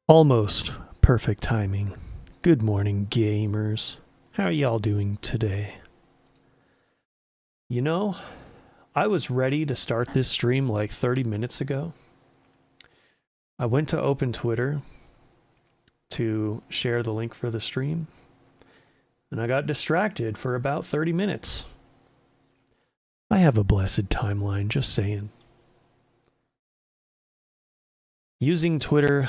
Almost perfect timing. Good morning, gamers. How are y'all doing today? You know, I was ready to start this stream like 30 minutes ago. I went to open Twitter to share the link for the stream, and I got distracted for about 30 minutes. I have a blessed timeline, just saying. Using Twitter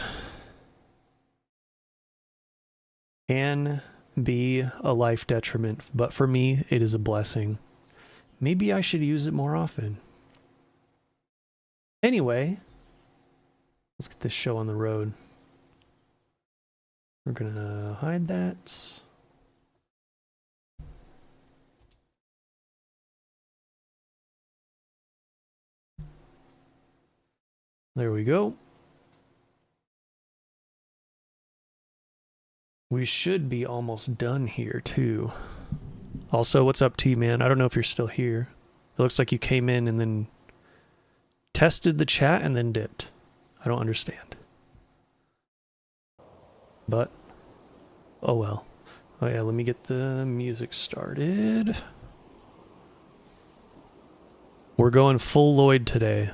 can be a life detriment, but for me, it is a blessing. Maybe I should use it more often. Anyway, let's get this show on the road. We're gonna hide that. There we go. We should be almost done here, too. Also, what's up, T-Man? I don't know if you're still here. It looks like you came in and then tested the chat and then dipped. I don't understand. But, oh well. Oh yeah, let me get the music started. We're going full Lloyd today.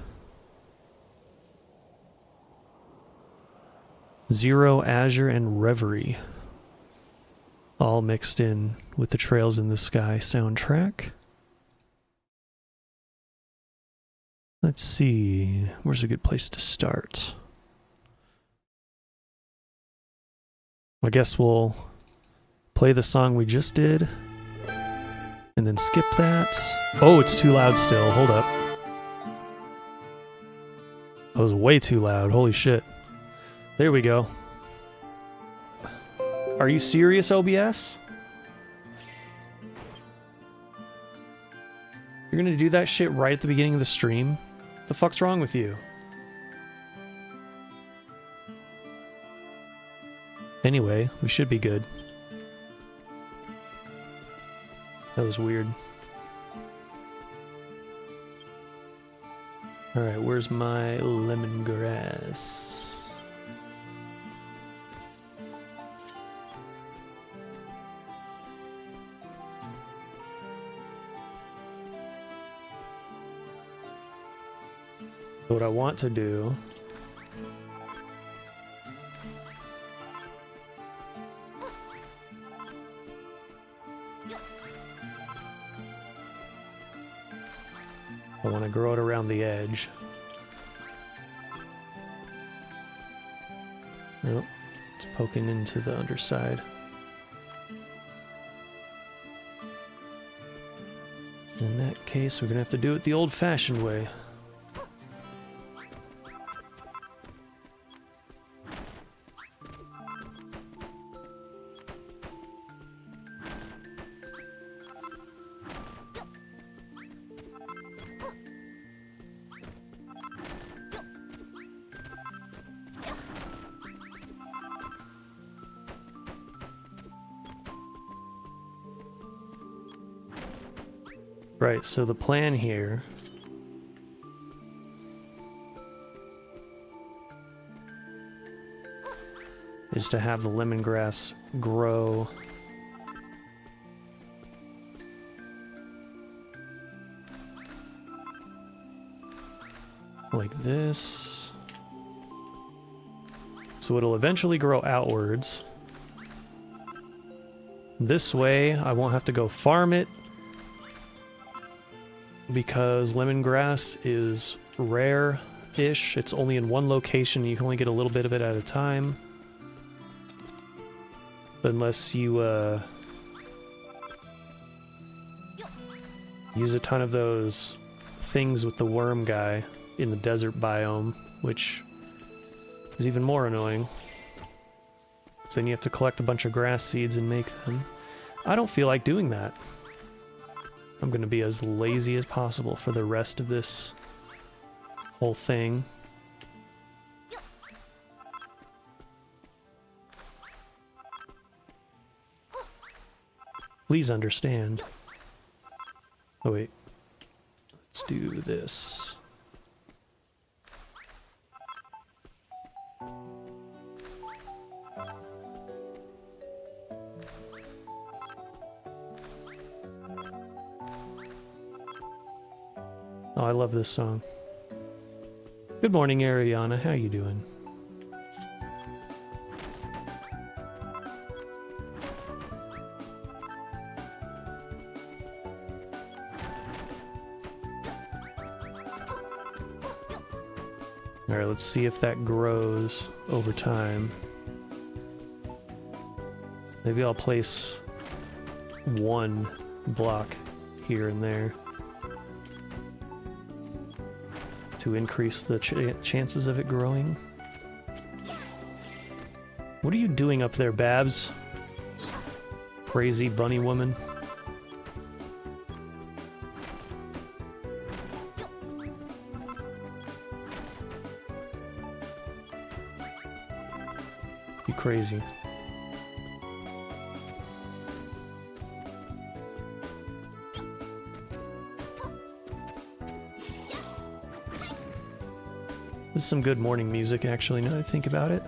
Zero, Azure, and Reverie. All mixed in with the Trails in the Sky soundtrack. Let's see, where's a good place to start? I guess we'll play the song we just did, and then skip that. Oh, it's too loud still, hold up. That was way too loud, holy shit. There we go. Are you serious, OBS? You're gonna do that shit right at the beginning of the stream? The fuck's wrong with you? Anyway, we should be good. That was weird. Alright, where's my lemongrass? What I want to do I want to grow it around the edge. Nope, it's poking into the underside. In that case, we're gonna have to do it the old-fashioned way. Right, so the plan here is to have the lemongrass grow like this. So it'll eventually grow outwards. This way, I won't have to go farm it, because lemongrass is rare-ish. It's only in one location, you can only get a little bit of it at a time. Unless you use a ton of those things with the worm guy in the desert biome, which is even more annoying. So then you have to collect a bunch of grass seeds and make them. I don't feel like doing that. I'm gonna be as lazy as possible for the rest of this whole thing. Please understand. Oh wait. Let's do this. Oh, I love this song. Good morning, Ariana. How you doing? Alright, let's see if that grows over time. Maybe I'll place one block here and there to increase the chances of it growing. What are you doing up there, Babs? Crazy bunny woman. You crazy. This is some good morning music, actually, now that I think about it.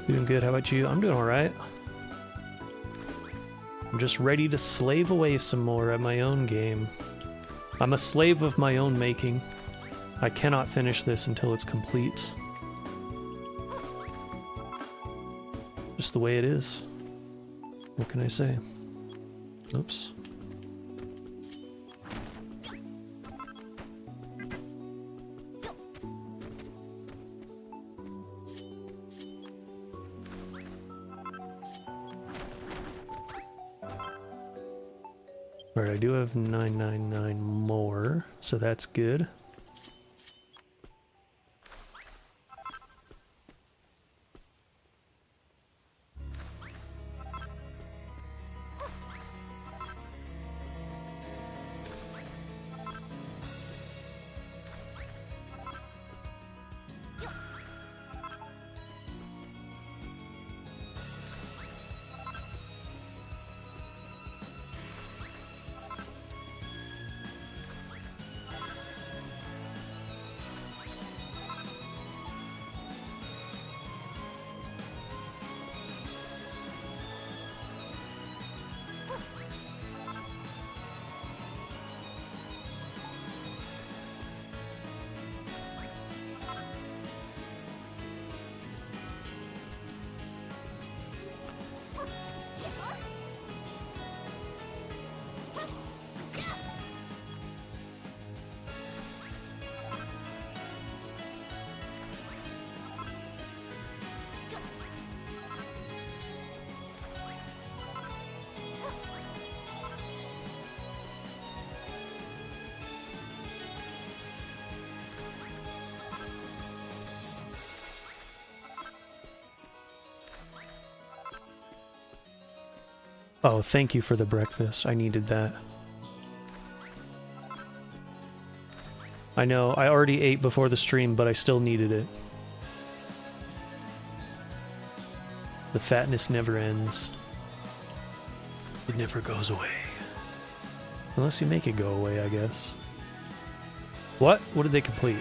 Doing good, how about you? I'm doing alright. I'm just ready to slave away some more at my own game. I'm a slave of my own making. I cannot finish this until it's complete. Just the way it is. What can I say? Oops. Alright, I do have 999 more, so that's good. Oh, thank you for the breakfast. I needed that. I know, I already ate before the stream, but I still needed it. The fatness never ends. It never goes away. Unless you make it go away, I guess. What? What did they complete?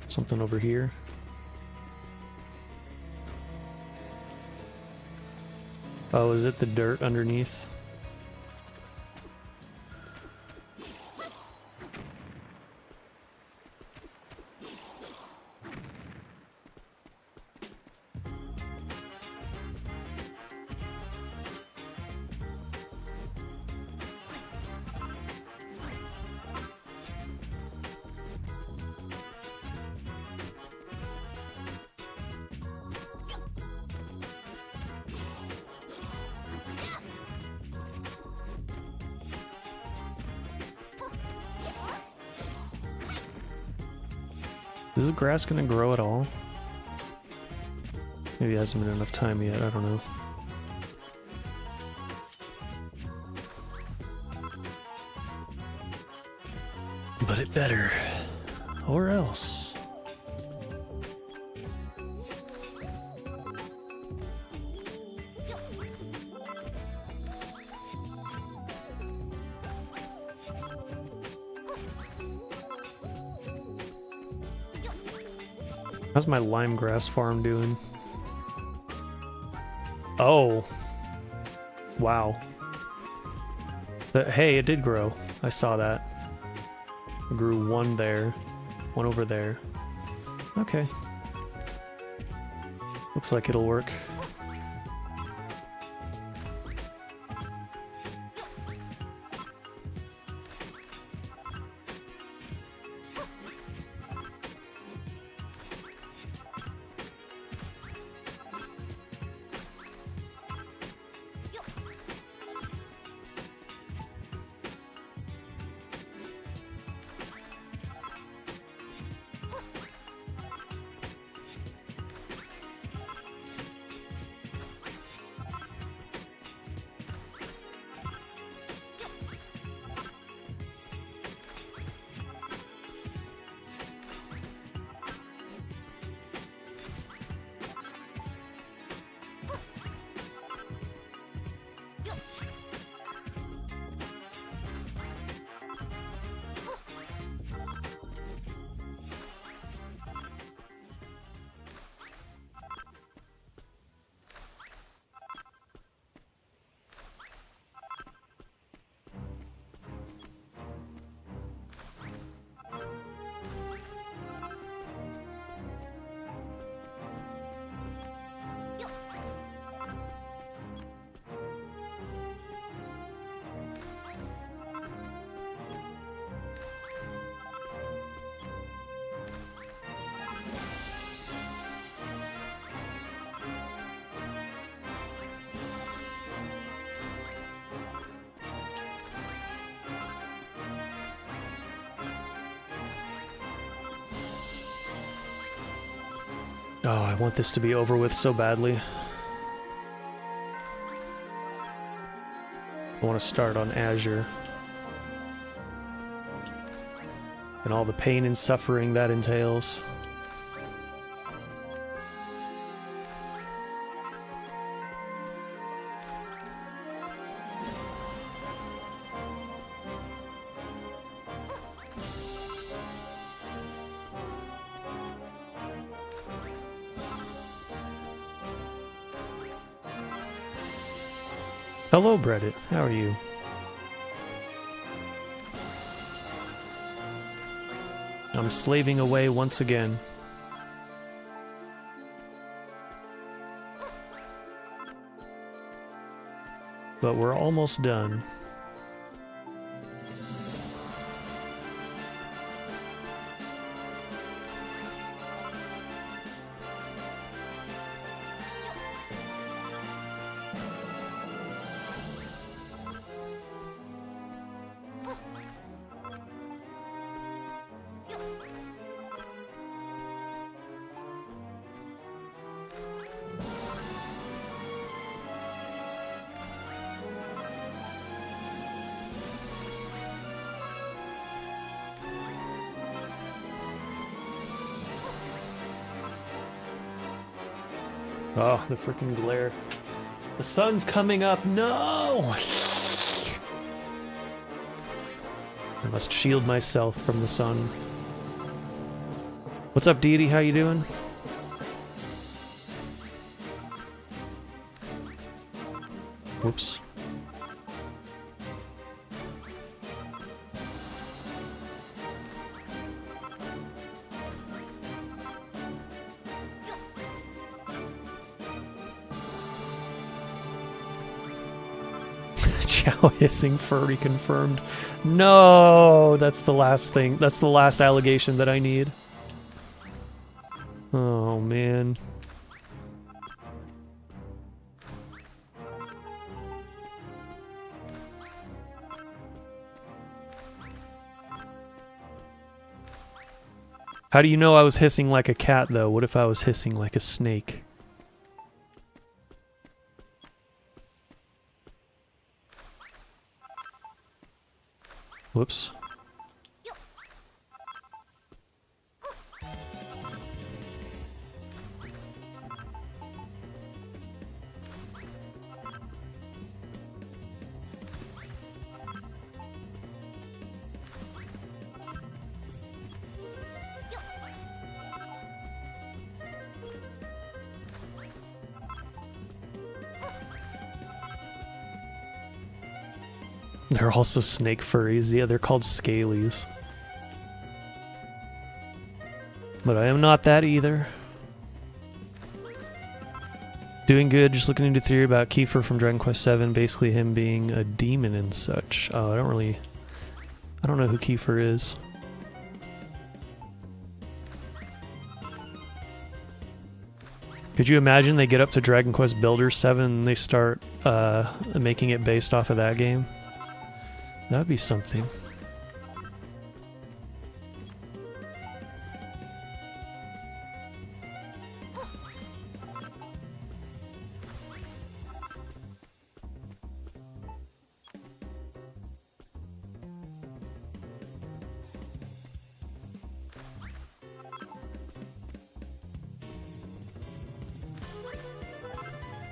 Something over here. Oh, is it the dirt underneath? Is the grass gonna grow at all? Maybe it hasn't been enough time yet, I don't know. But it better. Or else. How's my lime grass farm doing? Oh. Wow. Hey, it did grow. I saw that. It grew one there. One over there. Okay. Looks like it'll work. Oh, I want this to be over with so badly. I want to start on Azure. And all the pain and suffering that entails. Hello, Breadit. How are you? I'm slaving away once again. But we're almost done. Oh, the freaking glare. The sun's coming up. No! I must shield myself from the sun. What's up, Deity? How you doing? Whoops. Chow hissing furry confirmed. No, that's the last thing. That's the last allegation that I need. Oh, man. How do you know I was hissing like a cat, though? What if I was hissing like a snake? Whoops. They're also snake furries. Yeah, they're called scalies. But I am not that either. Doing good, just looking into theory about Kiefer from Dragon Quest VII, basically him being a demon and such. Oh, I don't know who Kiefer is. Could you imagine they get up to Dragon Quest Builder 7 and they start making it based off of that game? That'd be something.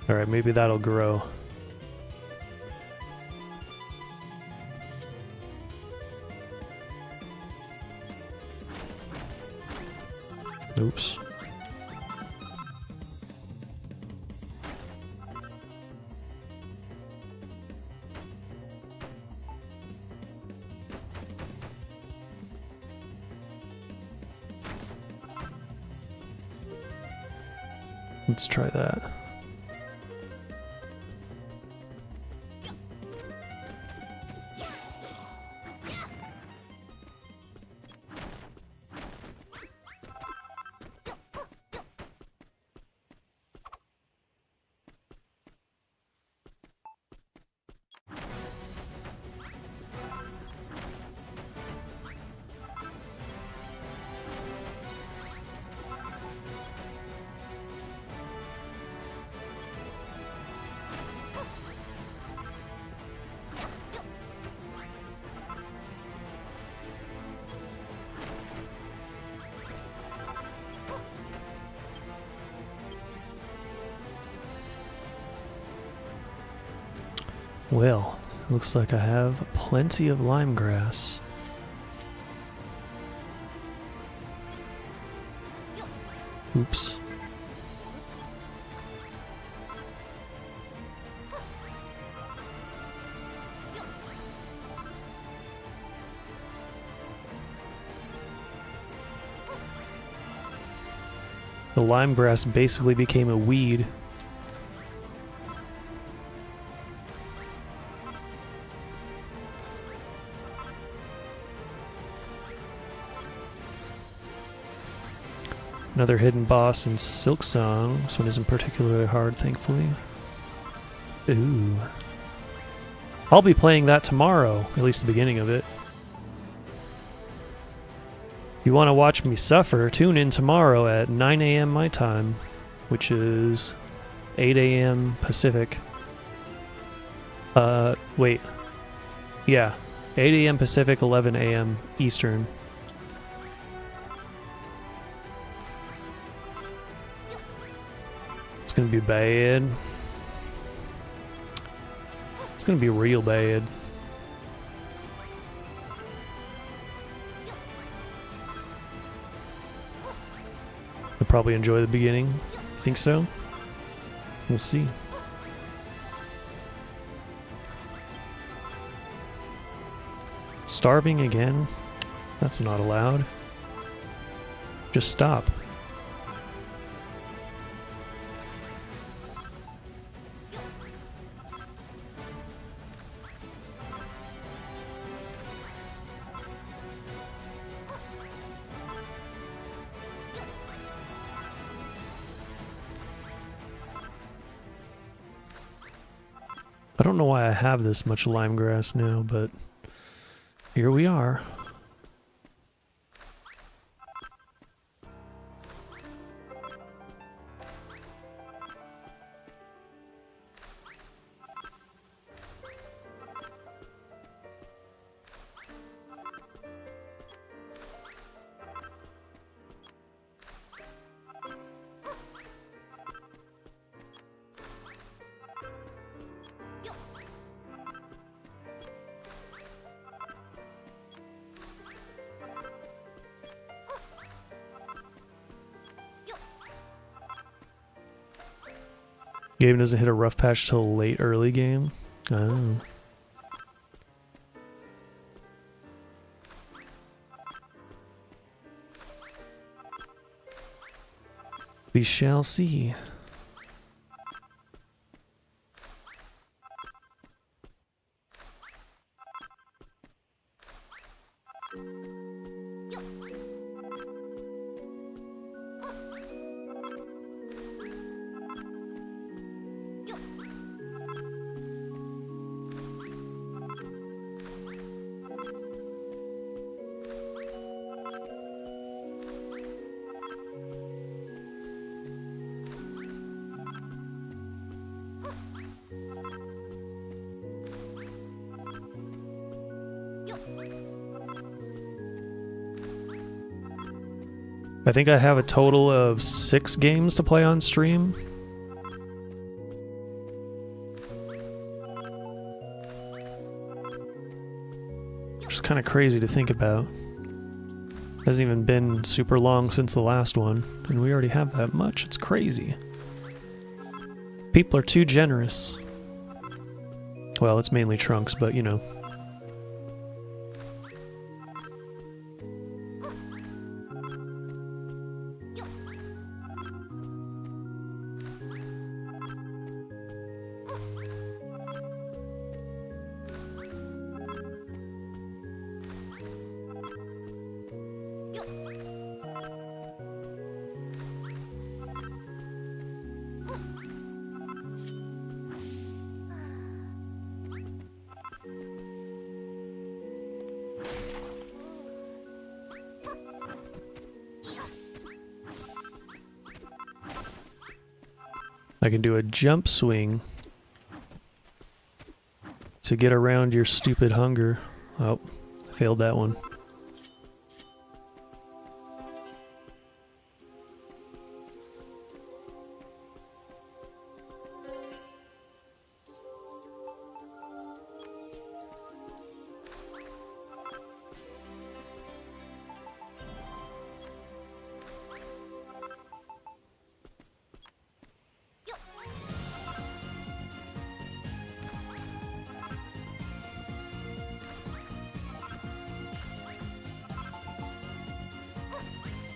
Alright, maybe that'll grow. Oops. Let's try that. Well, looks like I have plenty of lime grass. Oops. The lime grass basically became a weed. Another hidden boss in Silk Song. This one isn't particularly hard, thankfully. Ooh. I'll be playing that tomorrow, at least the beginning of it. If you want to watch me suffer, tune in tomorrow at 9 a.m. my time, which is 8 a.m. Pacific. Wait. Yeah, 8 a.m. Pacific, 11 a.m. Eastern. It's gonna be bad. It's gonna be real bad. I'll probably enjoy the beginning. You think so? We'll see. Starving again? That's not allowed. Just stop. I don't know why I have this much lime grass now, but here we are. Game doesn't hit a rough patch till late early game. Oh. We shall see. I think I have a total of 6 games to play on stream. Which is kind of crazy to think about. Hasn't even been super long since the last one, and we already have that much. It's crazy. People are too generous. Well, it's mainly Trunks, but you know. I can do a jump swing to get around your stupid hunger. Oh, failed that one.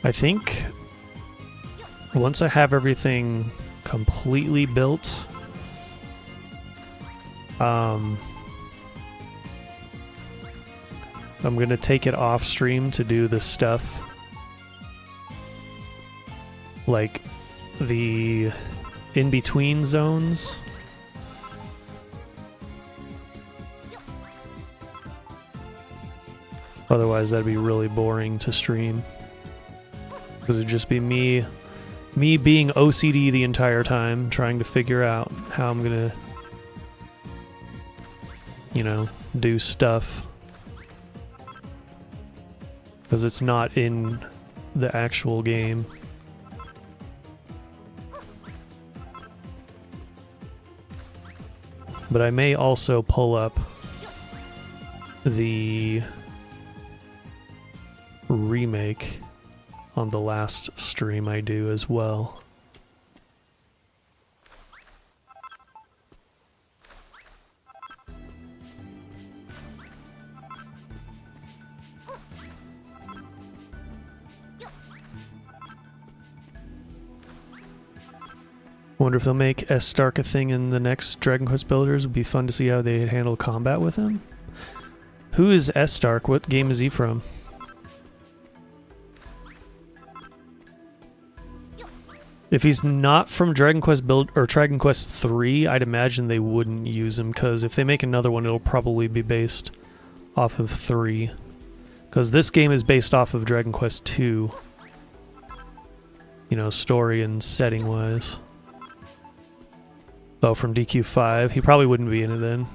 I think once I have everything completely built, I'm gonna take it off stream to do the stuff like the in-between zones. Otherwise that'd be really boring to stream. Because it'd just be me being OCD the entire time, trying to figure out how I'm gonna, you know, do stuff. Because it's not in the actual game. But I may also pull up the remake on the last stream I do as well. Wonder if they'll make S. Stark a thing in the next Dragon Quest Builders. Would be fun to see how they handle combat with him. Who is S. Stark? What game is he from? If he's not from Dragon Quest Dragon Quest 3, I'd imagine they wouldn't use him, because if they make another one, it'll probably be based off of 3. Because this game is based off of Dragon Quest 2. You know, story and setting-wise. Oh, from DQ5. He probably wouldn't be in it then.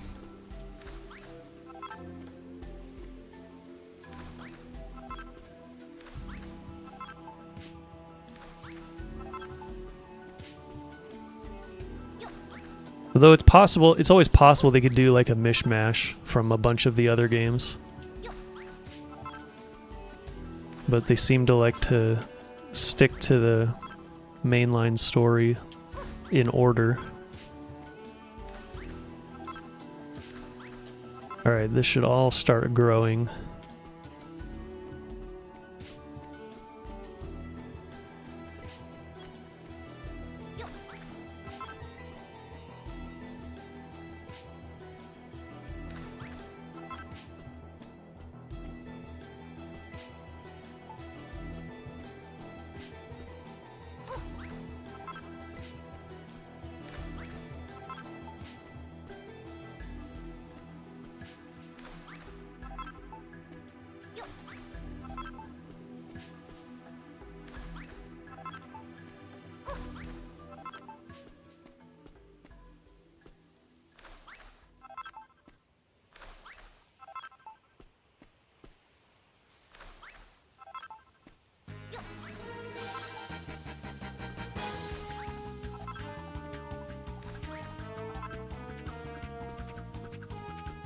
Although it's possible, it's always possible they could do like a mishmash from a bunch of the other games. But they seem to like to stick to the mainline story in order. Alright, this should all start growing.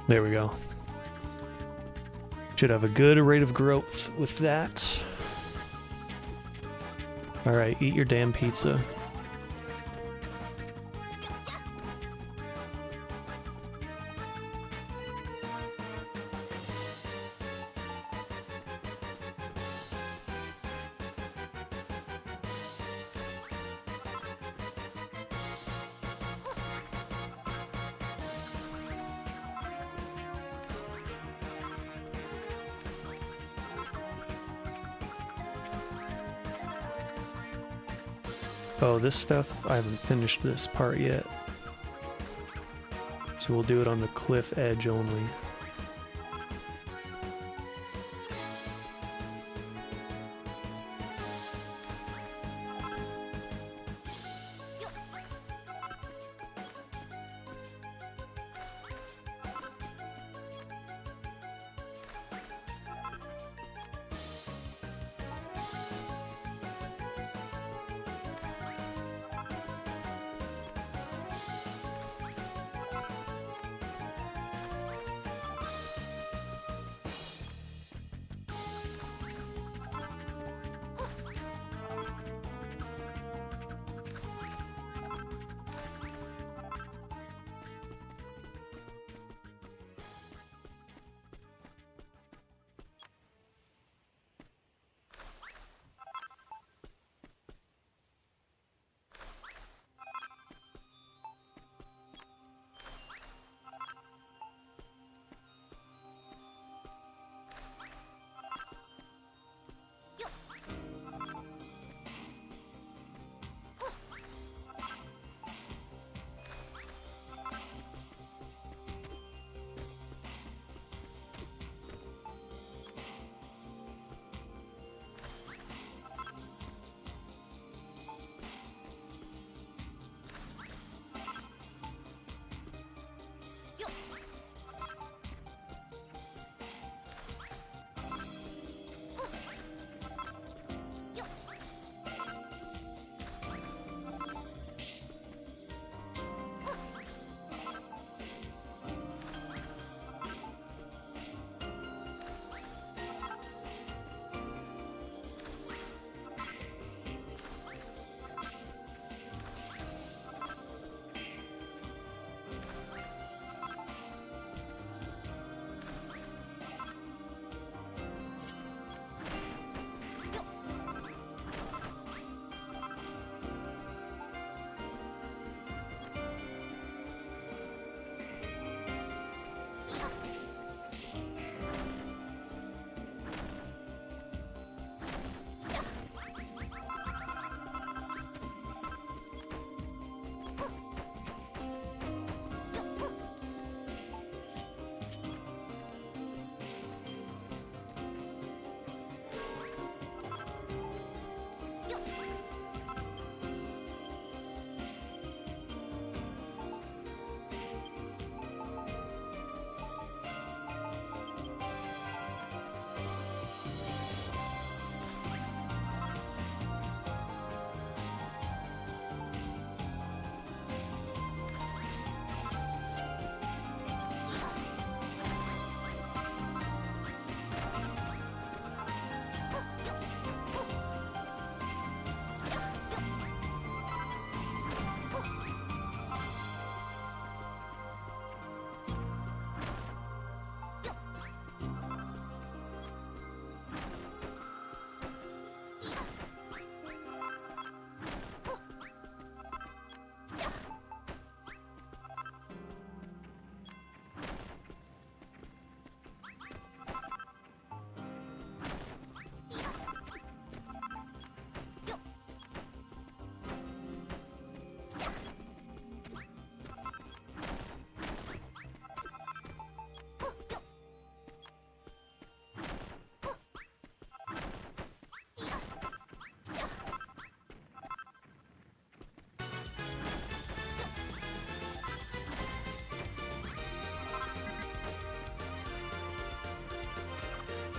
There we go. Should have a good rate of growth with that. Alright, eat your damn pizza. Oh, this stuff, I haven't finished this part yet. So we'll do it on the cliff edge only.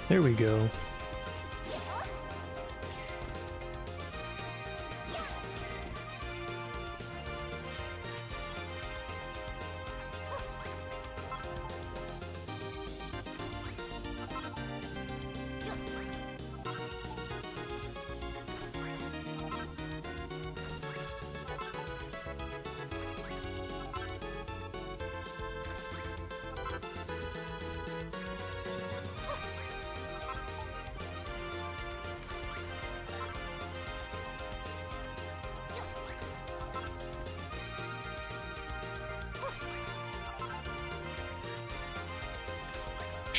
There we go.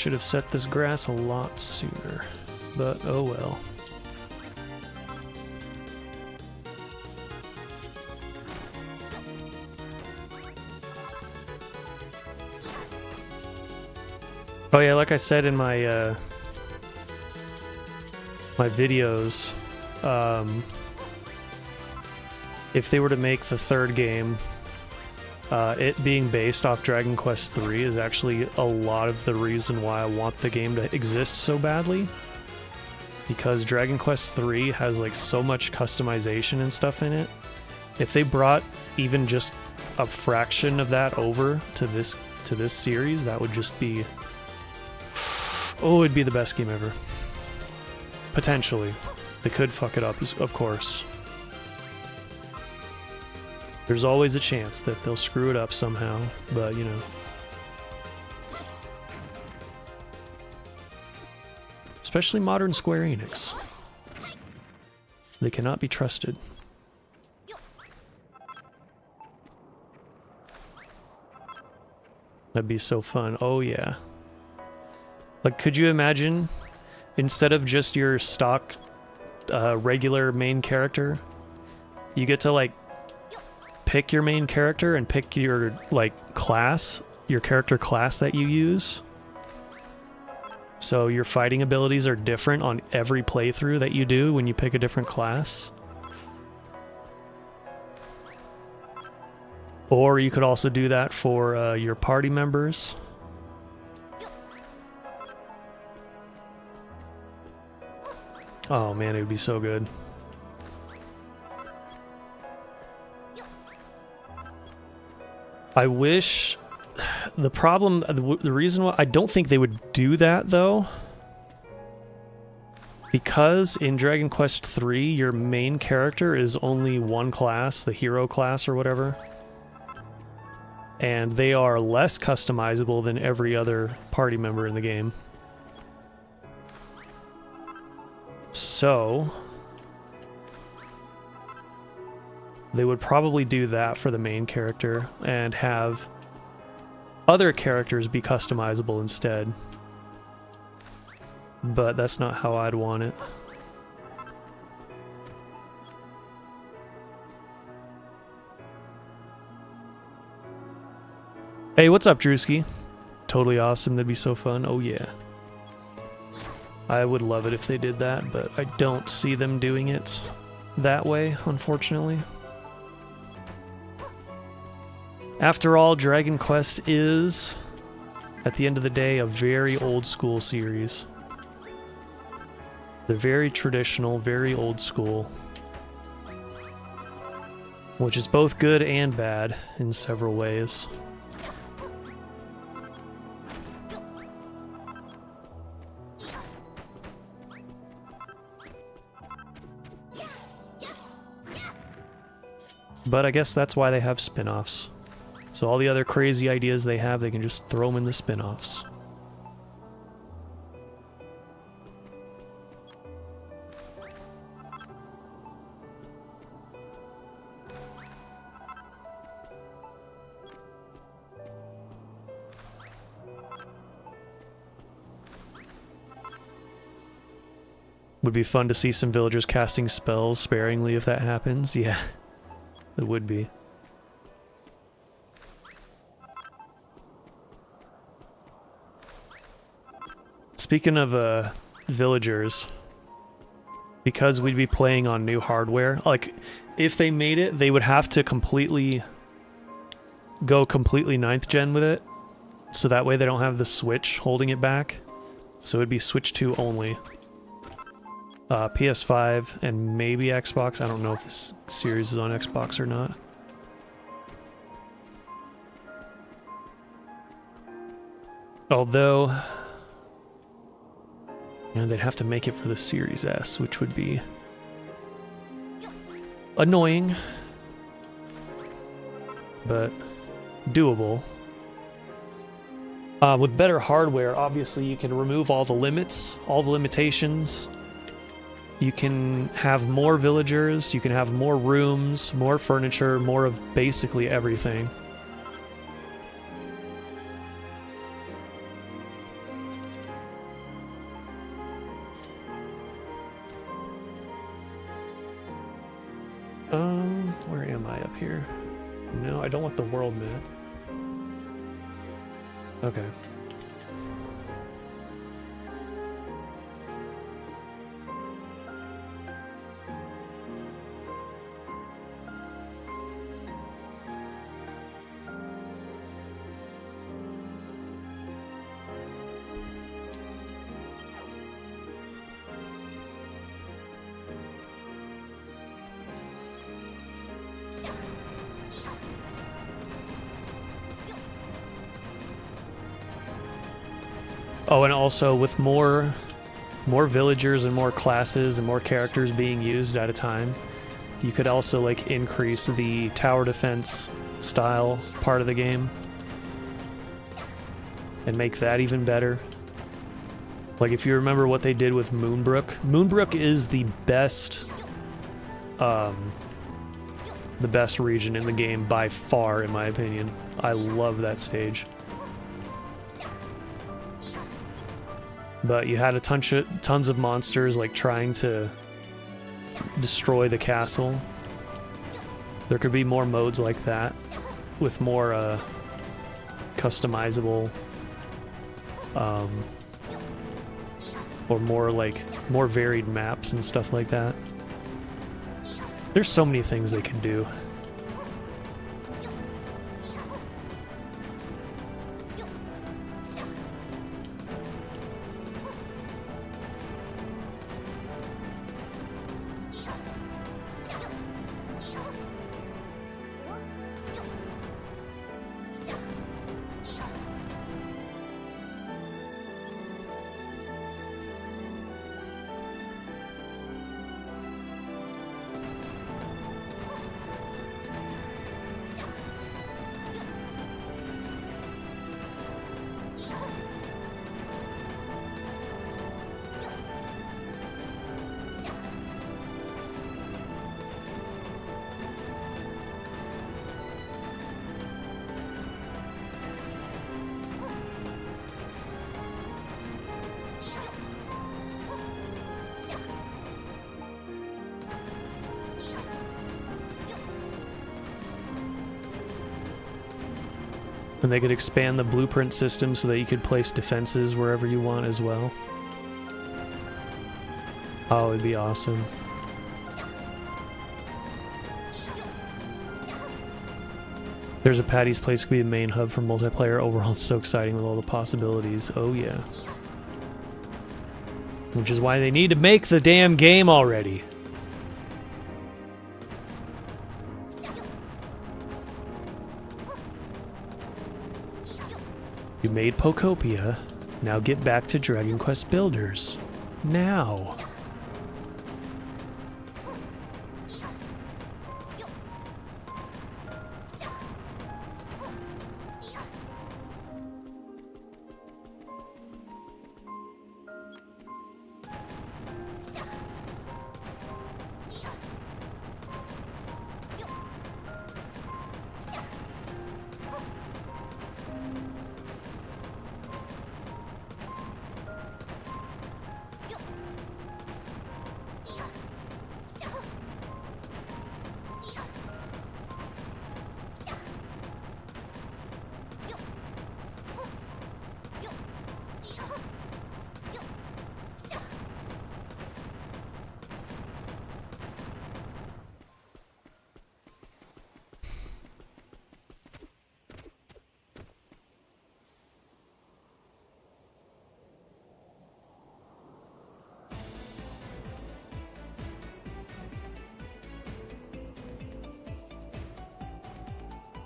Should have set this grass a lot sooner, but oh well. Oh yeah, like I said in my my videos, if they were to make the third game, it being based off Dragon Quest III is actually a lot of the reason why I want the game to exist so badly. Because Dragon Quest III has like so much customization and stuff in it. If they brought even just a fraction of that over to this series, that would just be, oh, it'd be the best game ever. Potentially. They could fuck it up, of course. There's always a chance that they'll screw it up somehow, but you know. Especially modern Square Enix. They cannot be trusted. That'd be so fun. Oh yeah. Like, could you imagine, instead of just your stock regular main character, you get to like pick your main character and pick your like class, your character class that you use. So your fighting abilities are different on every playthrough that you do when you pick a different class. Or you could also do that for your party members. Oh man, it would be so good. I wish... The problem... The reason why... I don't think they would do that, though. Because in Dragon Quest III, your main character is only one class, the hero class or whatever. And they are less customizable than every other party member in the game. So... they would probably do that for the main character and have other characters be customizable instead. But that's not how I'd want it. Hey, what's up, Drewski? Totally awesome. That'd be so fun. Oh, yeah. I would love it if they did that, but I don't see them doing it that way, unfortunately. After all, Dragon Quest is, at the end of the day, a very old school series. They're very traditional, very old school. Which is both good and bad in several ways. But I guess that's why they have spin-offs. So all the other crazy ideas they have, they can just throw them in the spin-offs. Would be fun to see some villagers casting spells sparingly if that happens. Yeah, it would be. Speaking of villagers, because we'd be playing on new hardware, like, if they made it, they would have to go completely 9th gen with it, so that way they don't have the Switch holding it back. So it'd be Switch 2 only. PS5 and maybe Xbox. I don't know if this series is on Xbox or not. Although... you know, they'd have to make it for the Series S, which would be annoying, but doable. With better hardware, obviously you can remove all the limits, all the limitations. You can have more villagers, you can have more rooms, more furniture, more of basically everything. Where am I up here? No, I don't want the world map. Okay. Oh, and also with more villagers and more classes and more characters being used at a time, you could also like increase the tower defense style part of the game and make that even better. Like if you remember what they did with Moonbrook, Moonbrook is the best region in the game by far, in my opinion. I love that stage. But you had tons of monsters like trying to destroy the castle. There could be more modes like that with more customizable or more varied maps and stuff like that. There's so many things they can do. And they could expand the blueprint system so that you could place defenses wherever you want as well. Oh, it'd be awesome. There's a Patty's Place could be a main hub for multiplayer. Overall, it's so exciting with all the possibilities. Oh yeah. Which is why they need to make the damn game already. You made Pokopia. Now get back to Dragon Quest Builders. Now.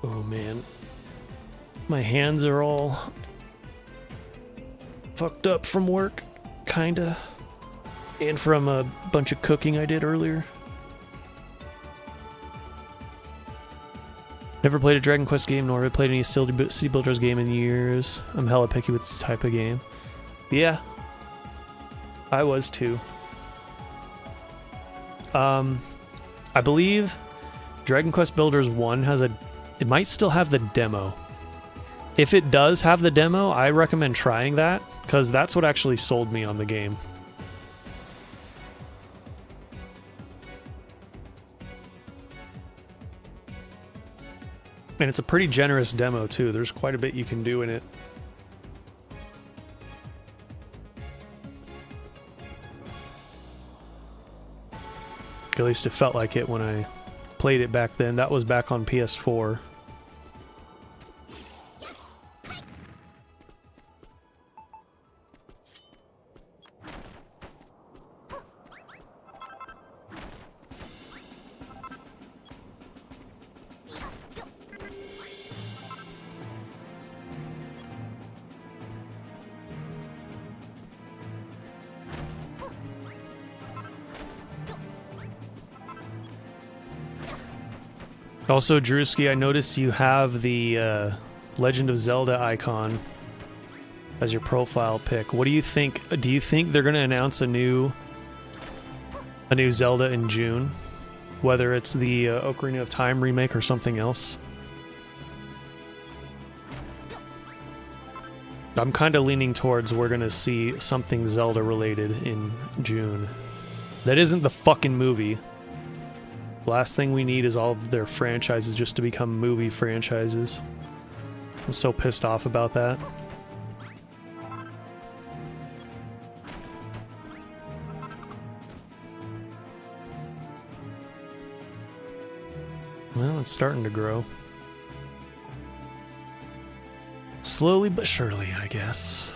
Oh man, my hands are all fucked up from work, kinda, and from a bunch of cooking I did earlier. Never played a Dragon Quest game, nor have I played any City Builders game in years. I'm hella picky with this type of game. Yeah, I was too. I believe Dragon Quest Builders 1 has it might still have the demo. If it does have the demo, I recommend trying that, because that's what actually sold me on the game. And it's a pretty generous demo, too. There's quite a bit you can do in it. At least it felt like it when I played it back then. That was back on PS4. Also, Drewski, I noticed you have the Legend of Zelda icon as your profile pic. What do you think? Do you think they're going to announce a new Zelda in June? Whether it's the Ocarina of Time remake or something else? I'm kind of leaning towards we're going to see something Zelda related in June. That isn't the fucking movie. Last thing we need is all of their franchises just to become movie franchises. I'm so pissed off about that. Well, it's starting to grow. Slowly but surely, I guess.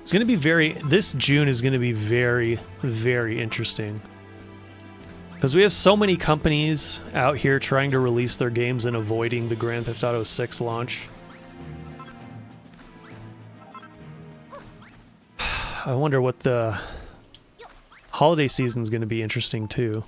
It's going to be this June is going to be very, very interesting. Because we have so many companies out here trying to release their games and avoiding the Grand Theft Auto 6 launch. I wonder what the holiday season is going to be interesting too.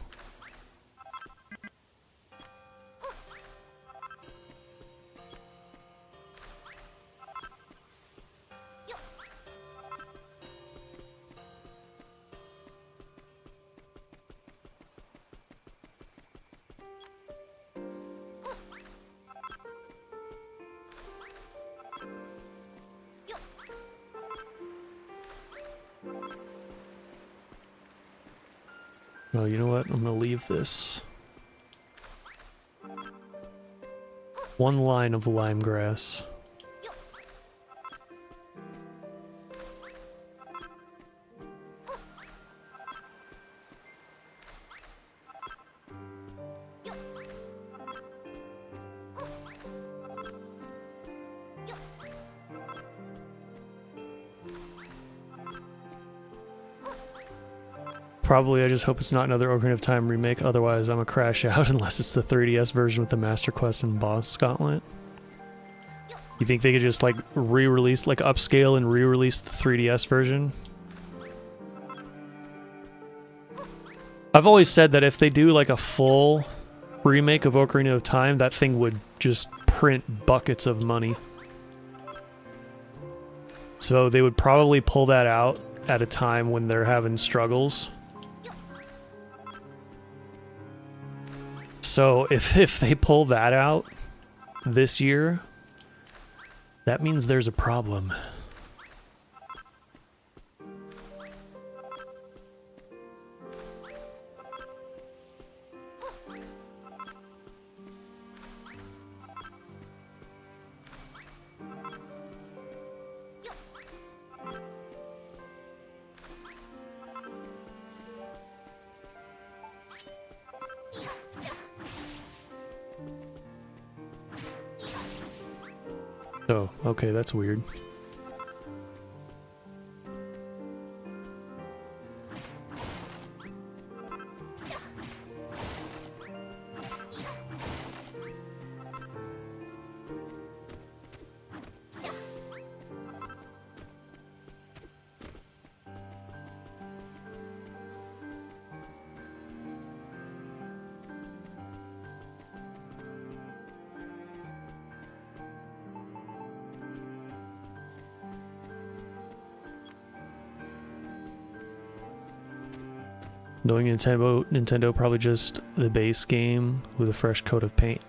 Well, you know what? I'm gonna leave this. One line of lime grass. Probably, I just hope it's not another Ocarina of Time remake, otherwise I'm gonna crash out unless it's the 3DS version with the Master Quest and Boss Gauntlet. You think they could just, like, re-release, like, upscale and re-release the 3DS version? I've always said that if they do, like, a full remake of Ocarina of Time, that thing would just print buckets of money. So they would probably pull that out at a time when they're having struggles. So if they pull that out this year, that means there's a problem. Oh, okay, that's weird. Knowing Nintendo probably just the base game with a fresh coat of paint.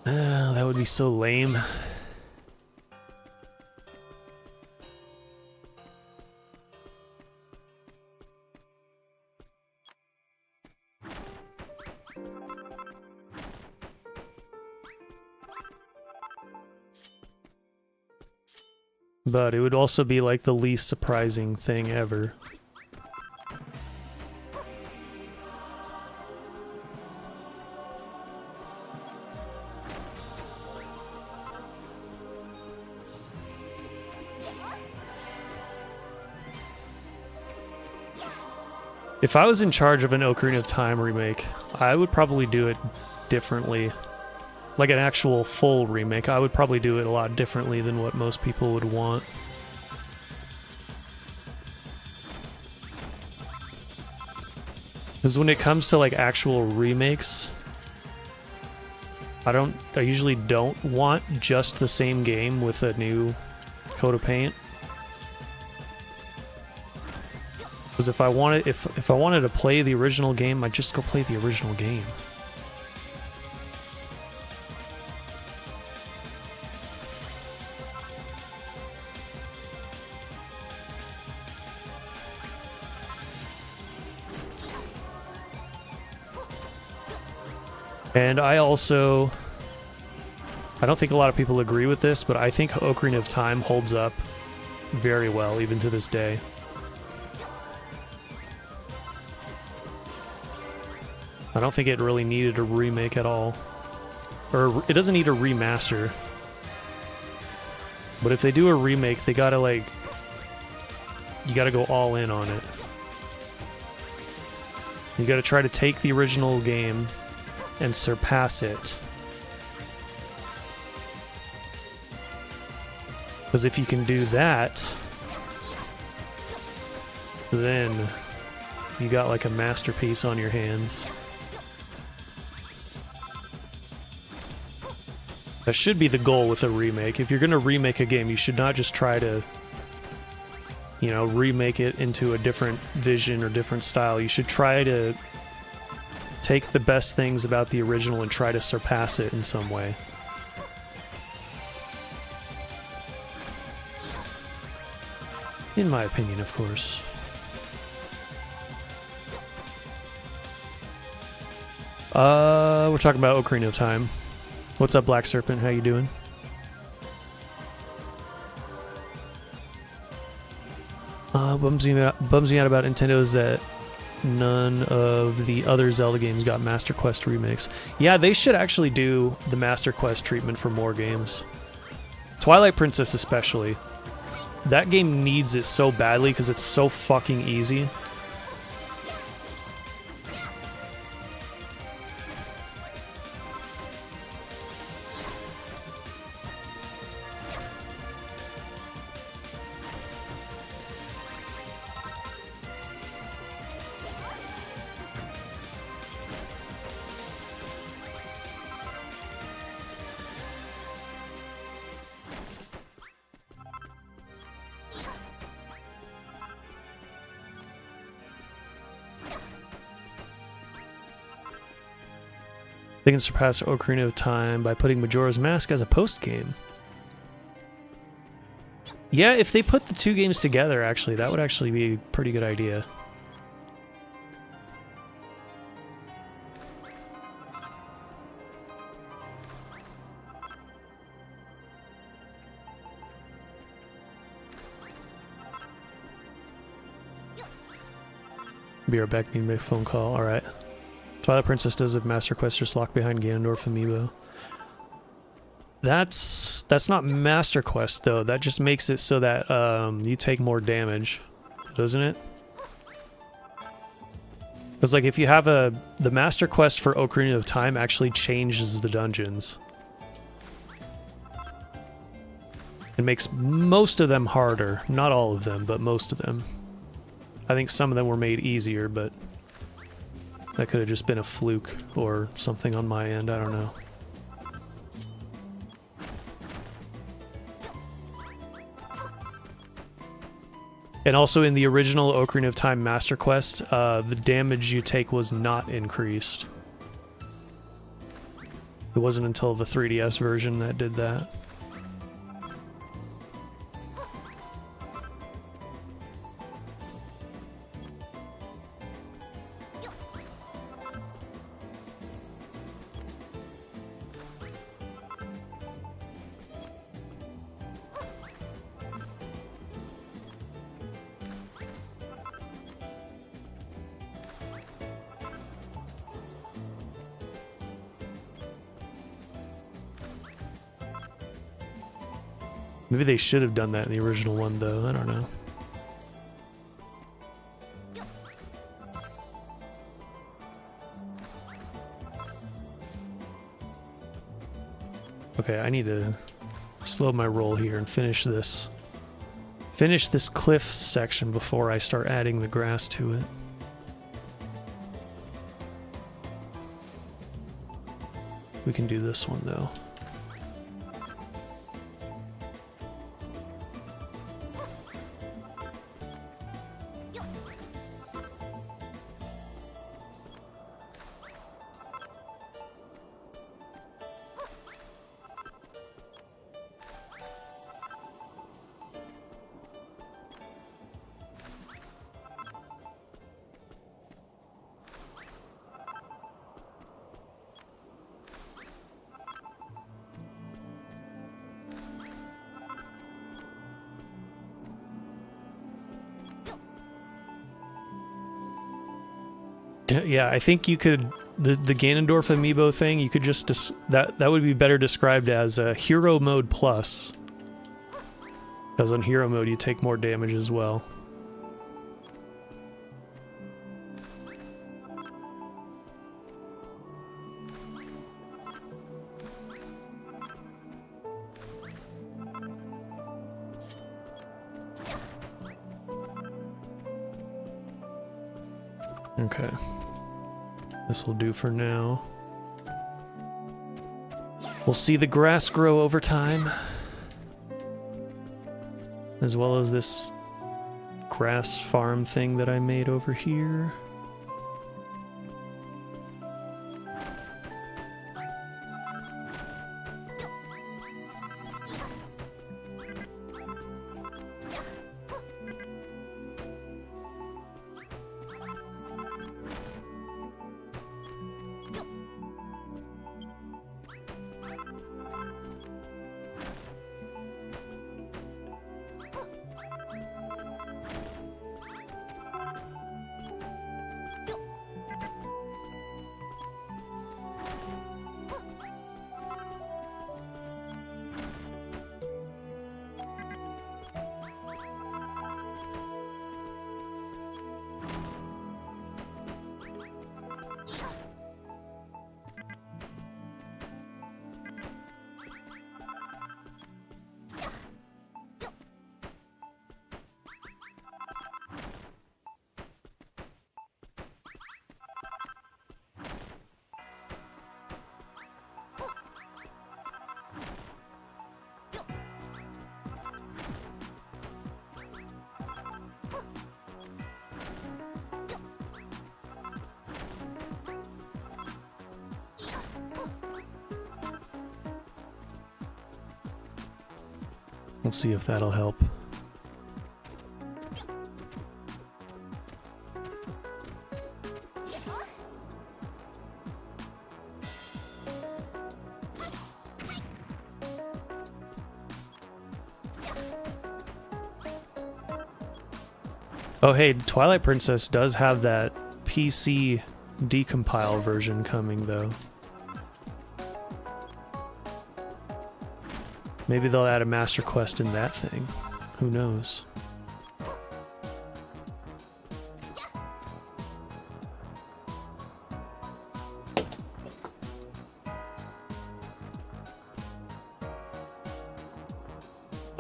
That would be so lame. But it would also be like the least surprising thing ever. If I was in charge of an Ocarina of Time remake, I would probably do it differently. Like an actual full remake, I would probably do it a lot differently than what most people would want. Because when it comes to like actual remakes, I usually don't want just the same game with a new coat of paint. Because if I wanted to play the original game, I'd just go play the original game. And I don't think a lot of people agree with this, but I think Ocarina of Time holds up very well, even to this day. I don't think it really needed a remake at all. Or, it doesn't need a remaster. But if they do a remake, they gotta, like... You gotta go all in on it. You gotta try to take the original game and surpass it. Because if you can do that, then you got like a masterpiece on your hands. That should be the goal with a remake. If you're going to remake a game, you should not just try to, you know, remake it into a different vision or different style. You should try to take the best things about the original and try to surpass it in some way. In my opinion, of course. We're talking about Ocarina of Time. What's up, Black Serpent? How you doing? Bums me out about Nintendo is that none of the other Zelda games got Master Quest remakes. Yeah, they should actually do the Master Quest treatment for more games. Twilight Princess especially. That game needs it so badly because it's so fucking easy. They can surpass Ocarina of Time by putting Majora's Mask as a post-game. Yeah, if they put the two games together, actually, that would actually be a pretty good idea. Be right back, need to make a phone call, alright. Twilight Princess does have Master Quest just locked behind Ganondorf amiibo. That's not Master Quest though. That just makes it so that you take more damage, doesn't it? Because like if you have the Master Quest for Ocarina of Time actually changes the dungeons. It makes most of them harder. Not all of them, but most of them. I think some of them were made easier, but that could have just been a fluke or something on my end, I don't know. And also in the original Ocarina of Time Master Quest, the damage you take was not increased. It wasn't until the 3DS version that did that. Maybe they should have done that in the original one, though. I don't know. Okay, I need to slow my roll here and finish this. Finish this cliff section before I start adding the grass to it. We can do this one, though. Yeah, I think you could the Ganondorf amiibo thing. You could just that would be better described as a Hero Mode Plus, because on Hero Mode you take more damage as well. Okay. This will do for now. We'll see the grass grow over time, as well as this grass farm thing that I made over here. Let's see if that'll help. Oh hey, Twilight Princess does have that PC decompile version coming though. Maybe they'll add a master quest in that thing. Who knows?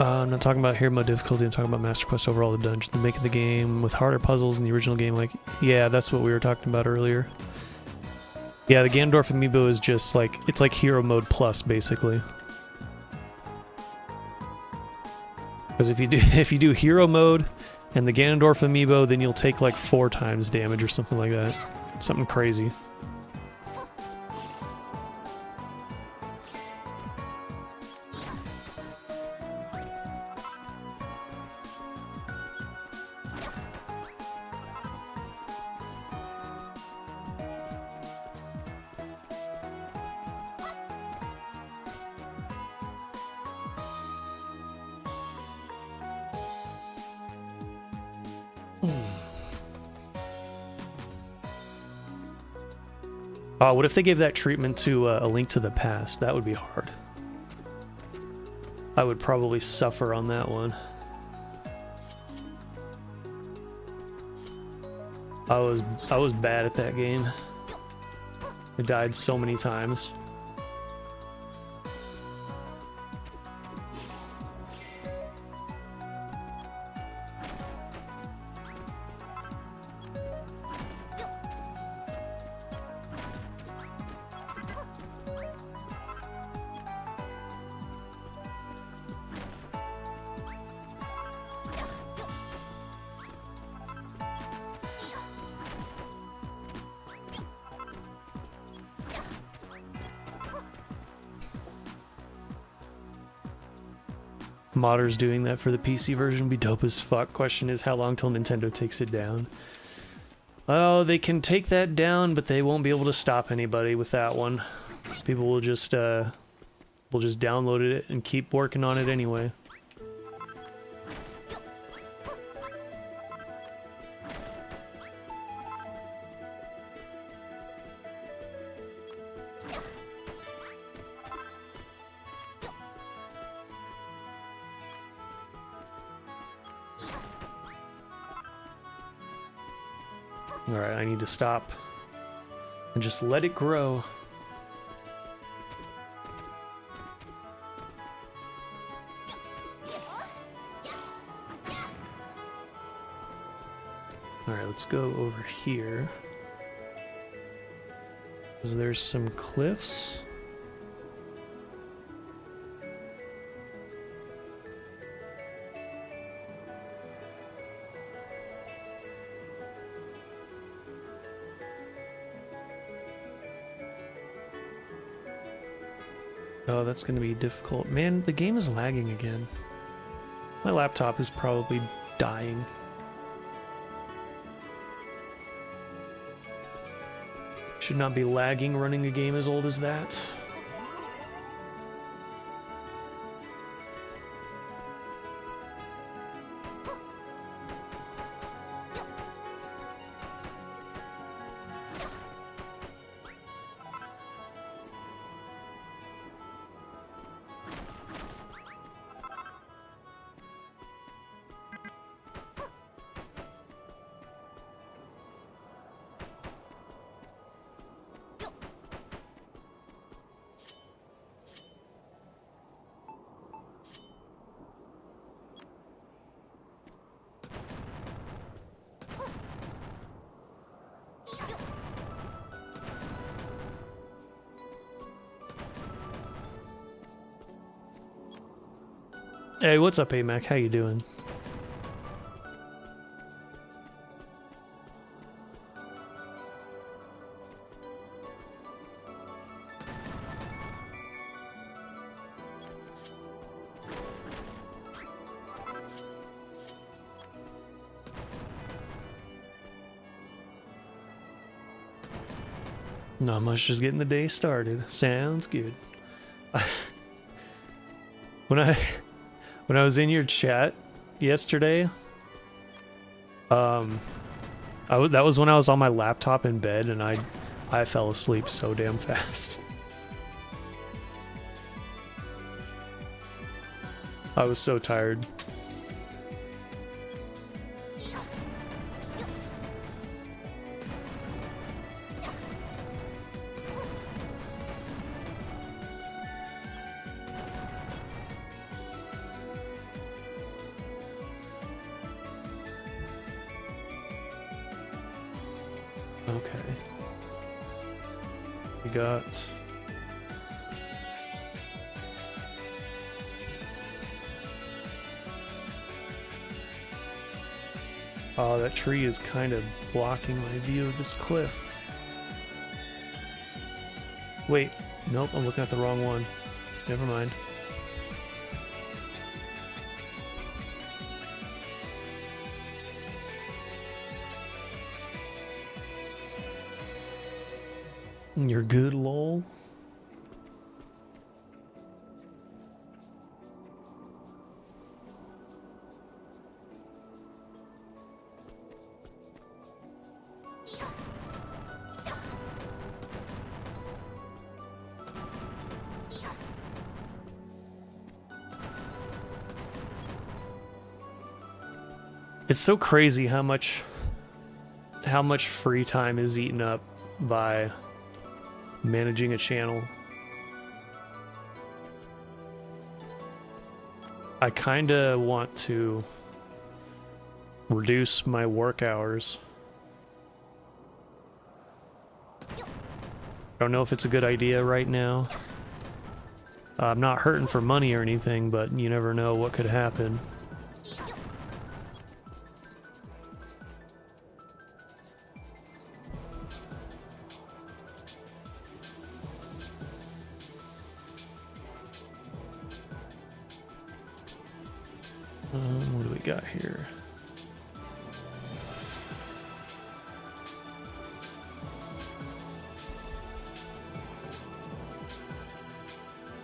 I'm not talking about hero mode difficulty, I'm talking about master quest overall, the dungeon, the making the game with harder puzzles in the original game. Like, yeah, that's what we were talking about earlier. Yeah, the Ganondorf amiibo is just like, it's like hero mode plus, basically. Because if you do hero mode and the Ganondorf amiibo, then you'll take like 4 times damage or something like that. Something crazy. Oh, what if they gave that treatment to A Link to the Past? That would be hard. I would probably suffer on that one. I was bad at that game. I died so many times. Modders doing that for the PC version would be dope as fuck. Question is, how long till Nintendo takes it down? Oh, they can take that down, but they won't be able to stop anybody with that one. People will just download it and keep working on it anyway. Alright, I need to stop and just let it grow. Alright, let's go over here. So there's some cliffs. Oh, that's gonna be difficult. Man, the game is lagging again. My laptop is probably dying. Should not be lagging running a game as old as that. Hey, what's up, AMAC? How you doing? Not much, just getting the day started. Sounds good. When I was in your chat yesterday, that was when I was on my laptop in bed, and I fell asleep so damn fast. I was so tired. Okay. We got... Oh, that tree is kind of blocking my view of this cliff. Wait, nope, I'm looking at the wrong one. Never mind. You're good, lol. It's so crazy how much free time is eaten up by managing a channel. I kinda want to reduce my work hours. I don't know if it's a good idea right now. I'm not hurting for money or anything, but you never know what could happen. What do we got here?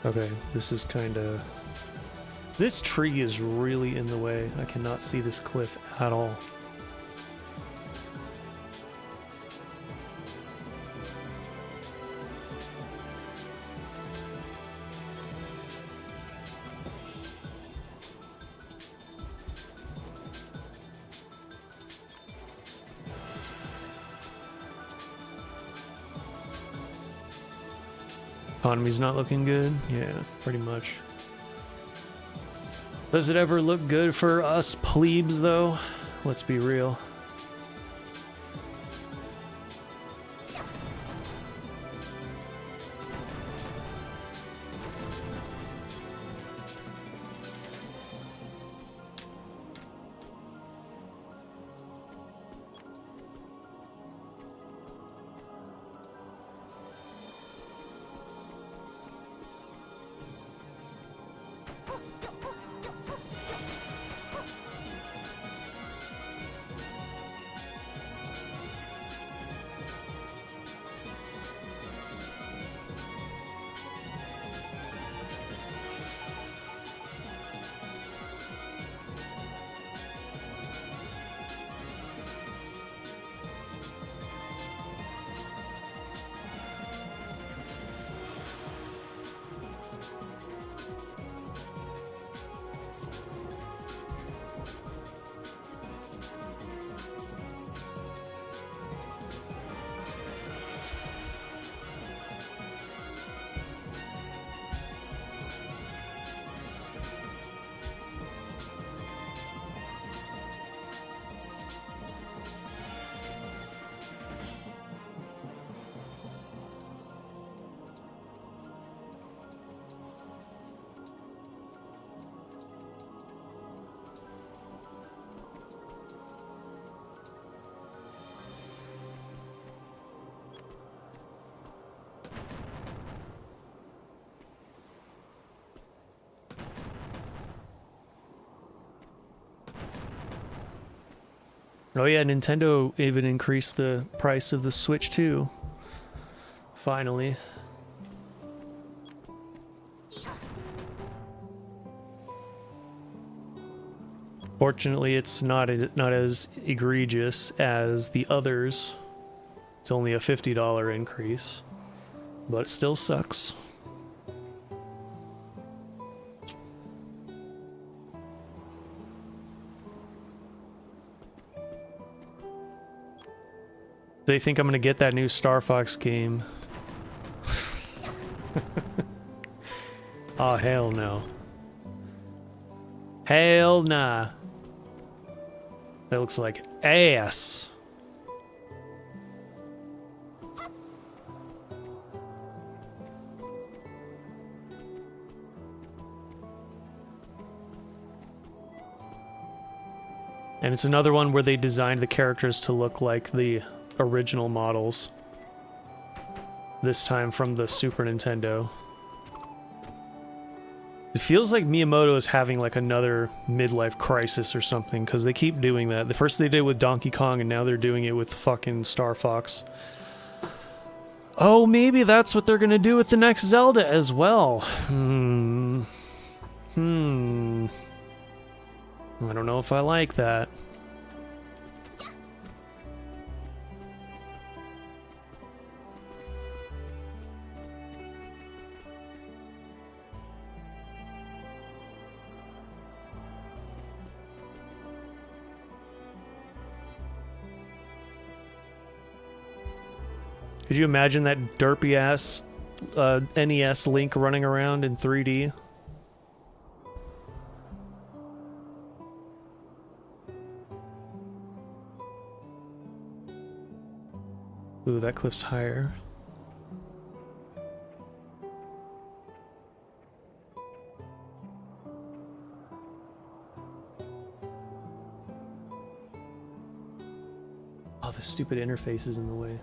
Okay, this is kind of... This tree is really in the way. I cannot see this cliff at all. Economy's not looking good? Yeah, pretty much. Does it ever look good for us plebes, though? Let's be real. Oh yeah, Nintendo even increased the price of the Switch too. Finally. Fortunately, it's not as egregious as the others. It's only a $50 increase, but it still sucks. They think I'm gonna get that new Star Fox game. Oh, hell no. Hell nah. That looks like ass. And it's another one where they designed the characters to look like the original models. This time from the Super Nintendo. It feels like Miyamoto is having like another midlife crisis or something, because they keep doing that. The first they did with Donkey Kong, and now they're doing it with fucking Star Fox. Oh, maybe that's what they're gonna do with the next Zelda as well. I don't know if I like that. Could you imagine that derpy ass NES Link running around in 3D? Ooh, that cliff's higher. Oh, the stupid interface is in the way.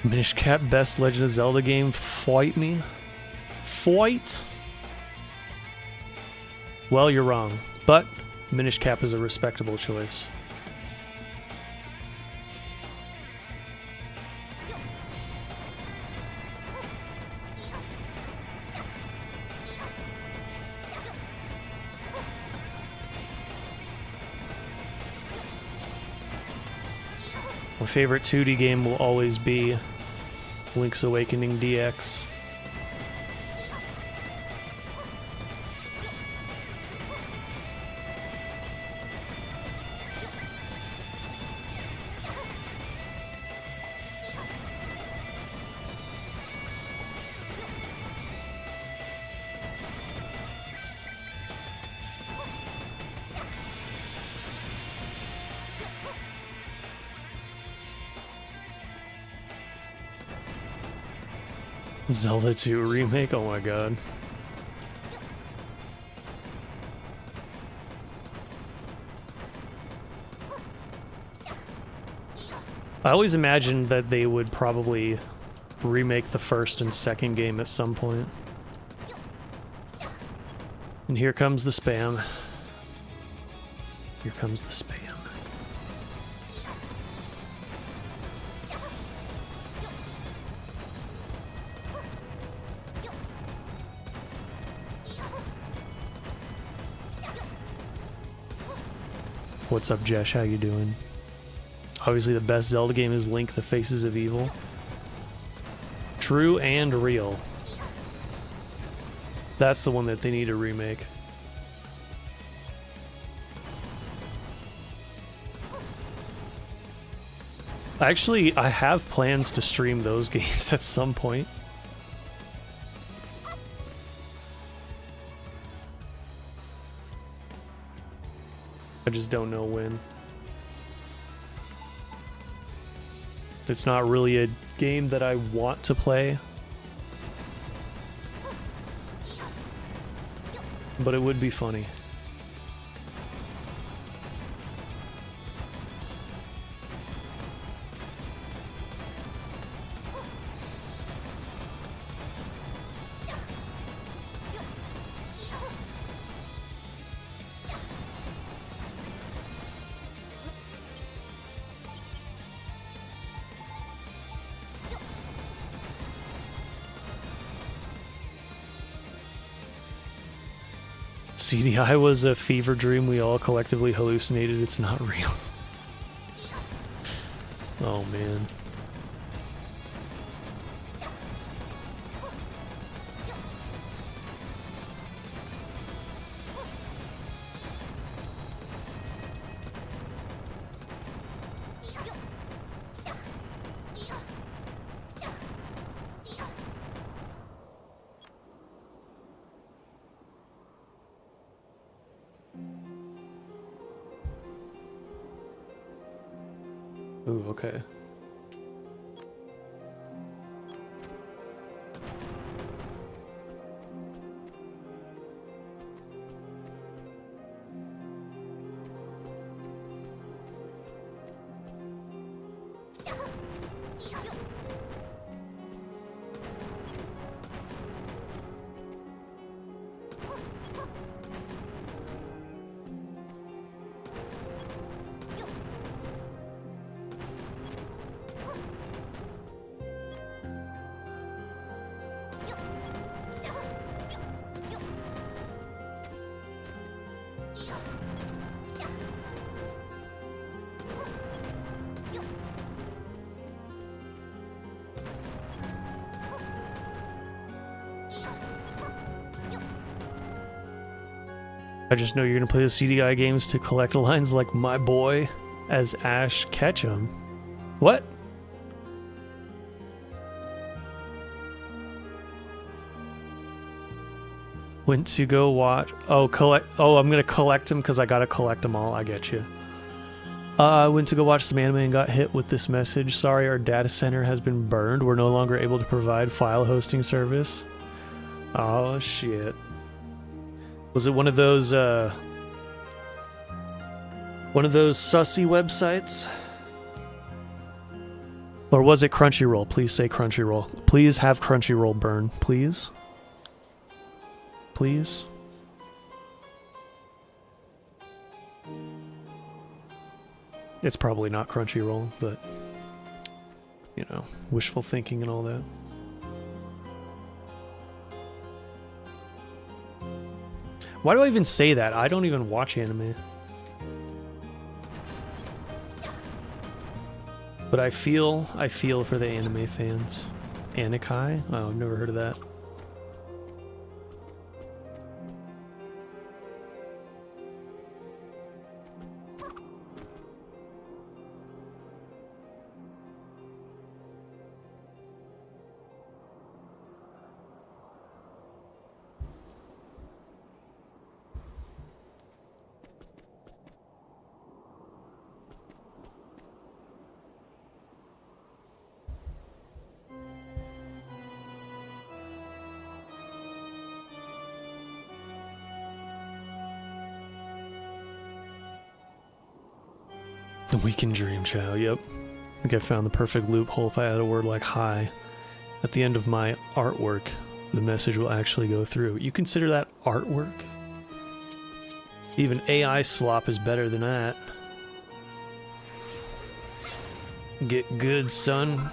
Minish Cap best Legend of Zelda game. Fight me. Fight? Well, you're wrong, but Minish Cap is a respectable choice. My favorite 2D game will always be Link's Awakening DX. Zelda 2 remake? Oh my god. I always imagined that they would probably remake the first and second game at some point. And here comes the spam. Here comes the spam. What's up, Jesh? How you doing? Obviously the best Zelda game is Link: The Faces of Evil. True and real. That's the one that they need to remake. Actually, I have plans to stream those games at some point. I just don't know when. It's not really a game that I want to play, but it would be funny. CDI was a fever dream we all collectively hallucinated. It's not real. Oh man. Ooh, okay. I just know you're gonna play the CDI games to collect lines like my boy as Ash Ketchum. What? Went to go watch. Oh, collect. Oh, I'm gonna collect them because I gotta collect them all. I get you. I went to go watch some anime and got hit with this message. Sorry, our data center has been burned. We're no longer able to provide file hosting service. Oh shit. Was it one of those sussy websites? Or was it Crunchyroll? Please say Crunchyroll. Please have Crunchyroll burn, please. Please. It's probably not Crunchyroll, but you know, wishful thinking and all that. Why do I even say that? I don't even watch anime. But I feel for the anime fans. Anikai? Oh, I've never heard of that. The Weekend Dream Chow, yep. I think I found the perfect loophole. If I add a word like hi at the end of my artwork, the message will actually go through. You consider that artwork? Even AI slop is better than that. Get good, son.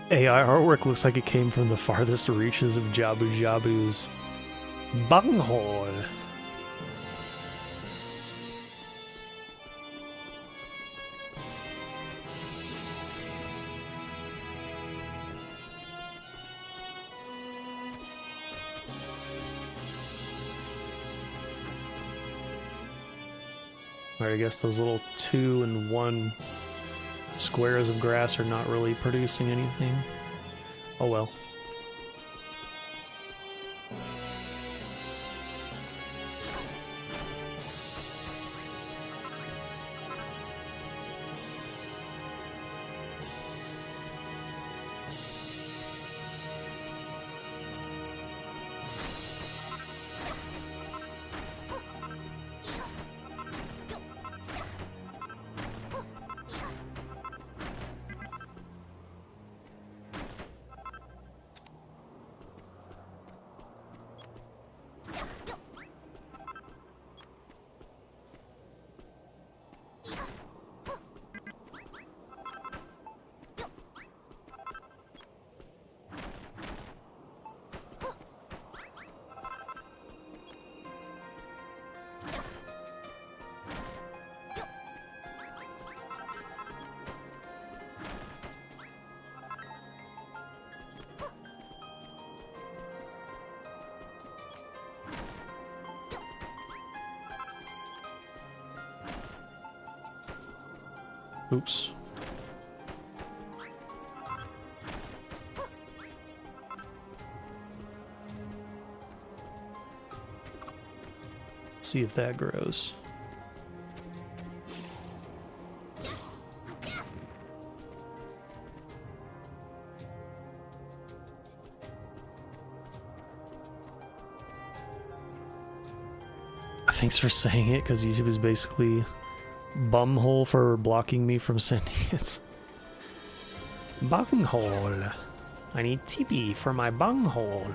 AI artwork looks like it came from the farthest reaches of Jabu Jabu's bunghole. Alright, I guess those little 2 and 1 squares of grass are not really producing anything. Oh well. Oops. See if that grows. Thanks for saying it, because he was basically bumhole for blocking me from sending it. Bunghole. I need TP for my bunghole.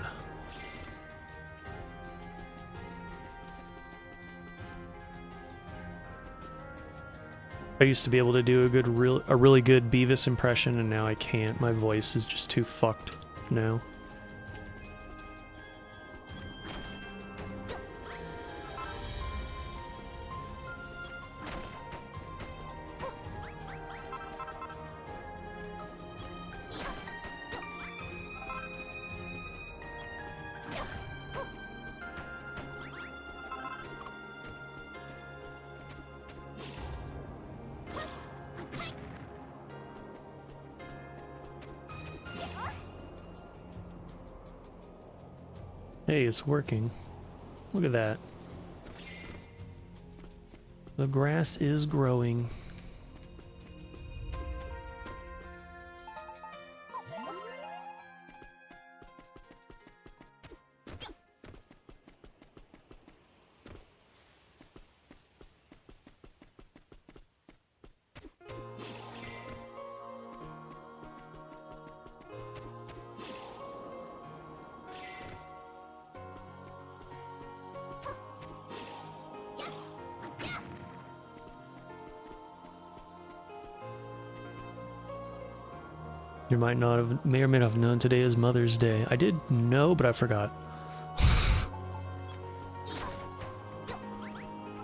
I used to be able to do a really good Beavis impression, and now I can't. My voice is just too fucked now. Hey, it's working. Look at that. The grass is growing. You may or may not have known today is Mother's Day. I did know, but I forgot.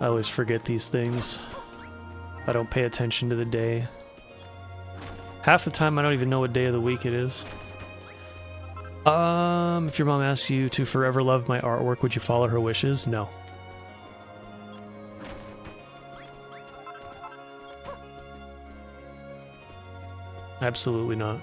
I always forget these things. I don't pay attention to the day. Half the time I don't even know what day of the week it is. If your mom asks you to forever love my artwork, would you follow her wishes? No. Absolutely not.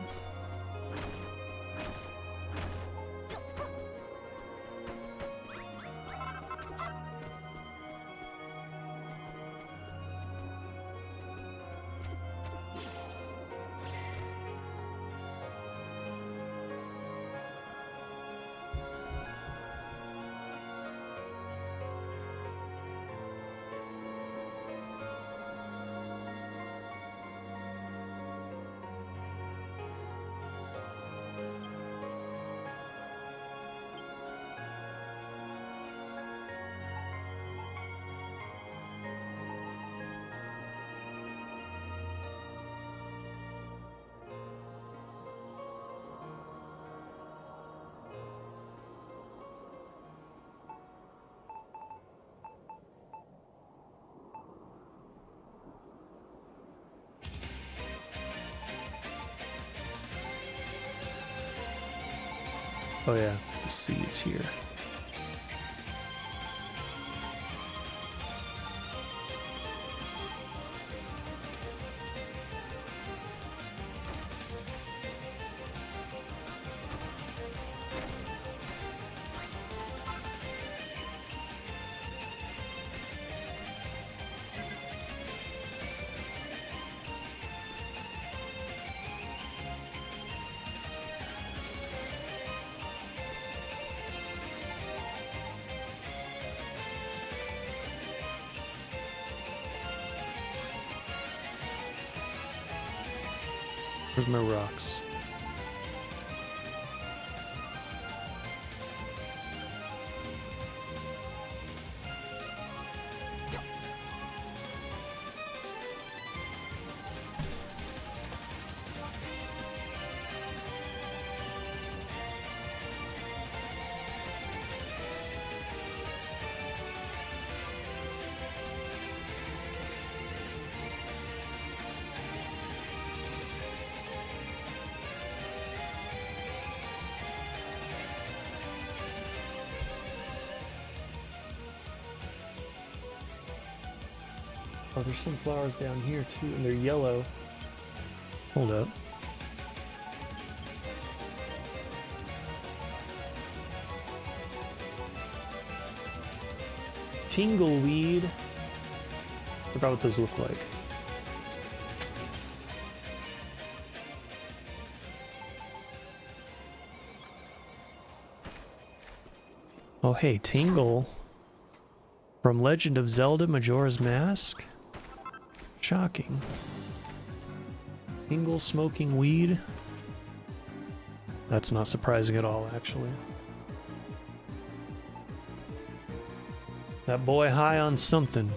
Oh yeah, the seeds here. Where's my rocks? Oh, there's some flowers down here too, and they're yellow. Hold up. Tingleweed. Forgot what those look like. Oh, hey, Tingle. From Legend of Zelda Majora's Mask? Shocking. Tingle smoking weed? That's not surprising at all, actually. That boy high on something.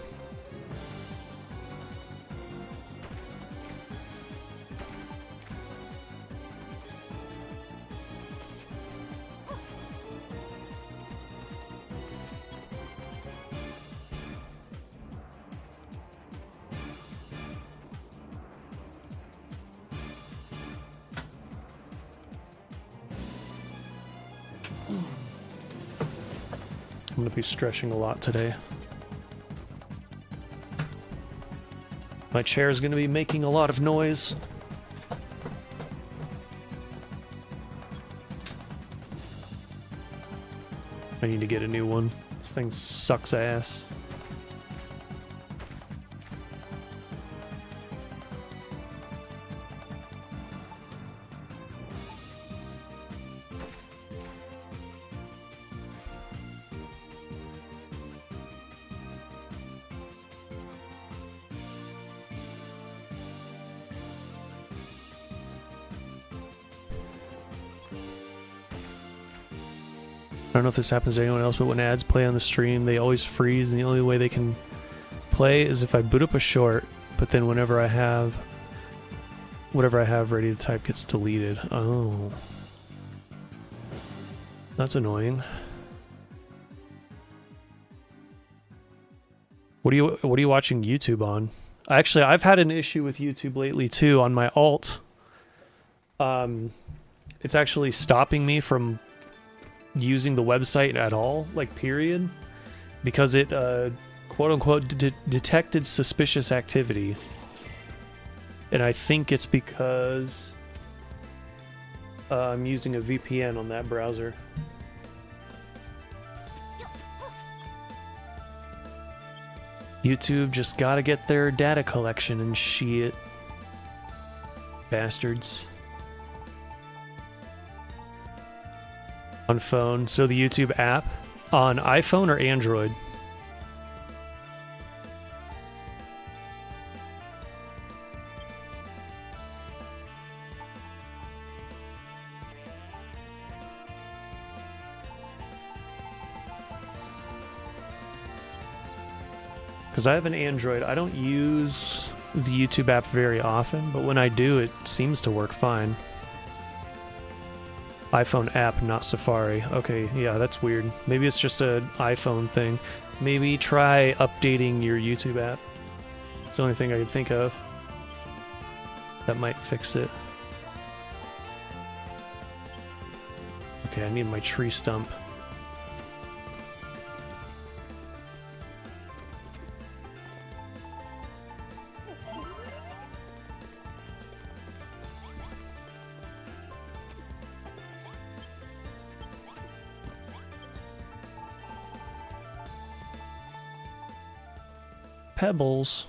I'm gonna be stretching a lot today. My chair is gonna be making a lot of noise. I need to get a new one. This thing sucks ass. I don't know if this happens to anyone else, but when ads play on the stream, they always freeze, and the only way they can play is if I boot up a short, but then whatever I have ready to type gets deleted. Oh. That's annoying. What are you watching YouTube on? Actually, I've had an issue with YouTube lately too on my alt. It's actually stopping me from using the website at all, like period, because it quote unquote detected suspicious activity, and I think it's because I'm using a VPN on that browser. YouTube just gotta get their data collection and shit. Bastards. On phone, so the YouTube app on iPhone or Android? Because I have an Android, I don't use the YouTube app very often, but when I do, it seems to work fine. iPhone app, not Safari. Okay, yeah, that's weird. Maybe it's just an iPhone thing. Maybe try updating your YouTube app. It's the only thing I could think of. That might fix it. Okay, I need my tree stump. Pebbles.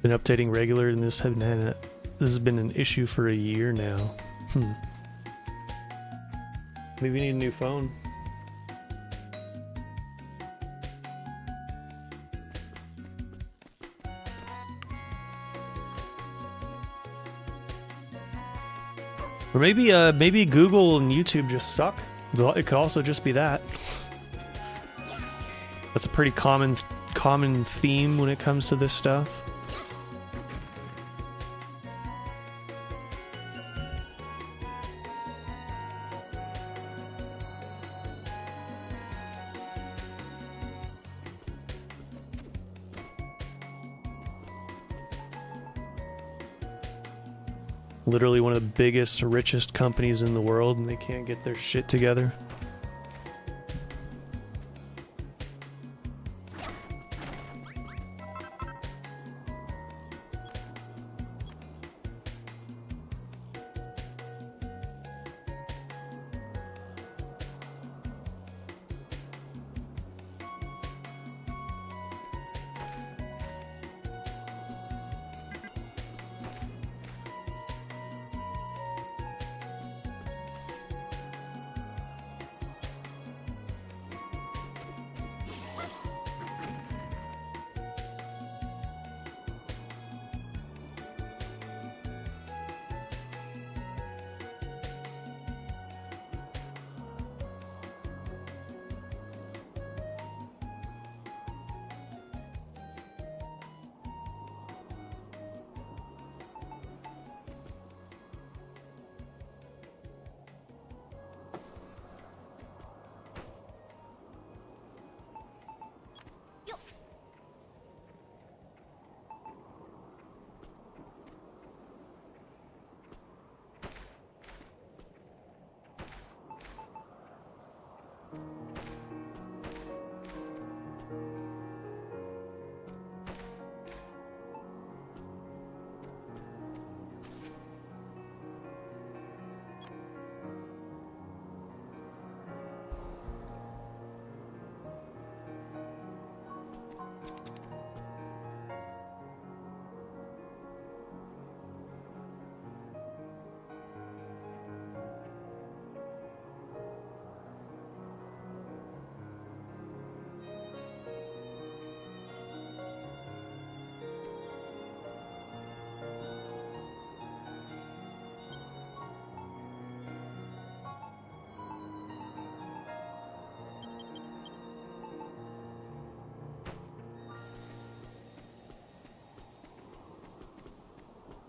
Been updating regular, and this has been an issue for a year now. Maybe we need a new phone. Or maybe Google and YouTube just suck. It could also just be that. That's a pretty common theme when it comes to this stuff. Literally one of the biggest, richest companies in the world, and they can't get their shit together.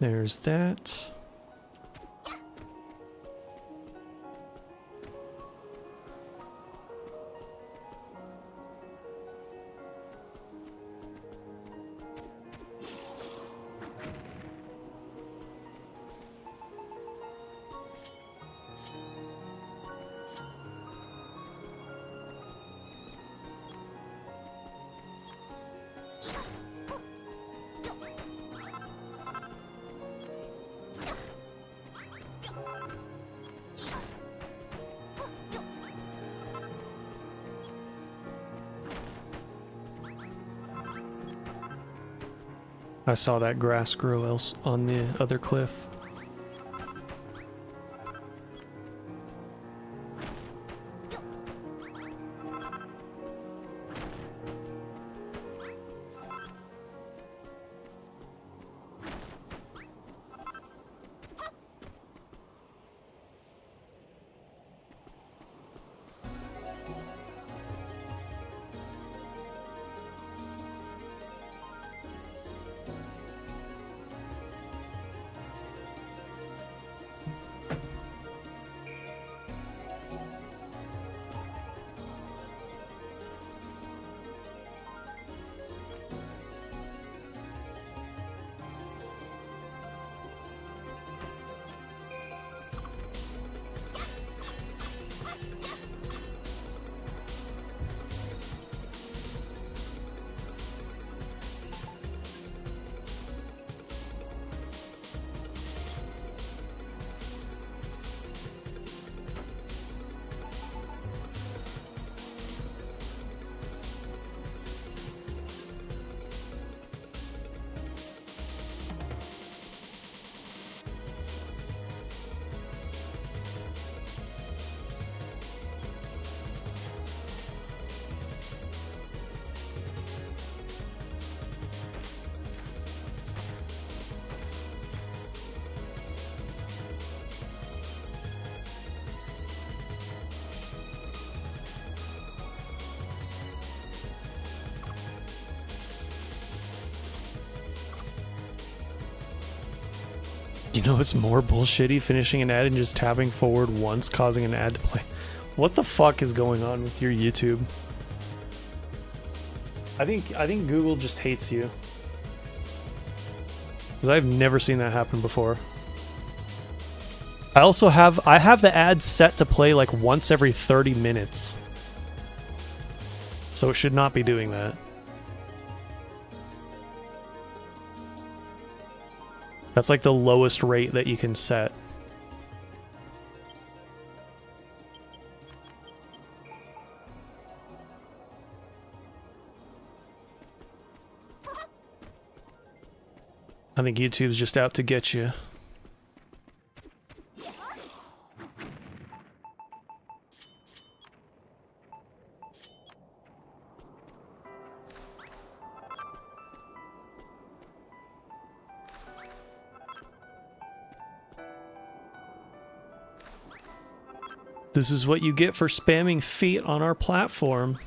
There's that. I saw that grass grow else on the other cliff. You know it's more bullshitty finishing an ad and just tapping forward once causing an ad to play. What the fuck is going on with your YouTube? I think Google just hates you. Because I've never seen that happen before. I also have the ads set to play like once every 30 minutes. So it should not be doing that. That's like the lowest rate that you can set. I think YouTube's just out to get you. This is what you get for spamming feet on our platform.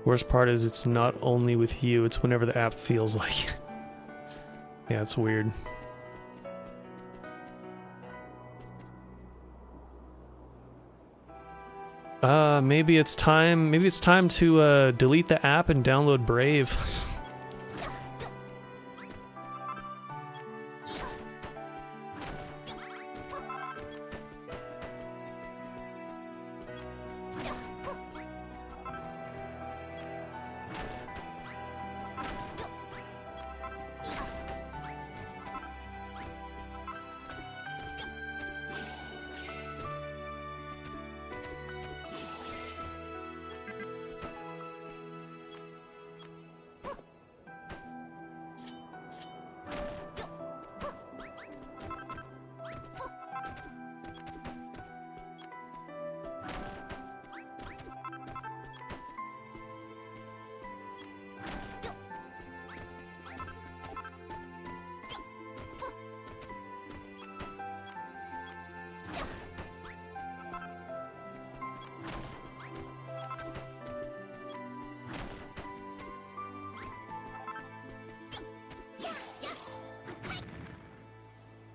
Worst part is it's not only with you, it's whenever the app feels like it. Yeah, it's weird. Maybe it's time to delete the app and download Brave.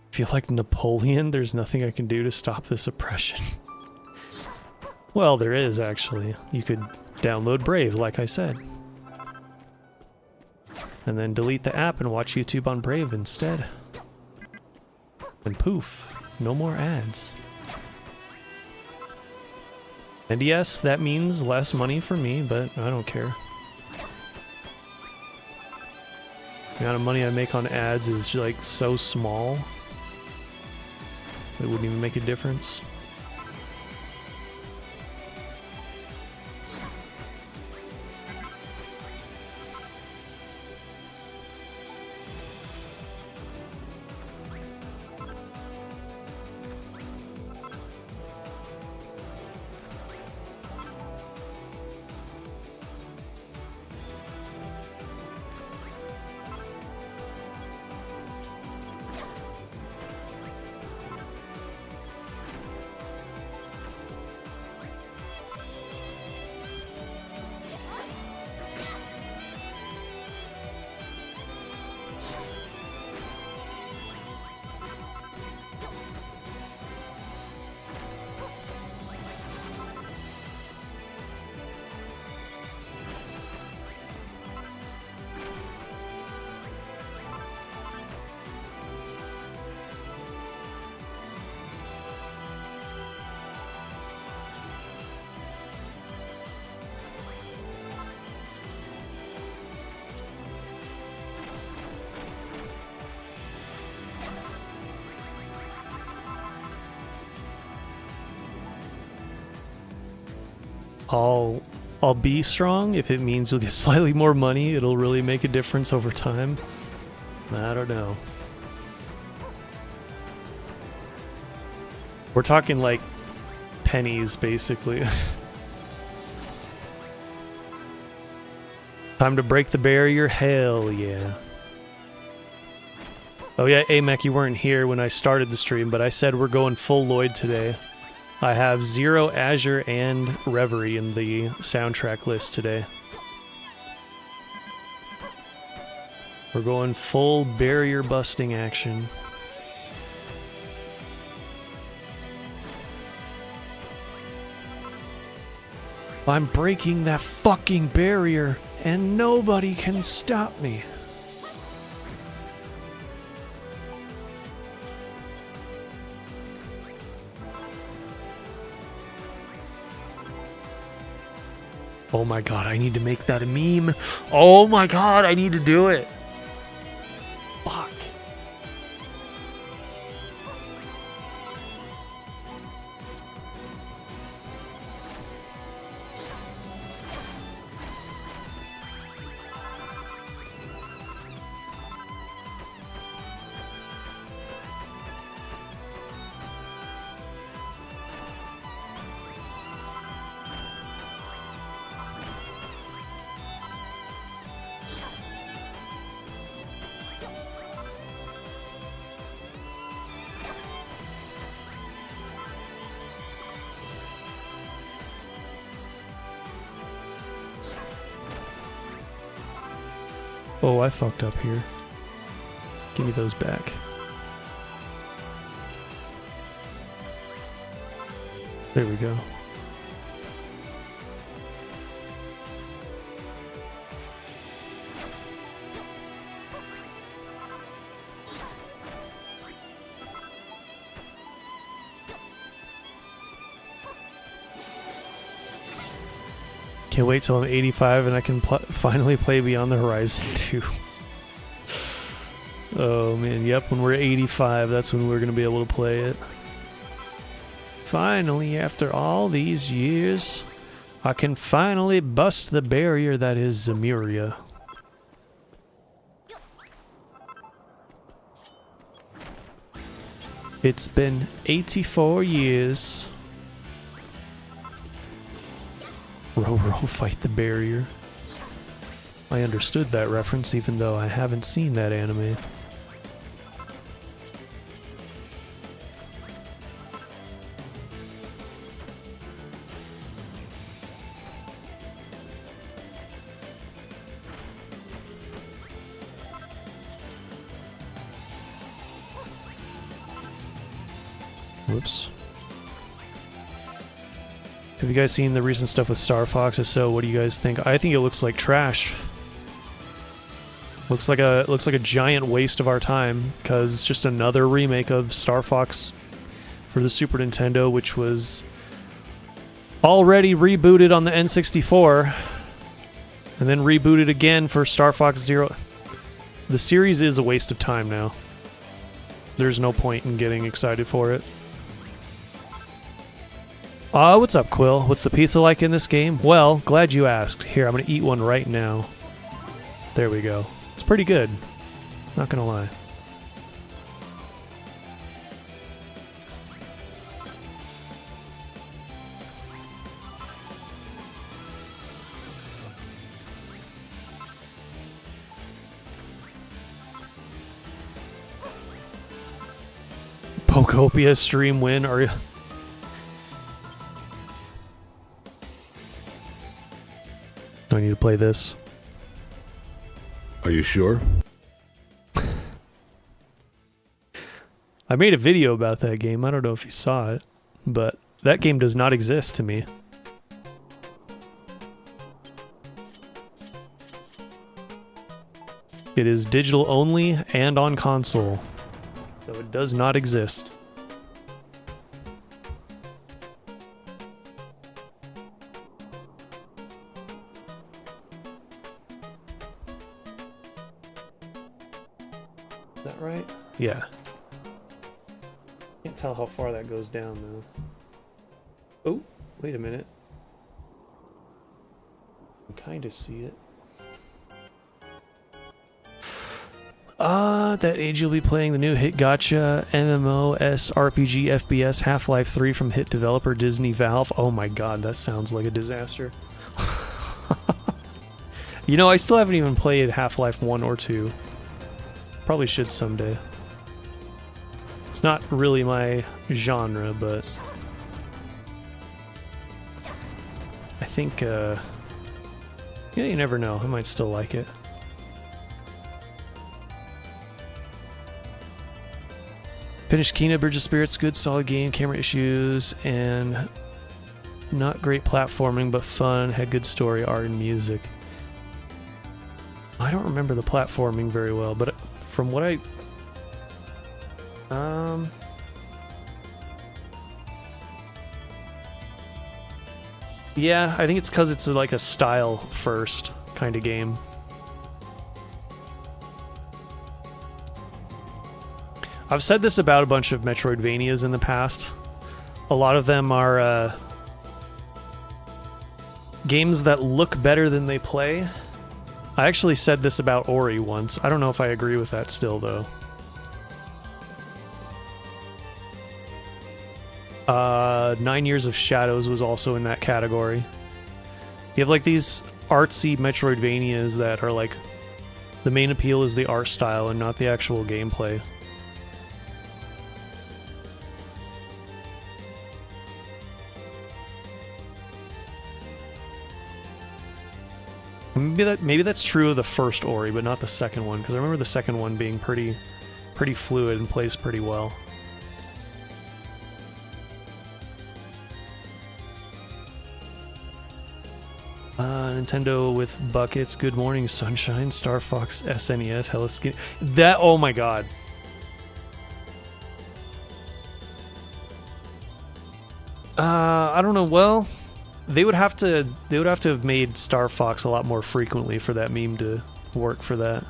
I feel like Napoleon. There's nothing I can do to stop this oppression. Well, there is actually. You could download Brave, like I said. And then delete the app and watch YouTube on Brave instead. And poof, no more ads. And yes, that means less money for me, but I don't care. The amount of money I make on ads is like so small. It wouldn't even make a difference. I'll be strong if it means you'll get slightly more money. It'll really make a difference over time. I don't know. We're talking like pennies, basically. Time to break the barrier? Hell yeah. Oh yeah, Amek, you weren't here when I started the stream, but I said we're going full Lloyd today. I have 0, Azure, and Reverie in the soundtrack list today. We're going full barrier busting action. I'm breaking that fucking barrier, and nobody can stop me. Oh my god, I need to make that a meme. Oh my god, I need to do it. Fuck. Oh, I fucked up here. Give me those back. There we go. Can't wait till I'm 85 and I can finally play Beyond the Horizon 2. Oh man, yep, when we're 85, that's when we're going to be able to play it. Finally, after all these years, I can finally bust the barrier that is Zemuria. It's been 84 years. Row, row, fight the barrier. I understood that reference even though I haven't seen that anime. Whoops. Have you guys seen the recent stuff with Star Fox? If so, what do you guys think? I think it looks like trash. Looks like a giant waste of our time because it's just another remake of Star Fox for the Super Nintendo, which was already rebooted on the N64 and then rebooted again for Star Fox Zero. The series is a waste of time now. There's no point in getting excited for it. What's up, Quill? What's the pizza like in this game? Well, glad you asked. Here, I'm gonna eat one right now. There we go. It's pretty good. Not gonna lie. Pokopia stream win? Are you... Do I need to play this? Are you sure? I made a video about that game. I don't know if you saw it, but that game does not exist to me. It is digital only and on console, so it does not exist. Is that right? Yeah. Can't tell how far that goes down though. Oh, wait a minute. I can kind of see it. That age you'll be playing the new hit gacha MMO RPG FPS Half-Life 3 from hit developer Disney Valve. Oh my god, that sounds like a disaster. You know, I still haven't even played Half-Life 1 or 2. Probably should someday. It's not really my genre, but I think, yeah, you never know. I might still like it. Finished Kena Bridge of Spirits, good solid game, camera issues, and not great platforming, but fun, had good story, art, and music. I don't remember the platforming very well, but from what I... yeah, I think it's because it's like a style first kind of game. I've said this about a bunch of Metroidvanias in the past. A lot of them are games that look better than they play. I actually said this about Ori once. I don't know if I agree with that still, though. 9 Years of Shadows was also in that category. You have like these artsy Metroidvanias that are like, the main appeal is the art style and not the actual gameplay. Maybe that's true of the first Ori, but not the second one, because I remember the second one being pretty fluid and plays pretty well. Nintendo with buckets. Good morning, sunshine. Star Fox SNES. Hella skin. That. Oh my god. I don't know. Well, they would have to have made Star Fox a lot more frequently for that meme to work for that.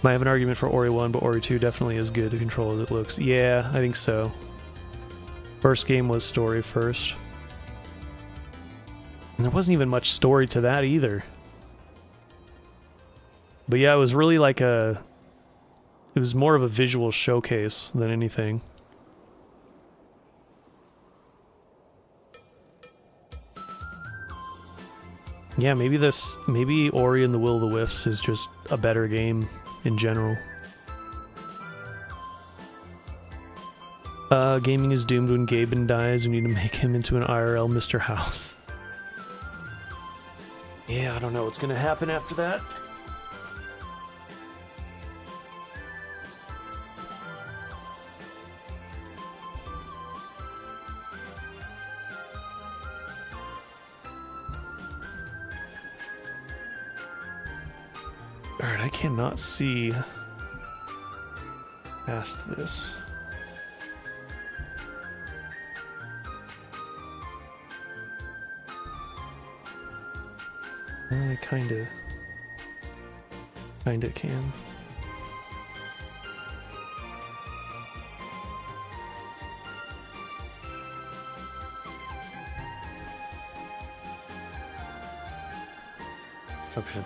Might have an argument for Ori 1, but Ori 2 definitely as good to control as it looks. Yeah, I think so. First game was story first. And there wasn't even much story to that either. But yeah, it was really like it was more of a visual showcase than anything. Yeah, maybe Ori and the Will of the Wisps is just a better game in general. Gaming is doomed when Gaben dies. We need to make him into an IRL Mr. House. Yeah, I don't know what's gonna happen after that. Alright, I cannot see past this. I kinda can. Okay.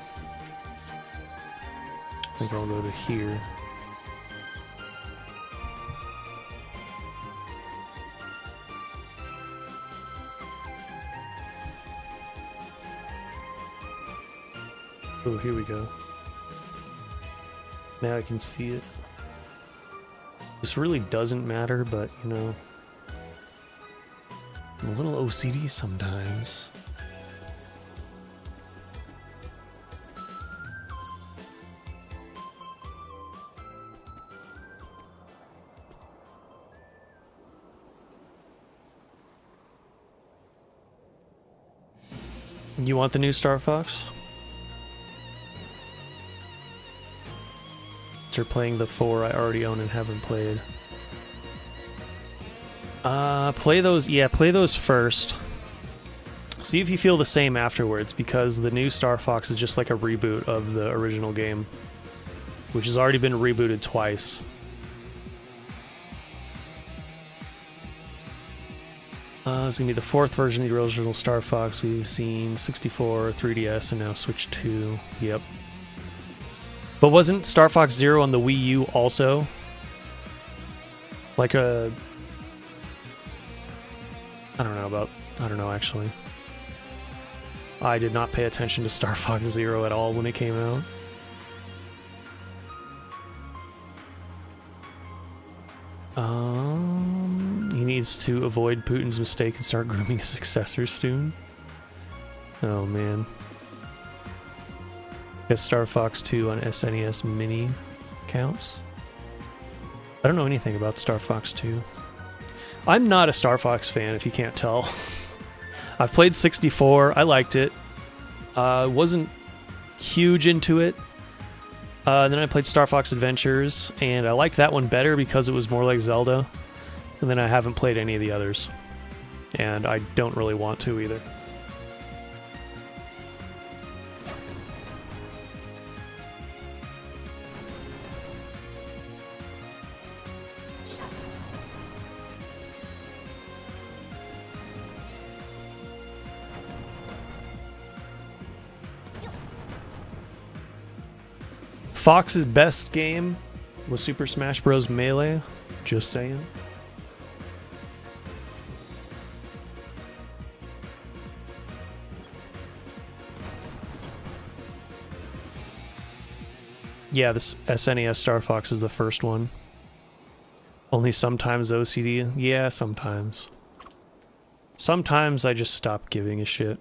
I think I'll go to here. Oh, here we go. Now I can see it. This really doesn't matter, but, you know, I'm a little OCD sometimes. You want the new Star Fox? After playing the 4 I already own and haven't played. Play those first. See if you feel the same afterwards, because the new Star Fox is just like a reboot of the original game, which has already been rebooted twice. It's gonna be the 4th version of the original Star Fox. We've seen 64, 3DS, and now Switch 2. Yep. But wasn't Star Fox Zero on the Wii U also like a... I don't know actually. I did not pay attention to Star Fox Zero at all when it came out. He needs to avoid Putin's mistake and start grooming his successors soon. Oh man. Guess Star Fox 2 on SNES Mini counts. I don't know anything about Star Fox 2. I'm not a Star Fox fan, if you can't tell. I've played 64. I liked it. Wasn't huge into it. Then I played Star Fox Adventures, and I liked that one better because it was more like Zelda. And then I haven't played any of the others. And I don't really want to either. Fox's best game was Super Smash Bros. Melee. Just saying. Yeah, this SNES Star Fox is the first one. Only sometimes OCD. Yeah, sometimes. Sometimes I just stop giving a shit.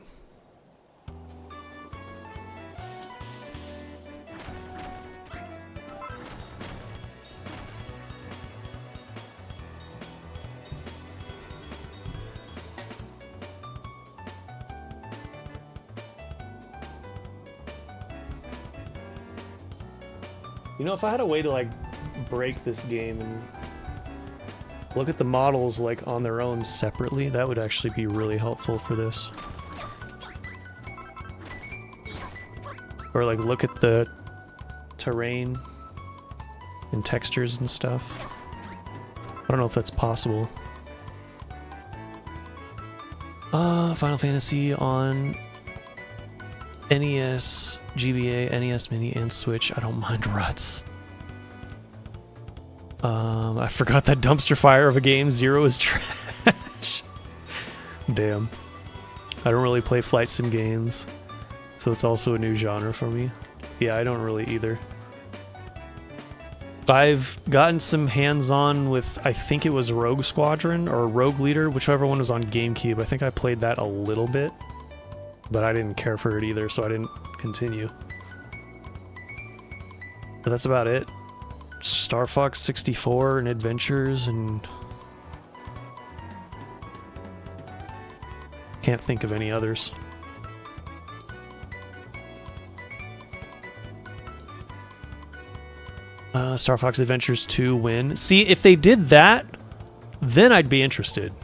You know, if I had a way to, like, break this game and look at the models, like, on their own separately, that would actually be really helpful for this. Or, like, look at the terrain and textures and stuff. I don't know if that's possible. Final Fantasy on NES, GBA, NES Mini, and Switch. I don't mind ruts. I forgot that dumpster fire of a game. Zero is trash. Damn. I don't really play flight sim games, so it's also a new genre for me. Yeah, I don't really either. I've gotten some hands-on with, I think it was Rogue Squadron or Rogue Leader, whichever one was on GameCube. I think I played that a little bit, but I didn't care for it either, so I didn't continue. But that's about it. Star Fox 64 and Adventures, and can't think of any others. Star Fox Adventures 2 win. See, if they did that, then I'd be interested.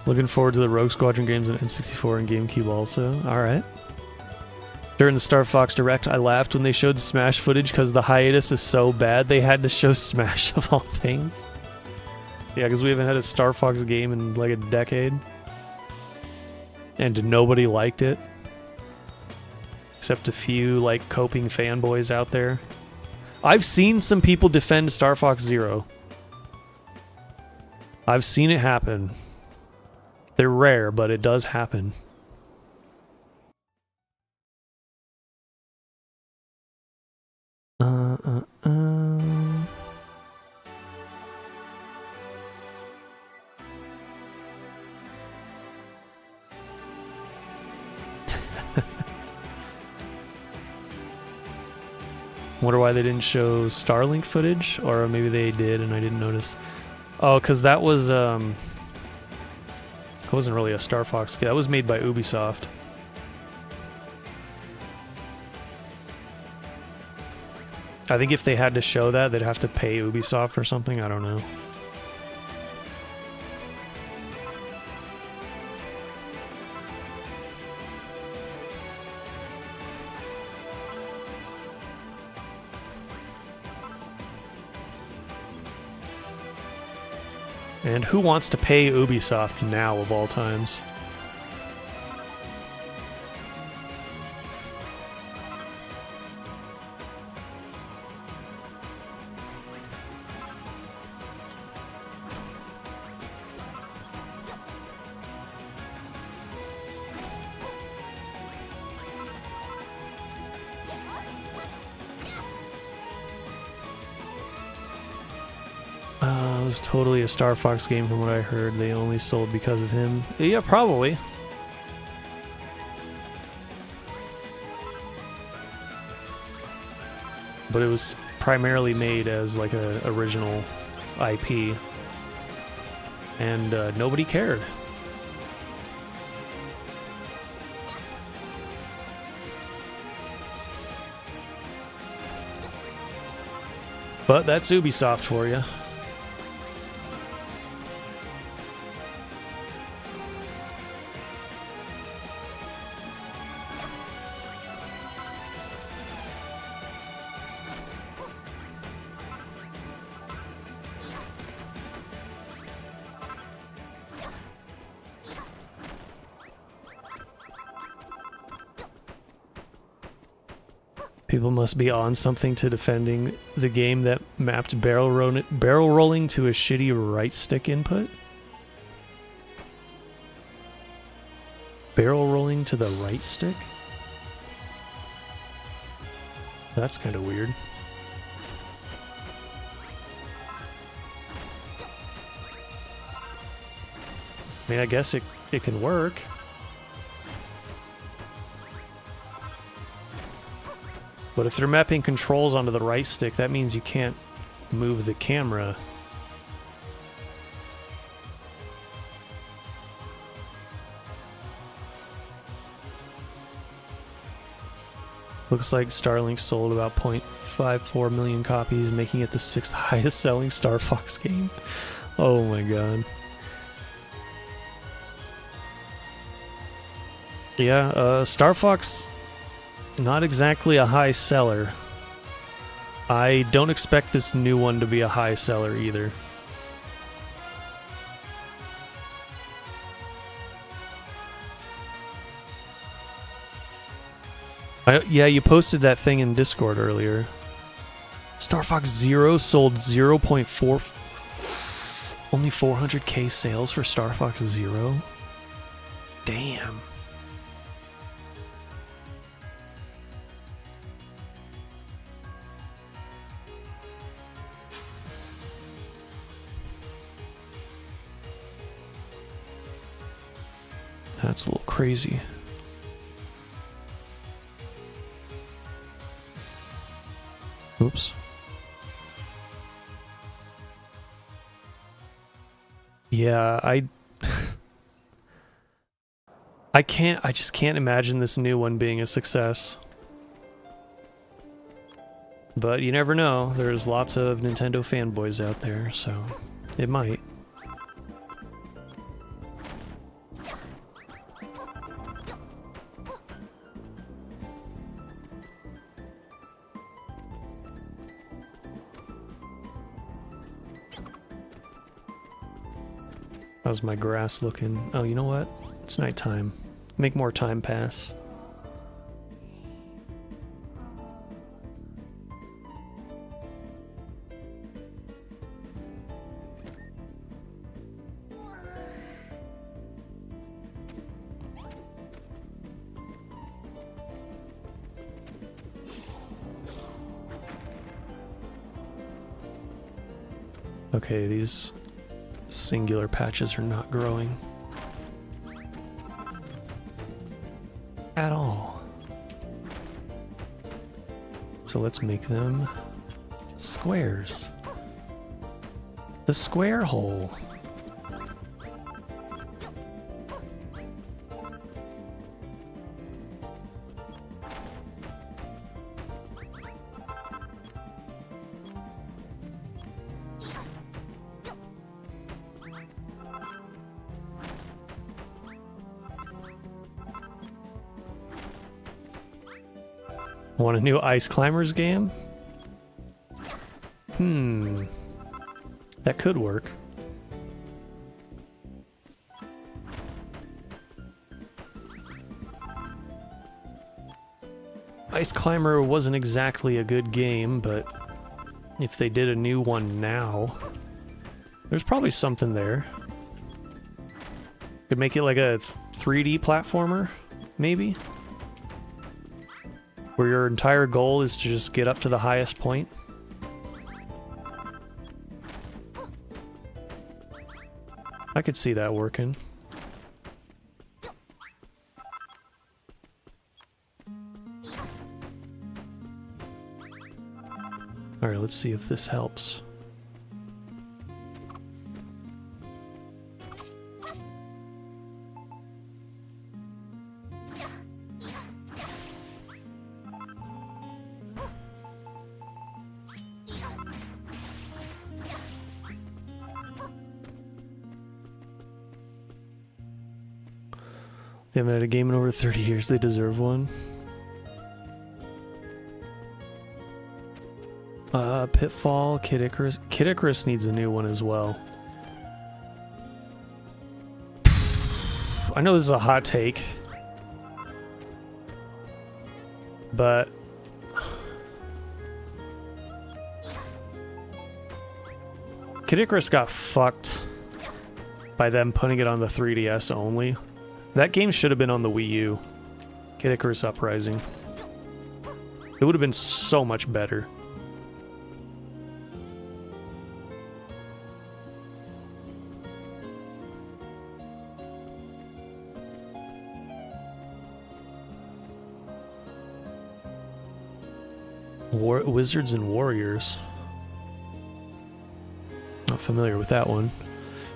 Looking forward to the Rogue Squadron games on N64 and GameCube also. Alright. During the Star Fox Direct, I laughed when they showed Smash footage because the hiatus is so bad they had to show Smash of all things. Yeah, because we haven't had a Star Fox game in like a decade. And nobody liked it. Except a few like coping fanboys out there. I've seen some people defend Star Fox Zero. I've seen it happen. They're rare, but it does happen. Wonder why they didn't show Starlink footage, or maybe they did and I didn't notice. Oh, because that was it wasn't really a Star Fox game. That was made by Ubisoft. I think if they had to show that, they'd have to pay Ubisoft or something. I don't know. And who wants to pay Ubisoft now of all times? was totally a Star Fox game from what I heard. They only sold because of him. Yeah, probably. But it was primarily made as like a original IP. And nobody cared. But that's Ubisoft for you. People must be on something to defending the game that mapped barrel rolling to a shitty right stick input. Barrel rolling to the right stick? That's kind of weird. I mean, I guess it can work. But if they're mapping controls onto the right stick, that means you can't move the camera. Looks like Starlink sold about 0.54 million copies, making it the 6th highest selling Star Fox game. Oh my god. Yeah, Star Fox, not exactly a high seller. I don't expect this new one to be a high seller either. Yeah, you posted that thing in Discord earlier. Star Fox Zero sold 0.4... Only 400k sales for Star Fox Zero? Damn. That's a little crazy. Oops. Yeah, I just can't imagine this new one being a success. But you never know. There's lots of Nintendo fanboys out there, so it might. How's my grass looking? Oh, you know what? It's nighttime. Make more time pass. Okay, these singular patches are not growing at all. So let's make them squares. The square hole. Want a new Ice Climbers game? That could work. Ice Climber wasn't exactly a good game, but if they did a new one now, there's probably something there. Could make it like a 3D platformer, maybe? Where your entire goal is to just get up to the highest point. I could see that working. Alright, let's see if this helps. They haven't had a game in over 30 years. They deserve one. Pitfall, Kid Icarus. Kid Icarus needs a new one as well. I know this is a hot take, but Kid Icarus got fucked by them putting it on the 3DS only. That game should have been on the Wii U. Kid Icarus Uprising. It would have been so much better. Wizards and Warriors. Not familiar with that one.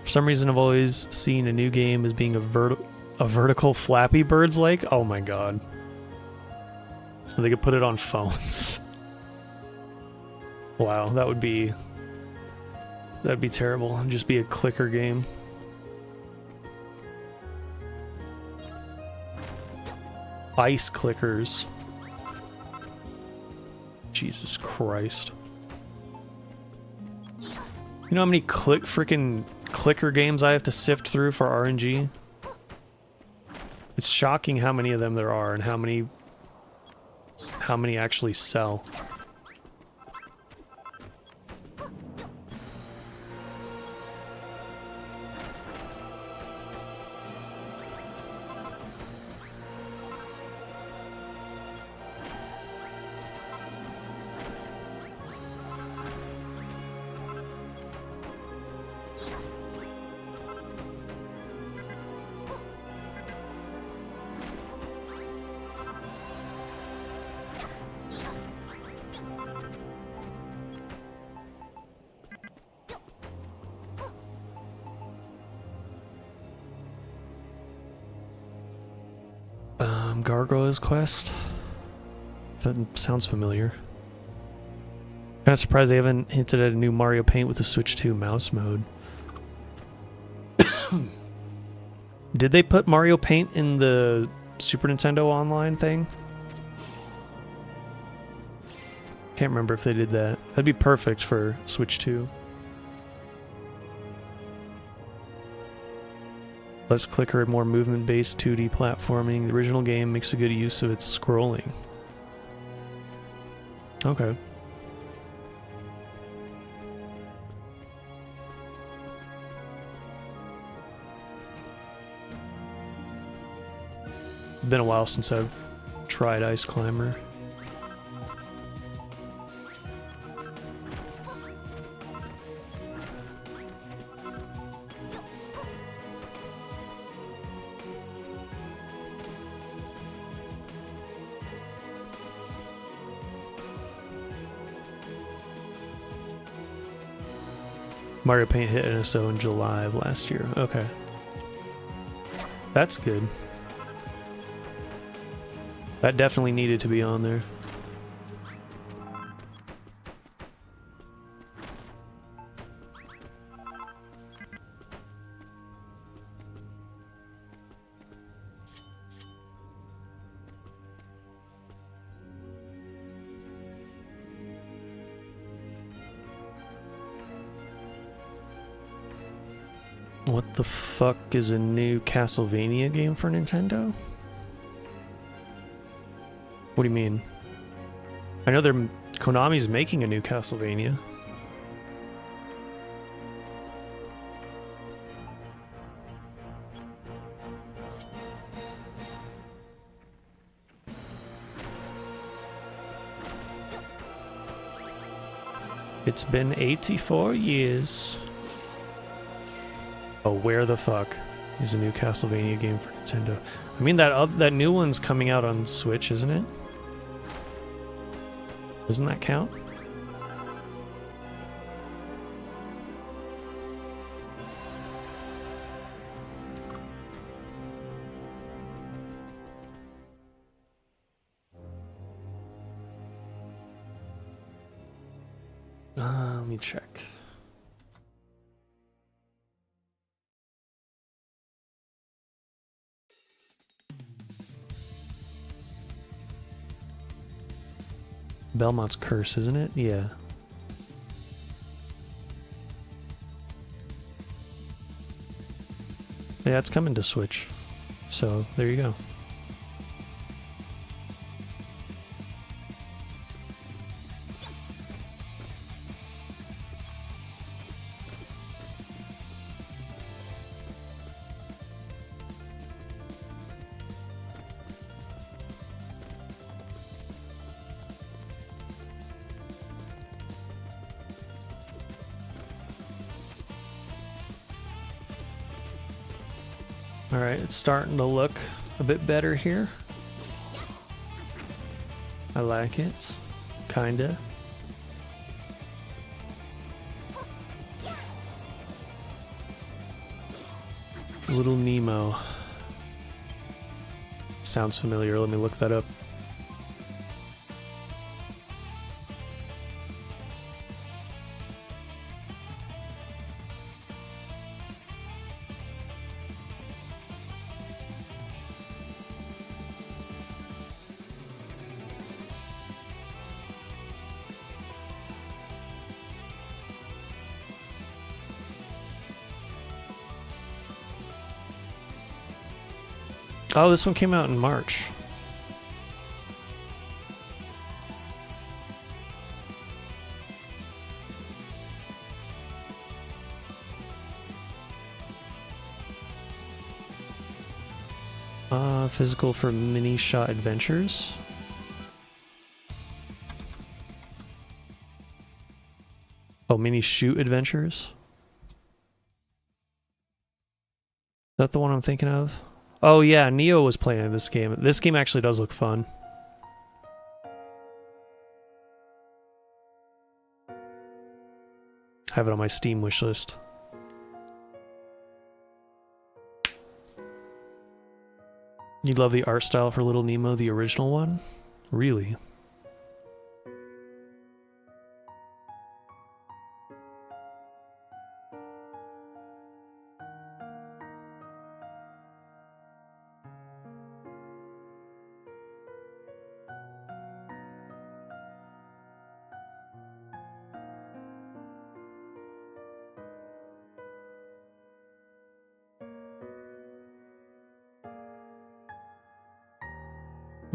For some reason, I've always seen a new game as being a vertical Flappy Birds like. Oh my god. So they could put it on phones. Wow, that'd be terrible. It'd just be a clicker game. Ice clickers. Jesus Christ. You know how many freaking clicker games I have to sift through for RNG? It's shocking how many of them there are and how many actually sell. Gargoyle's Quest? That sounds familiar. Kind of surprised they haven't hinted at a new Mario Paint with the Switch 2 mouse mode. Did they put Mario Paint in the Super Nintendo Online thing? Can't remember if they did that. That'd be perfect for Switch 2. Less clicker, more movement-based 2D platforming. The original game makes a good use of its scrolling. Okay. It's been a while since I've tried Ice Climber. Mario Paint hit NSO in July of last year. Okay. That's good. That definitely needed to be on there. What the fuck is a new Castlevania game for Nintendo? What do you mean? I know Konami's making a new Castlevania. It's been 84 years. Oh, where the fuck is a new Castlevania game for Nintendo? I mean, that new one's coming out on Switch, isn't it? Doesn't that count? Let me check. Belmont's Curse, isn't it? Yeah. Yeah, it's coming to Switch. So, there you go. Alright, it's starting to look a bit better here. I like it. Kinda. Little Nemo. Sounds familiar, let me look that up. Oh, this one came out in March. Physical for Mini Shot Adventures. Oh, Mini Shoot Adventures. Is that the one I'm thinking of? Oh yeah, Neo was playing this game. This game actually does look fun. I have it on my Steam wishlist. You love the art style for Little Nemo, the original one? Really?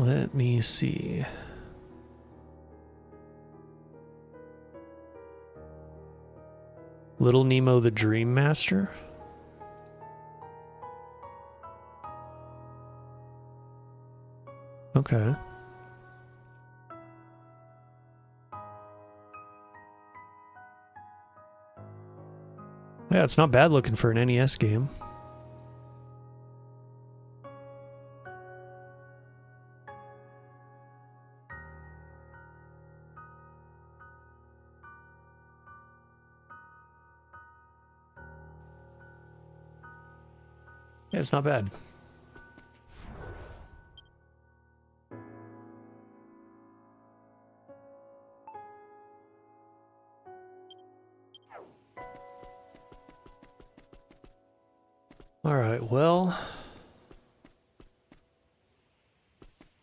Let me see. Little Nemo the Dream Master? Okay. Yeah, it's not bad looking for an NES game. Yeah, it's not bad. Alright, well...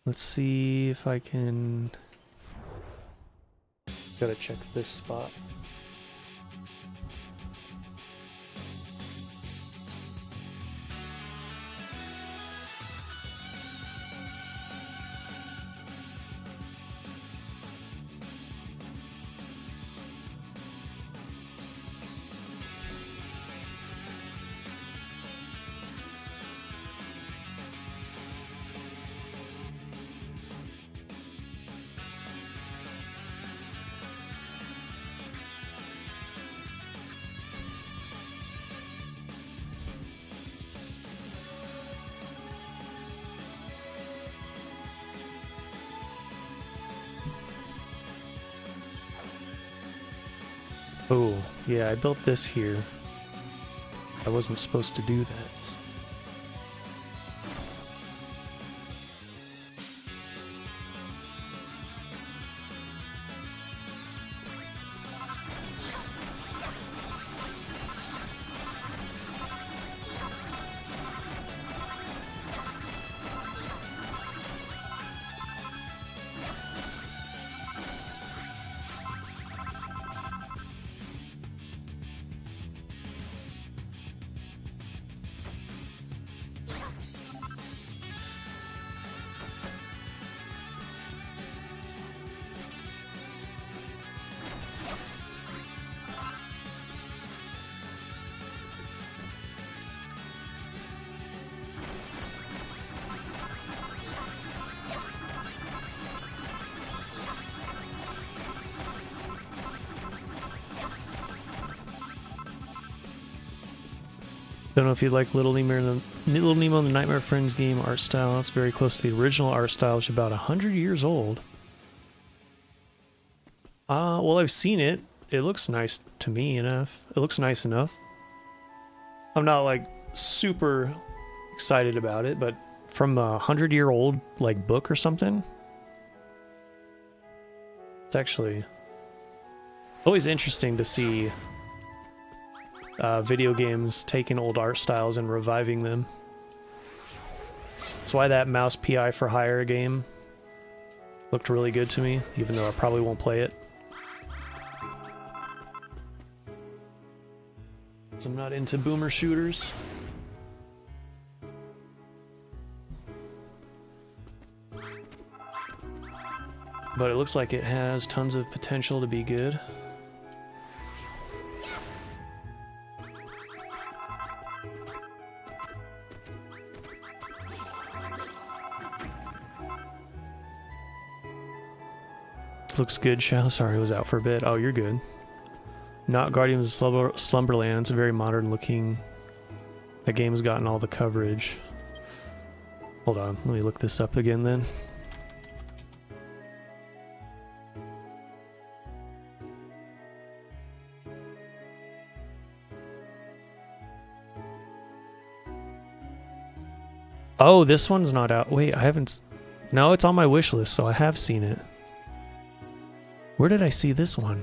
let's see if I can... Gotta check this spot. Oh, yeah, I built this here. I wasn't supposed to do that. Don't know if you like Little Nemo and the Nightmare Friends game art style. It's very close to the original art style, which is about 100 years old. Well, I've seen it. It looks nice to me enough. It looks nice enough. I'm not like super excited about it, but from a 100-year-old like book or something, it's actually always interesting to see video games taking old art styles and reviving them. That's why that Mouse PI for Hire game looked really good to me, even though I probably won't play it. I'm not into boomer shooters. But it looks like it has tons of potential to be good. Looks good, Shao. Sorry, I was out for a bit. Oh, you're good. Not Guardians of Slumberland. It's a very modern looking. That game has gotten all the coverage. Hold on, let me look this up again then. Oh, this one's not out. Wait, I haven't. No, it's on my wish list, so I have seen it. Where did I see this one?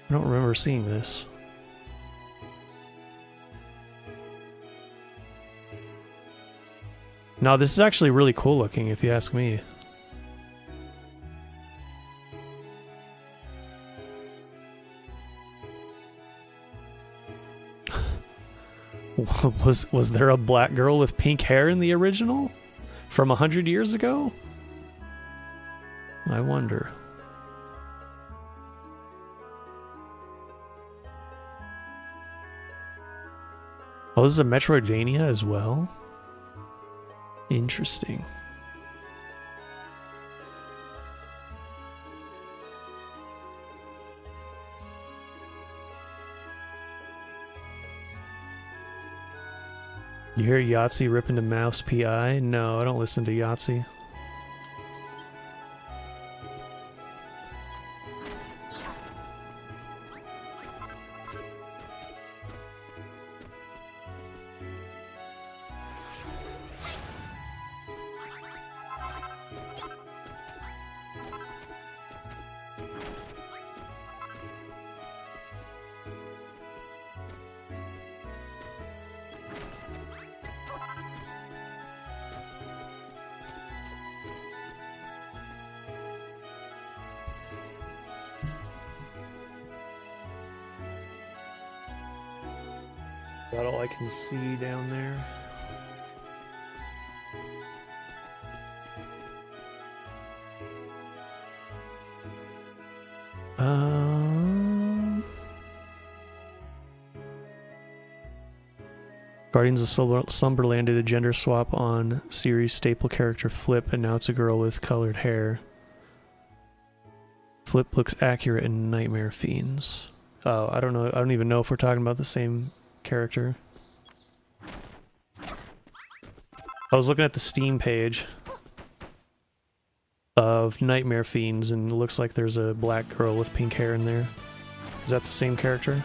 I don't remember seeing this. No, this is actually really cool looking, if you ask me. Was there a black girl with pink hair in the original? From 100 years ago? I wonder. Oh, this is a Metroidvania as well? Interesting. You hear Yahtzee ripping to Mouse PI? No, I don't listen to Yahtzee. About all I can see down there. Guardians of Slumberland did a gender swap on series staple character Flip, and now it's a girl with colored hair. Flip looks accurate in Nightmare Fiends. Oh, I don't know. I don't even know if we're talking about the same character. I was looking at the Steam page. of Nightmare Fiends, and it looks like there's a black girl with pink hair in there. Is that the same character?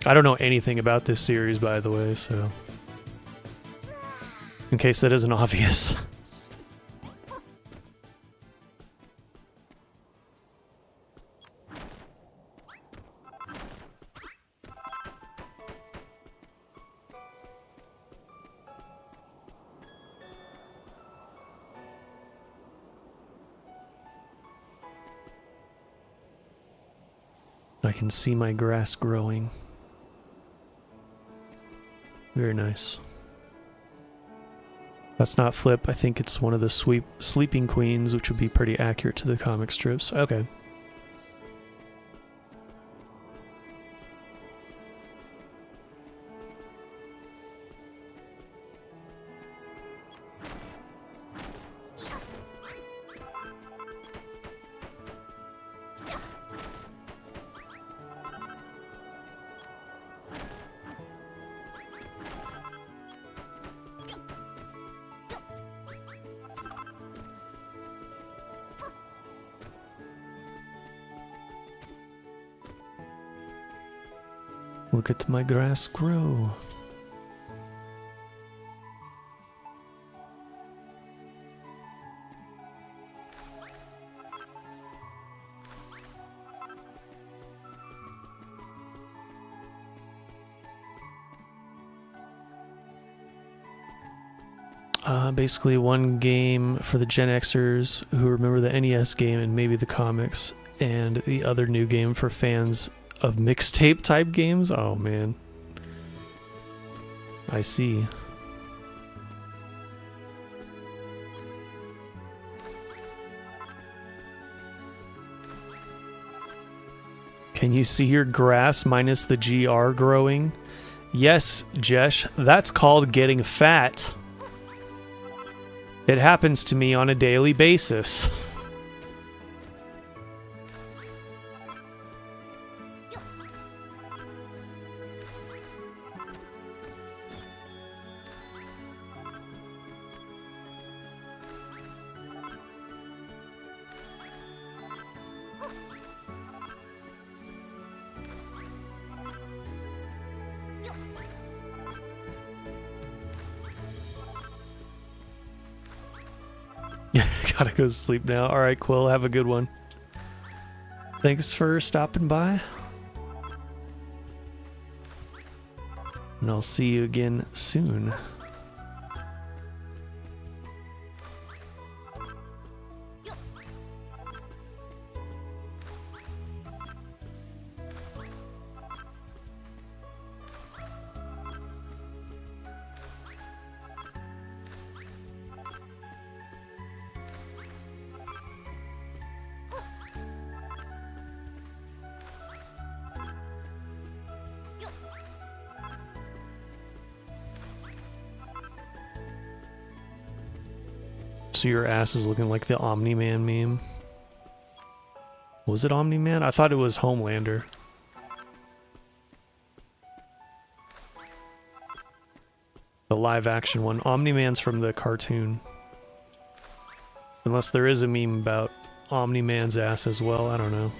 I don't know anything about this series, by the way, so in case that isn't obvious. I can see my grass growing. Very nice. That's not Flip. I think it's one of the Sleeping Queens, which would be pretty accurate to the comic strips. Okay. Look at my grass grow. Basically one game for the Gen Xers who remember the NES game and maybe the comics, and the other new game for fans of mixtape type games. Oh man, I see. Can you see your grass minus the GR growing? Yes, Jesh, that's called getting fat. It happens to me on a daily basis. Gotta go to sleep now. Alright, Quill, have a good one. Thanks for stopping by. And I'll see you again soon. So your ass is looking like the Omni-Man meme. Was it Omni-Man? I thought it was Homelander. The live action one. Omni-Man's from the cartoon. Unless there is a meme about Omni-Man's ass as well, I don't know.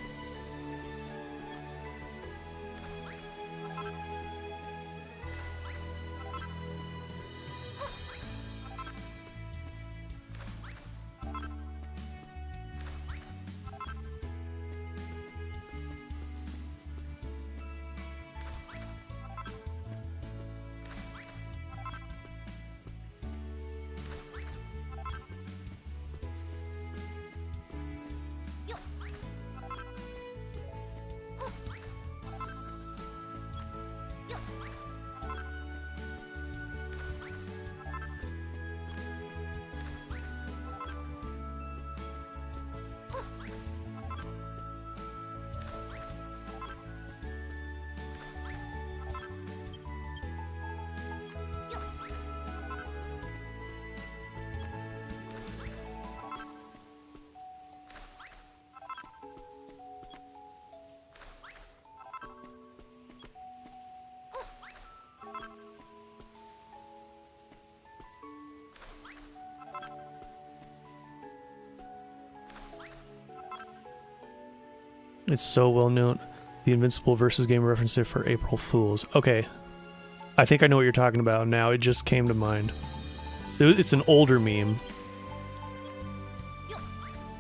It's so well known. The Invincible versus game reference it for April Fools. Okay. I think I know what you're talking about now. It just came to mind. It's an older meme.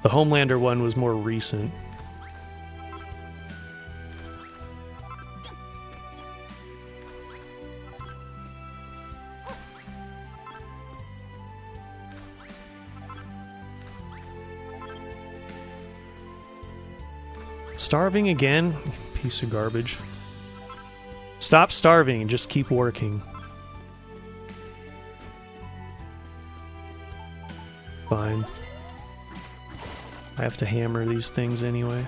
The Homelander one was more recent. Starving again? Piece of garbage. Stop starving and just keep working. Fine. I have to hammer these things anyway.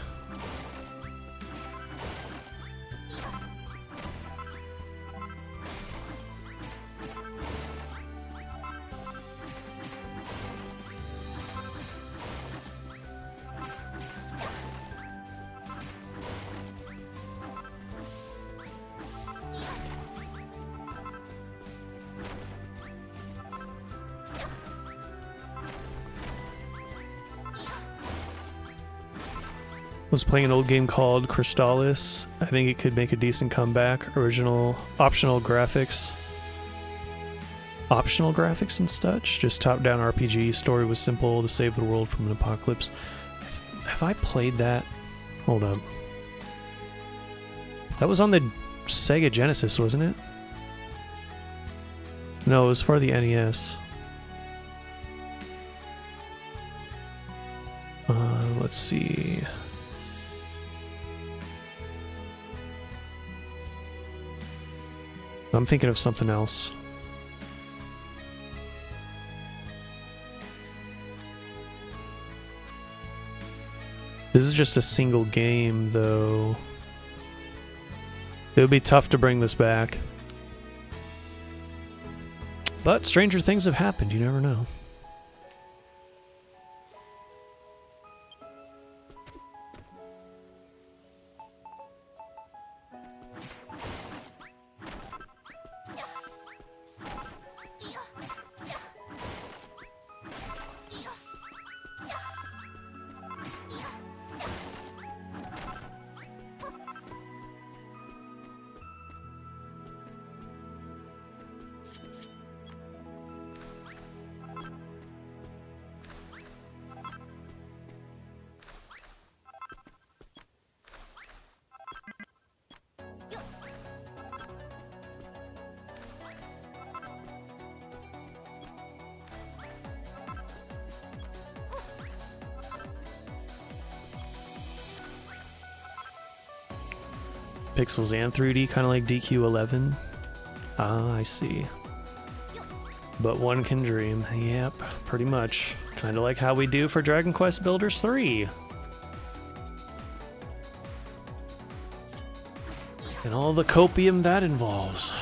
Was playing an old game called Crystallis. I think it could make a decent comeback. Optional graphics. Optional graphics and such. Just top-down RPG. Story was simple to save the world from an apocalypse. Have I played that? Hold up. That was on the Sega Genesis, wasn't it? No, it was for the NES. Let's see. I'm thinking of something else. This is just a single game, though. It would be tough to bring this back. But stranger things have happened, you never know. Pixels and 3D, kind of like DQ11. Ah, I see. But one can dream. Yep, pretty much. Kind of like how we do for Dragon Quest Builders 3. And all the copium that involves.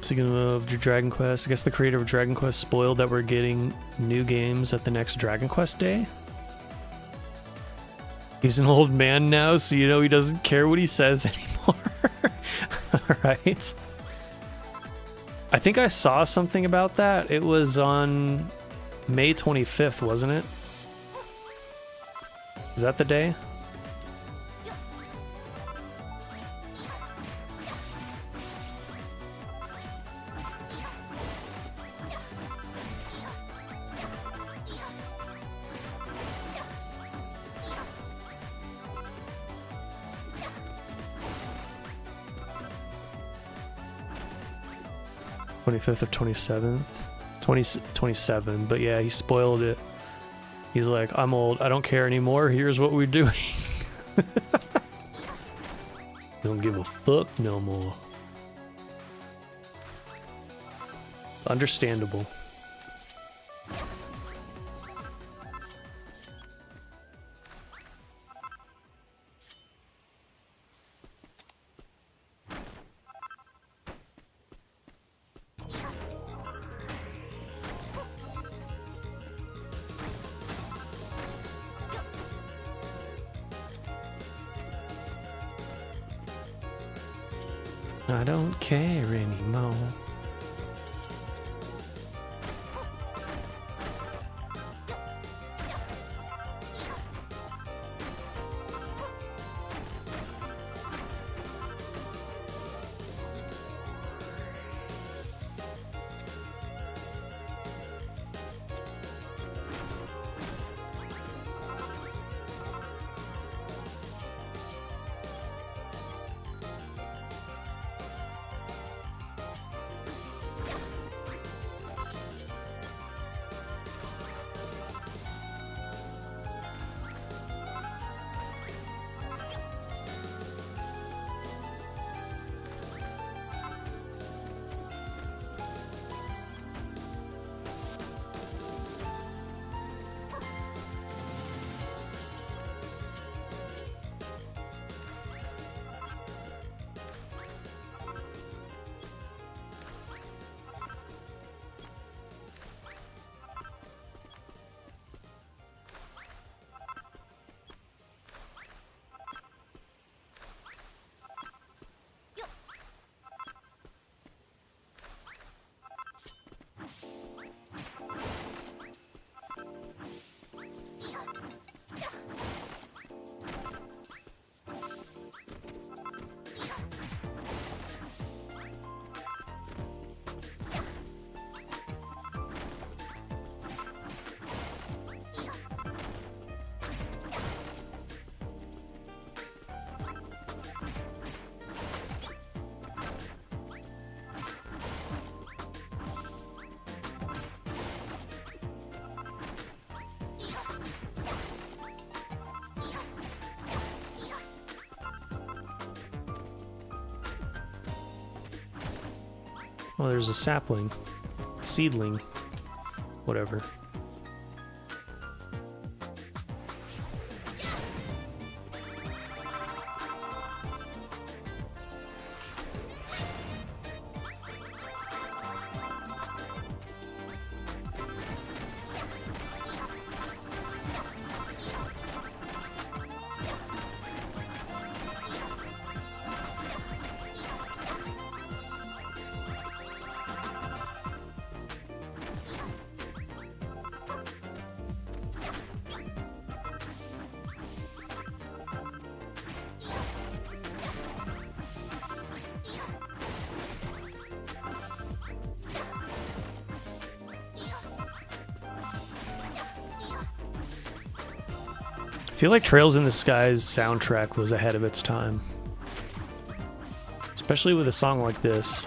Speaking of Dragon Quest, I guess the creator of Dragon Quest spoiled that we're getting new games at the next Dragon Quest Day. He's an old man now, so you know he doesn't care what he says anymore. Alright. I think I saw something about that. It was on May 25th, wasn't it? Is that the day? Or 27th? 27, but yeah, he spoiled it. He's like, I'm old, I don't care anymore, here's what we're doing. Don't give a fuck no more. Understandable. I don't care anymore. Oh, there's a sapling. Seedling. Whatever. I feel like Trails in the Sky's soundtrack was ahead of its time. Especially with a song like this.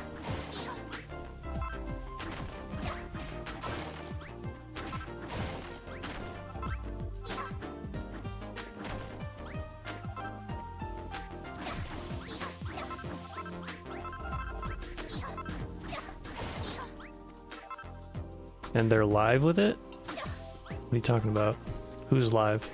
And they're live with it? What are you talking about? Who's live?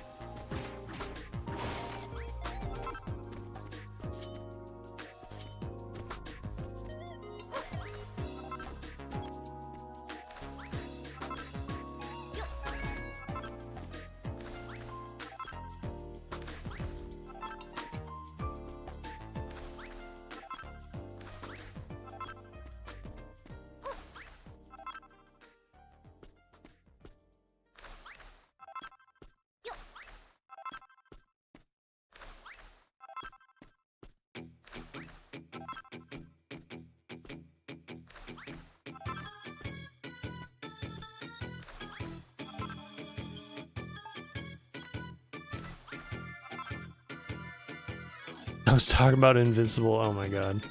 I was talking about Invincible. Oh my god.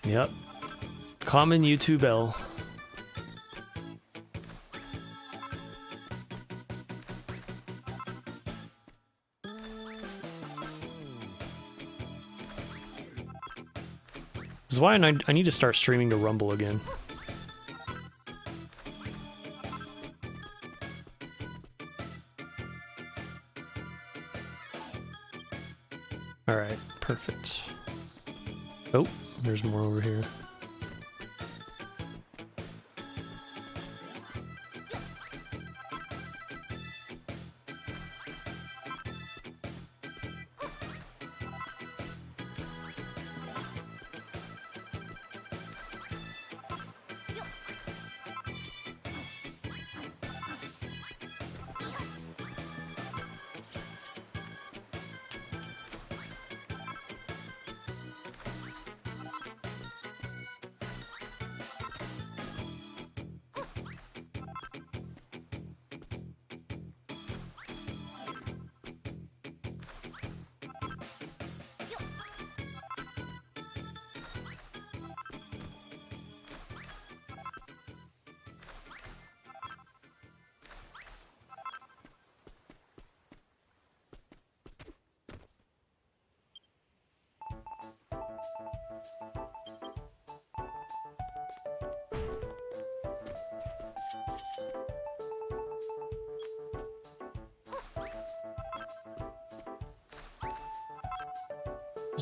Yep. Common YouTube L. This is why I need to start streaming to Rumble again. Alright, perfect. Oh, there's more over here.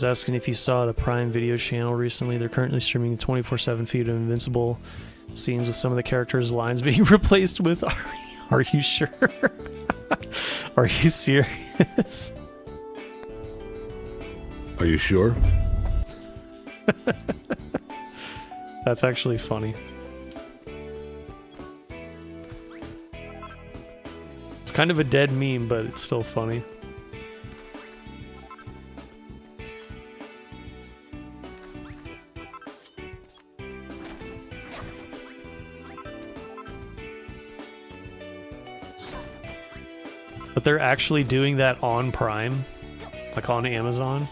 was asking if you saw the Prime Video channel recently. They're currently streaming 24/7 feed of Invincible scenes with some of the characters' lines being replaced with Are you sure? Are you serious? Are you sure? That's actually funny. It's kind of a dead meme, but it's still funny. But they're actually doing that on Prime, like on Amazon.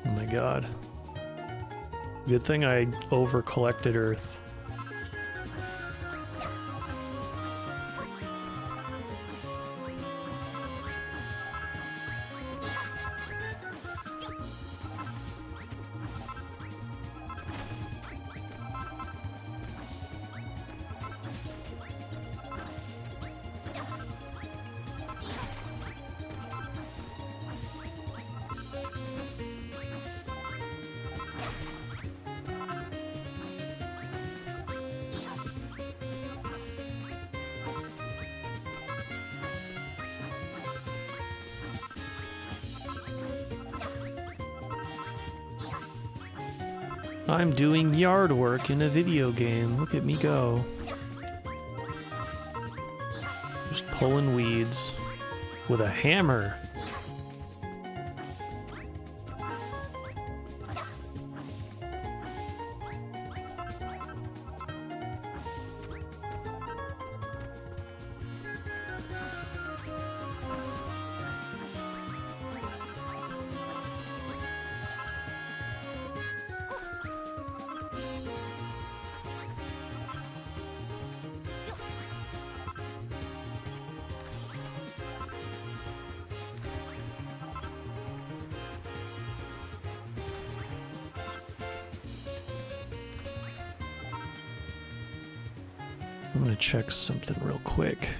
Oh my god. Good thing I over-collected Earth. I'm doing yard work in a video game. Look at me go. Just pulling weeds with a hammer. I'm gonna check something real quick.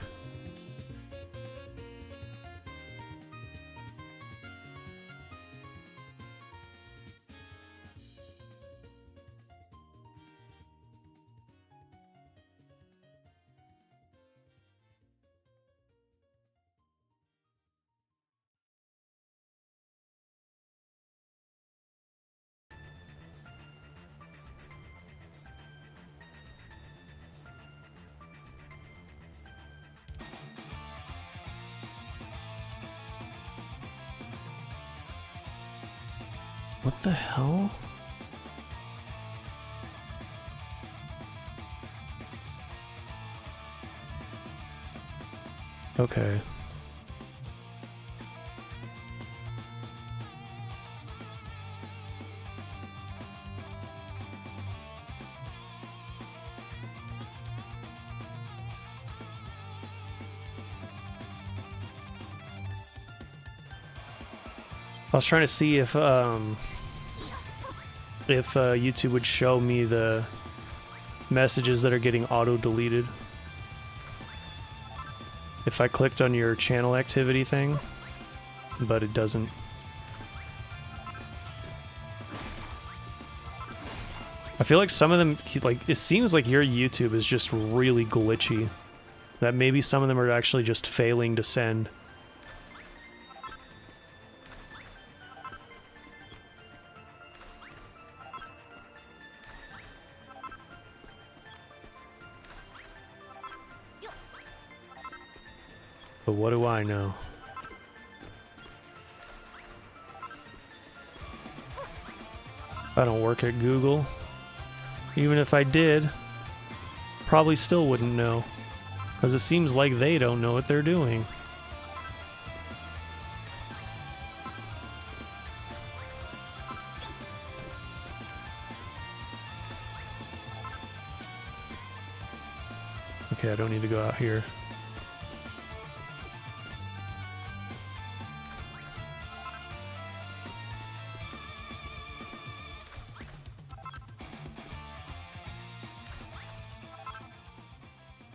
What the hell? Okay. I was trying to see if YouTube would show me the messages that are getting auto-deleted. If I clicked on your channel activity thing, but it doesn't. I feel like some of them, like, it seems like your YouTube is just really glitchy. That maybe some of them are actually just failing to send. But what do I know? I don't work at Google. Even if I did, probably still wouldn't know. Because it seems like they don't know what they're doing. Okay, I don't need to go out here.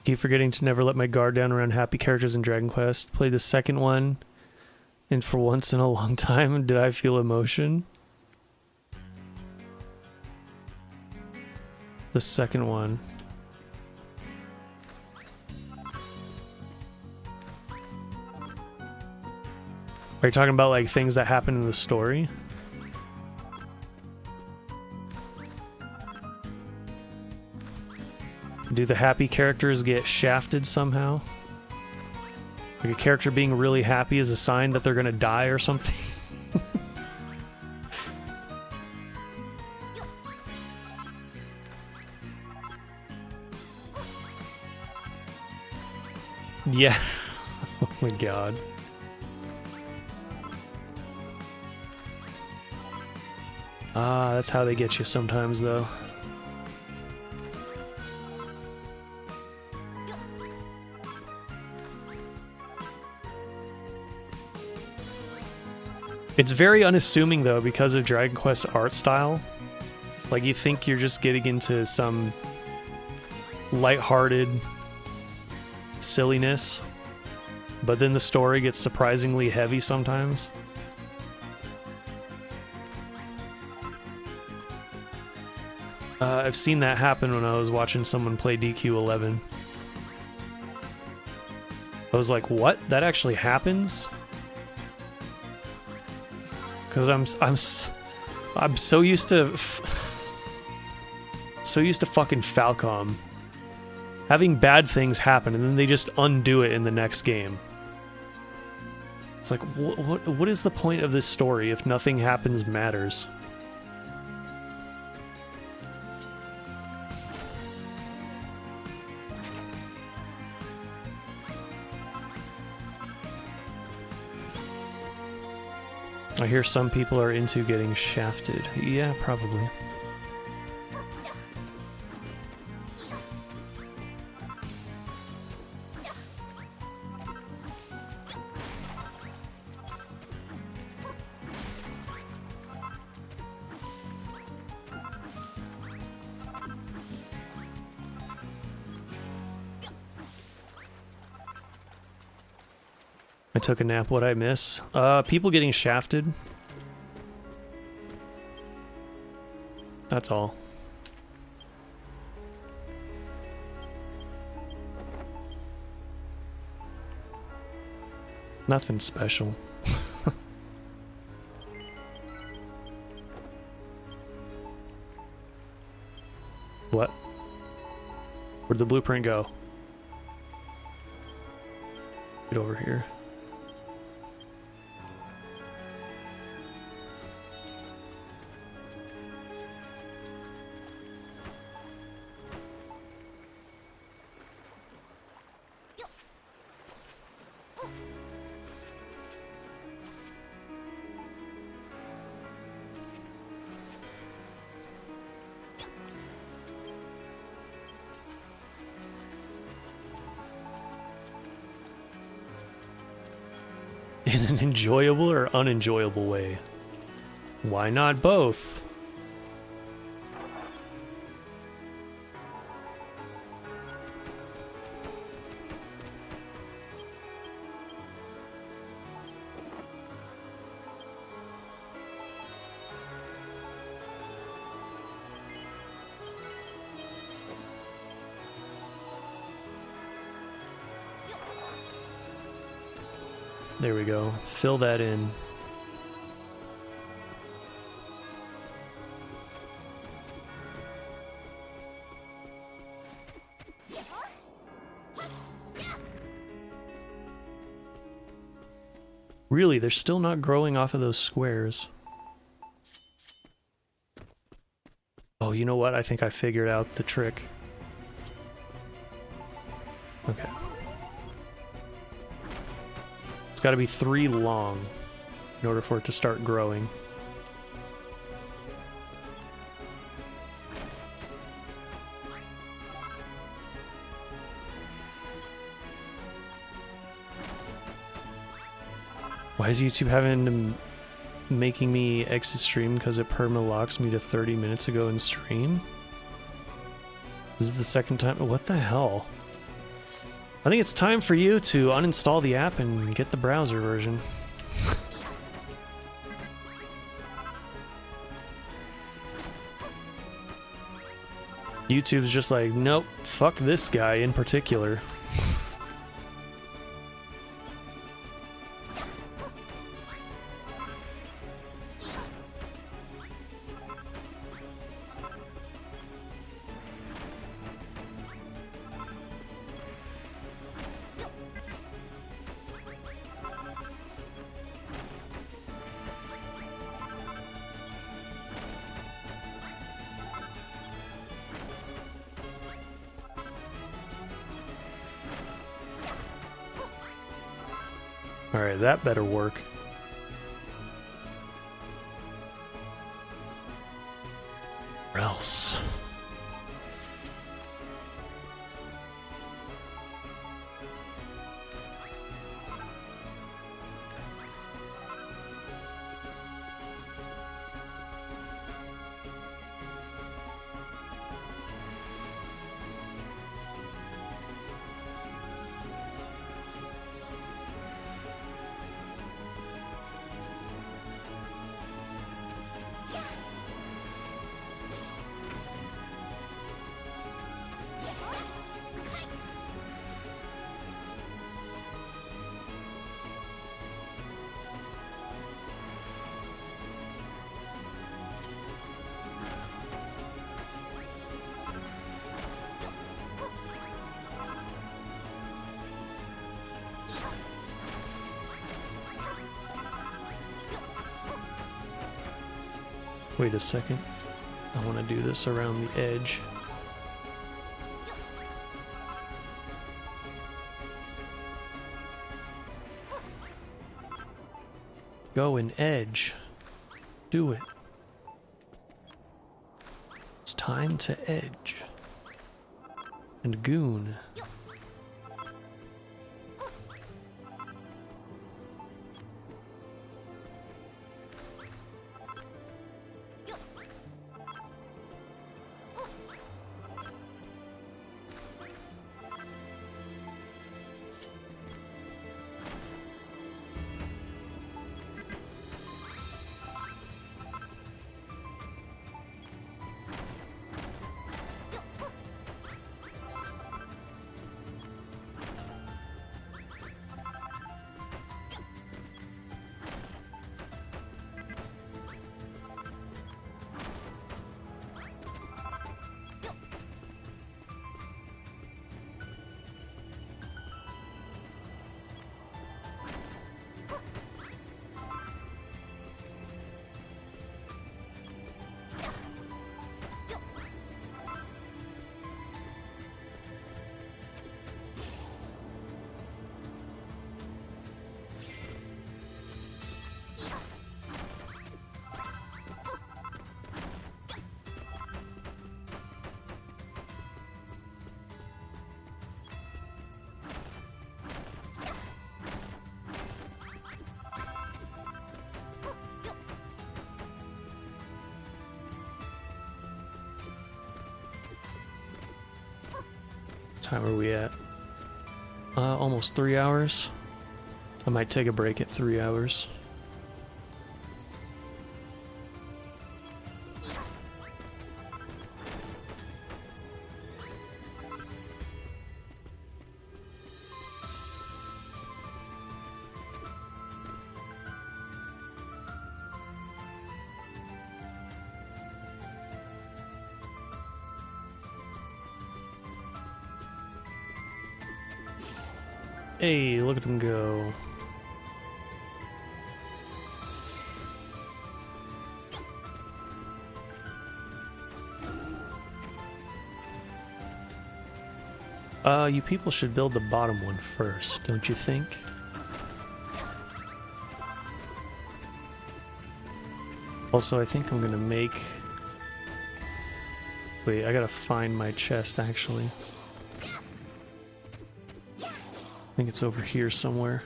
Keep forgetting to never let my guard down around happy characters in Dragon Quest. Played the second one, and for once in a long time, did I feel emotion? The second one. Are you talking about like things that happen in the story? Do the happy characters get shafted somehow? Like a character being really happy is a sign that they're gonna die or something? Yeah. Oh my god. Ah, that's how they get you sometimes, though. It's very unassuming, though, because of Dragon Quest's art style. Like, you think you're just getting into some lighthearted silliness, but then the story gets surprisingly heavy sometimes. I've seen that happen when I was watching someone play DQ11. I was like, what? That actually happens? Because I'm so used to fucking Falcom having bad things happen and then they just undo it in the next game. It's like, what is the point of this story if nothing happens matters? I hear some people are into getting shafted. Yeah, probably. I took a nap. What'd I miss? People getting shafted. That's all. Nothing special. What? Where'd the blueprint go? Get over here. In an enjoyable or unenjoyable way? Why not both? There we go. Fill that in. Really, they're still not growing off of those squares. Oh, you know what? I think I figured out the trick. Okay. It's got to be 3 long in order for it to start growing. Why is YouTube having to making me exit stream because it perma-locks me to 30 minutes ago in stream? This is the second time. What the hell? I think it's time for you to uninstall the app and get the browser version. YouTube's just like, nope, fuck this guy in particular. Alright, that better work. Or else. Wait a second. I want to do this around the edge. Go and edge. Do it. It's time to edge. And goon. time are we at? Almost 3 hours. I might take a break at 3 hours. Hey, look at him go. You people should build the bottom one first, don't you think? Also, I think I'm gonna make... Wait, I gotta find my chest, actually. I think it's over here somewhere.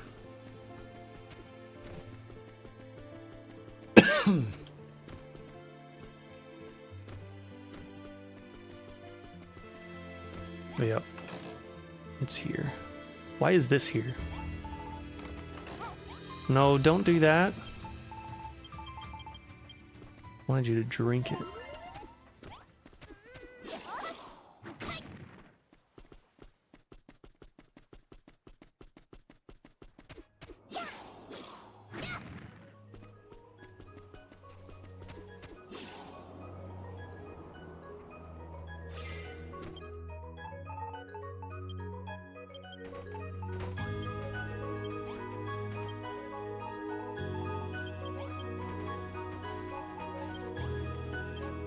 Oh, yep. It's here. Why is this here? No, don't do that. I wanted you to drink it.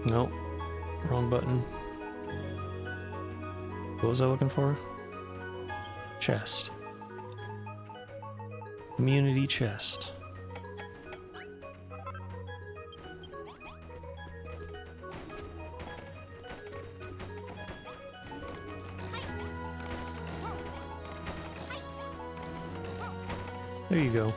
Nope. Wrong button. What was I looking for? Chest. Community chest. There you go.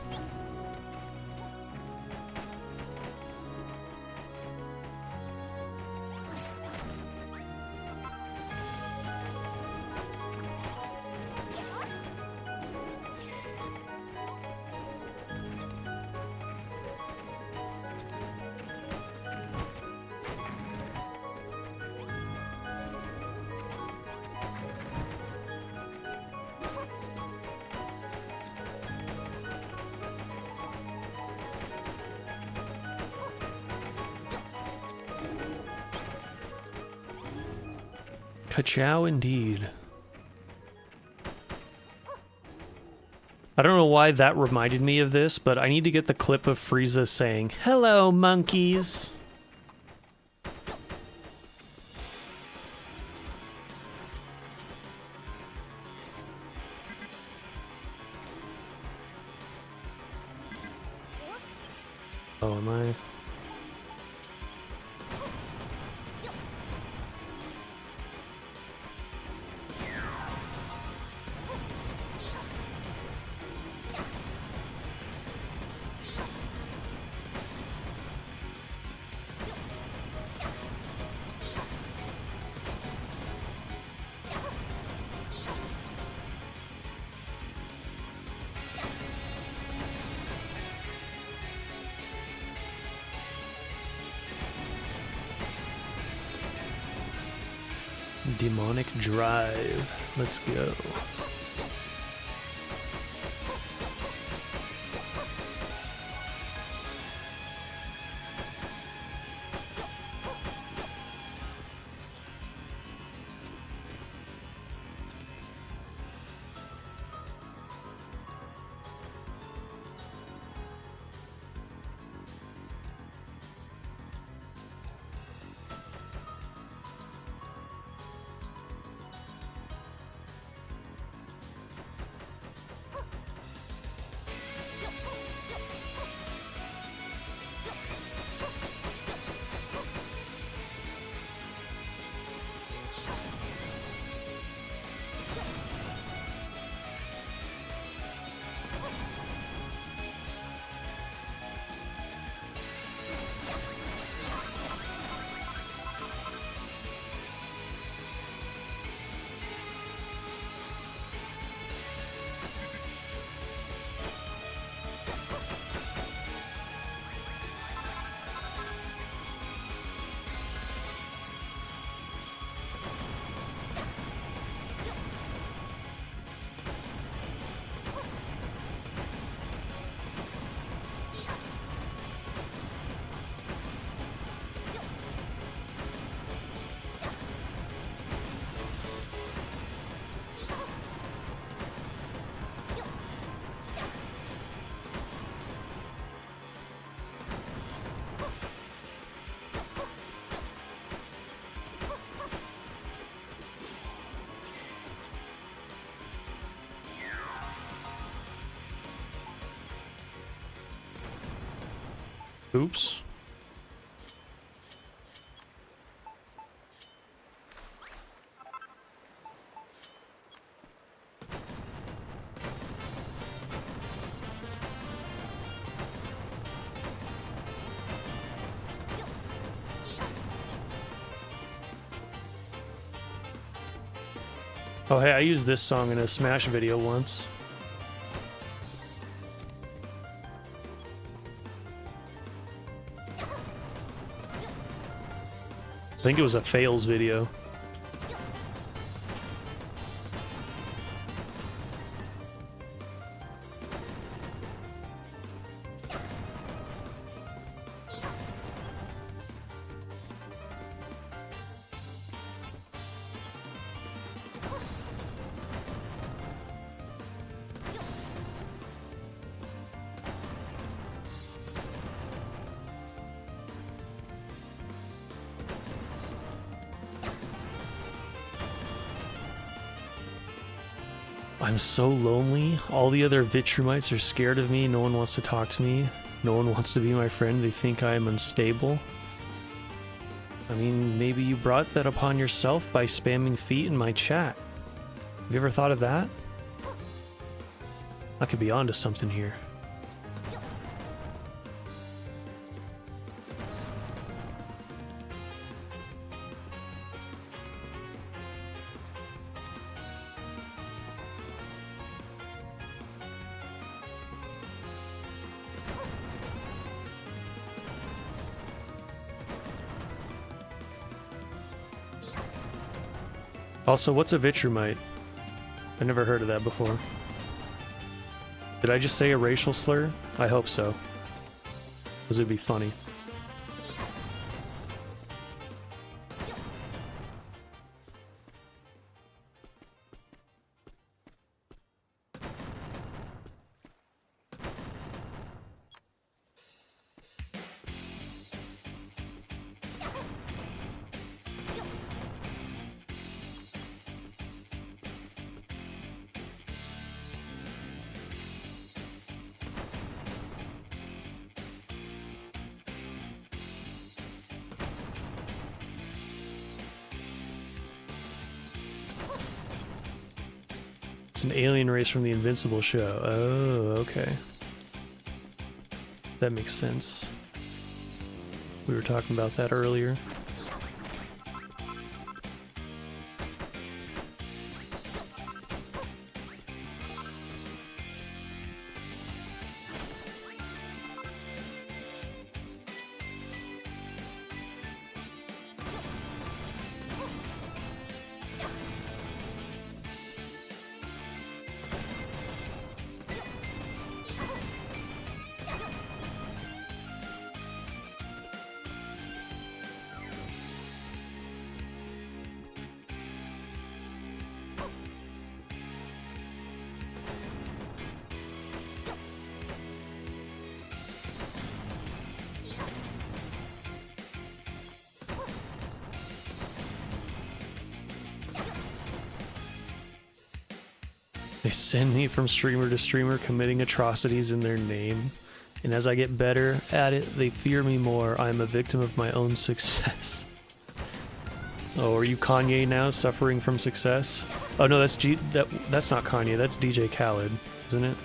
Ka-chow indeed. I don't know why that reminded me of this, but I need to get the clip of Frieza saying, "Hello, monkeys." Oh, am I? Demonic Drive. Let's go. Oops. Oh, hey, I used this song in a Smash video once. I think it was a fails video. I'm so lonely. All the other Vitrumites are scared of me. No one wants to talk to me. No one wants to be my friend. They think I am unstable. I mean, maybe you brought that upon yourself by spamming feet in my chat. Have you ever thought of that? I could be onto something here. Also, what's a Vitrumite? I never heard of that before. Did I just say a racial slur? I hope so. Because it'd be funny. It's an alien race from the Invincible show. Oh, okay. That makes sense. We were talking about that earlier. They send me from streamer to streamer committing atrocities in their name. And as I get better at it, they fear me more. I am a victim of my own success. Oh, are you Kanye now, suffering from success? Oh no, that's that's not Kanye, that's DJ Khaled, isn't it?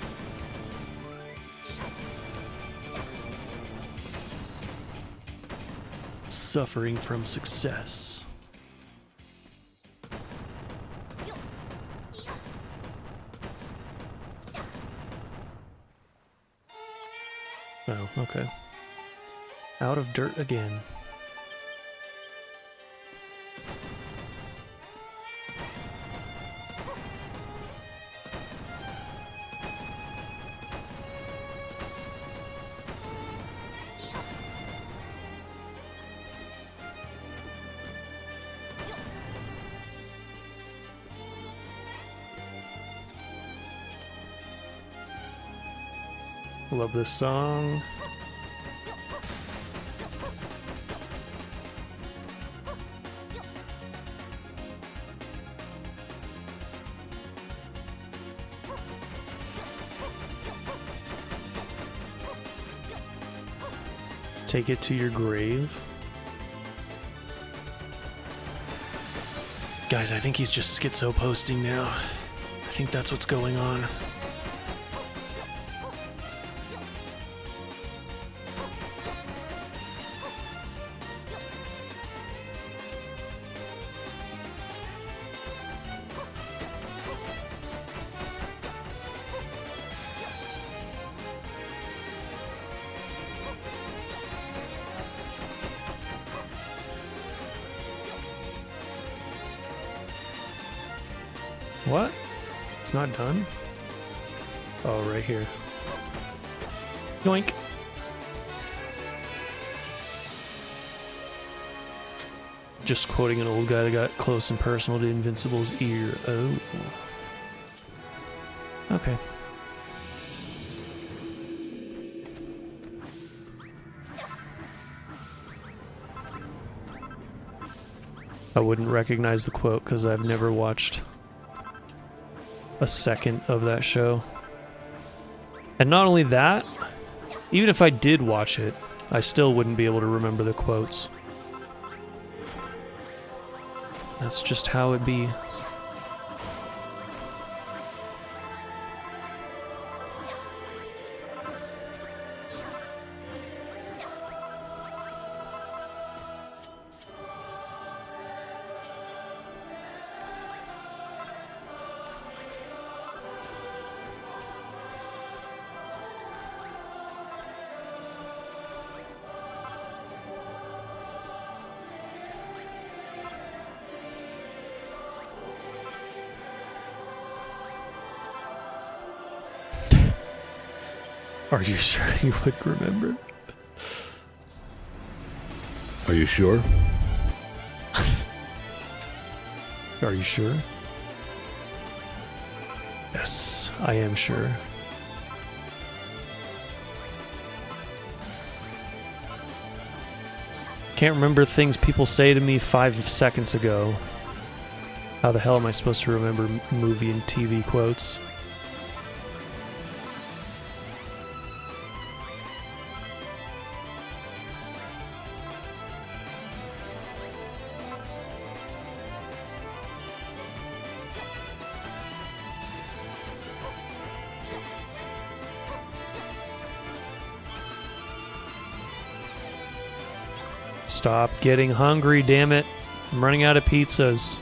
Suffering from success. Oh, okay. Out of dirt again. Love this song. Take it to your grave. Guys, I think he's just schizo posting now. I think that's what's going on. What? It's not done? Oh, right here. Yoink. Just quoting an old guy that got close and personal to Invincible's ear. Oh. Okay. I wouldn't recognize the quote because I've never watched a second of that show. And not only that, even if I did watch it, I still wouldn't be able to remember the quotes. That's just how it be. Are you sure you would remember? Are you sure? Are you sure? Yes, I am sure. Can't remember things people say to me 5 seconds ago. How the hell am I supposed to remember movie and TV quotes? Stop getting hungry, damn it. I'm running out of pizzas.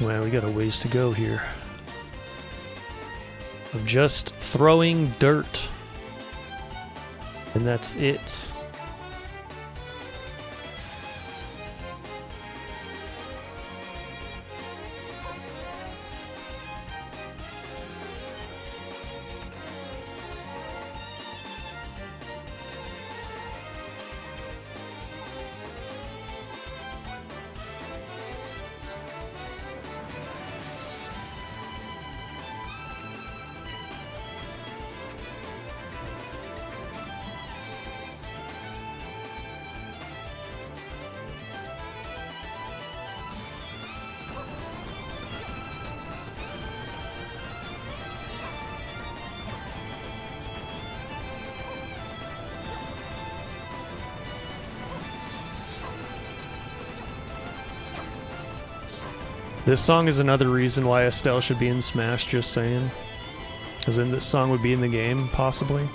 Man, we got a ways to go here. Of just throwing dirt. And that's it. This song is another reason why Estelle should be in Smash, just saying. As in, this song would be in the game, possibly.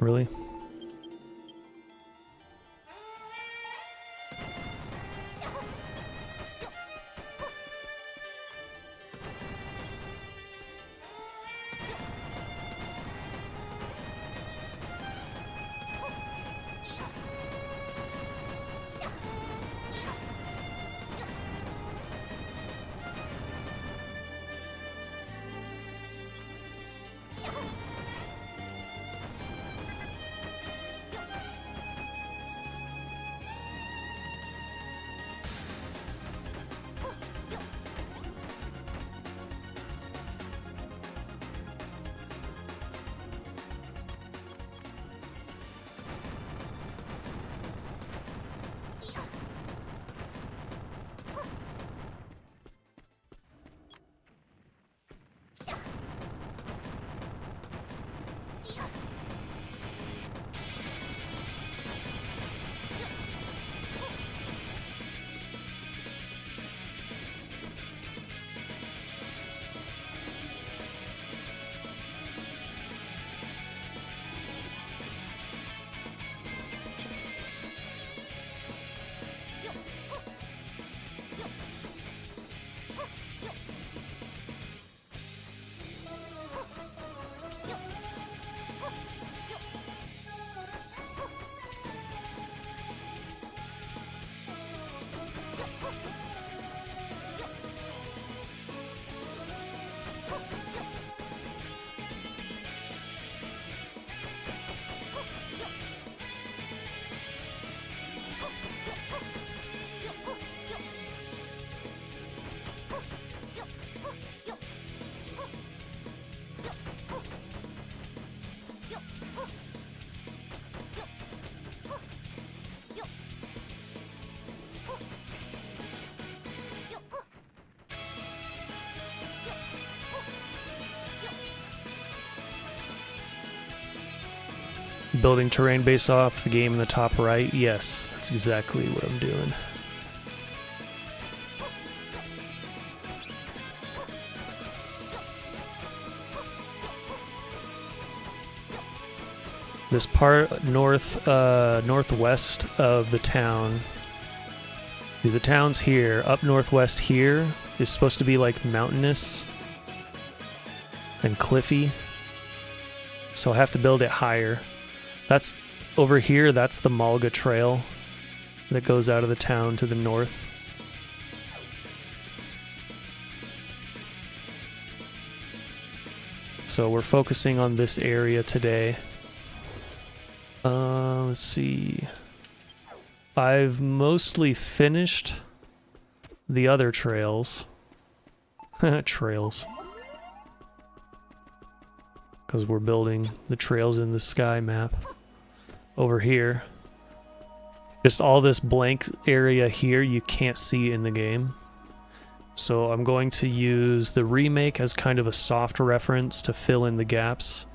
Really? Building terrain based off the game in the top right? Yes, that's exactly what I'm doing. This part northwest of the town. The town's here. Up northwest here is supposed to be like mountainous and cliffy. So I'll have to build it higher. That's over here, that's the Malga trail that goes out of the town to the north. So we're focusing on this area today. Let's see. I've mostly finished the other trails. Trails. Because we're building the trails in the sky map over here. Just all this blank area here you can't see in the game. So I'm going to use the remake as kind of a soft reference to fill in the gaps,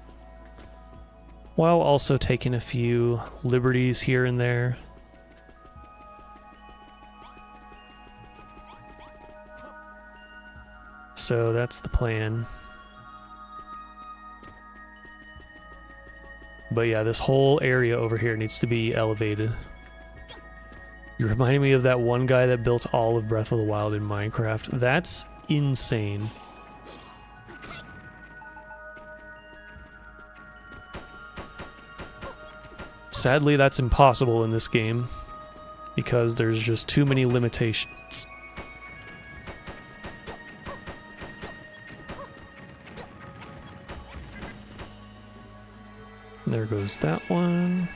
while also taking a few liberties here and there. So that's the plan. But yeah, this whole area over here needs to be elevated. You're reminding me of that one guy that built all of Breath of the Wild in Minecraft. That's insane. Sadly, that's impossible in this game, because there's just too many limitations. There goes that one.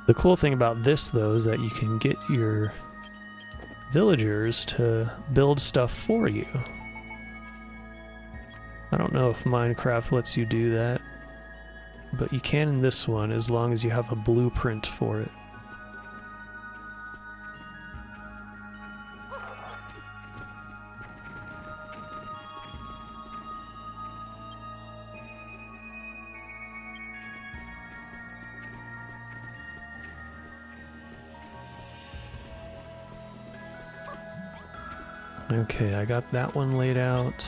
The cool thing about this, though, is that you can get your villagers to build stuff for you. I don't know if Minecraft lets you do that, but you can in this one as long as you have a blueprint for it. Okay, I got that one laid out.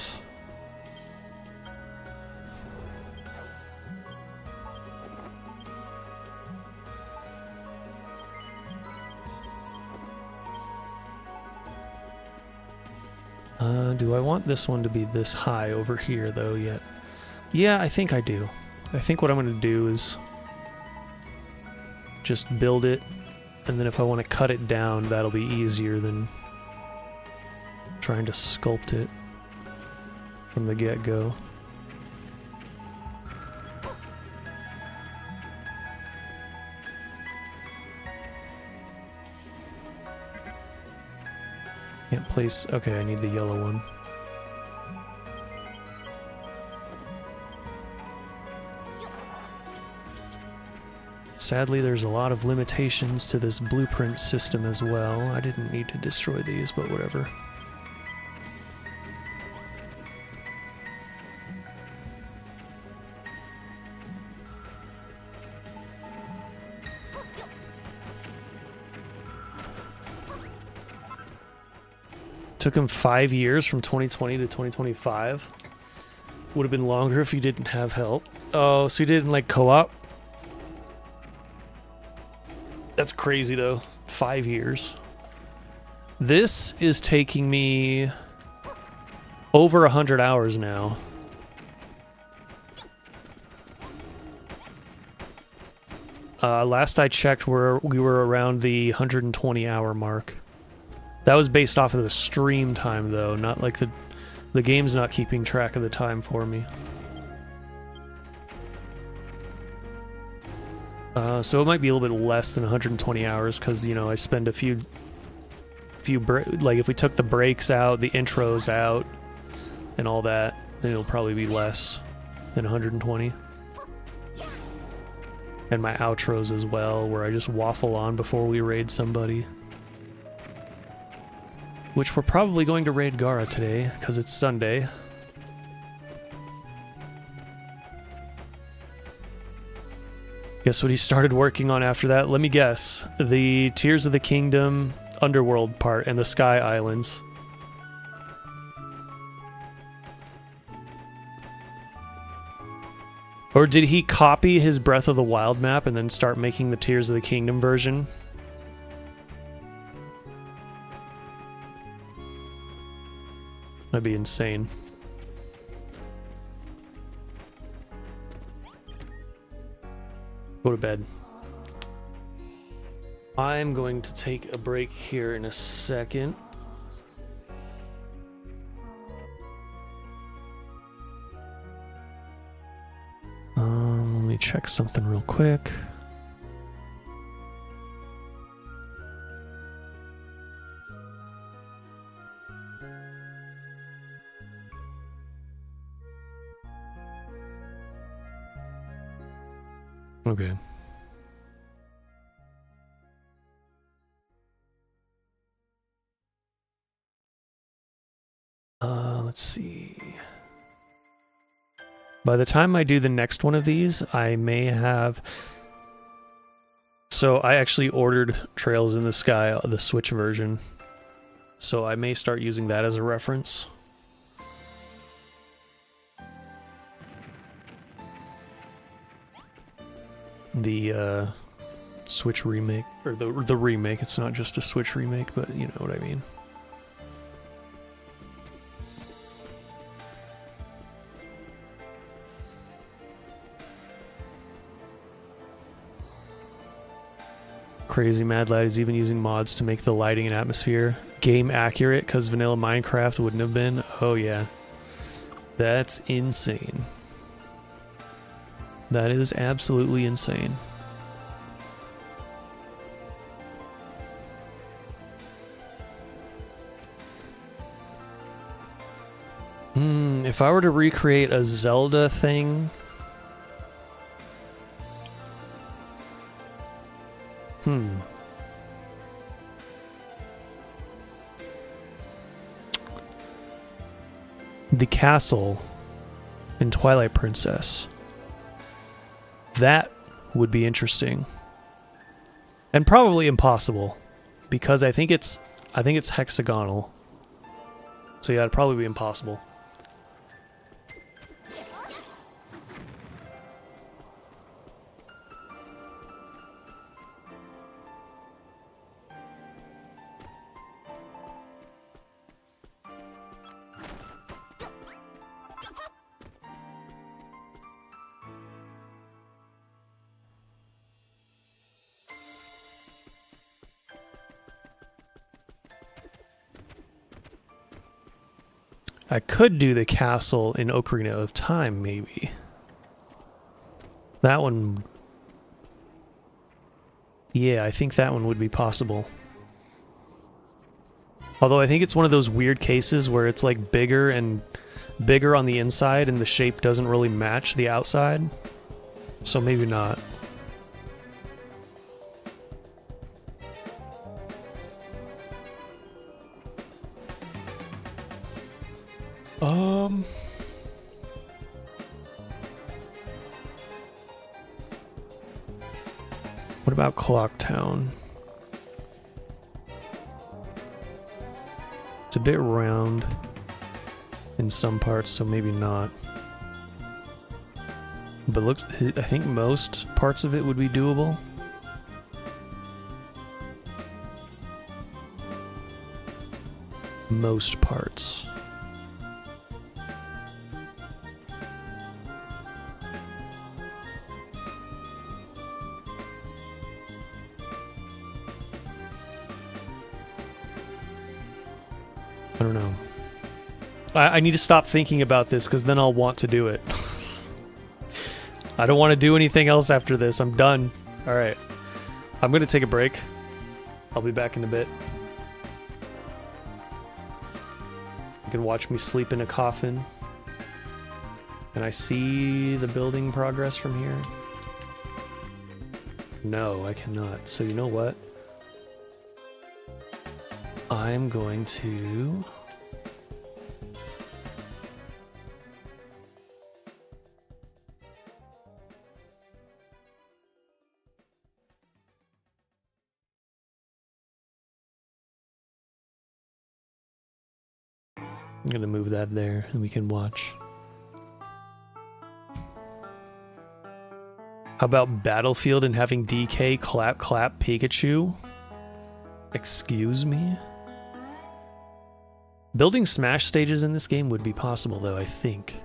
Do I want this one to be this high over here, though, yet? Yeah, I think I do. I think what I'm going to do is just build it, and then if I want to cut it down, that'll be easier than trying to sculpt it from the get-go. Can't place... Okay, I need the yellow one. Sadly, there's a lot of limitations to this blueprint system as well. I didn't need to destroy these, but whatever. Took him 5 years from 2020 to 2025. Would have been longer if he didn't have help. Oh, so he didn't like co-op? That's crazy though. 5 years. This is taking me over 100 hours now. Last I checked, we were around the 120 hour mark. That was based off of the stream time, though, not like the game's not keeping track of the time for me. So it might be a little bit less than 120 hours, because, you know, I spend a few like, if we took the breaks out, the intros out, and all that, then it'll probably be less than 120. And my outros as well, where I just waffle on before we raid somebody. Which we're probably going to raid Gara today, because it's Sunday. Guess what he started working on after that? Let me guess. The Tears of the Kingdom Underworld part and the Sky Islands. Or did he copy his Breath of the Wild map and then start making the Tears of the Kingdom version? That'd be insane. Go to bed. I'm going to take a break here in a second. Let me check something real quick. Okay. Let's see. By the time I do the next one of these, I may have... So I actually ordered Trails in the Sky, the Switch version. So I may start using that as a reference. The Switch remake, or the remake. It's not just a Switch remake, but you know what I mean. Crazy Mad Lad is even using mods to make the lighting and atmosphere game accurate, because vanilla Minecraft wouldn't have been. Oh yeah, that's insane. That is absolutely insane. If I were to recreate a Zelda thing... The castle in Twilight Princess. That would be interesting. And probably impossible, because I think it's hexagonal. So yeah, it'd probably be impossible. I could do the castle in Ocarina of Time, maybe. That one... Yeah, I think that one would be possible. Although I think it's one of those weird cases where it's like bigger and bigger on the inside and the shape doesn't really match the outside. So maybe not. What about Clocktown? It's a bit round in some parts, so maybe not. But look, I think most parts of it would be doable. Most parts. I don't know. I need to stop thinking about this because then I'll want to do it. I don't want to do anything else after this. I'm done. Alright. I'm going to take a break. I'll be back in a bit. You can watch me sleep in a coffin. Can I see the building progress from here? No, I cannot. So you know what? I'm going to... I'm going to move that there and we can watch. How about Battlefield and having DK clap clap Pikachu? Excuse me? Building Smash stages in this game would be possible though, I think.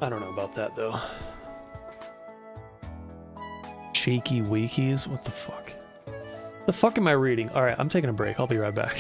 I don't know about that though. Cheeky Weekies? What the fuck? The fuck am I reading? Alright, I'm taking a break. I'll be right back.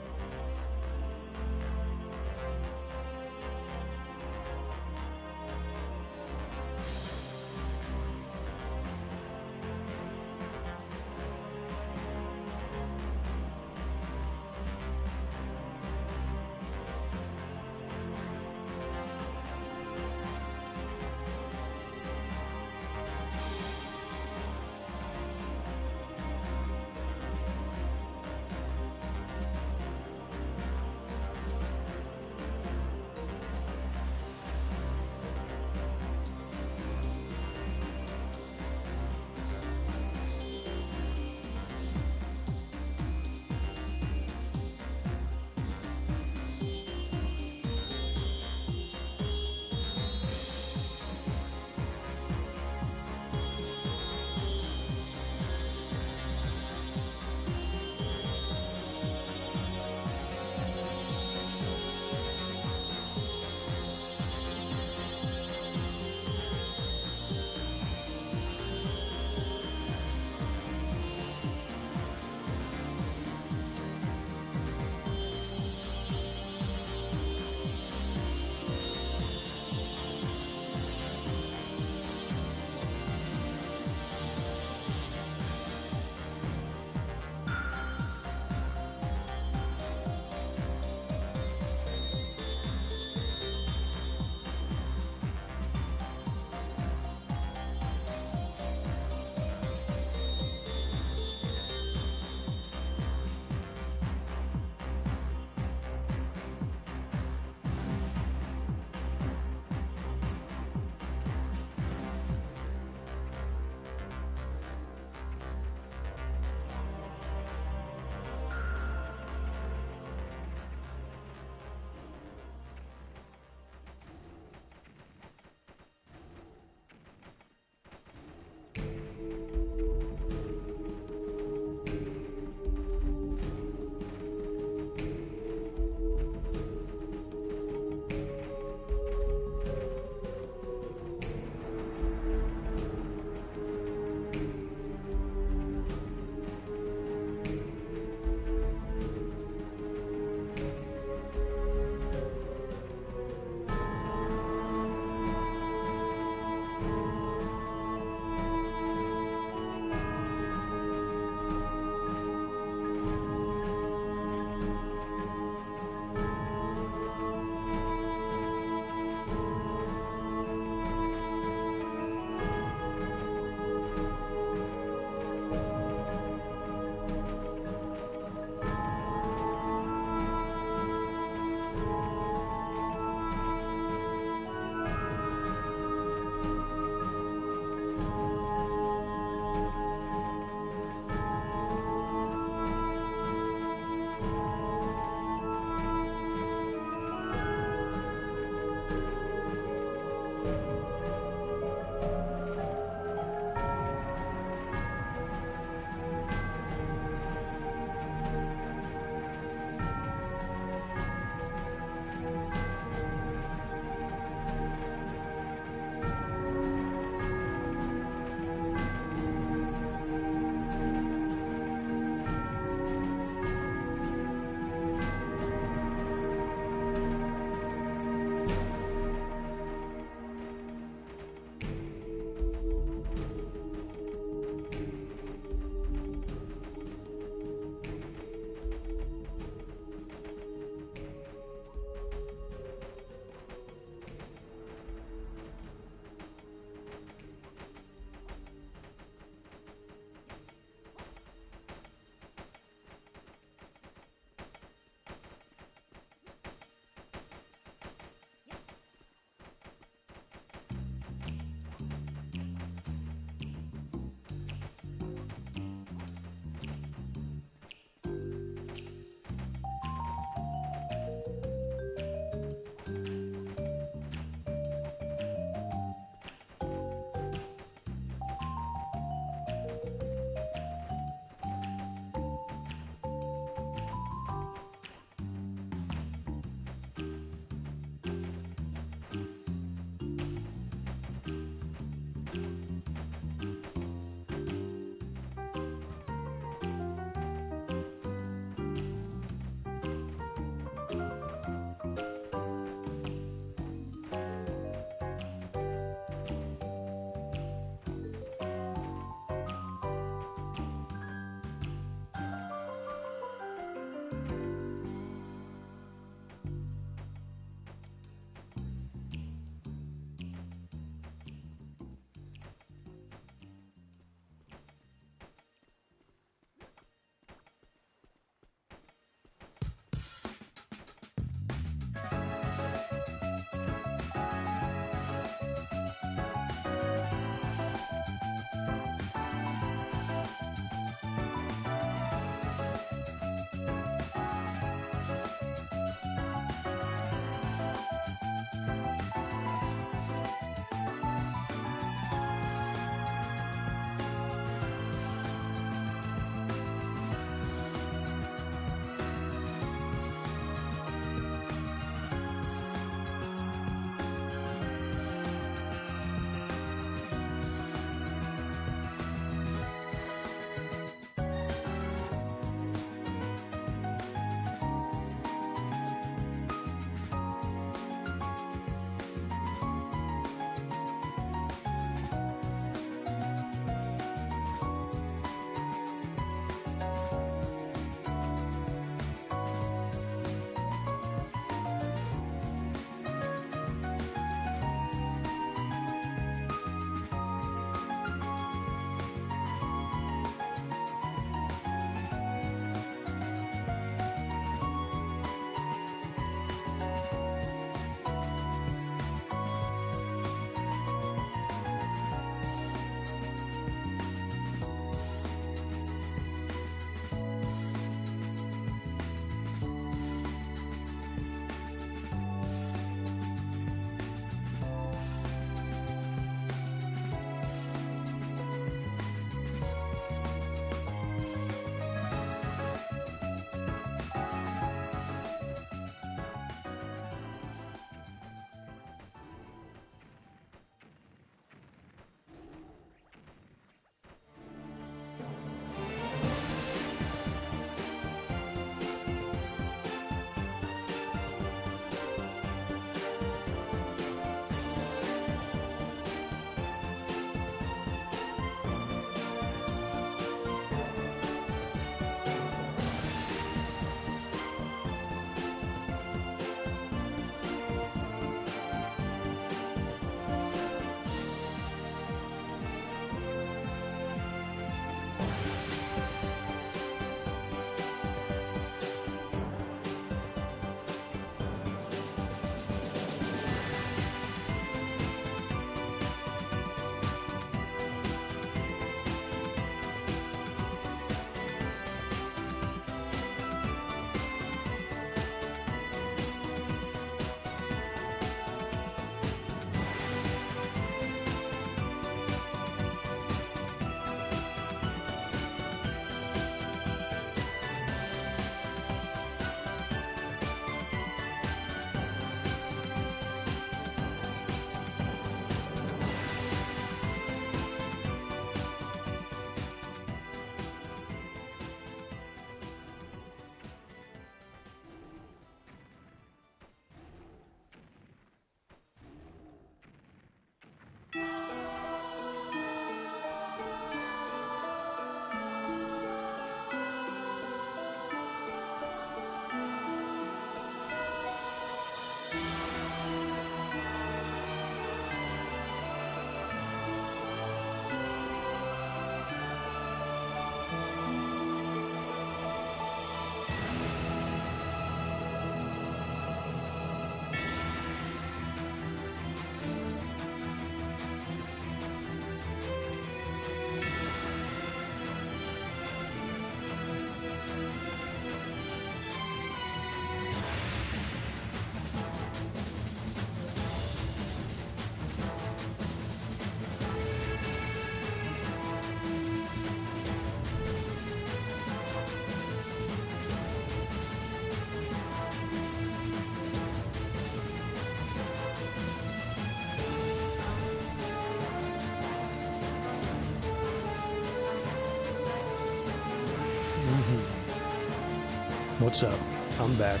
What's up? I'm back.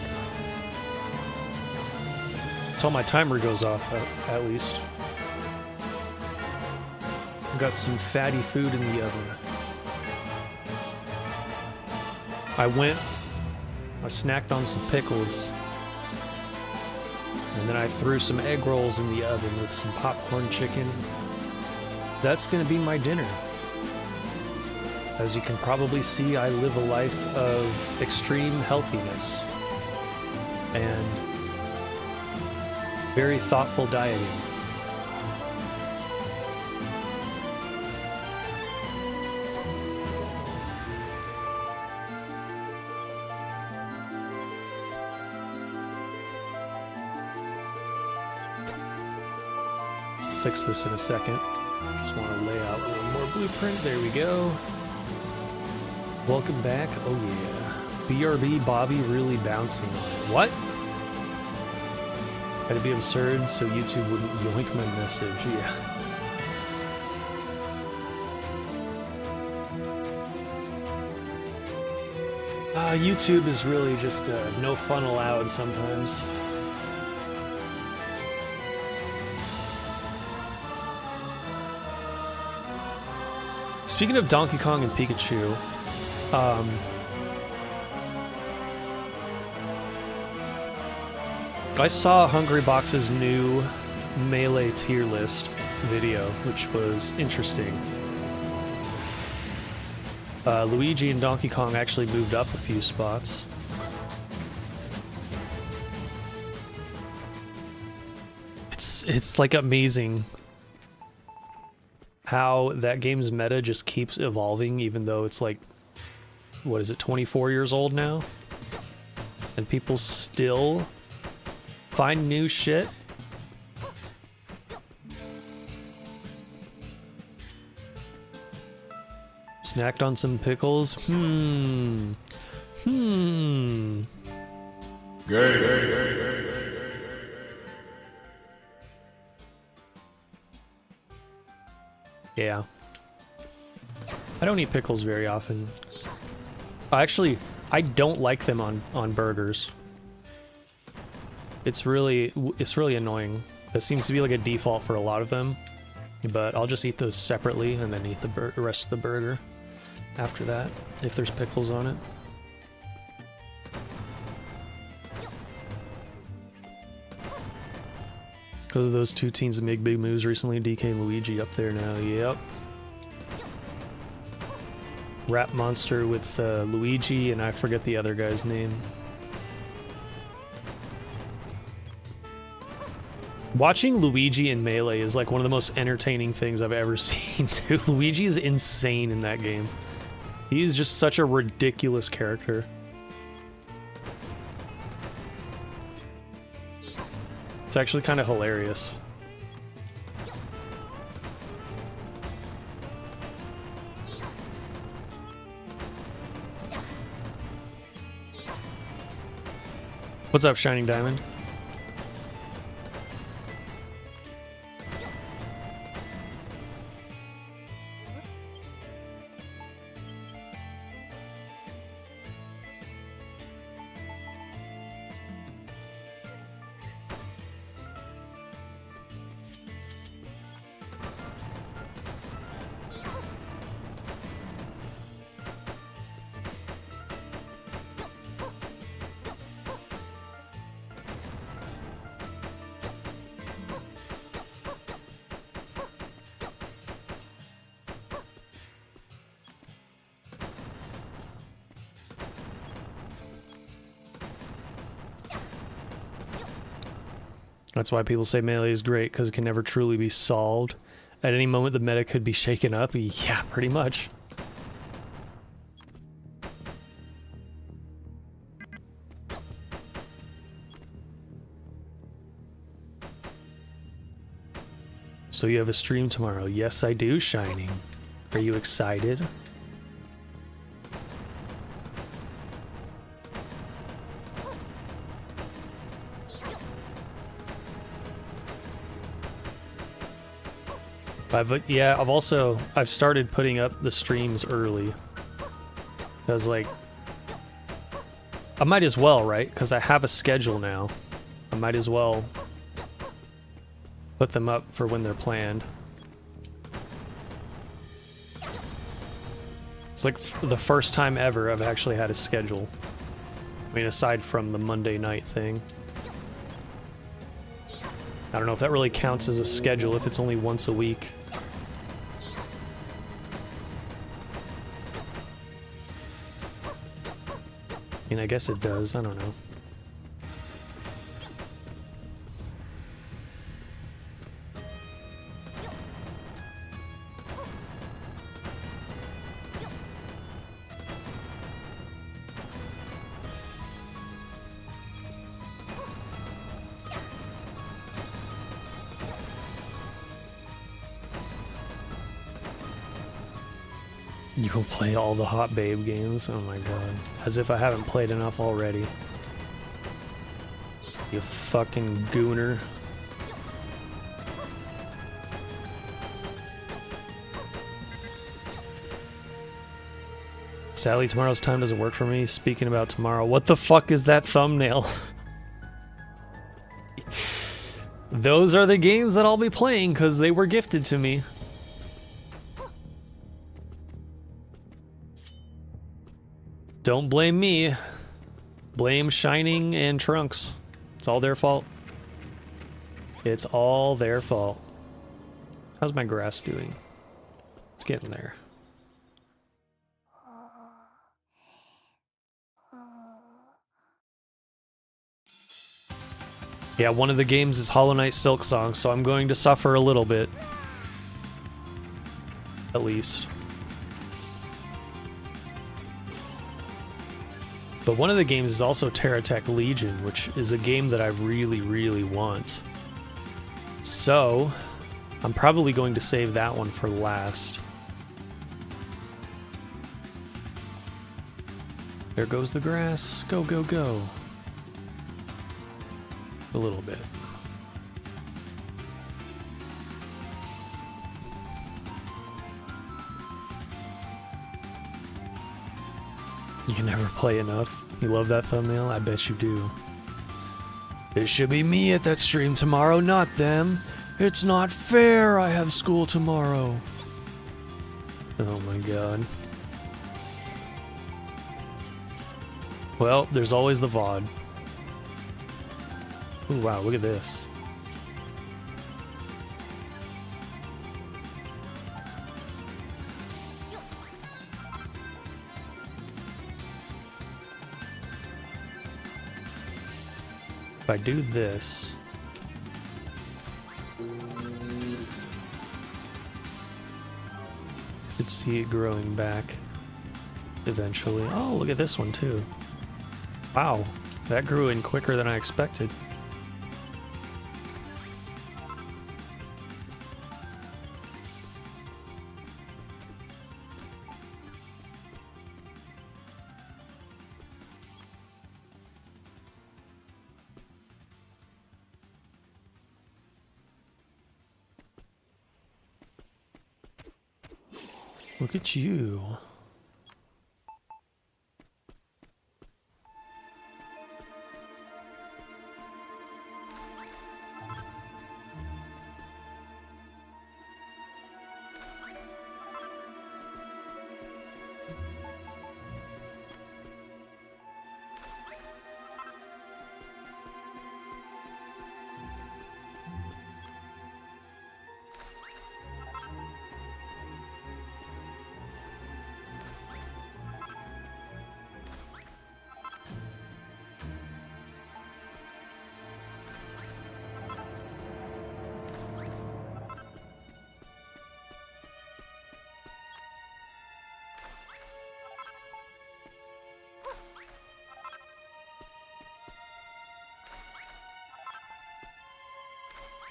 Until my timer goes off, at least. Got some fatty food in the oven. I snacked on some pickles. And then I threw some egg rolls in the oven with some popcorn chicken. That's gonna be my dinner. As you can probably see, I live a life of extreme healthiness and very thoughtful dieting. Fix this in a second. Just want to lay out one more blueprint. There we go. Welcome back. Oh yeah. BRB Bobby really bouncing on it. What? Had to be absurd so YouTube wouldn't yoink my message. Yeah. YouTube is really just no fun allowed sometimes. Speaking of Donkey Kong and Pikachu, I saw Hungrybox's new Melee tier list video, which was interesting. Luigi and Donkey Kong actually moved up a few spots. It's like amazing how that game's meta just keeps evolving, even though it's like, what is it, 24 years old now? And people still find new shit. Snacked on some pickles? Yeah. I don't eat pickles very often. Actually, I don't like them on burgers. It's really annoying. That seems to be like a default for a lot of them. But I'll just eat those separately and then eat the rest of the burger after that, if there's pickles on it. Because of those two teens that make big moves recently, DK and Luigi up there now, yep. Rap Monster with Luigi, and I forget the other guy's name. Watching Luigi in Melee is like one of the most entertaining things I've ever seen, too. Luigi is insane in that game. He's just such a ridiculous character. It's actually kind of hilarious. What's up, Shining Diamond? That's why people say Melee is great, because it can never truly be solved. At any moment, the meta could be shaken up. Yeah, pretty much. So you have a stream tomorrow? Yes, I do, Shining. Are you excited? I've started putting up the streams early. Because, like, I might as well, right? Because I have a schedule now. I might as well put them up for when they're planned. It's like the first time ever I've actually had a schedule. I mean, aside from the Monday night thing. I don't know if that really counts as a schedule if it's only once a week. I mean, I guess it does. I don't know. You will play all the Hot Babe games? Oh my god. As if I haven't played enough already. You fucking gooner. Sadly, tomorrow's time doesn't work for me. Speaking about tomorrow, what the fuck is that thumbnail? Those are the games that I'll be playing because they were gifted to me. Don't blame me. Blame Shining and Trunks. It's all their fault. It's all their fault. How's my grass doing? It's getting there. Yeah, one of the games is Hollow Knight Silk Song, so I'm going to suffer a little bit. At least. But one of the games is also Terratech Legion, which is a game that I really, really want. So, I'm probably going to save that one for last. There goes the grass. Go, go, go. A little bit. You can never play enough. You love that thumbnail? I bet you do. It should be me at that stream tomorrow, not them. It's not fair I have school tomorrow. Oh my god. Well, there's always the VOD. Ooh, wow, look at this. If I do this... you could see it growing back eventually. Oh, look at this one too. Wow, that grew in quicker than I expected. Look at you.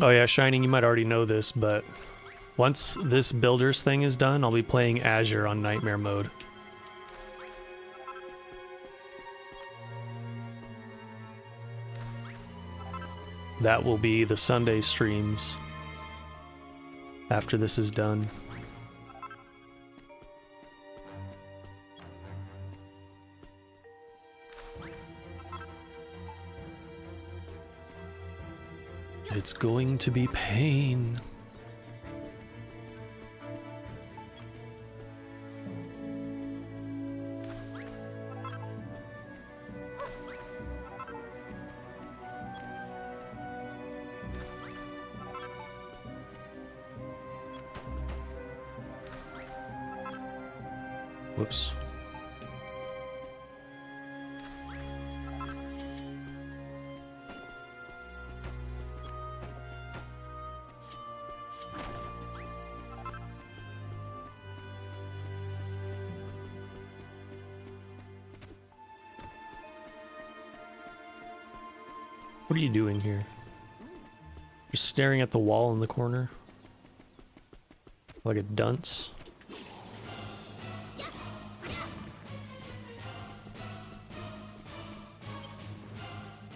Oh yeah, Shining, you might already know this, but once this Builders thing is done, I'll be playing Azure on Nightmare mode. That will be the Sunday streams after this is done. It's going to be pain. Whoops. What are you doing here? Just staring at the wall in the corner? Like a dunce?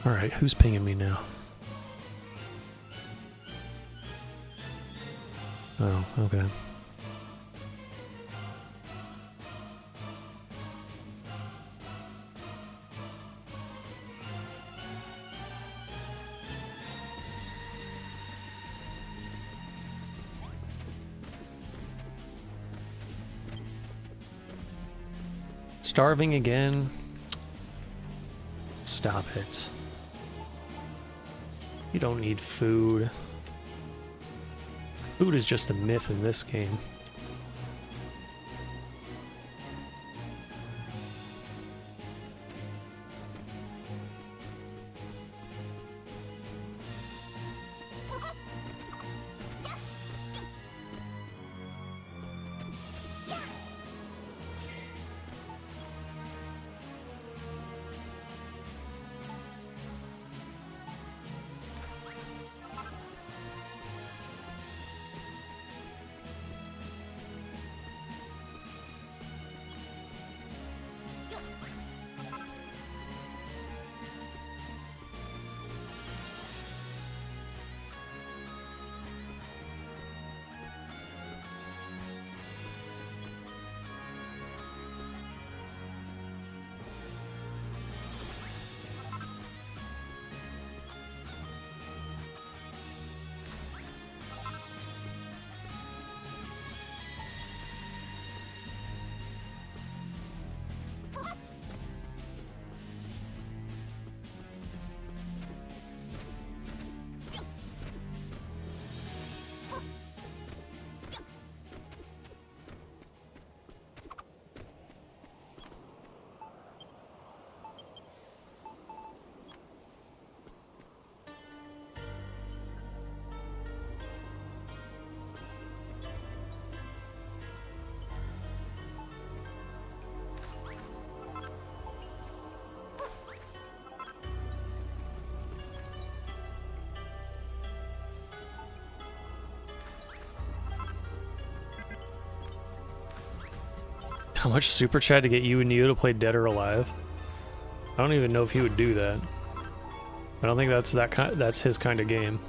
Alright, who's pinging me now? Oh, okay. Starving again? Stop it. You don't need food. Food is just a myth in this game. How much super chat to get you and Neo to play Dead or Alive? I don't even know if he would do that. I don't think that's his kind of game.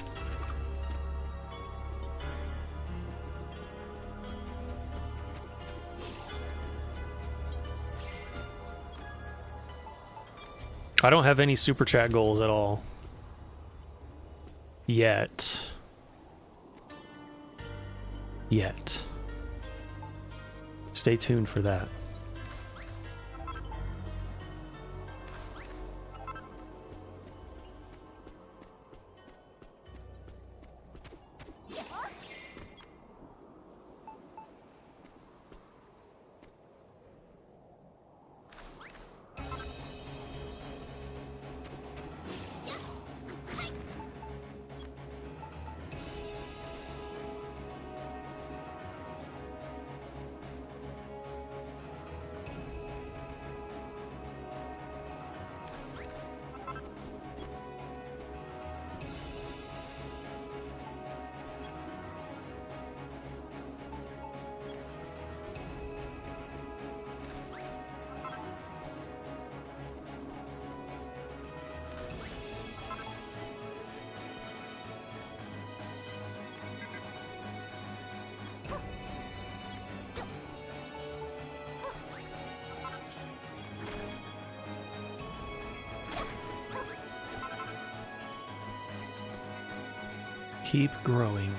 I don't have any super chat goals at all. Yet. Stay tuned for that. Keep growing.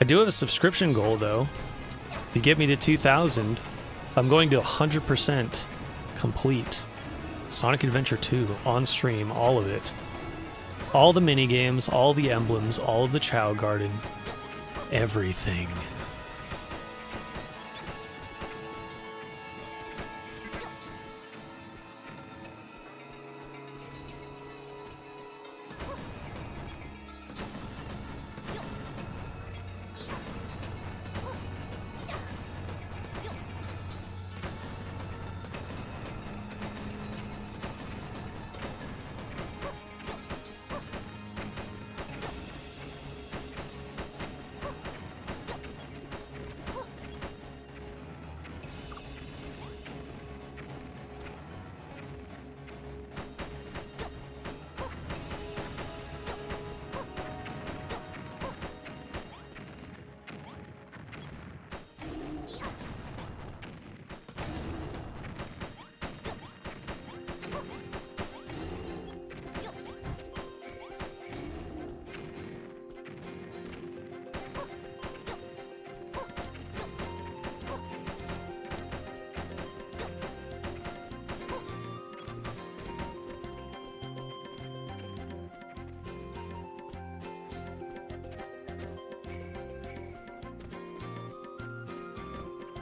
I do have a subscription goal, though. If you get me to 2,000, I'm going to 100% complete Sonic Adventure 2 on stream, all of it. All the minigames, all the emblems, all of the Chow Garden, everything.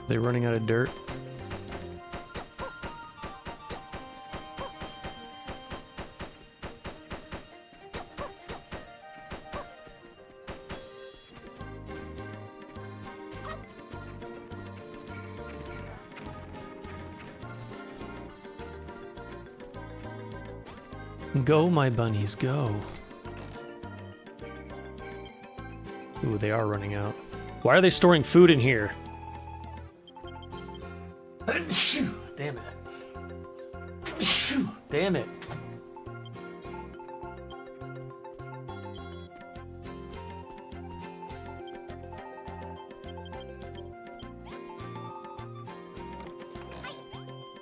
They're running out of dirt. Go, my bunnies, go. Ooh, they are running out. Why are they storing food in here? Damn it. Damn it.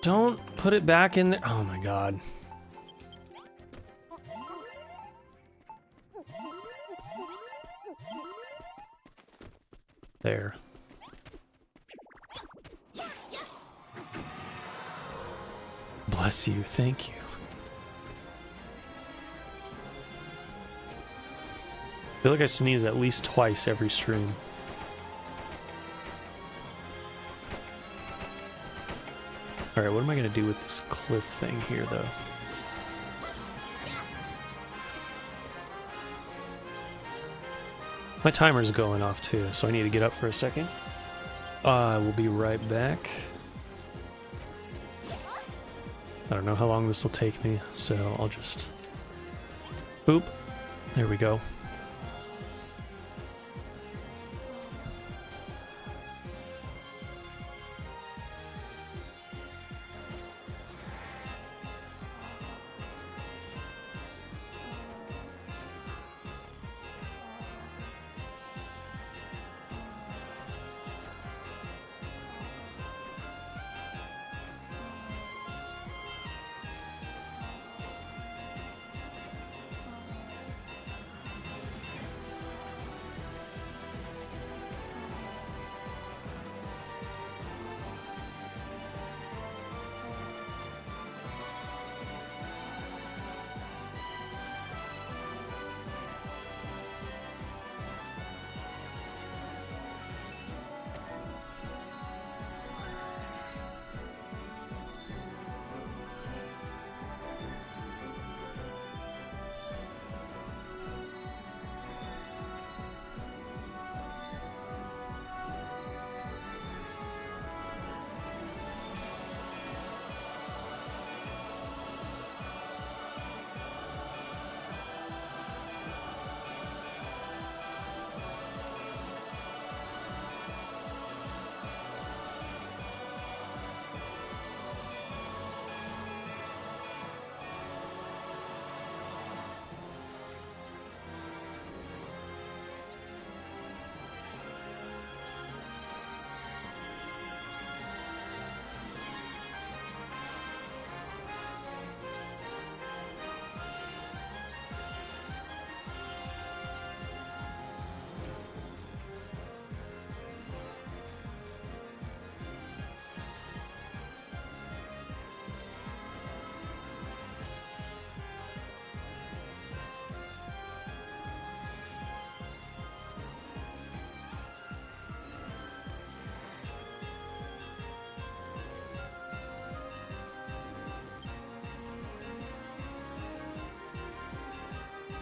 Don't put it back in there. Oh my god. There. Bless you, thank you. I feel like I sneeze at least twice every stream. Alright, what am I gonna do with this cliff thing here, though? My timer's going off too, so I need to get up for a second. I will be right back. I don't know how long this will take me, so I'll just... Boop. There we go.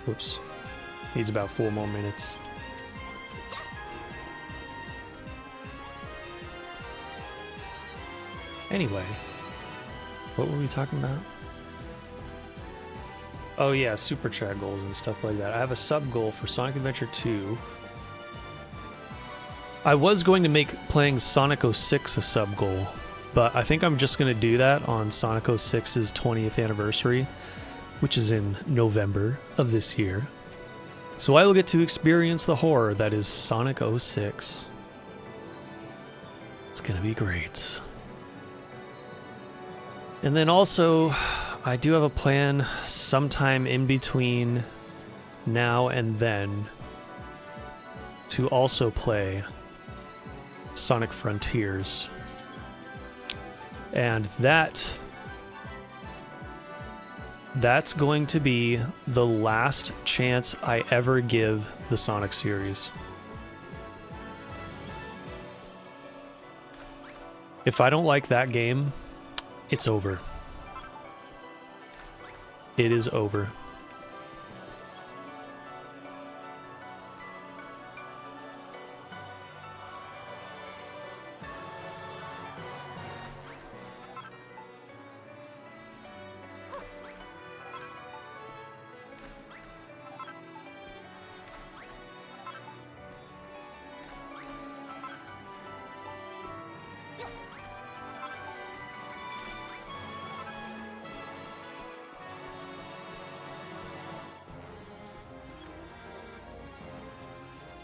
Whoops. Needs about 4 more minutes. Anyway, what were we talking about? Oh yeah, super chat goals and stuff like that. I have a sub goal for Sonic Adventure 2. I was going to make playing Sonic 06 a sub goal, but I think I'm just going to do that on Sonic 06's 20th anniversary, which is in November of this year. So I will get to experience the horror that is Sonic 06. It's going to be great. And then also, I do have a plan sometime in between now and then to also play Sonic Frontiers. And that's going to be the last chance I ever give the Sonic series. If I don't like that game, it's over. It is over.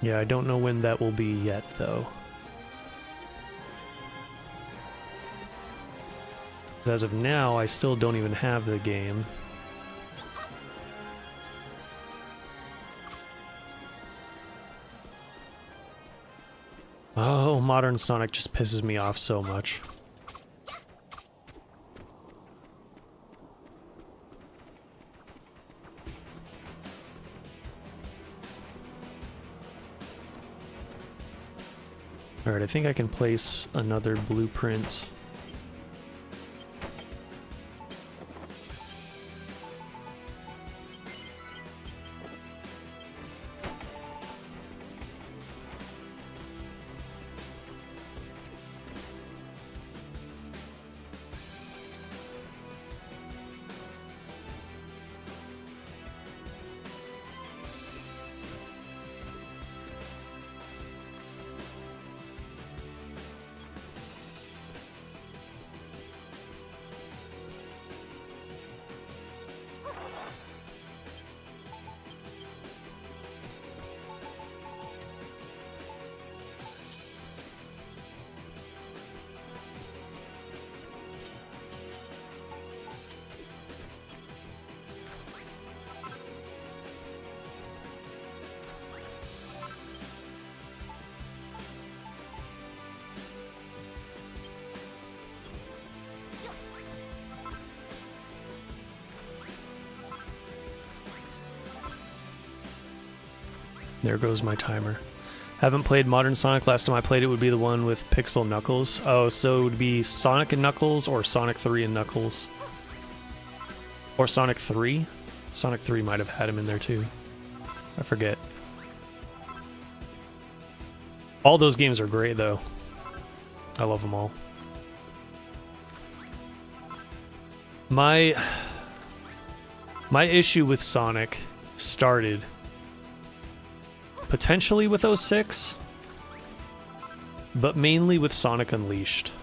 Yeah, I don't know when that will be yet, though. As of now, I still don't even have the game. Oh, modern Sonic just pisses me off so much. Alright, I think I can place another blueprint. There goes my timer. Haven't played Modern Sonic. Last time I played it would be the one with Pixel Knuckles. Oh, so it would be Sonic and Knuckles or Sonic 3 and Knuckles. Or Sonic 3? Sonic 3 might have had him in there too. I forget. All those games are great though. I love them all. My issue with Sonic started potentially with 06, but mainly with Sonic Unleashed.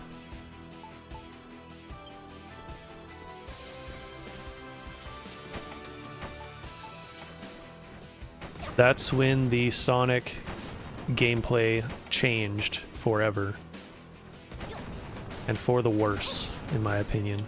That's when the Sonic gameplay changed forever. And for the worse, in my opinion.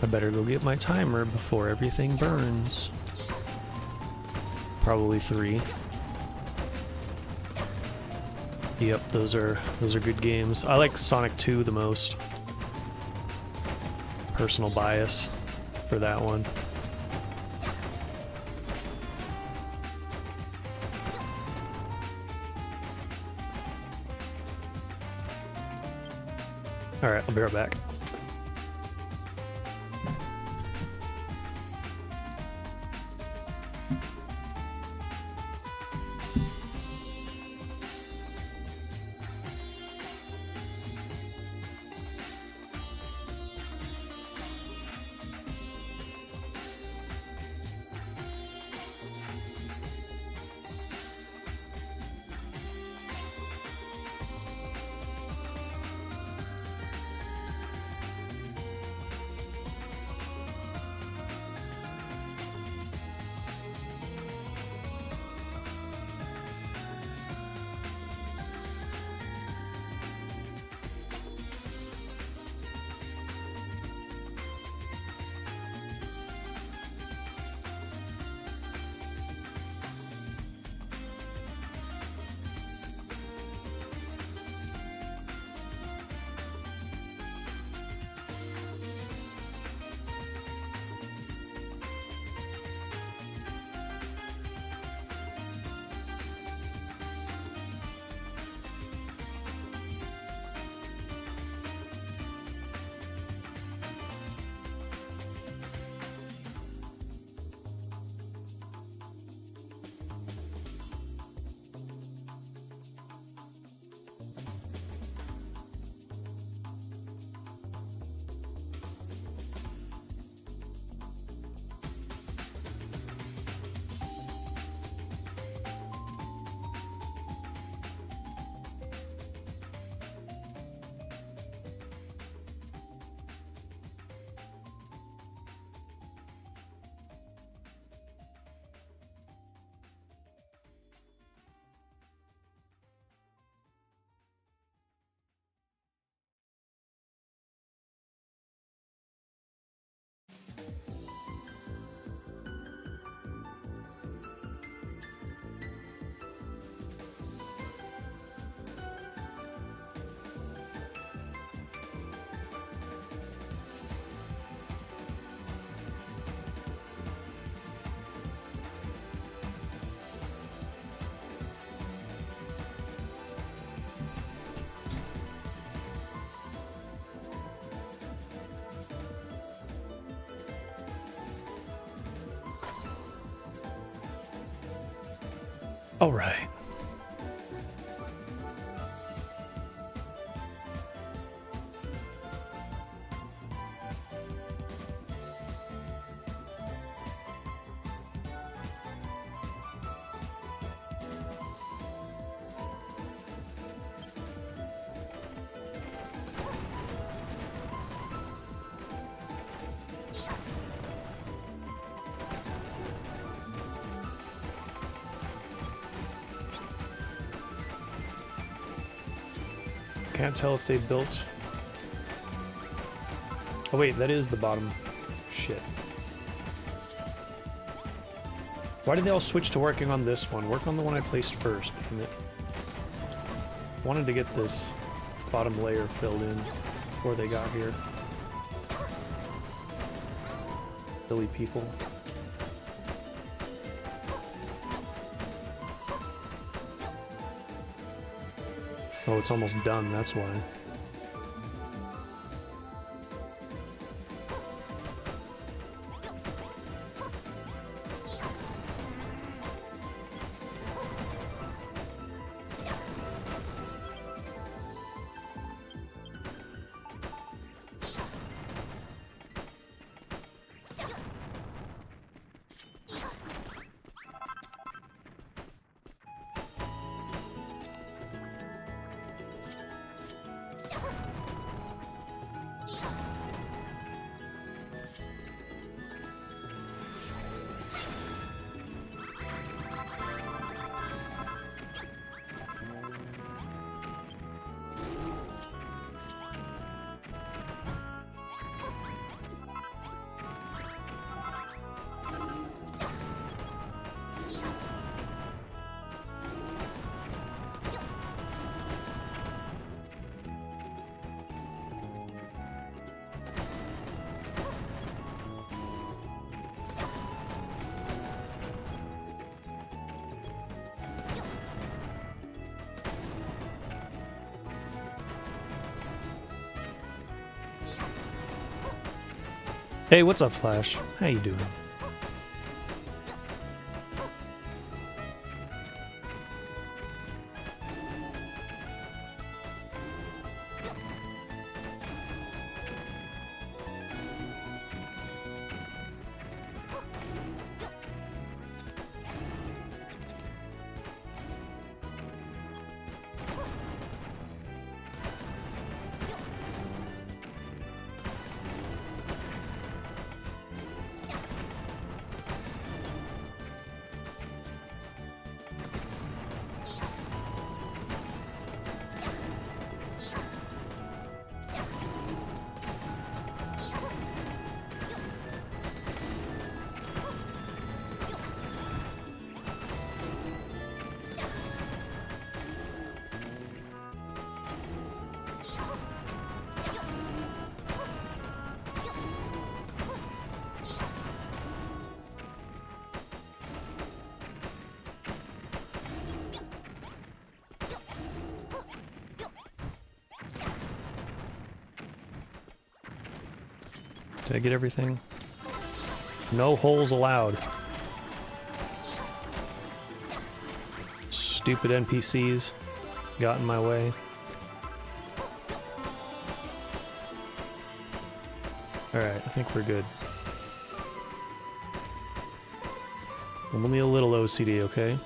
I better go get my timer before everything burns. Probably 3. Yep, those are good games. I like Sonic 2 the most. Personal bias for that one. Alright, I'll be right back. All right. Can't tell if they built... Oh wait, that is the bottom. Shit. Why did they all switch to working on this one? Work on the one I placed first, damn it. Wanted to get this bottom layer filled in before they got here. Silly people. Oh, it's almost done, that's why. Hey, what's up, Flash? How you doing? Did I get everything? No holes allowed. Stupid NPCs got in my way. Alright, I think we're good. Only a little OCD, okay?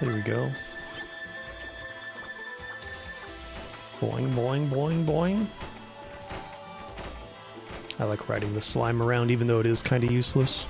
There we go. Boing, boing, boing, boing. I like riding the slime around even though it is kind of useless.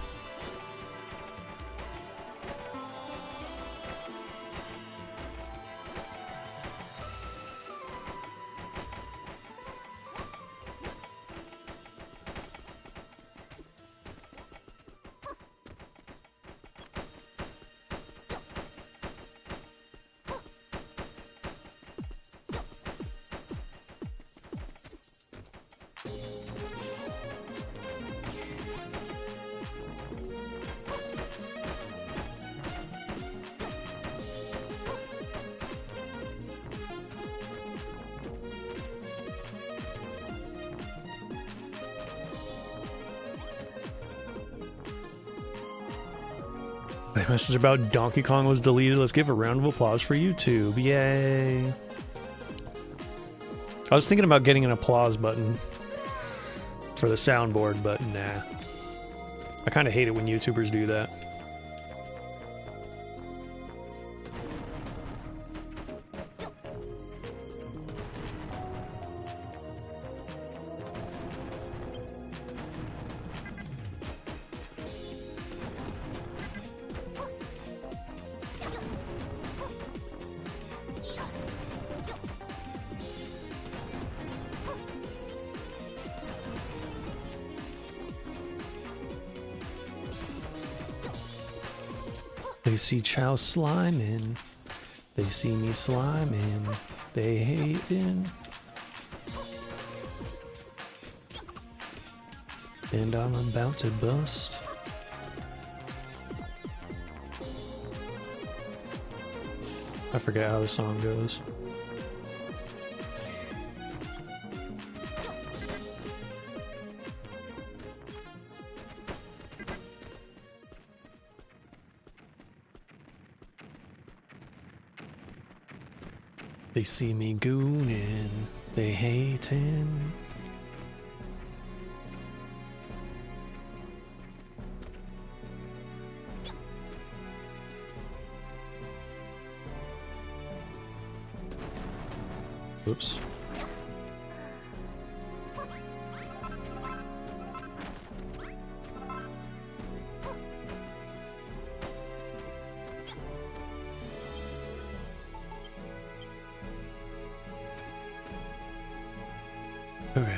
The message about Donkey Kong was deleted. Let's give a round of applause for YouTube. Yay. I was thinking about getting an applause button for the soundboard, but nah. I kind of hate it when YouTubers do that. They see Chow sliming, they see me sliming, they hating, and I'm about to bust. I forget how the song goes. They see me gooning, they hating. Oops. Okay.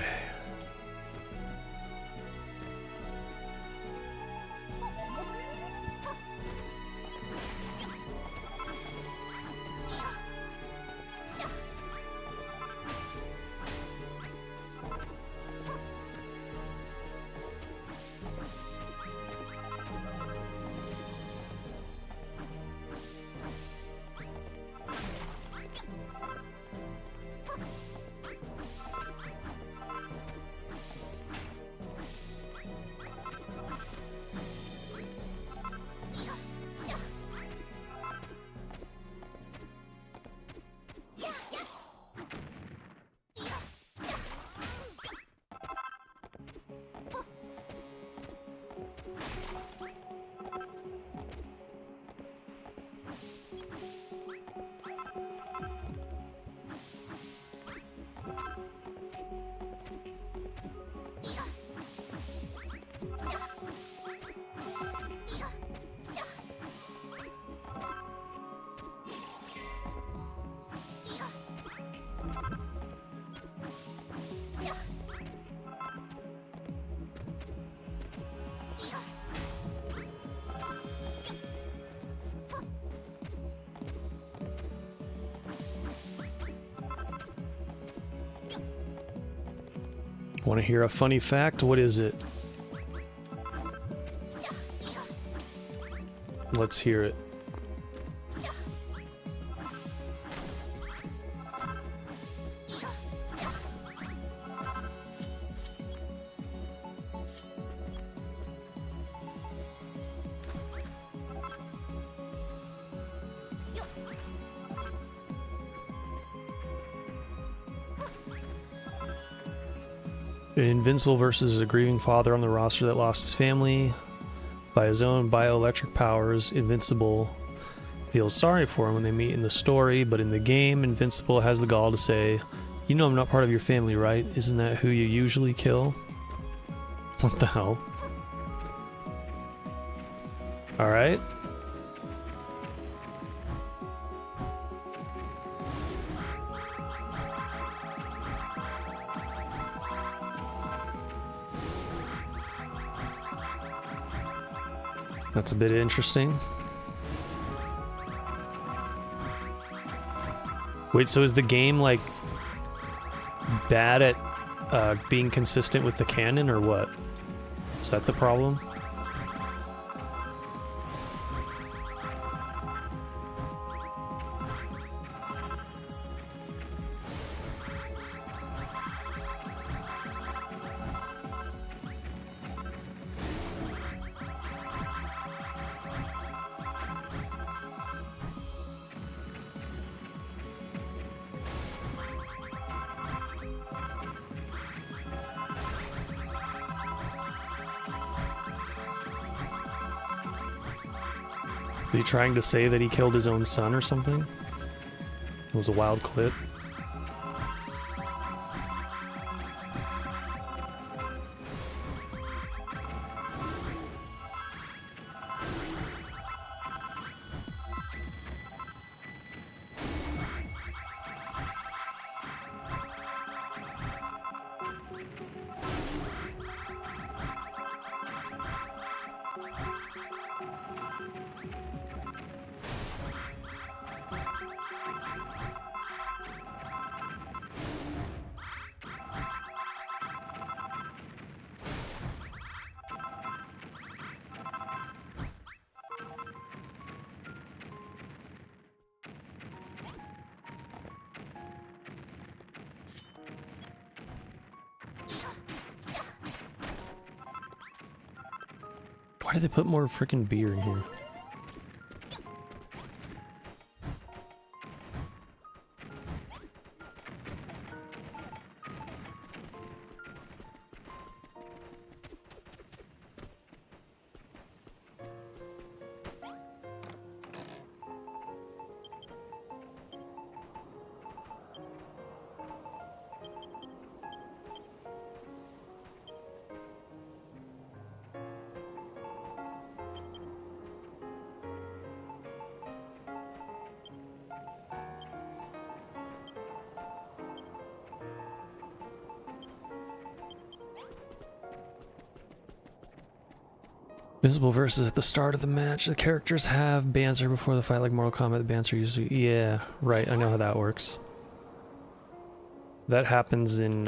Want to hear a funny fact? What is it? Let's hear it. Invincible versus a grieving father on the roster that lost his family by his own bioelectric powers. Invincible feels sorry for him when they meet in the story, but in the game, Invincible has the gall to say, "You know I'm not part of your family, right? Isn't that who you usually kill?" What the hell? Alright. That's a bit interesting. Wait, so is the game like bad at being consistent with the canon or what? Is that the problem? Is he trying to say that he killed his own son or something? It was a wild clip. Why did they put more freaking beer in here? Visible versus at the start of the match. The characters have banter before the fight, like Mortal Kombat. The banter usually... Yeah, right. I know how that works. That happens in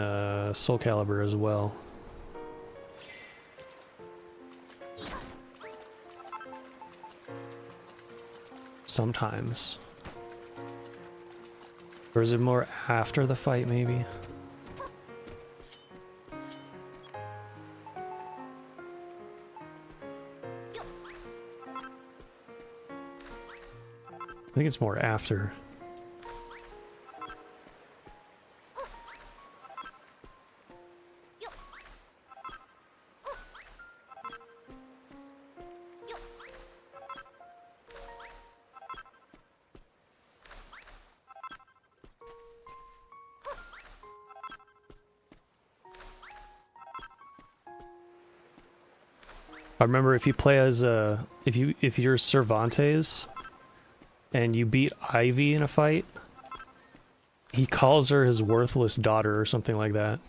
Soul Calibur as well. Sometimes. Or is it more after the fight, maybe? I think it's more after. I remember if you play as if you're Cervantes and you beat Ivy in a fight, he calls her his worthless daughter or something like that.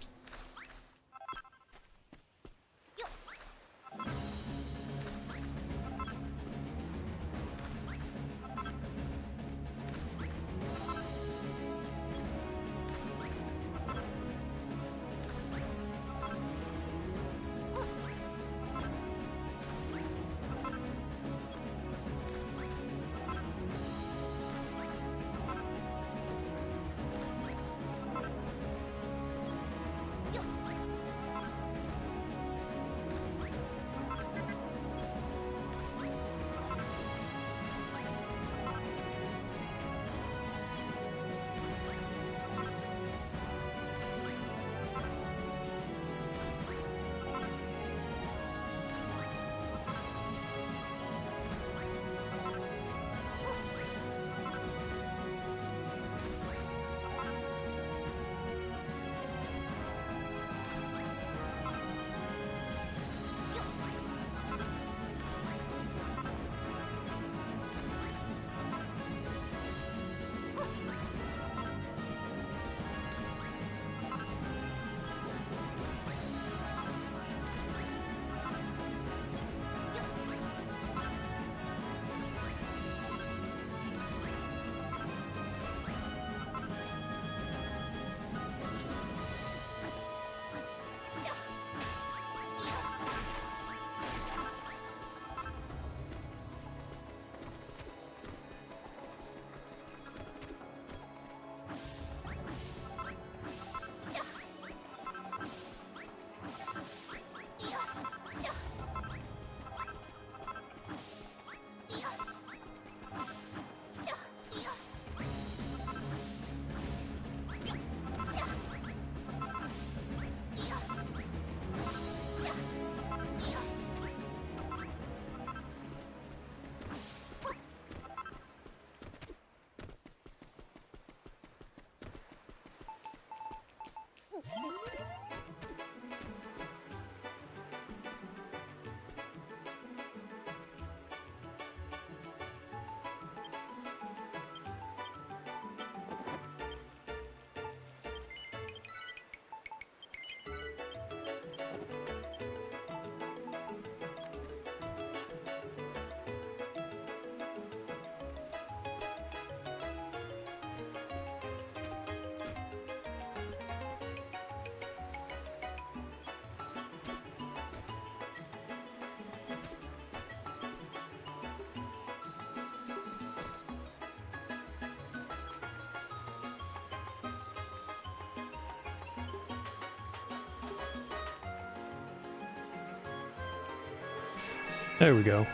There we go.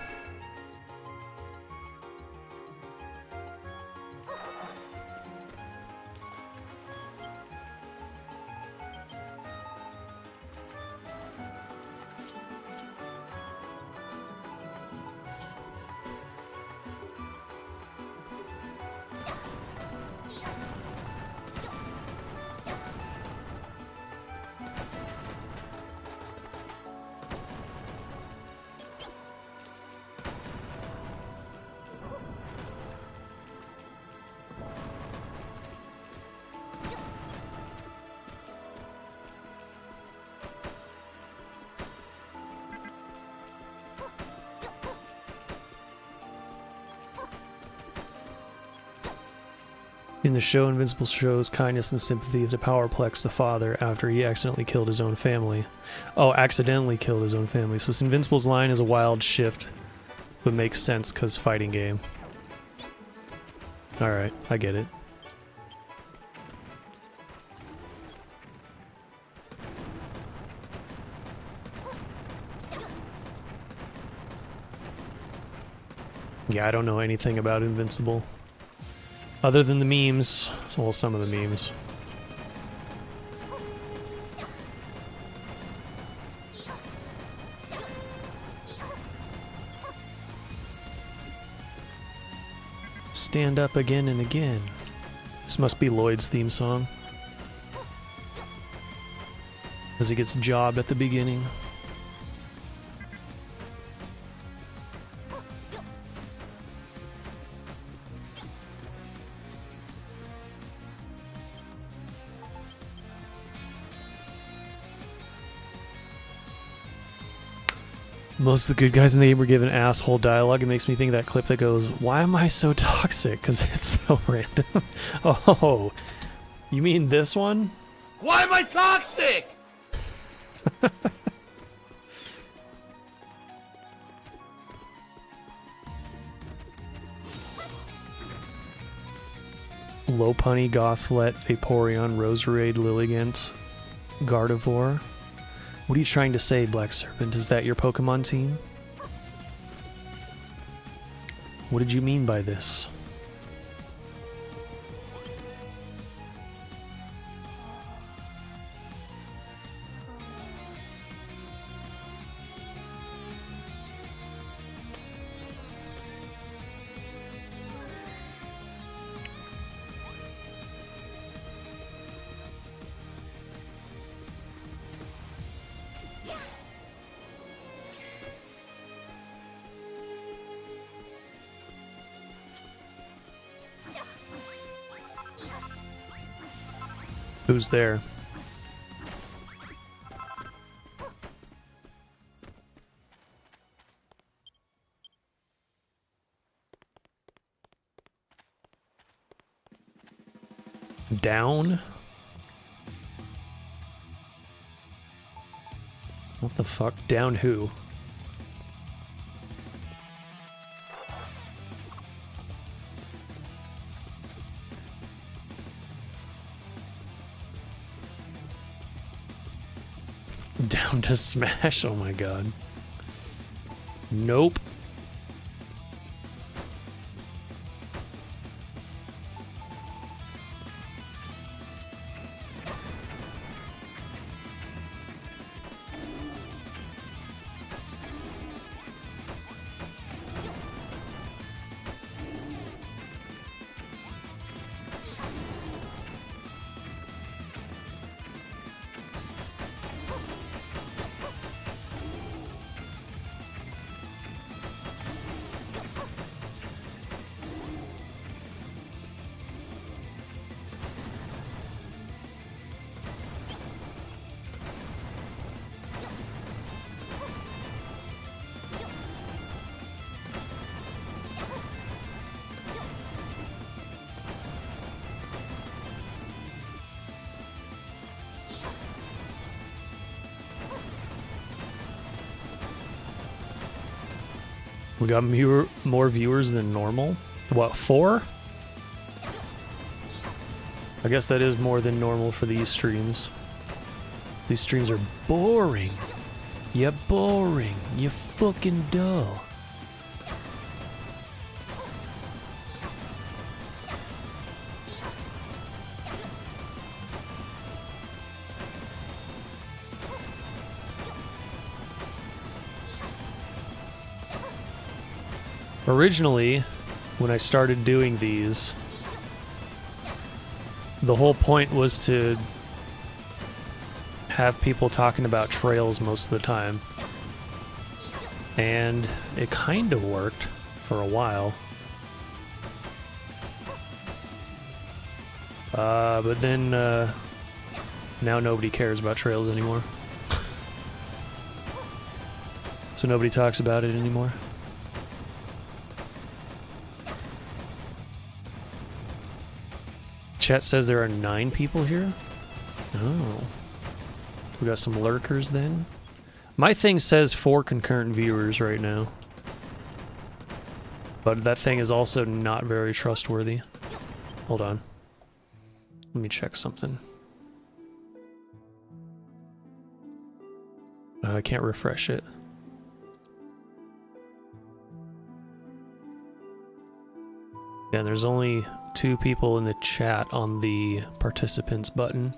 In the show, Invincible shows kindness and sympathy to Powerplex, the father, after he accidentally killed his own family. Oh, accidentally killed his own family. So Invincible's line is a wild shift, but makes sense because fighting game. Alright, I get it. Yeah, I don't know anything about Invincible. Other than the memes. Well, some of the memes. Stand up again and again. This must be Lloyd's theme song. As he gets jobbed at the beginning. Most of the good guys in the game were given asshole dialogue. It makes me think of that clip that goes, "Why am I so toxic?" Because it's so random. Oh, you mean this one? Why am I toxic? Lopunny, Gothlet, Vaporeon, Roserade, Lilligant, Gardevoir. What are you trying to say, Black Serpent? Is that your Pokemon team? What did you mean by this? Who's there? Down? What the fuck? Down who? Down to smash? Oh my god. Nope. We got more viewers than normal? What, 4? I guess that is more than normal for these streams. These streams are boring. You're boring. You're fucking dull. Originally, when I started doing these, the whole point was to have people talking about trails most of the time. And it kind of worked for a while. But then, now nobody cares about trails anymore. So nobody talks about it anymore. Chat says there are 9 people here. Oh. We got some lurkers then. My thing says 4 concurrent viewers right now. But that thing is also not very trustworthy. Hold on. Let me check something. I can't refresh it. Yeah, there's only 2 people in the chat on the participants button.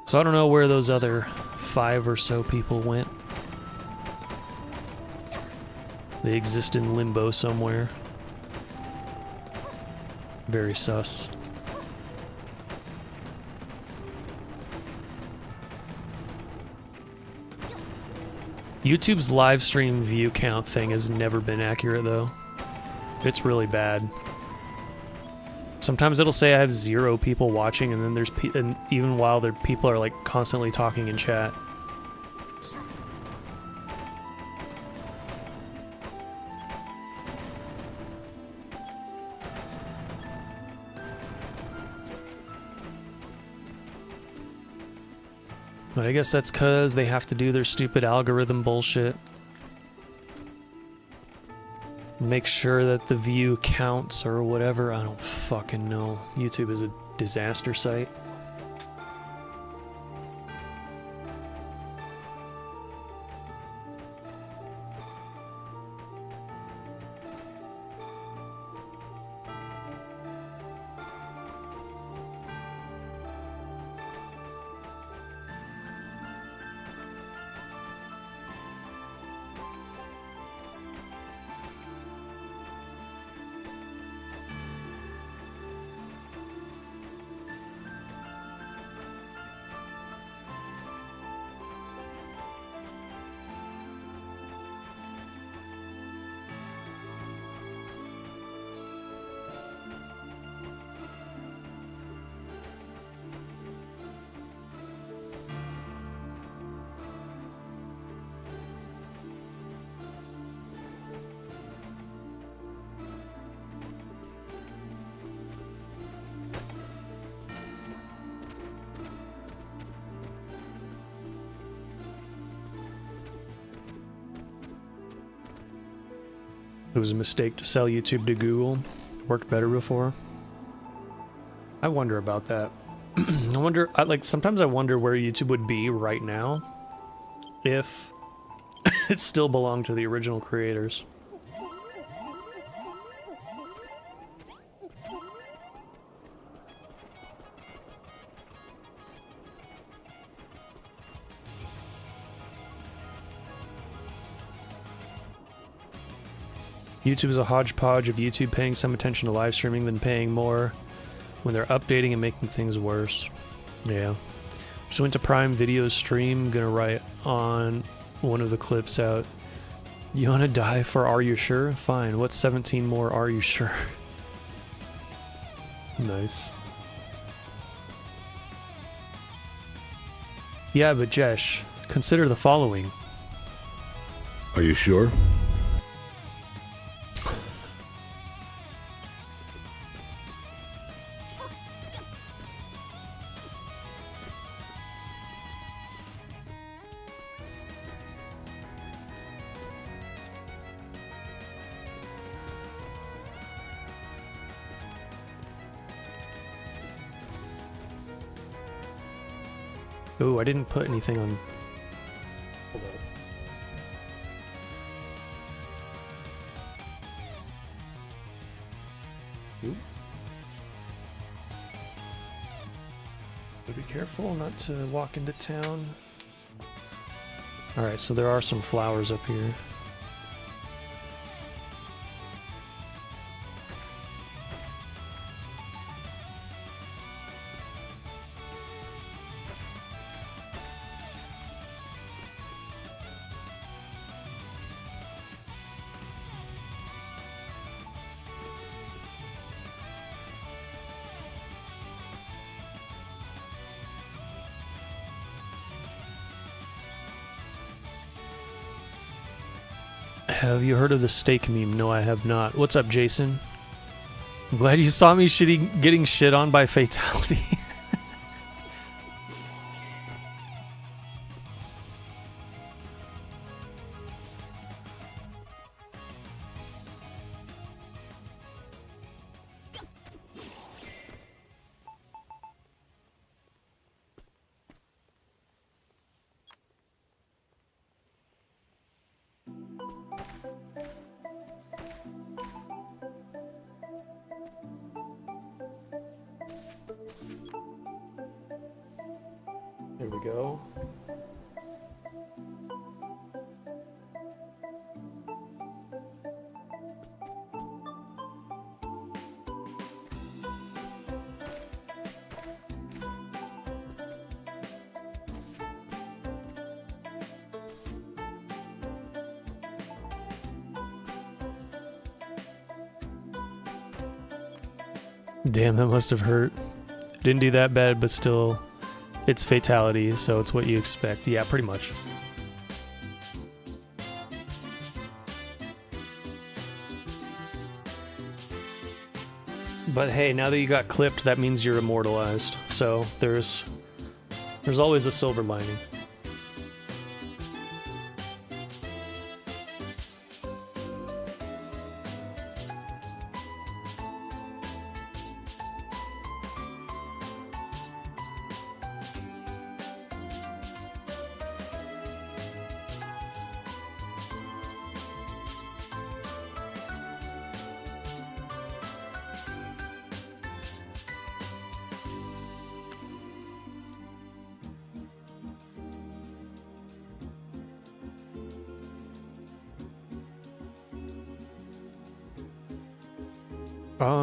So I don't know where those other 5 or so people went. They exist in limbo somewhere. Very sus. YouTube's live stream view count thing has never been accurate though. It's really bad. Sometimes it'll say I have 0 people watching, and then there's and even while people are like constantly talking in chat. But I guess that's because they have to do their stupid algorithm bullshit. Make sure that the view counts or whatever. I don't fucking know. YouTube is a disaster site. It was a mistake to sell YouTube to Google. Worked better before. I wonder about that. I wonder, sometimes I wonder where YouTube would be right now if it still belonged to the original creators. YouTube is a hodgepodge of YouTube paying some attention to live streaming, then paying more when they're updating and making things worse. Yeah. Just went to Prime Video's stream, gonna write on one of the clips out. You wanna die for Are You Sure? Fine, what's 17 more Are You Sure? Nice. Yeah, but Jesh, consider the following. Are you sure? Ooh, I didn't put anything on. Hold on. Ooh. Be careful not to walk into town. Alright, so there are some flowers up here. Have you heard of the steak meme? No, I have not. What's up, Jason? I'm glad you saw me getting shit on by fatality. There we go. Damn, that must have hurt. Didn't do that bad, but still, it's fatality, so it's what you expect. Yeah, pretty much. But hey, now that you got clipped, that means you're immortalized. So there's always a silver lining.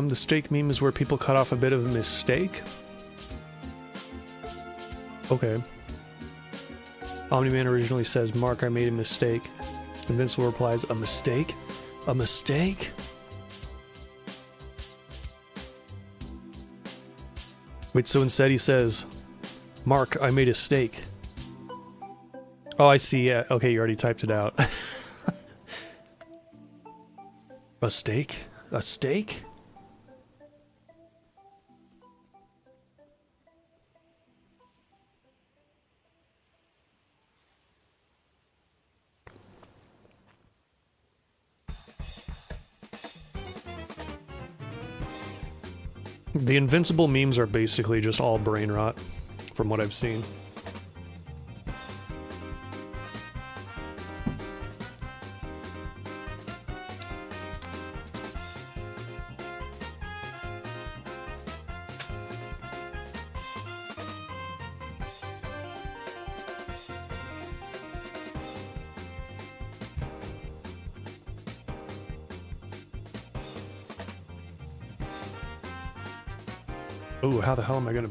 The steak meme is where people cut off a bit of a mistake. Okay. Omni-Man originally says, Mark, I made a mistake. Invincible replies, a mistake? A mistake? Wait, so instead he says, Mark, I made a steak. Oh, I see, yeah. Okay, you already typed it out. A steak? A steak? The invincible memes are basically just all brain rot, from what I've seen. Ooh, how the hell am I gonna...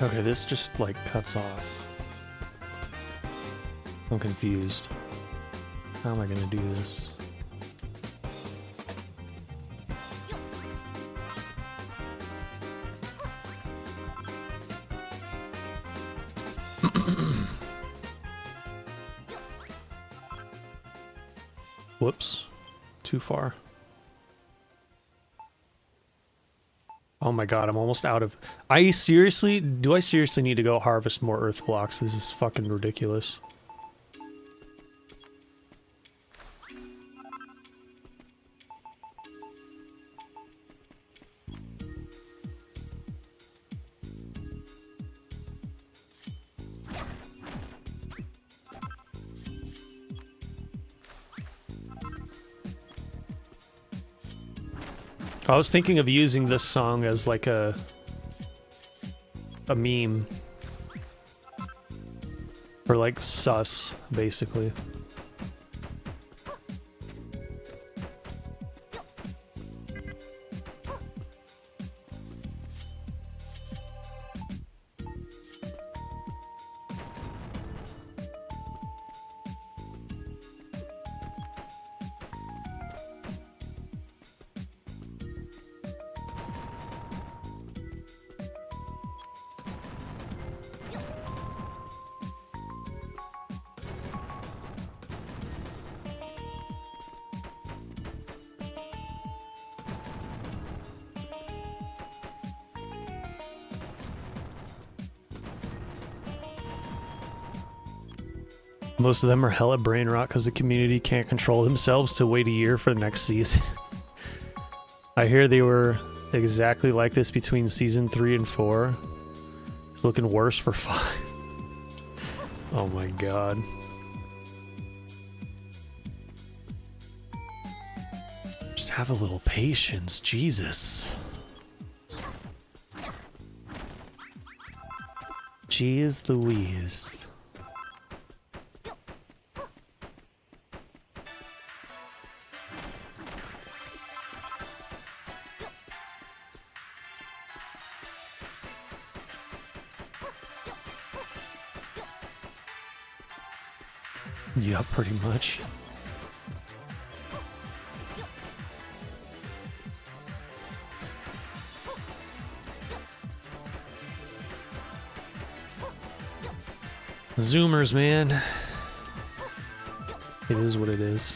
Okay, this just, like, cuts off. I'm confused. How am I gonna do this? Whoops. Too far. Oh my god, I'm almost out of... do I seriously need to go harvest more earth blocks? This is fucking ridiculous. I was thinking of using this song as like a meme. Or like sus, basically. Most of them are hella brain rot because the community can't control themselves to wait a year for the next season. I hear they were exactly like this between season 3 and 4. It's looking worse for 5. Oh my god. Just have a little patience, Jesus. Jeez Louise. Yeah, pretty much. Zoomers, man. It is what it is.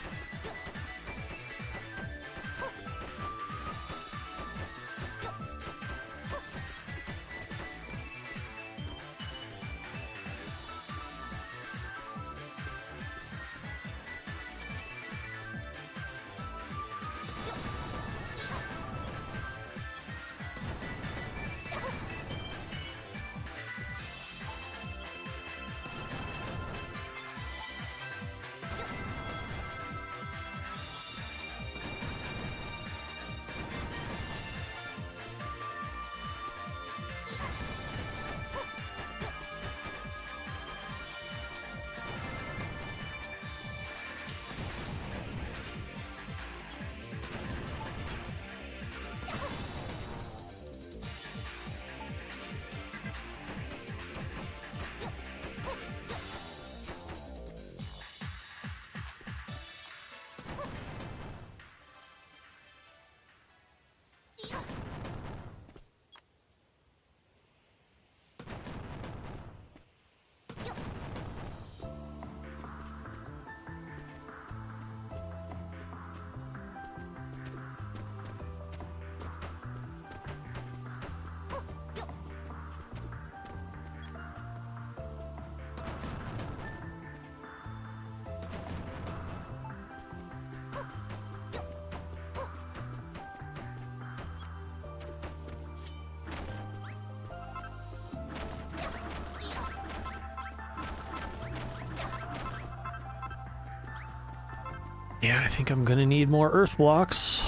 Yeah, I think I'm gonna need more earth blocks.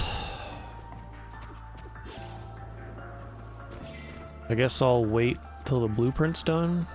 I guess I'll wait till the blueprint's done.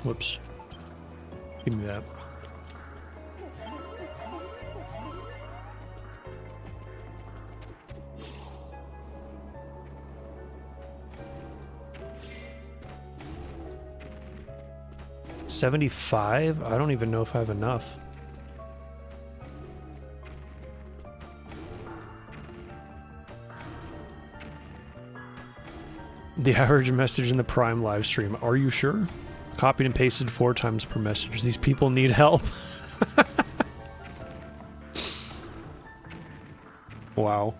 Whoops. Give me that. $75? I don't even know if I have enough. The average message in the Prime live stream. Are you sure? Copied and pasted 4 times per message. These people need help. Wow.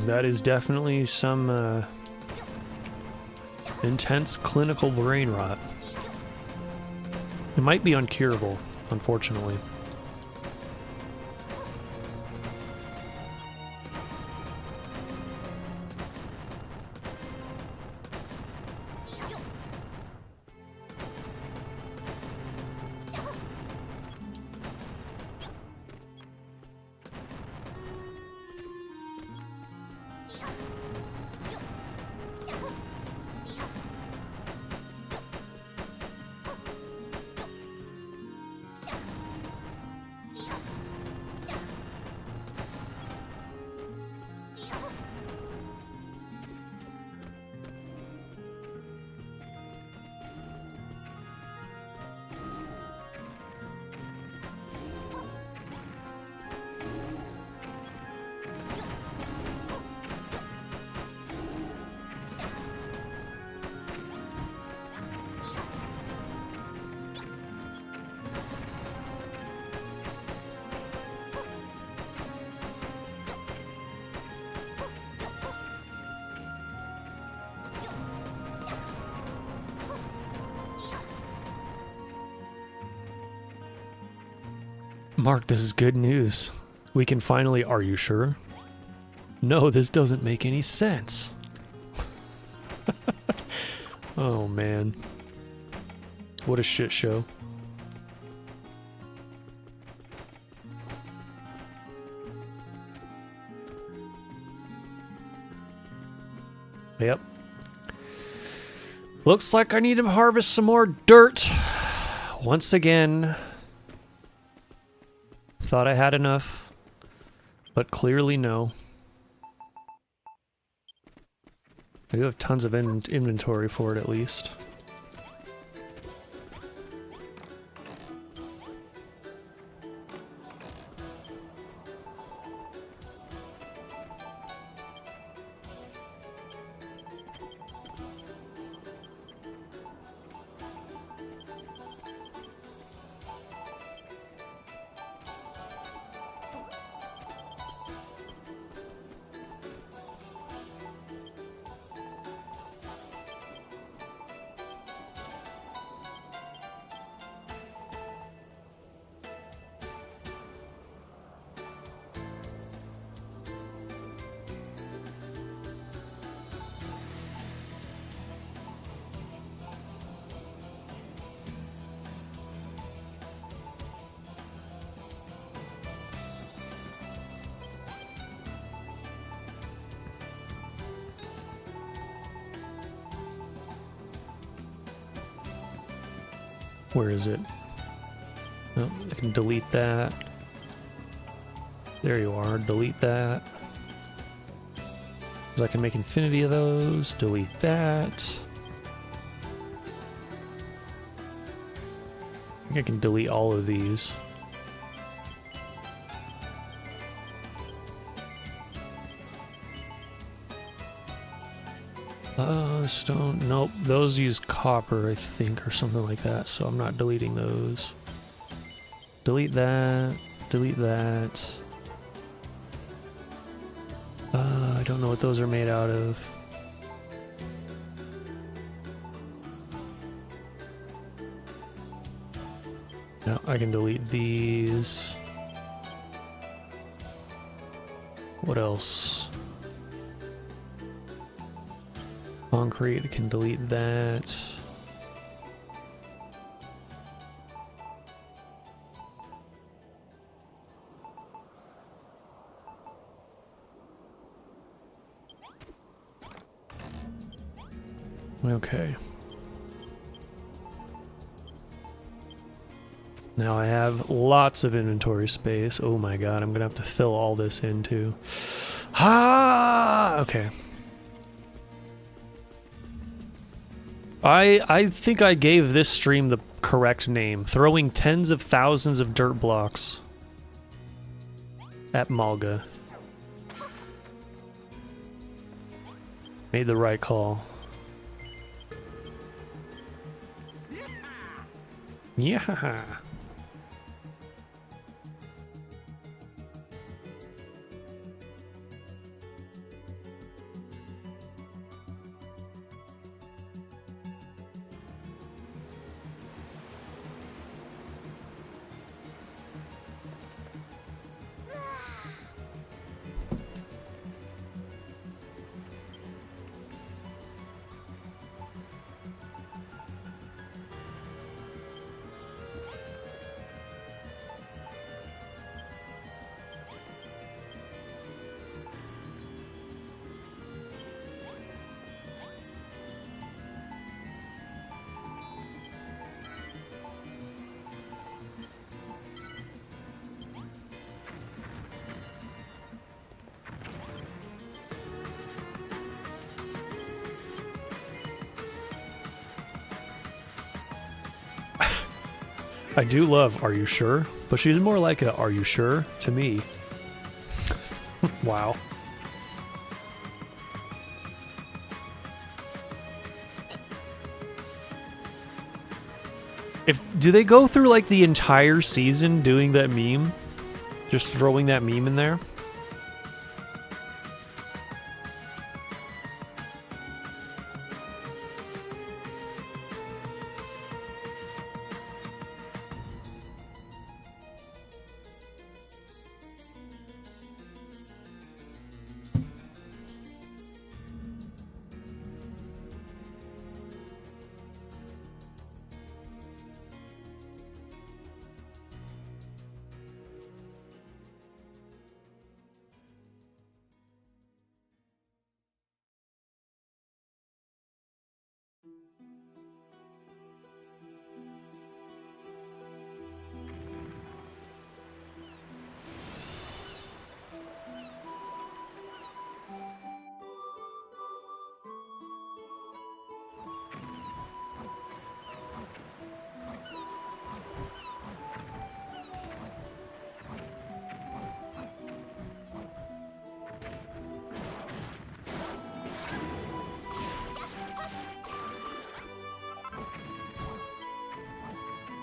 That is definitely some intense clinical brain rot. It might be uncurable, unfortunately. Mark, this is good news. We can finally... Are you sure? No, this doesn't make any sense. Oh, man. What a shit show. Yep. Looks like I need to harvest some more dirt. Once again... Thought I had enough, but clearly no. I do have tons of inventory for it at least. Where is it? Oh, I can delete that. There you are. Delete that. So I can make infinity of those. Delete that. I think I can delete all of these. Stone. Nope. Those use copper, I think, or something like that. So I'm not deleting those. Delete that. Delete that. I don't know what those are made out of. No, I can delete these. What else? Concrete, can delete that. Okay. Now I have lots of inventory space. Oh my god, I'm gonna have to fill all this in too. Ah! Okay. I think I gave this stream the correct name. Throwing tens of thousands of dirt blocks at Malga. Made the right call. Yeah. I do love "Are you sure?" but she's more like a "Are you sure?" to me. Wow. Do they go through like the entire season doing that meme? Just throwing that meme in there?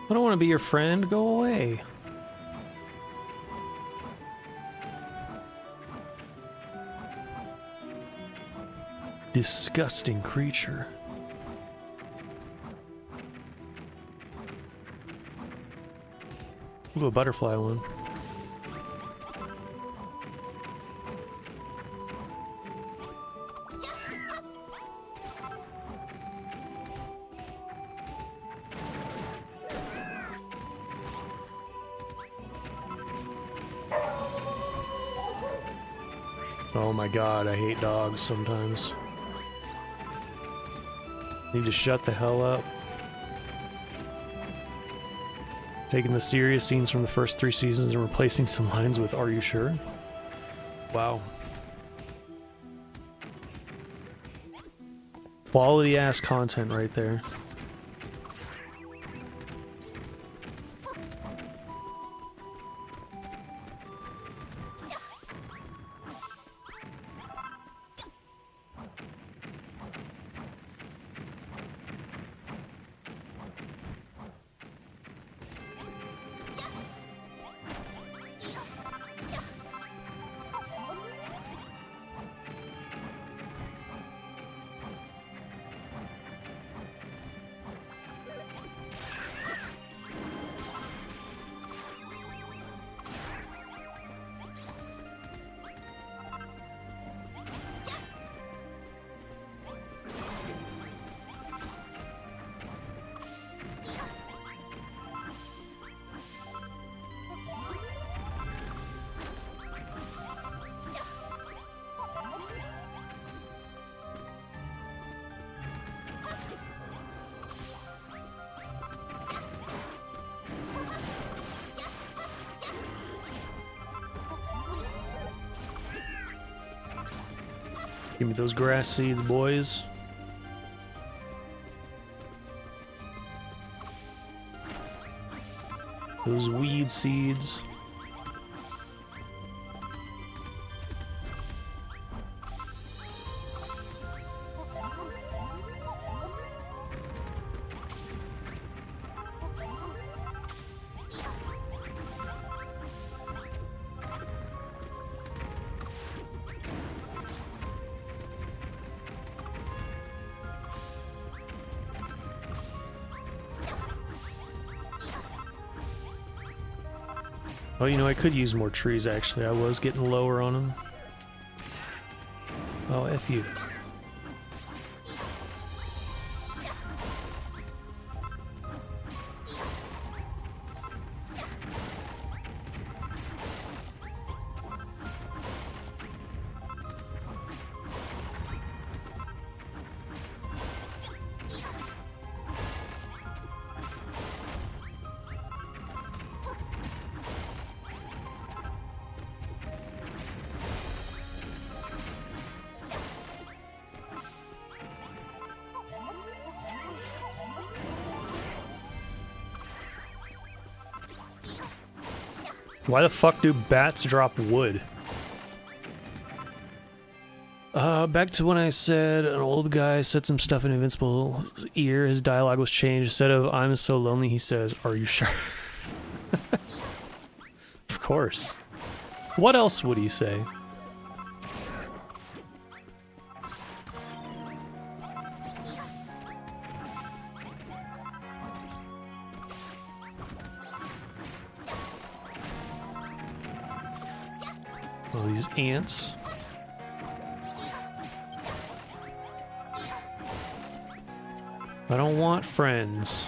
I don't want to be your friend. Go away. Disgusting creature. Ooh, a butterfly one. Oh my god, I hate dogs sometimes. Need to shut the hell up. Taking the serious scenes from the first 3 seasons and replacing some lines with "Are you sure?" Wow. Quality ass content right there. Give me those grass seeds, boys. Those weed seeds. Oh, you know, I could use more trees, actually. I was getting lower on them. Oh, F you. Why the fuck do bats drop wood? Back to when I said an old guy said some stuff in Invincible's ear. His dialogue was changed. Instead of "I'm so lonely," he says, "Are you sure?" Of course. What else would he say? All these ants. I don't want friends.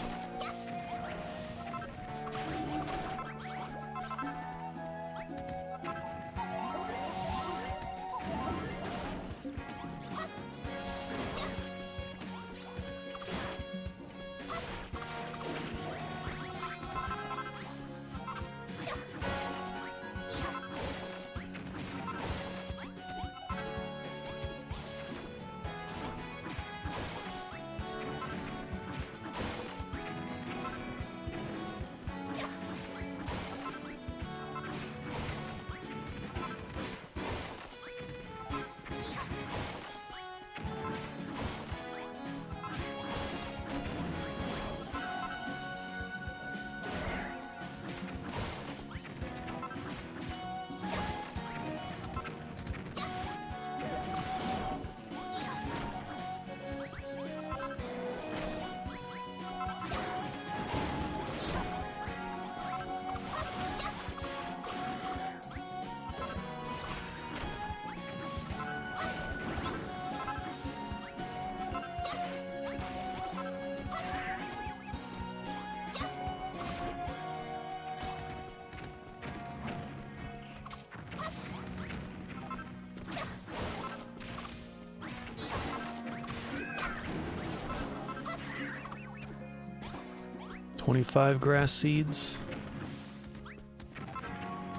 $25 grass seeds.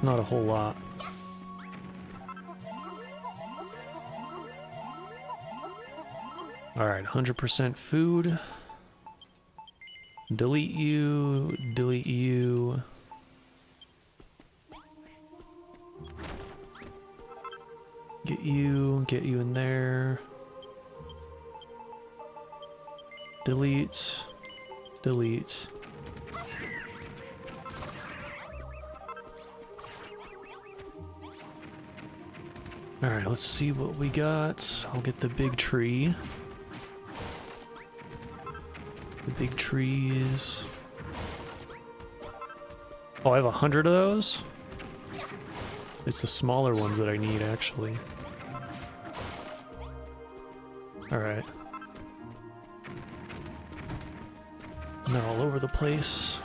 Not a whole lot. Alright, 100% food. Delete you, delete you. Get you in there. Delete, delete. Alright, let's see what we got. I'll get the big tree. The big trees. Oh, I have 100 of those? It's the smaller ones that I need, actually. Alright. And they're all over the place.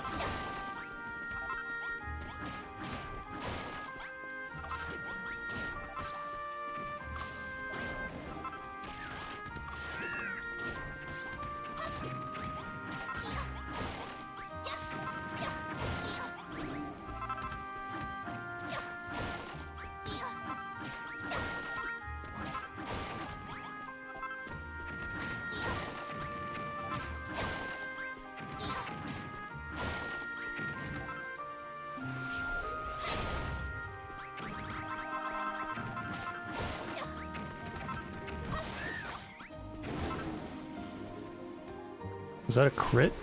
Is that a crit?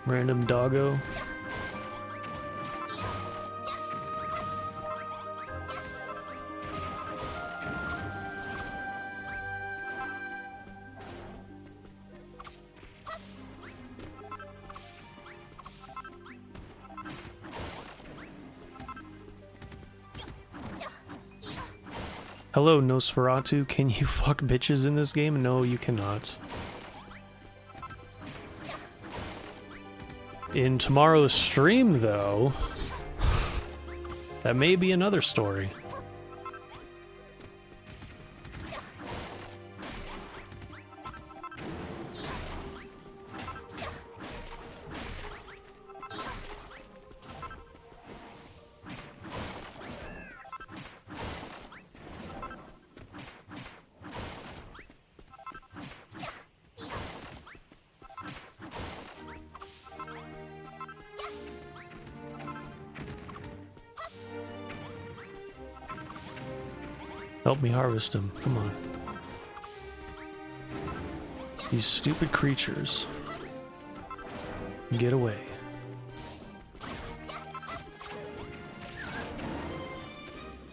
Random doggo. Hello, Nosferatu. Can you fuck bitches in this game? No, you cannot. In tomorrow's stream, though, that may be another story. Help me harvest them. Come on. These stupid creatures. Get away.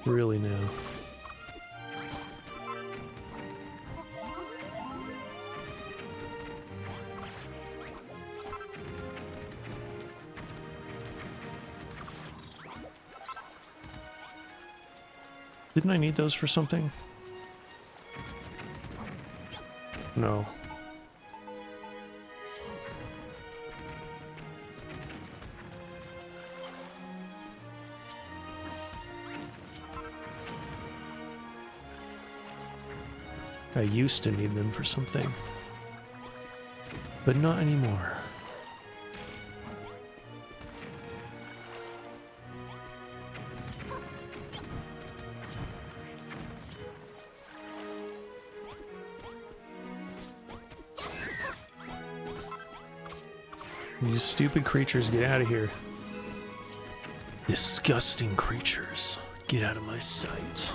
Really now. Didn't I need those for something? No. I used to need them for something, but not anymore. You stupid creatures, get out of here. Disgusting creatures, get out of my sight.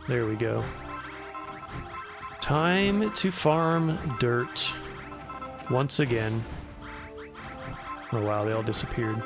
There we go. Time to farm dirt once again. Oh wow, they all disappeared.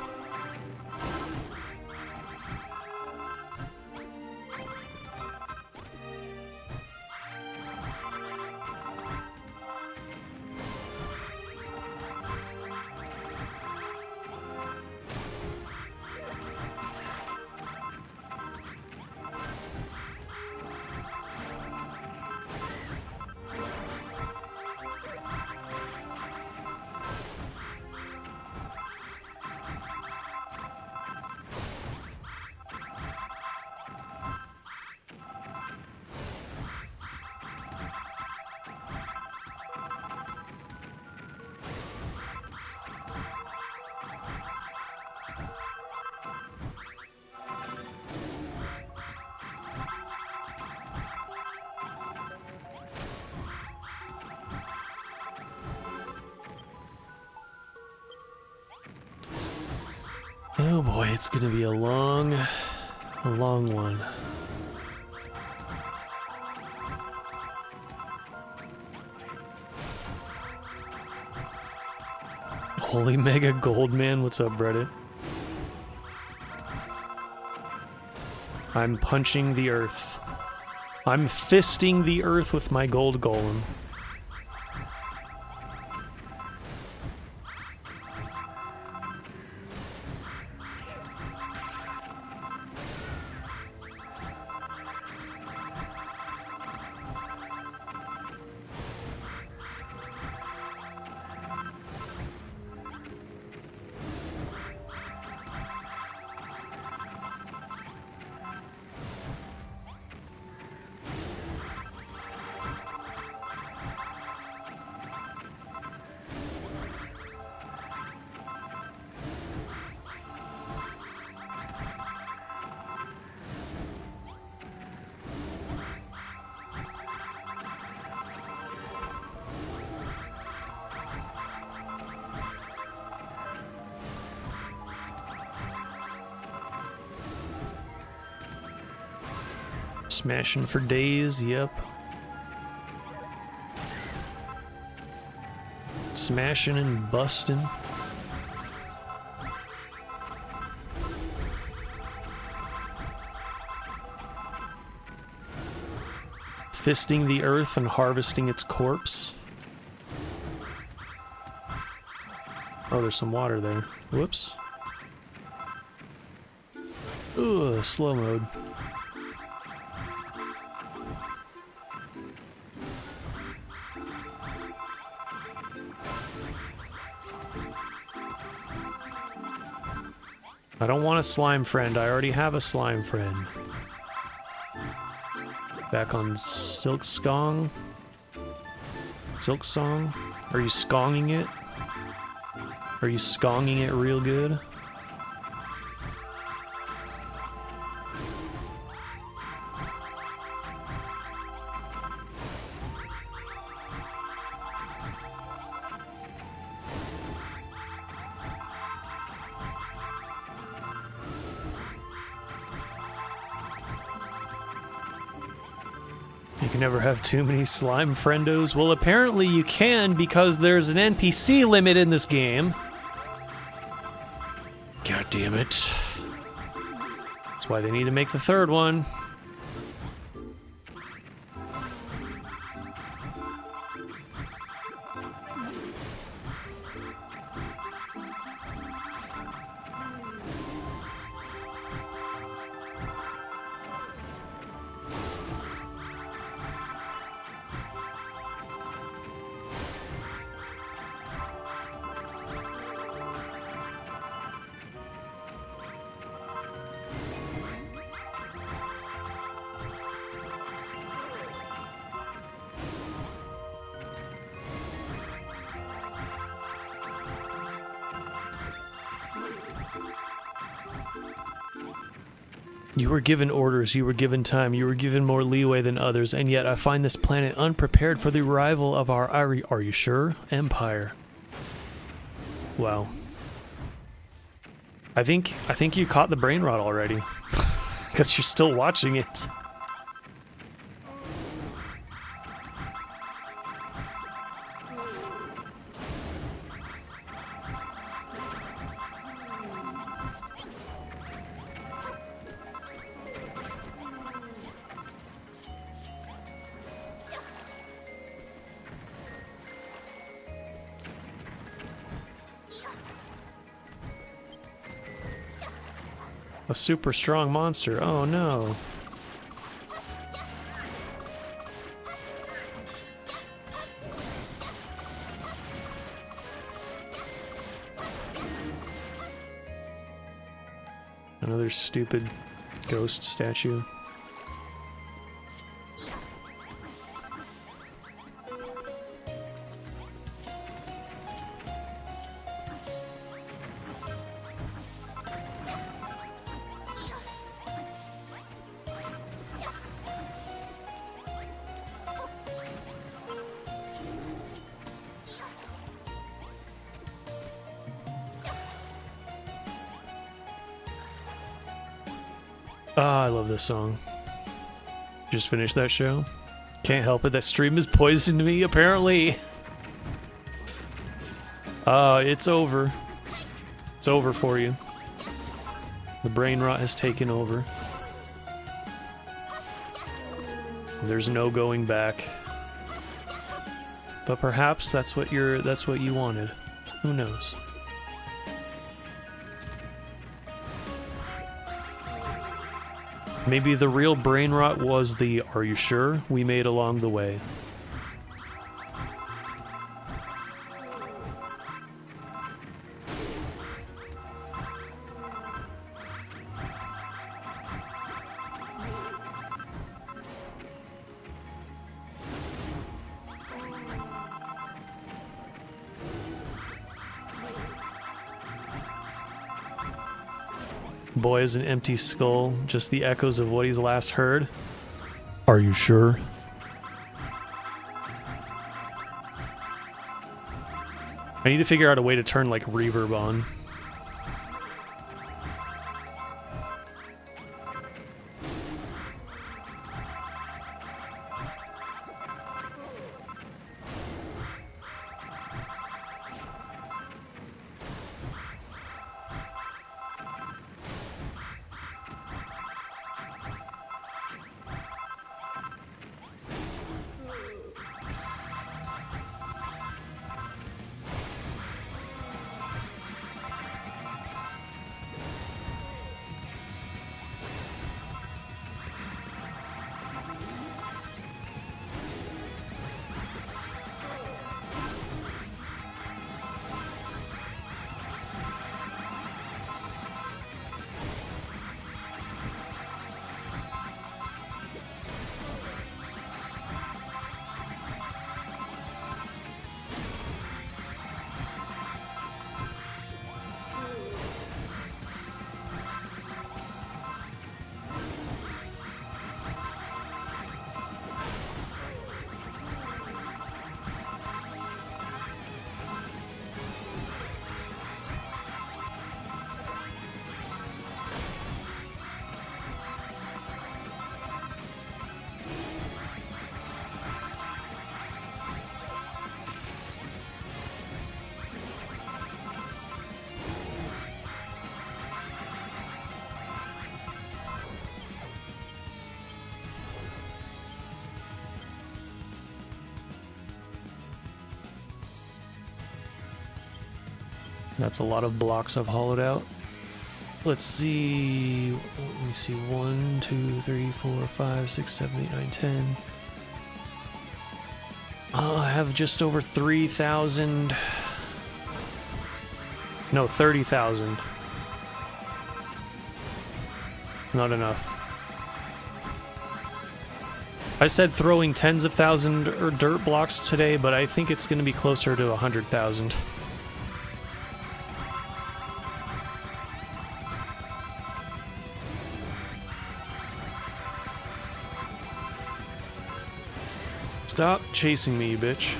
Oh boy, it's gonna be a long one. Holy mega gold man, what's up, Reddit? I'm punching the earth. I'm fisting the earth with my gold golem. Smashing for days, yep. Smashing and busting. Fisting the earth and harvesting its corpse. Oh, there's some water there. Whoops. Ugh, slow mode. I don't want a slime friend. I already have a slime friend. Back on Silk Song. Silk Song? Are you skonging it? Are you skonging it real good? You can never have too many slime friendos. Well, apparently you can because there's an NPC limit in this game. God damn it. That's why they need to make the third one. You were given orders, you were given time, you were given more leeway than others, and yet I find this planet unprepared for the arrival of our are you sure? Empire. Wow. I think you caught the brain rot already. Because you're still watching it. A super strong monster. Oh no. Another stupid ghost statue. Ah, I love this song. Just finished that show. Can't help it, that stream has poisoned me, apparently. It's over. It's over for you. The brain rot has taken over. There's no going back. But perhaps that's what you wanted. Who knows? Maybe the real brain rot was the "are you sure?" we made along the way. Boy is an empty skull, just the echoes of what he's last heard. Are you sure? I need to figure out a way to turn like reverb on. That's a lot of blocks I've hollowed out. Let's see. Let me see. 1, 2, 3, 4, 5, 6, 7, 8, 9, 10. I have just over 3,000. No, 30,000. Not enough. I said throwing tens of thousands or dirt blocks today, but I think it's going to be closer to 100,000. Stop chasing me, you bitch.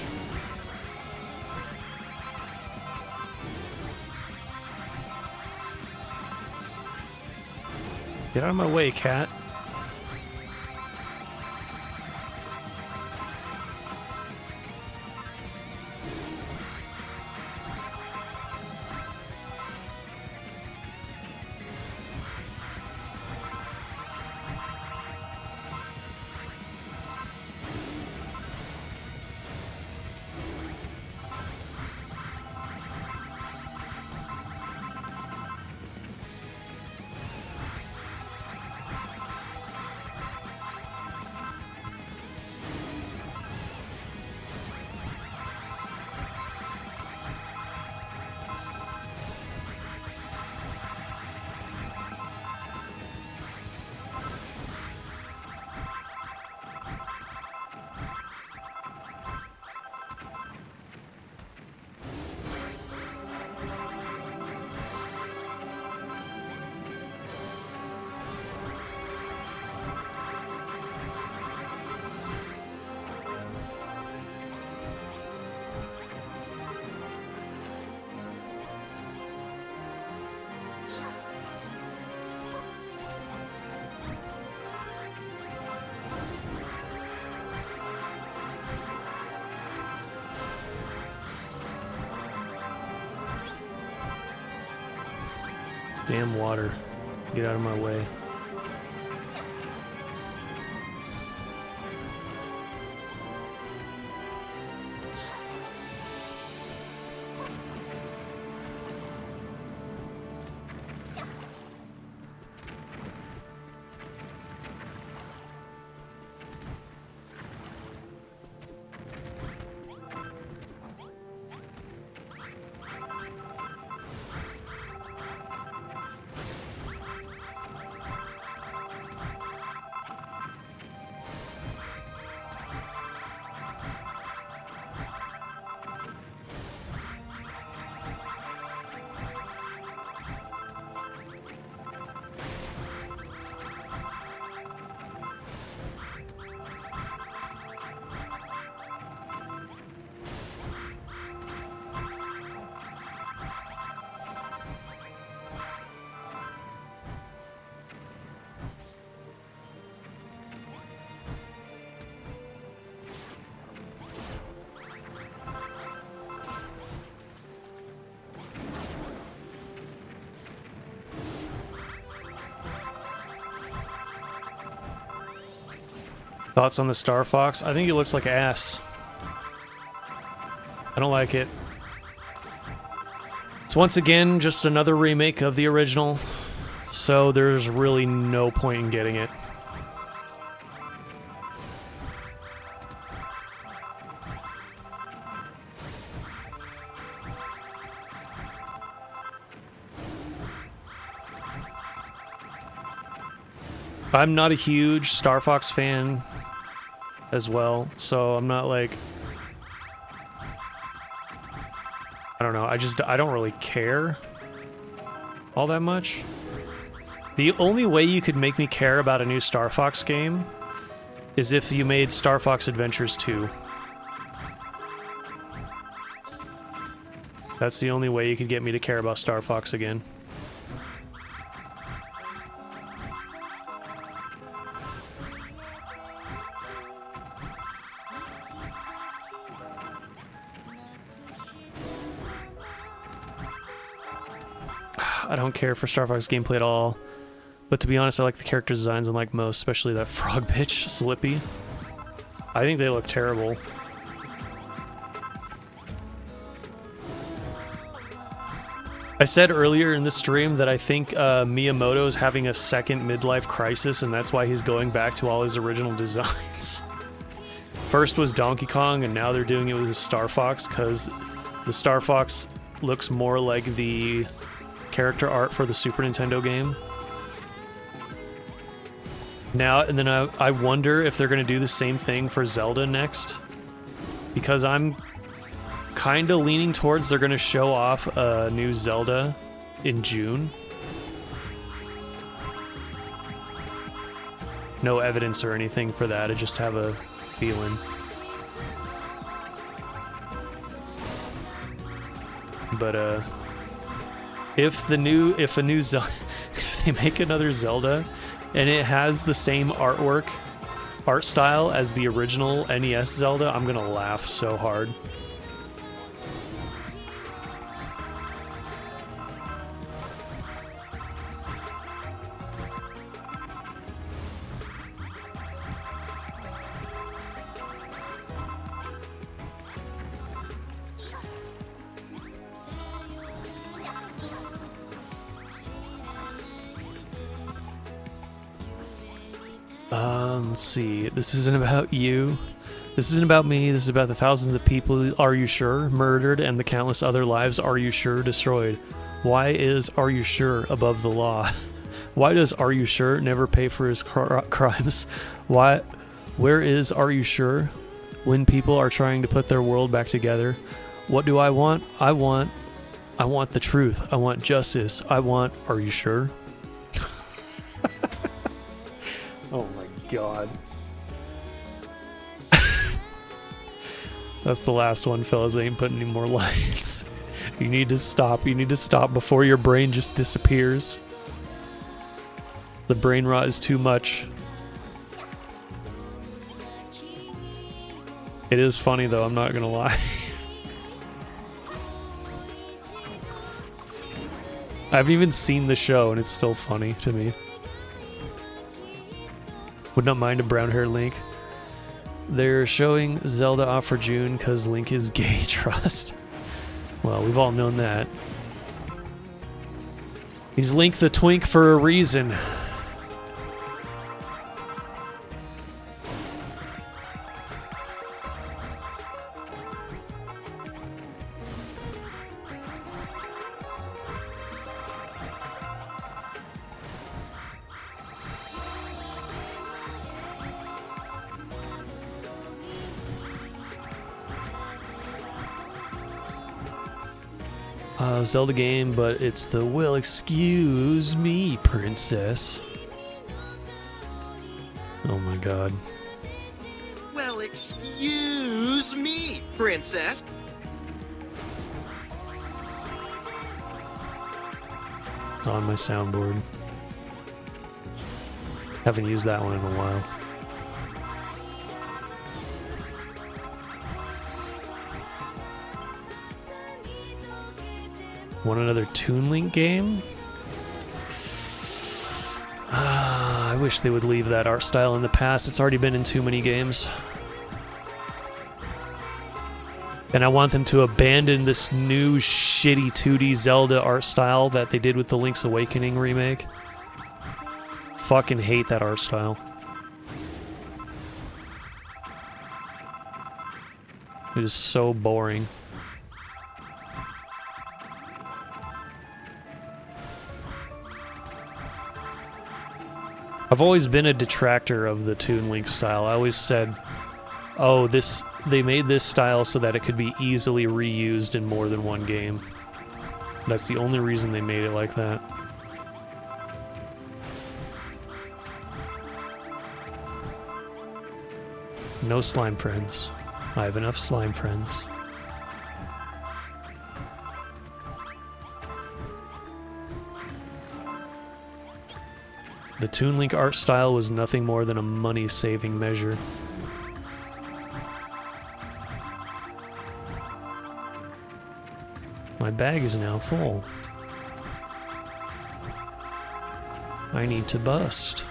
Get out of my way, cat. Damn water. Get out of my way. Thoughts on the Star Fox? I think it looks like ass. I don't like it. It's once again just another remake of the original, so there's really no point in getting it. I'm not a huge Star Fox fan as well, so I'm not like... I don't know, I don't really care all that much. The only way you could make me care about a new Star Fox game is if you made Star Fox Adventures 2. That's the only way you could get me to care about Star Fox again. I don't care for Star Fox gameplay at all, but to be honest, I like the character designs unlike most, especially that frog bitch, Slippy. I think they look terrible. I said earlier in the stream that I think Miyamoto is having a second midlife crisis, and that's why he's going back to all his original designs. First was Donkey Kong, and now they're doing it with the Star Fox, because the Star Fox looks more like the character art for the Super Nintendo game. Now, and then I wonder if they're going to do the same thing for Zelda next, because I'm kind of leaning towards they're going to show off a new Zelda in June. No evidence or anything for that, I just have a feeling. But if a new Zelda, if they make another Zelda and it has the same art style as the original NES Zelda, I'm gonna laugh so hard. Let's see. This isn't about you. This isn't about me. This is about the thousands of people, are you sure, murdered, and the countless other lives, are you sure, destroyed. Why is are you sure above the law? Why does are you sure never pay for his crimes? Where is are you sure when people are trying to put their world back together? What do I want? I want the truth. I want justice. I want are you sure? Oh my god. That's the last one, fellas. I ain't putting any more lines. You need to stop. You need to stop before your brain just disappears. The brain rot is too much. It is funny though, I'm not gonna lie. I haven't even seen the show and it's still funny to me. Would not mind a brown hair Link. They're showing Zelda off for June because Link is gay, trust. Well, we've all known that. He's Link the Twink for a reason. Zelda game, but it's the well, excuse me, princess. Oh my god. Well, excuse me, princess. It's on my soundboard. Haven't used that one in a while. Want another Toon Link game? I wish they would leave that art style in the past. It's already been in too many games. And I want them to abandon this new shitty 2D Zelda art style that they did with the Link's Awakening remake. Fucking hate that art style. It is so boring. I've always been a detractor of the Toon Link style. I always said, oh, they made this style so that it could be easily reused in more than one game. That's the only reason they made it like that. No slime friends. I have enough slime friends. The Toon Link art style was nothing more than a money-saving measure. My bag is now full. I need to bust.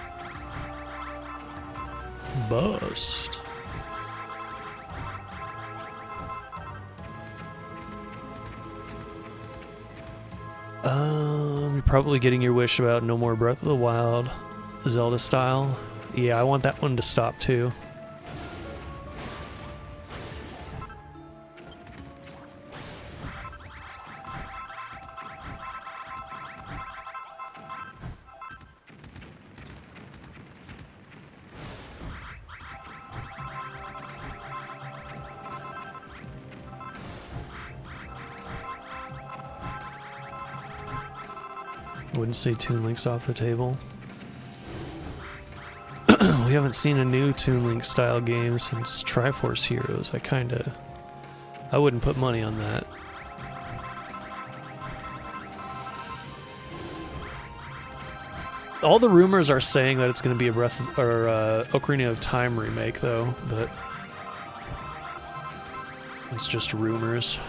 Bust. You're probably getting your wish about no more Breath of the Wild, Zelda style. Yeah, I want that one to stop too. Wouldn't say Toon Link's off the table. We haven't seen a new Toon Link style game since Triforce Heroes. I wouldn't put money on that. All the rumors are saying that it's going to be a Ocarina of Time remake, though, but it's just rumors.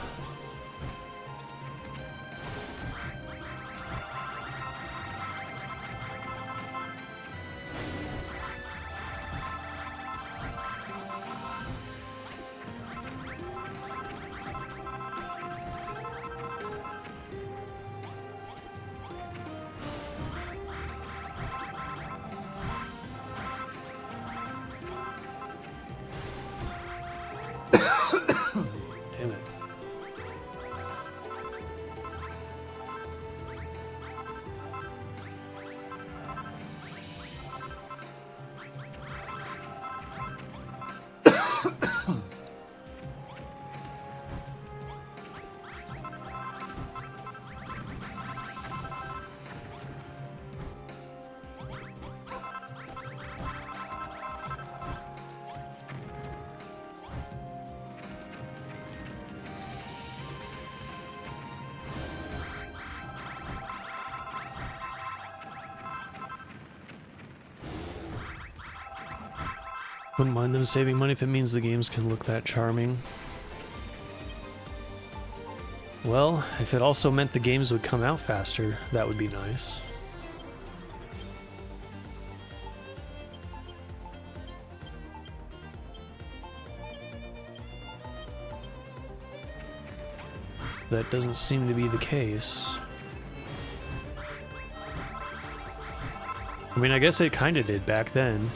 Damn it. Wouldn't mind them saving money if it means the games can look that charming. Well, if it also meant the games would come out faster, that would be nice. That doesn't seem to be the case. I mean, I guess it kind of did back then.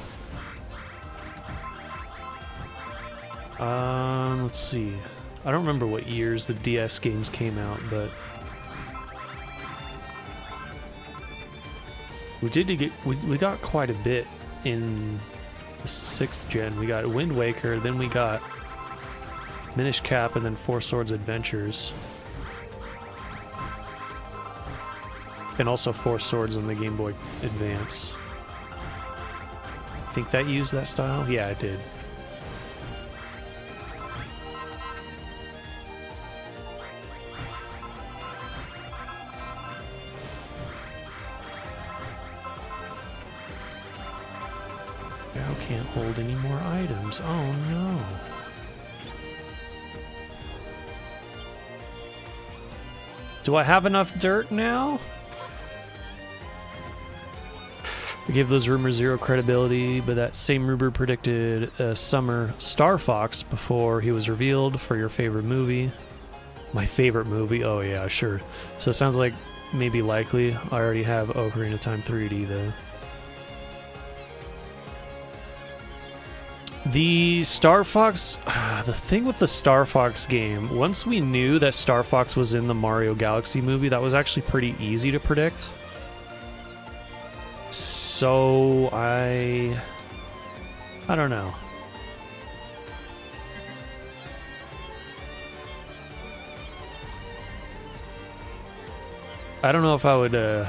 Let's see. I don't remember what years the DS games came out, but we got quite a bit in the 6th gen. We got Wind Waker, then we got Minish Cap, and then Four Swords Adventures. And also Four Swords on the Game Boy Advance. I think that used that style? Yeah, it did. Now can't hold any more items. Oh no. Do I have enough dirt now? I gave those rumors zero credibility, but that same rumor predicted a summer Star Fox before he was revealed for your favorite movie. My favorite movie? Oh yeah, sure. So it sounds like maybe likely. I already have Ocarina of Time 3D though. The Star Fox, the thing with the Star Fox game, once we knew that Star Fox was in the Mario Galaxy movie, that was actually pretty easy to predict. So I don't know. I don't know if I would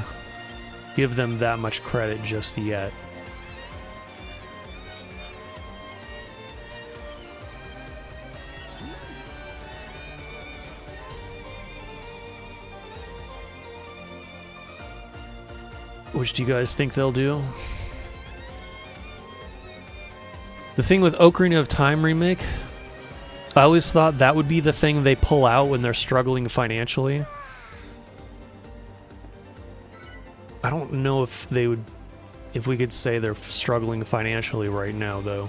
give them that much credit just yet. Which do you guys think they'll do? The thing with Ocarina of Time remake, I always thought that would be the thing they pull out when they're struggling financially. I don't know if they would, if we could say they're struggling financially right now, though.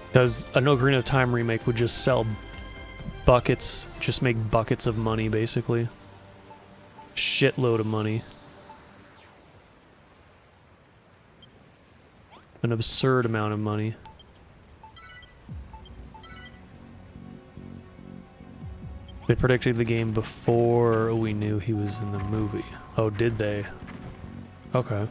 Because an Ocarina of Time remake would just sell buckets, just make buckets of money, basically. Shitload of money. An absurd amount of money. They predicted the game before we knew he was in the movie. Oh, did they? Okay.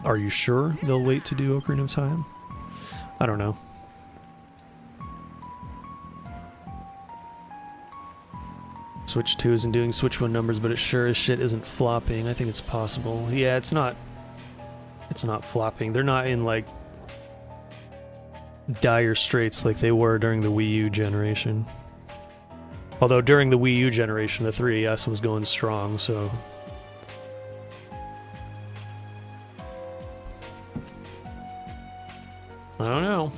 Are you sure they'll wait to do Ocarina of Time? I don't know. Switch 2 isn't doing Switch 1 numbers, but it sure as shit isn't flopping. I think it's possible. Yeah, it's not flopping. They're not in, like, dire straits like they were during the Wii U generation. Although during the Wii U generation, the 3DS was going strong, so... I don't know.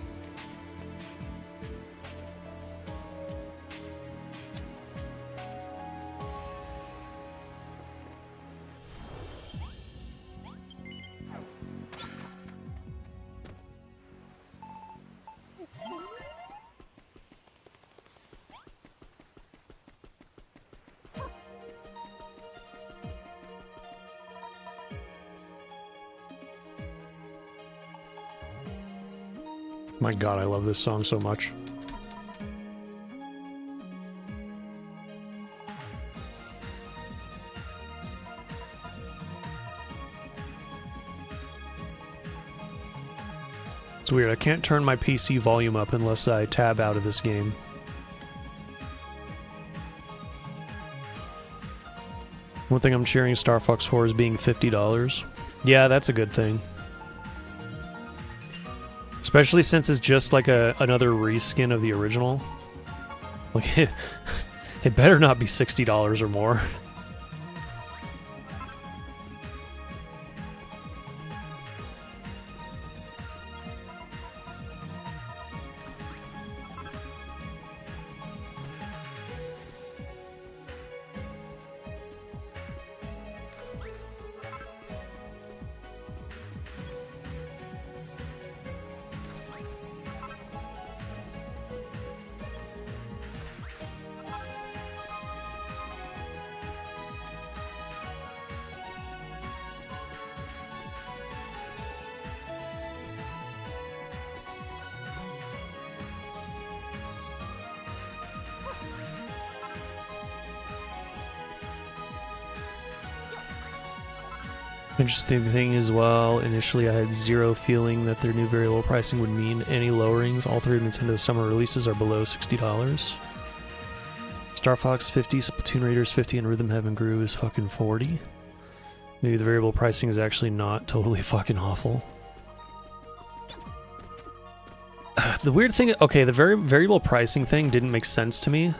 My god, I love this song so much. It's weird, I can't turn my PC volume up unless I tab out of this game. One thing I'm cheering Star Fox for is being $50. Yeah, that's a good thing. Especially since it's just like another reskin of the original. Like, it better not be $60 or more. Interesting thing as well, initially I had zero feeling that their new variable pricing would mean any lowerings. All three of Nintendo's summer releases are below $60. Star Fox 50, Splatoon Raiders 50, and Rhythm Heaven Groove is fucking 40. Maybe the variable pricing is actually not totally fucking awful. The weird thing, okay, the variable pricing thing didn't make sense to me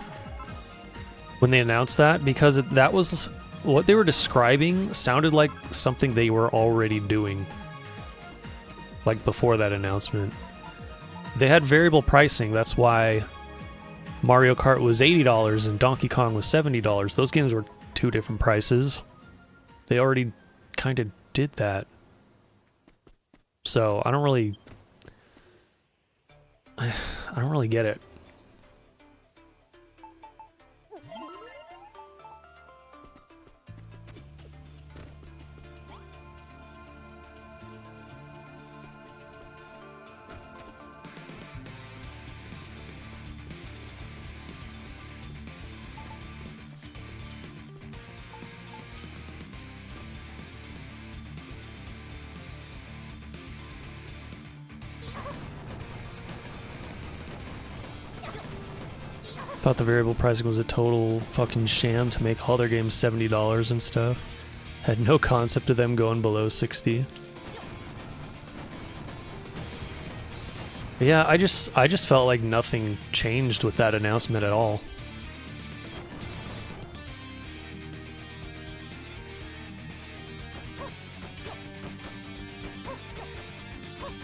when they announced that, because that was... what they were describing sounded like something they were already doing. Like before that announcement. They had variable pricing, that's why Mario Kart was $80 and Donkey Kong was $70. Those games were two different prices. They already kind of did that. So, I don't really get it. Thought the variable pricing was a total fucking sham to make all their games $70 and stuff. Had no concept of them going below 60. But yeah, I just felt like nothing changed with that announcement at all.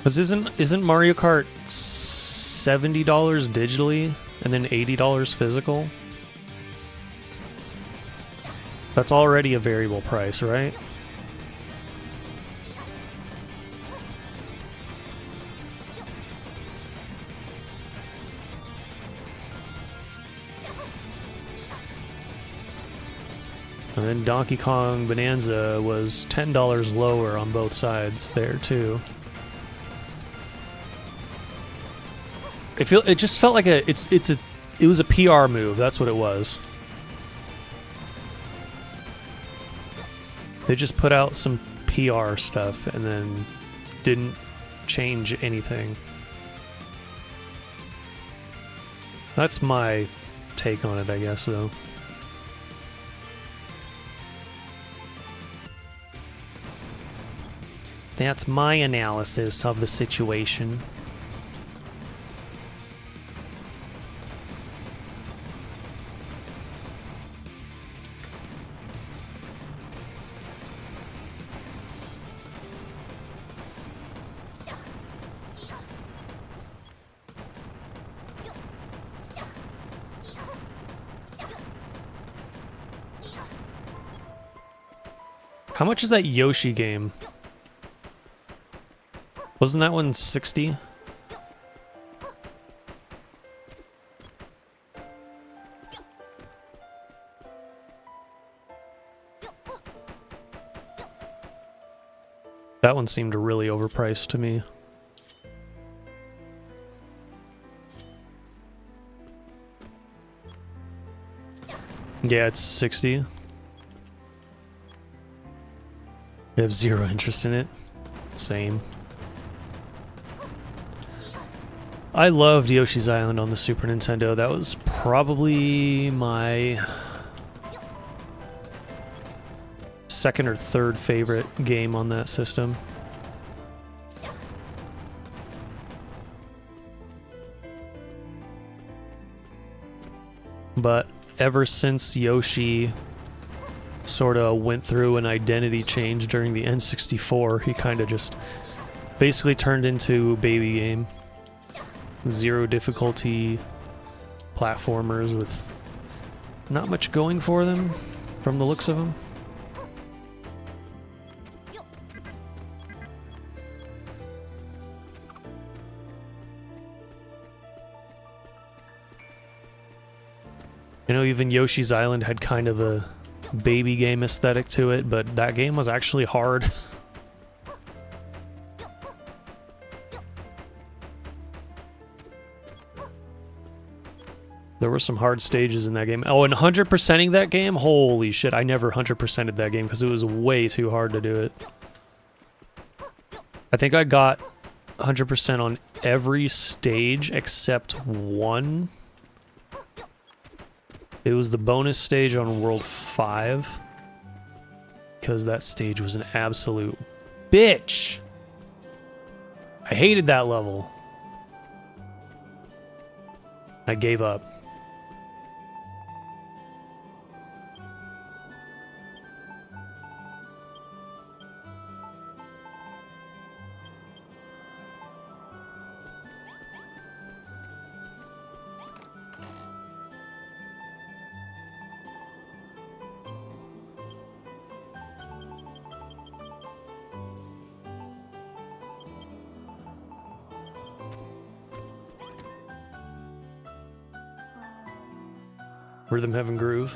Cause isn't Mario Kart $70 digitally? And then $80 physical? That's already a variable price, right? And then Donkey Kong Bonanza was $10 lower on both sides there too. It just felt like it was a PR move. That's what it was. They just put out some PR stuff and then didn't change anything. That's my take on it, I guess, though. That's my analysis of the situation. How much is that Yoshi game? Wasn't that one 60? That one seemed really overpriced to me. Yeah, it's 60. I have zero interest in it. Same. I loved Yoshi's Island on the Super Nintendo. That was probably my second or third favorite game on that system. But ever since Yoshi sort of went through an identity change during the N64, he kind of just basically turned into a baby game. Zero difficulty platformers with not much going for them from the looks of them. You know, even Yoshi's Island had kind of a baby game aesthetic to it, but that game was actually hard. There were some hard stages in that game. Oh, and 100%ing that game? Holy shit, I never 100%ed that game because it was way too hard to do it. I think I got 100% on every stage except one. It was the bonus stage on World 5. Because that stage was an absolute bitch. I hated that level. I gave up. Rhythm Heaven Groove.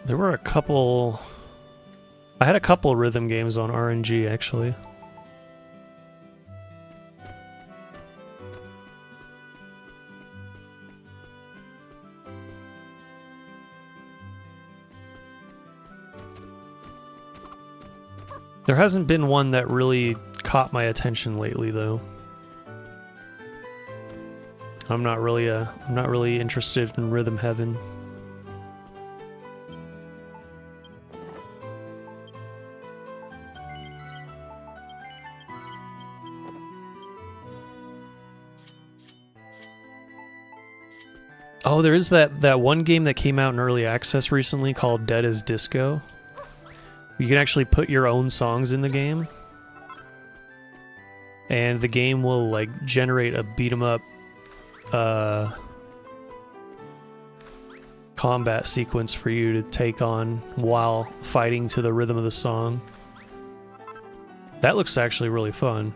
There were a couple... I had a couple rhythm games on RNG, actually. There hasn't been one that really caught my attention lately, though. I'm not really interested in Rhythm Heaven. Oh, there is that one game that came out in early access recently called Dead as Disco. You can actually put your own songs in the game. and the game will like generate a beat 'em up combat sequence for you to take on while fighting to the rhythm of the song. That looks actually really fun.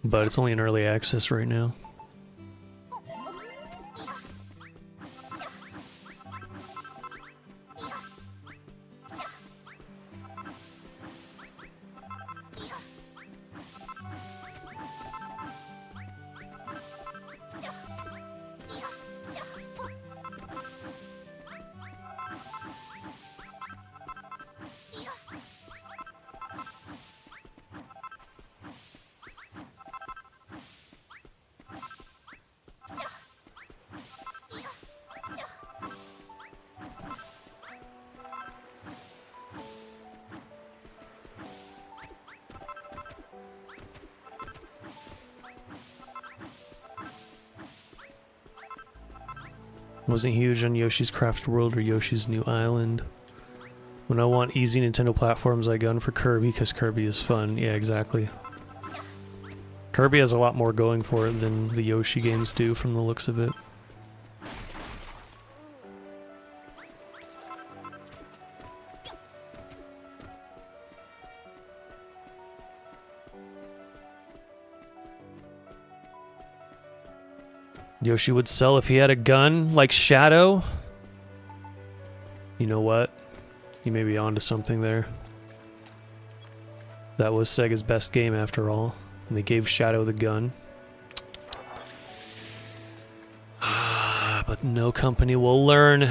But it's only in early access right now. Wasn't huge on Yoshi's Craft World or Yoshi's New Island. When I want easy Nintendo platforms, I gun for Kirby because Kirby is fun. Yeah, exactly. Kirby has a lot more going for it than the Yoshi games do from the looks of it. Yoshi would sell if he had a gun like Shadow. You know what? You may be onto something there. That was Sega's best game after all, and they gave Shadow the gun. But no company will learn.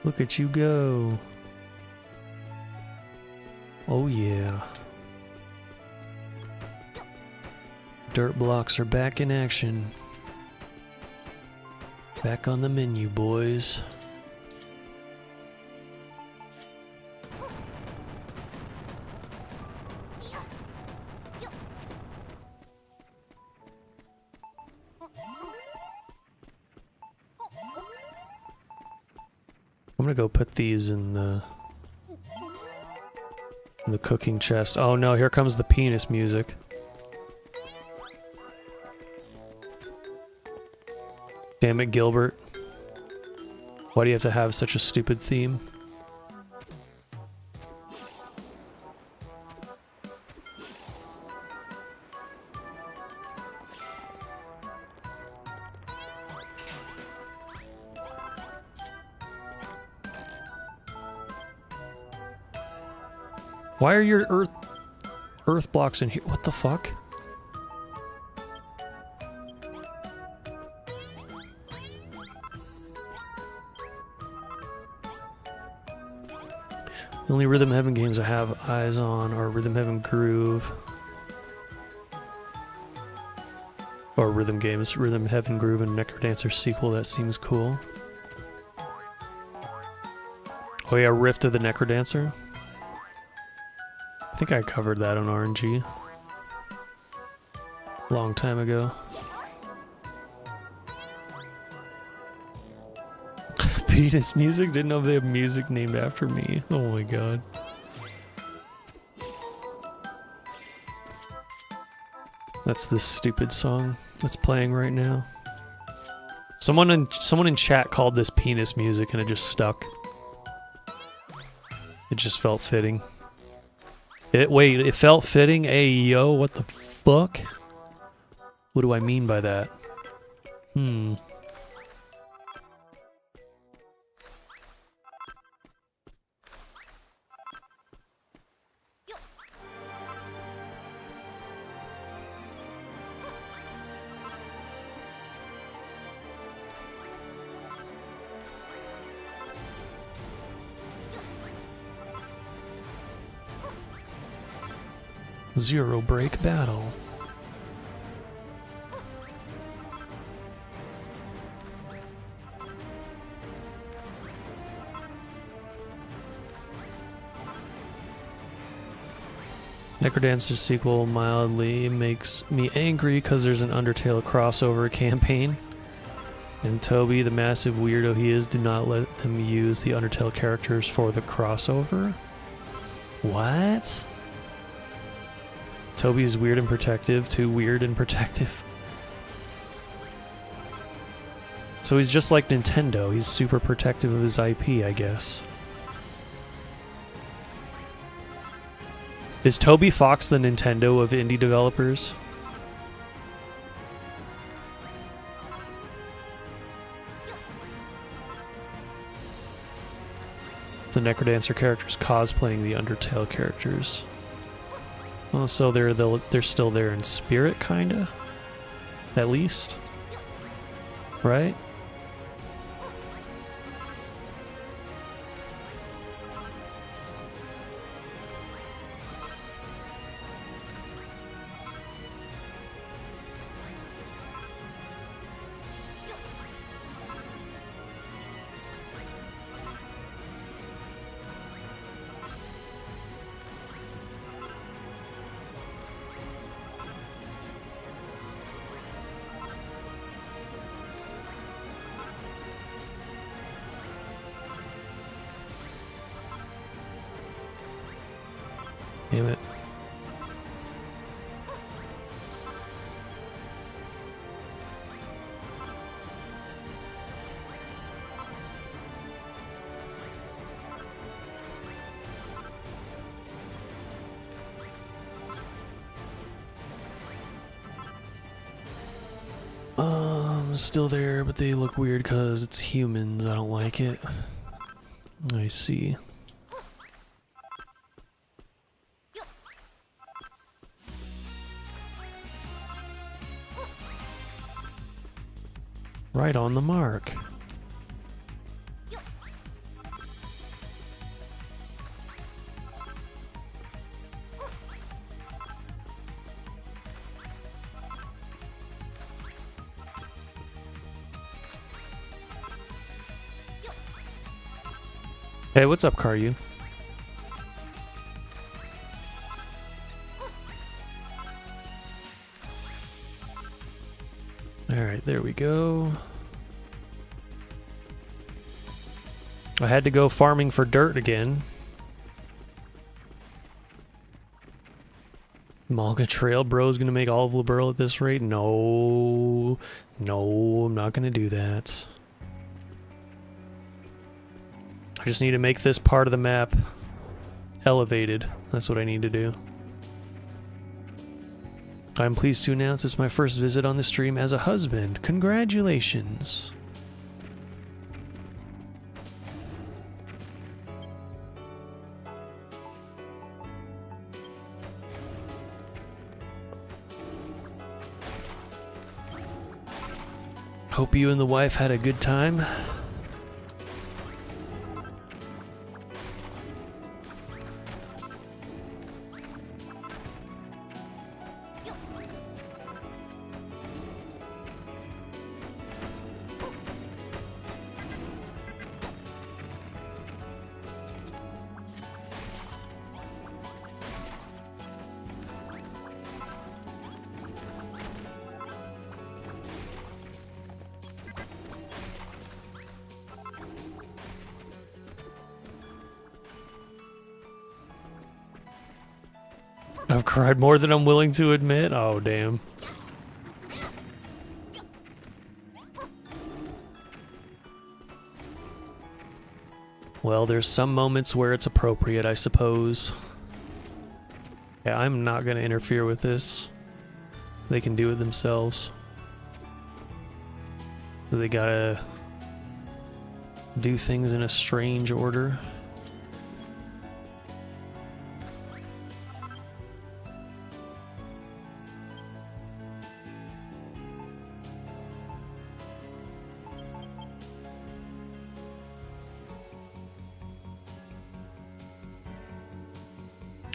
Look at you go. Oh yeah. Dirt blocks are back in action. Back on the menu, boys. I'm gonna go put these in the cooking chest. Oh no, here comes the penis music. Damn it, Gilbert. Why do you have to have such a stupid theme? Why are your earth blocks in here? What the fuck? The only Rhythm Heaven games I have eyes on are Rhythm Heaven Groove. Or Rhythm games. Rhythm Heaven Groove and Necrodancer sequel. That seems cool. Oh yeah, Rift of the Necrodancer. I think I covered that on RNG. Long time ago. Penis music? Didn't know they have music named after me. Oh my god. That's this stupid song that's playing right now. Someone in chat called this penis music and it just stuck. It just felt fitting. Wait, it felt fitting? Hey, yo, what the fuck? What do I mean by that? Zero break battle. Necrodancer sequel mildly makes me angry because there's an Undertale crossover campaign. And Toby, the massive weirdo he is, do not let them use the Undertale characters for the crossover? What? Toby is weird and protective, too weird and protective. So he's just like Nintendo, he's super protective of his IP, I guess. Is Toby Fox the Nintendo of indie developers? The Necrodancer characters cosplaying the Undertale characters. Oh, so they're still there in spirit, kinda? At least? Right? Damn it. Still there, but they look weird because it's humans. I don't like it. I see. Right on the mark. Hey, what's up, Karyu? Alright, there we go. I had to go farming for dirt again. Malga Trail Bro's gonna make all of Liberl at this rate? No. No, I'm not gonna do that. I just need to make this part of the map elevated. That's what I need to do. I'm pleased to announce it's my first visit on the stream as a husband. Congratulations. Hope you and the wife had a good time. I've cried more than I'm willing to admit. Oh, damn. Well, there's some moments where it's appropriate, I suppose. Yeah, I'm not going to interfere with this. They can do it themselves. So they gotta do things in a strange order.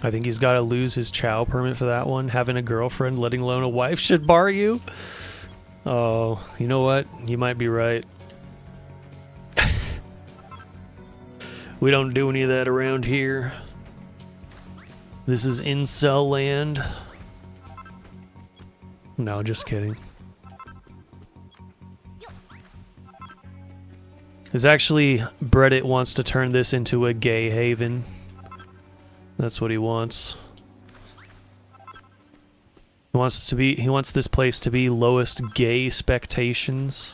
I think he's got to lose his chow permit for that one. Having a girlfriend, letting alone a wife, should bar you. Oh, you know what? You might be right. We don't do any of that around here. This is incel land. No, just kidding. It's actually, Reddit wants to turn this into a gay haven. That's what he wants. He wants this place to be lowest gay spectations.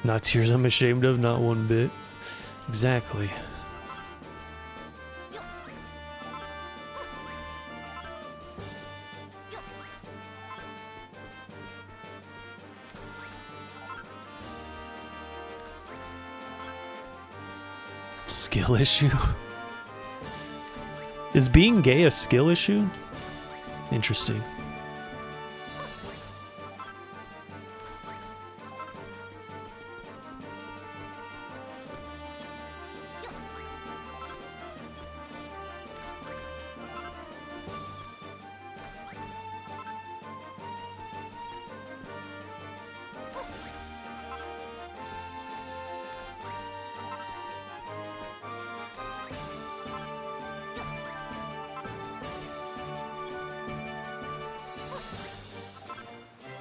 Not tears I'm ashamed of, not one bit. Exactly. Skill issue? Is being gay a skill issue? Interesting.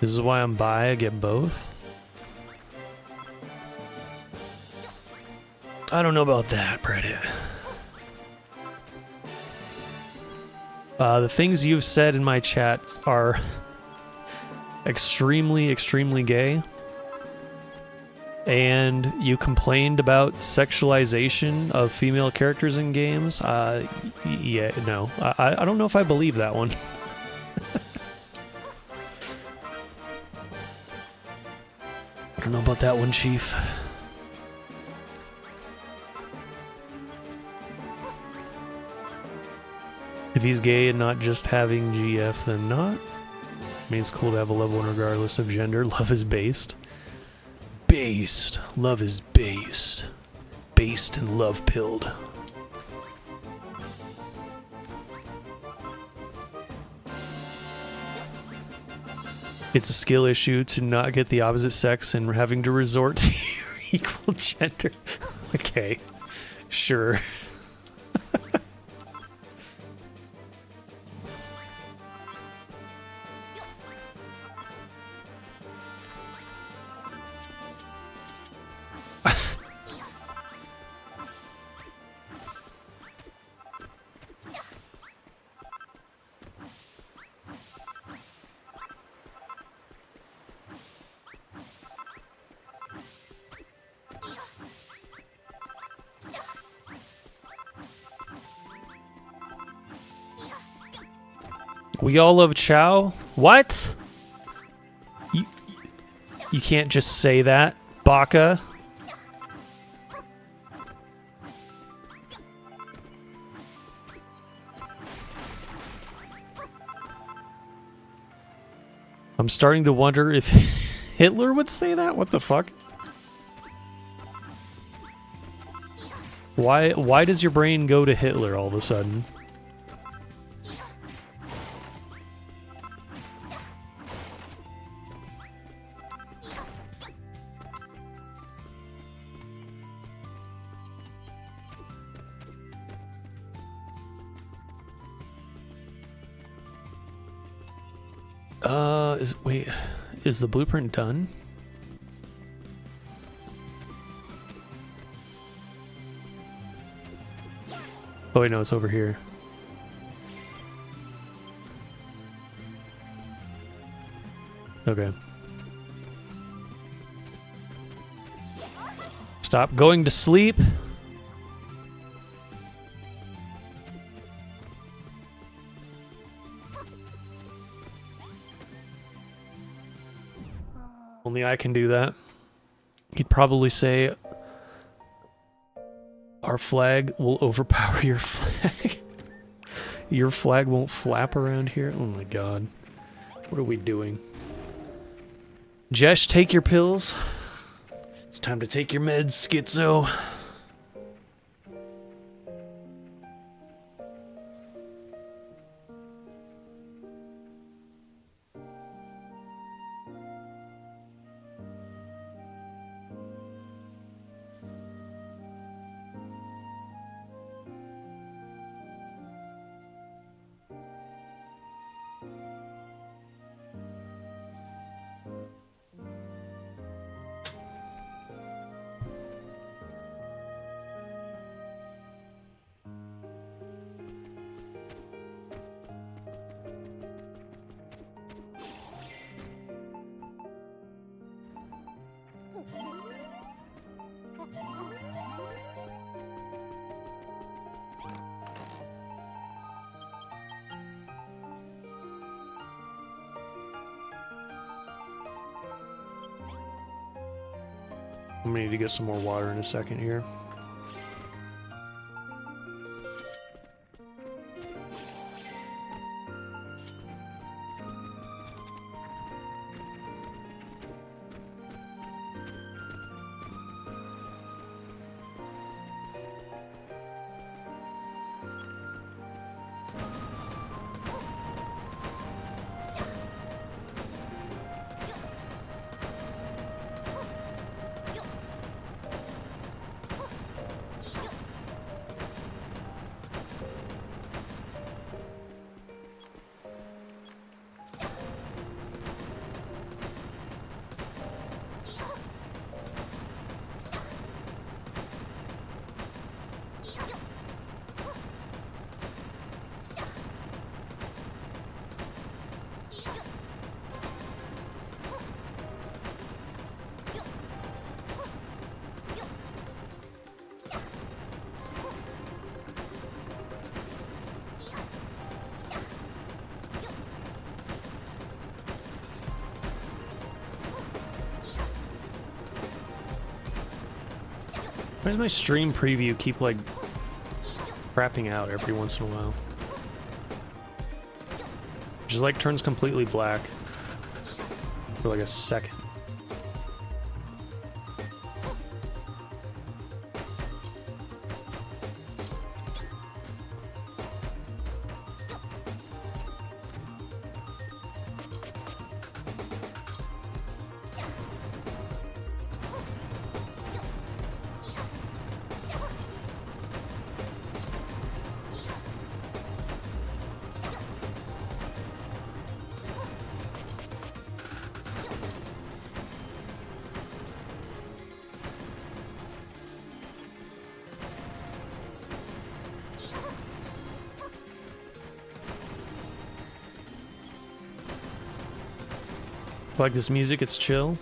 This is why I'm bi, I get both? I don't know about that, Reddit. The things you've said in my chats are extremely, extremely gay. And you complained about sexualization of female characters in games. Yeah, no. I don't know if I believe that one. I don't know about that one, Chief. If he's gay and not just having GF, then not. I mean, it's cool to have a loved one regardless of gender. Love is based. Based. Love is based. Based and love pilled. It's a skill issue to not get the opposite sex and having to resort to your equal gender. Okay, sure. We all love Chow? What? You can't just say that, Baka. I'm starting to wonder if Hitler would say that? What the fuck? Why does your brain go to Hitler all of a sudden? Wait, is the blueprint done? Oh wait, no, it's over here. Okay. Stop going to sleep. Only I can do that. He'd probably say, our flag will overpower your flag. Your flag won't flap around here? Oh my god. What are we doing? Jesh, take your pills. It's time to take your meds, Schizo. I'm gonna need to get some more water in a second here. Why does my stream preview keep, like, crapping out every once in a while? Just, like, turns completely black for, like, a second. Like this music, it's chill.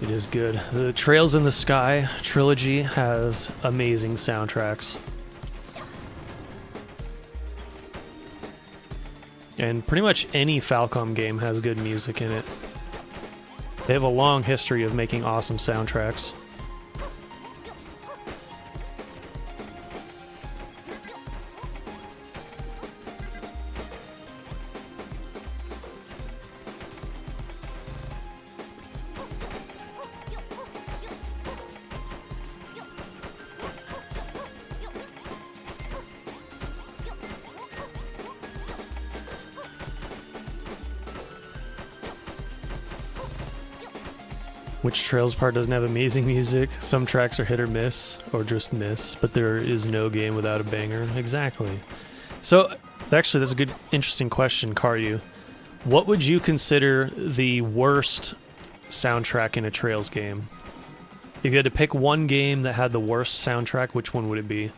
It is good. The Trails in the Sky trilogy has amazing soundtracks. And pretty much any Falcom game has good music in it. They have a long history of making awesome soundtracks. Which Trails part doesn't have amazing music? Some tracks are hit or miss, or just miss, but there is no game without a banger. Exactly. So, actually, that's a good, interesting question, Karyu. What would you consider the worst soundtrack in a Trails game? If you had to pick one game that had the worst soundtrack, which one would it be?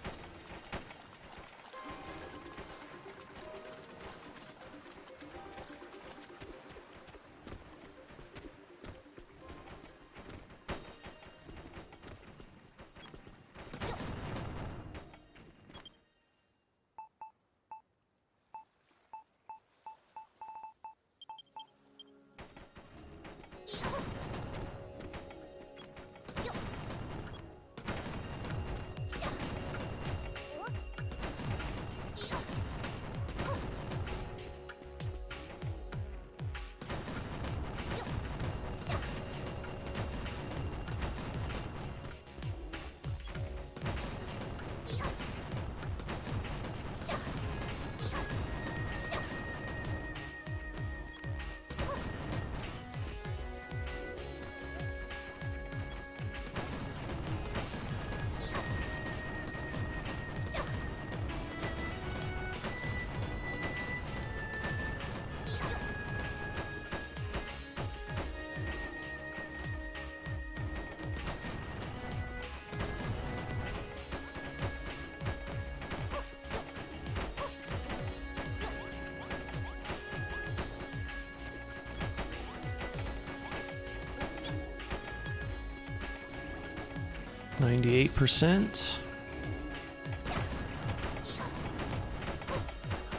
98%.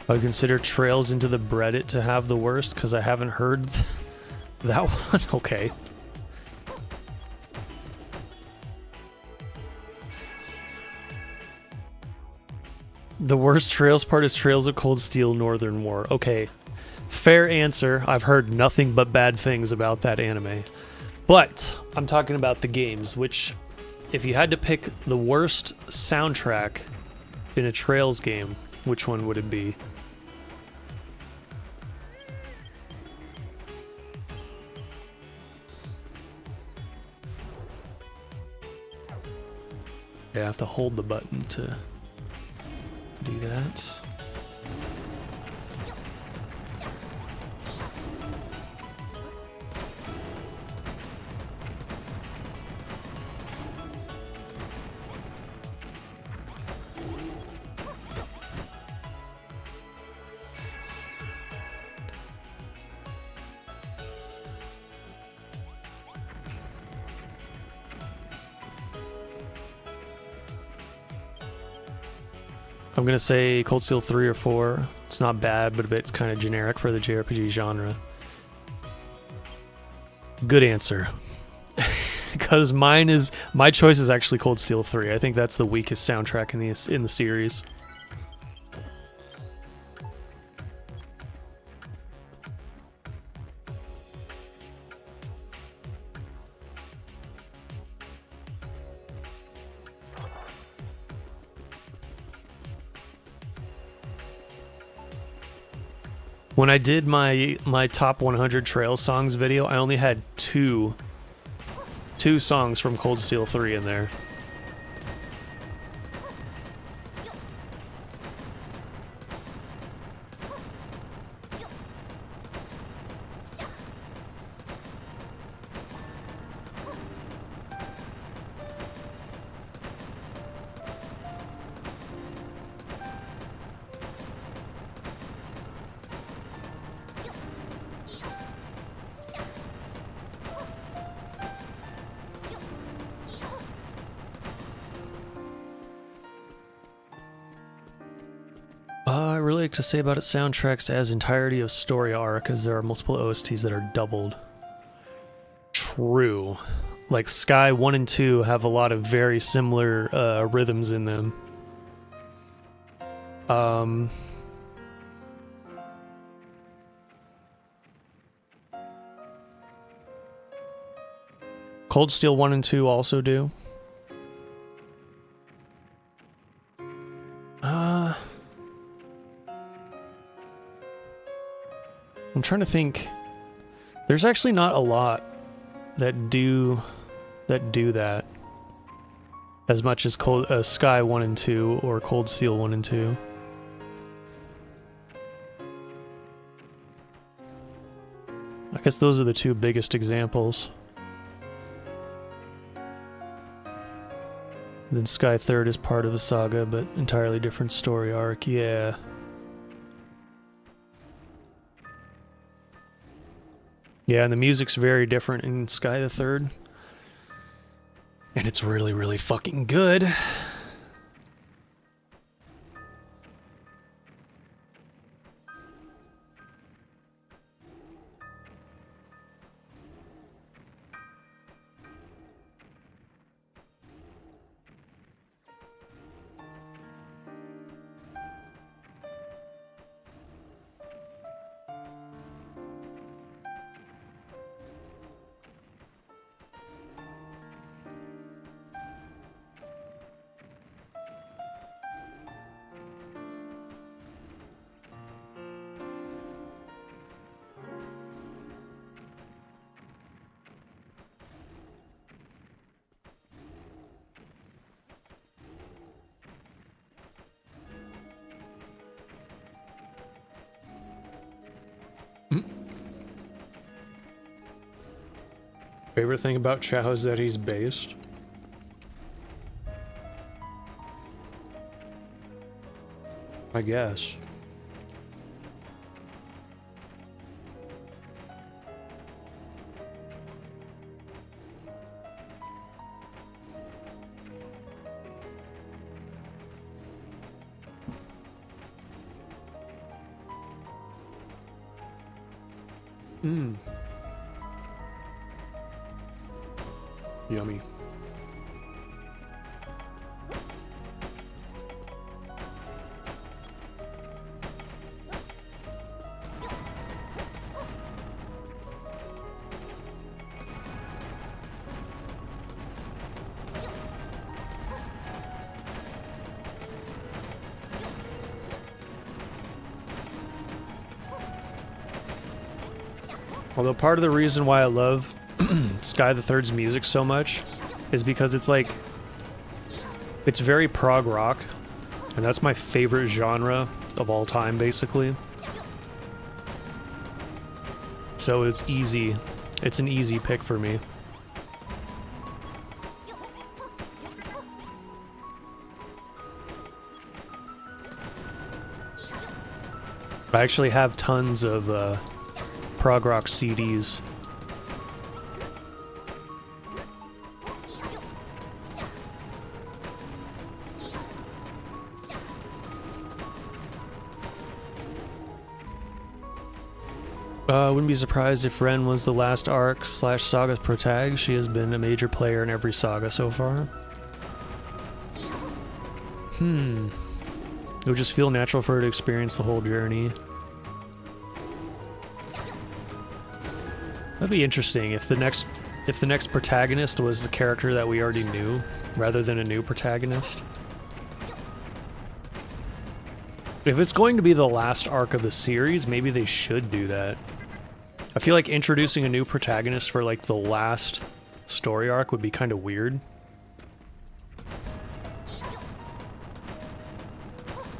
I would consider Trails into the Breadit to have the worst because I haven't heard that one. Okay. The worst Trails part is Trails of Cold Steel Northern War. Okay. Fair answer. I've heard nothing but bad things about that anime. But I'm talking about the games, which if you had to pick the worst soundtrack in a Trails game, which one would it be? Yeah, I have to hold the button to do that. I'm gonna say Cold Steel 3 or 4. It's not bad, but it's kind of generic for the JRPG genre. Good answer. Because my choice is actually Cold Steel 3. I think that's the weakest soundtrack in the series. When I did my top 100 Trail songs video, I only had two songs from Cold Steel 3 in there. I really like to say about its soundtracks as entirety of story arc, as there are multiple OSTs that are doubled. True. Like Sky 1 and 2 have a lot of very similar rhythms in them. Cold Steel 1 and 2 also do. I'm trying to think. There's actually not a lot that do that as much as Sky 1 and 2 or Cold Steel 1 and 2. I guess those are the two biggest examples. Then Sky 3rd is part of the saga, but entirely different story arc. Yeah. Yeah, and the music's very different in Sky the Third. And it's really, really fucking good. Favorite thing about Chao is that he's based. I guess. Mmm. Yummy. Although part of the reason why I love Sky the Third's music so much is because it's like, it's very prog rock, and that's my favorite genre of all time, basically. So it's easy. It's an easy pick for me. I actually have tons of prog rock CDs. Wouldn't be surprised if Ren was the last arc / saga protag. She has been a major player in every saga so far. It would just feel natural for her to experience the whole journey. That'd be interesting if the next protagonist was the character that we already knew, rather than a new protagonist. If it's going to be the last arc of the series, maybe they should do that. I feel like introducing a new protagonist for like the last story arc would be kind of weird.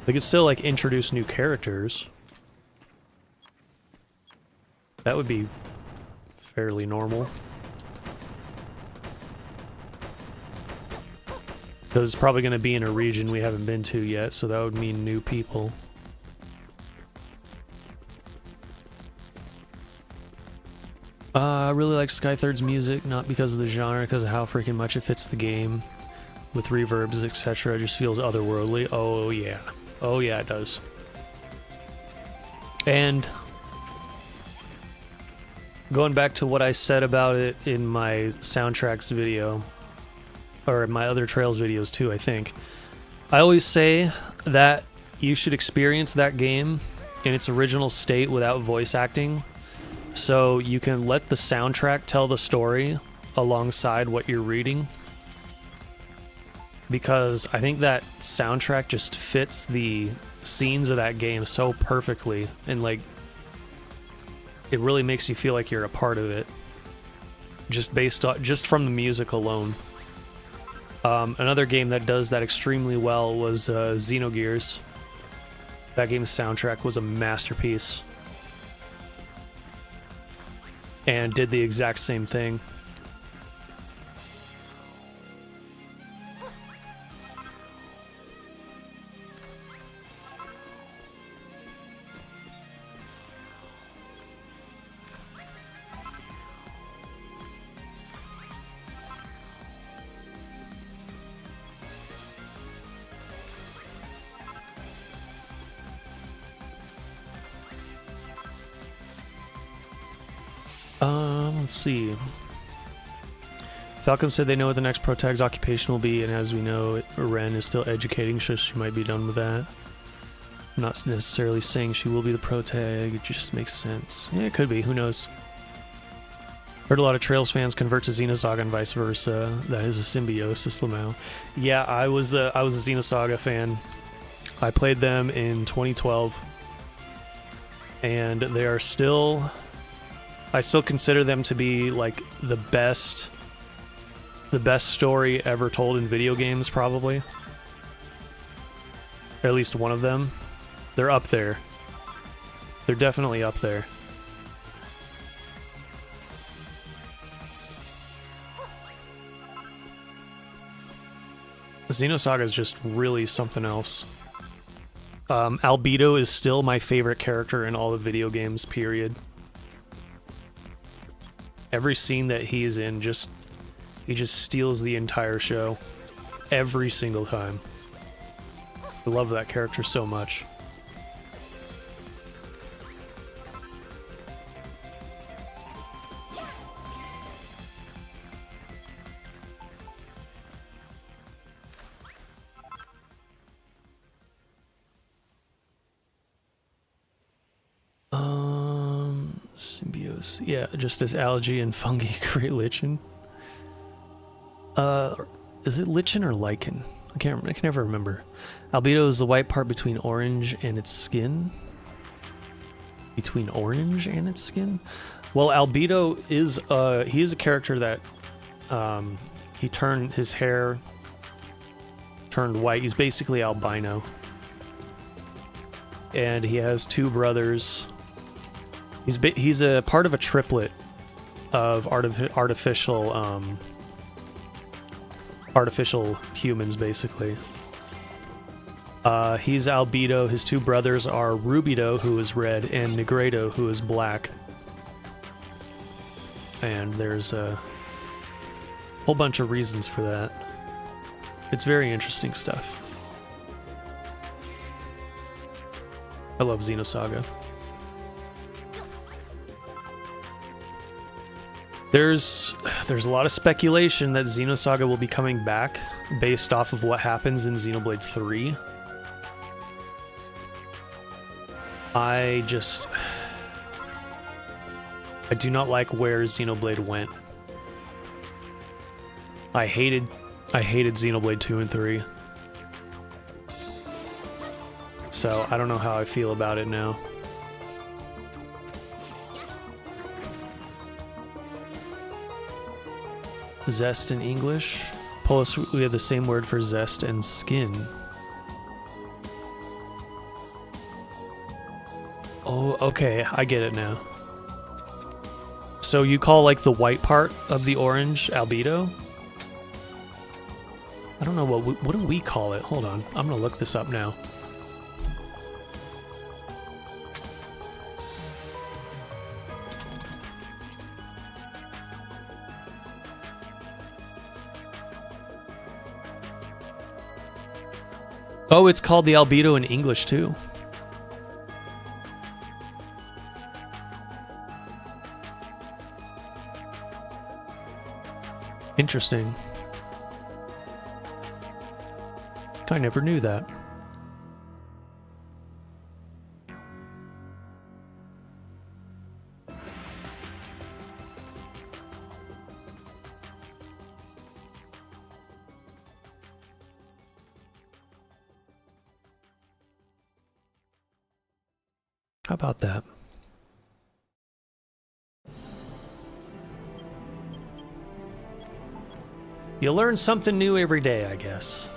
They could still like introduce new characters. That would be fairly normal. Because it's probably going to be in a region we haven't been to yet, so that would mean new people. I really like Sky Third's music, not because of the genre, because of how freaking much it fits the game. With reverbs, etc. It just feels otherworldly. Oh yeah. Oh yeah, it does. And going back to what I said about it in my soundtracks video, or in my other Trails videos too, I think. I always say that you should experience that game in its original state without voice acting, so you can let the soundtrack tell the story alongside what you're reading. Because I think that soundtrack just fits the scenes of that game so perfectly, and like it really makes you feel like you're a part of it, just from the music alone. Another game that does that extremely well was Xenogears. That game's soundtrack was a masterpiece and did the exact same thing. Let's see. Falcom said they know what the next protag's occupation will be, and as we know, Ren is still educating, so she might be done with that. I'm not necessarily saying she will be the protag, it just makes sense. Yeah, it could be, who knows. Heard a lot of Trails fans convert to Xenosaga and vice versa. That is a symbiosis, Lamau. Yeah, I was a Xenosaga fan. I played them in 2012, and they are still... I still consider them to be like the best story ever told in video games, probably. Or at least one of them. They're up there. They're definitely up there. Xenosaga is just really something else. Albedo is still my favorite character in all the video games, period. Every scene that he is in, he just steals the entire show. Every single time. I love that character so much. Symbiose. Yeah, just as algae and fungi create lichen. Is it lichen or lichen? I can never remember. Albedo is the white part between orange and its skin. Between orange and its skin? Well, Albedo is he is a character that he turned his hair turned white. He's basically albino. And he has two brothers. He's a part of a triplet of artificial humans, basically. He's albedo. His two brothers are Rubido, who is red, and Negredo, who is black. And there's a whole bunch of reasons for that. It's very interesting stuff. I love Xenosaga. There's a lot of speculation that Xenosaga will be coming back based off of what happens in Xenoblade 3. I do not like where Xenoblade went. I hated Xenoblade 2 and 3. So I don't know how I feel about it now. Zest in English. Polish, we have the same word for zest and skin. Oh, okay, I get it now. So you call like the white part of the orange albedo? I don't know what do we call it? Hold on, I'm gonna look this up now. Oh, it's called the albedo in English too. Interesting. I never knew that. How about that? You learn something new every day, I guess.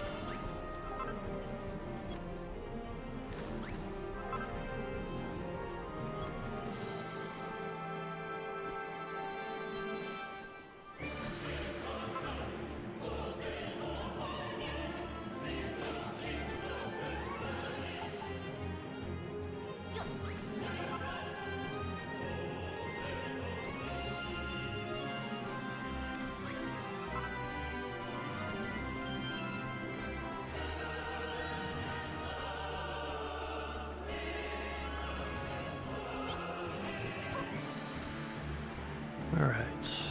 Alright.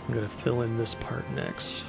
I'm gonna fill in this part next.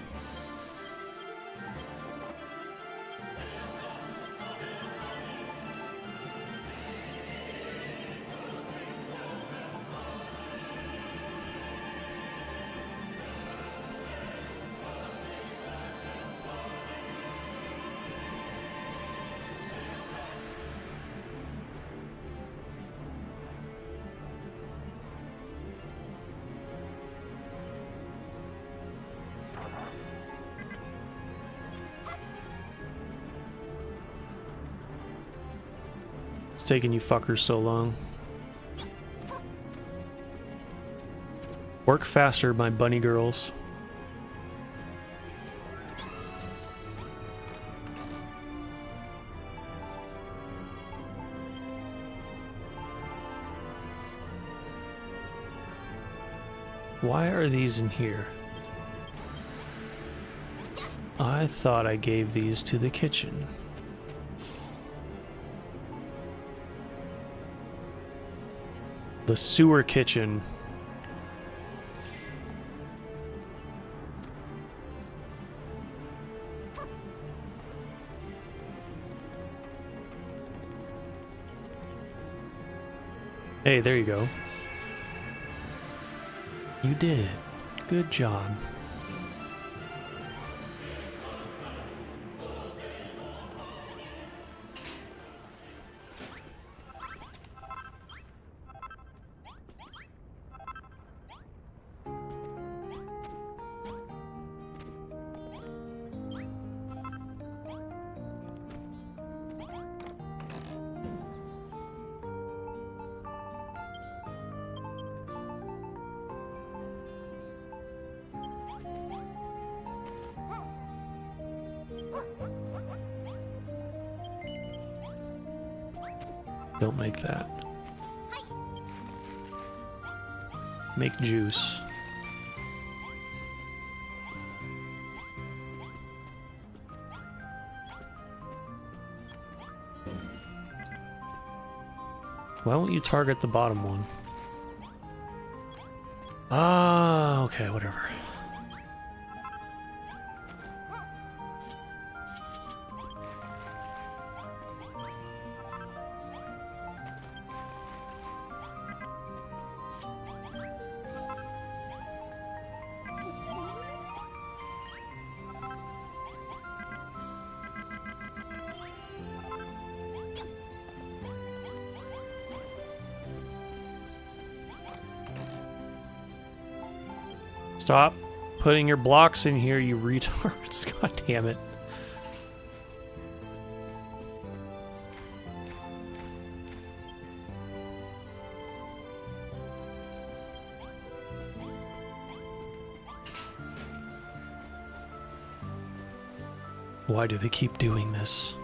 It's taking you fuckers so long. Work faster, my bunny girls. Why are these in here? I thought I gave these to the kitchen. The sewer kitchen. Hey, Hey, there you go. You did it. Good job. Don't make that. Make juice. Why won't you target the bottom one? Ah, okay, whatever. Stop putting your blocks in here, you retards. God damn it. Why do they keep doing this?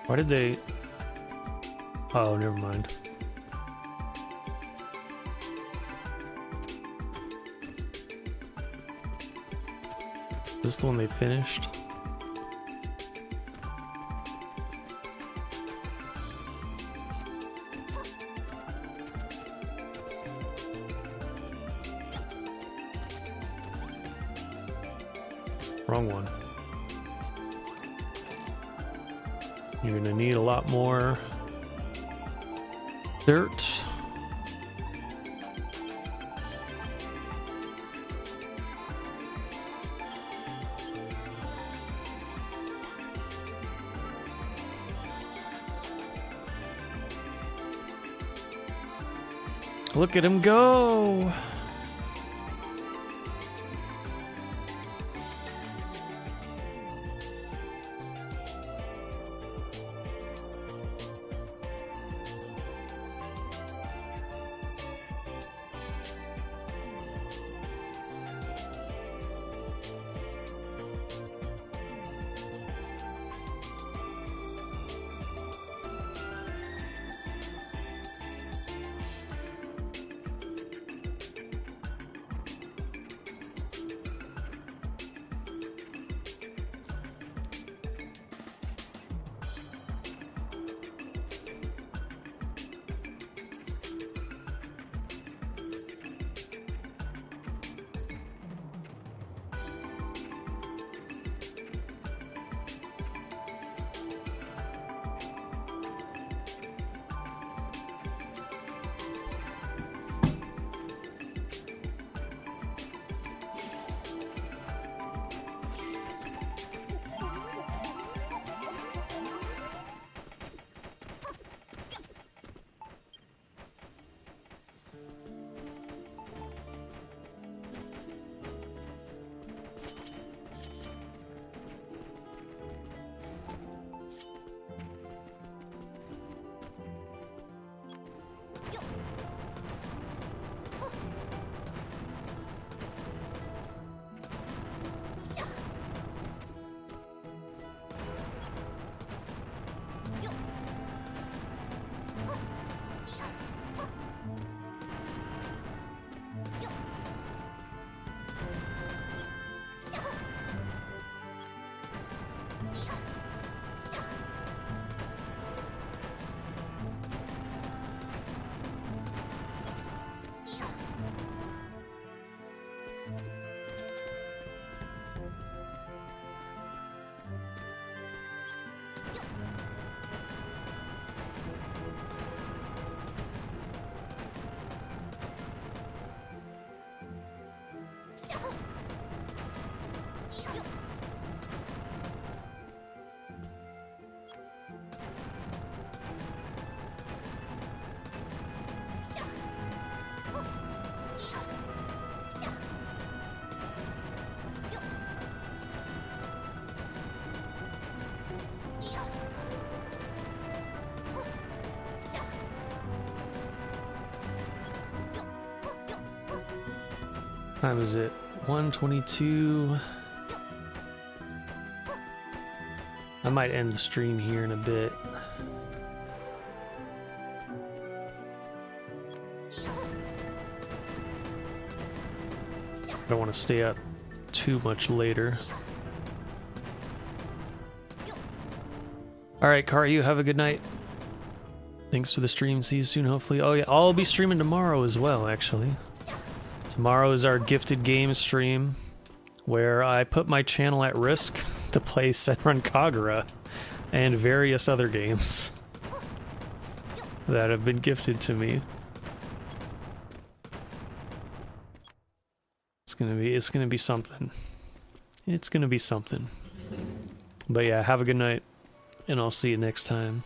Why did they... Oh, never mind. Is this the one they finished? Wrong one. You're gonna need a lot more dirt. Look at him go! Time is it? 1:22. I might end the stream here in a bit. I don't want to stay up too much later. Alright, Kara, you have a good night. Thanks for the stream. See you soon, hopefully. Oh, yeah, I'll be streaming tomorrow as well, actually. Tomorrow is our Gifted Games stream, where I put my channel at risk to play Senran Kagura and various other games that have been gifted to me. It's gonna be something. It's gonna be something. But yeah, have a good night, and I'll see you next time.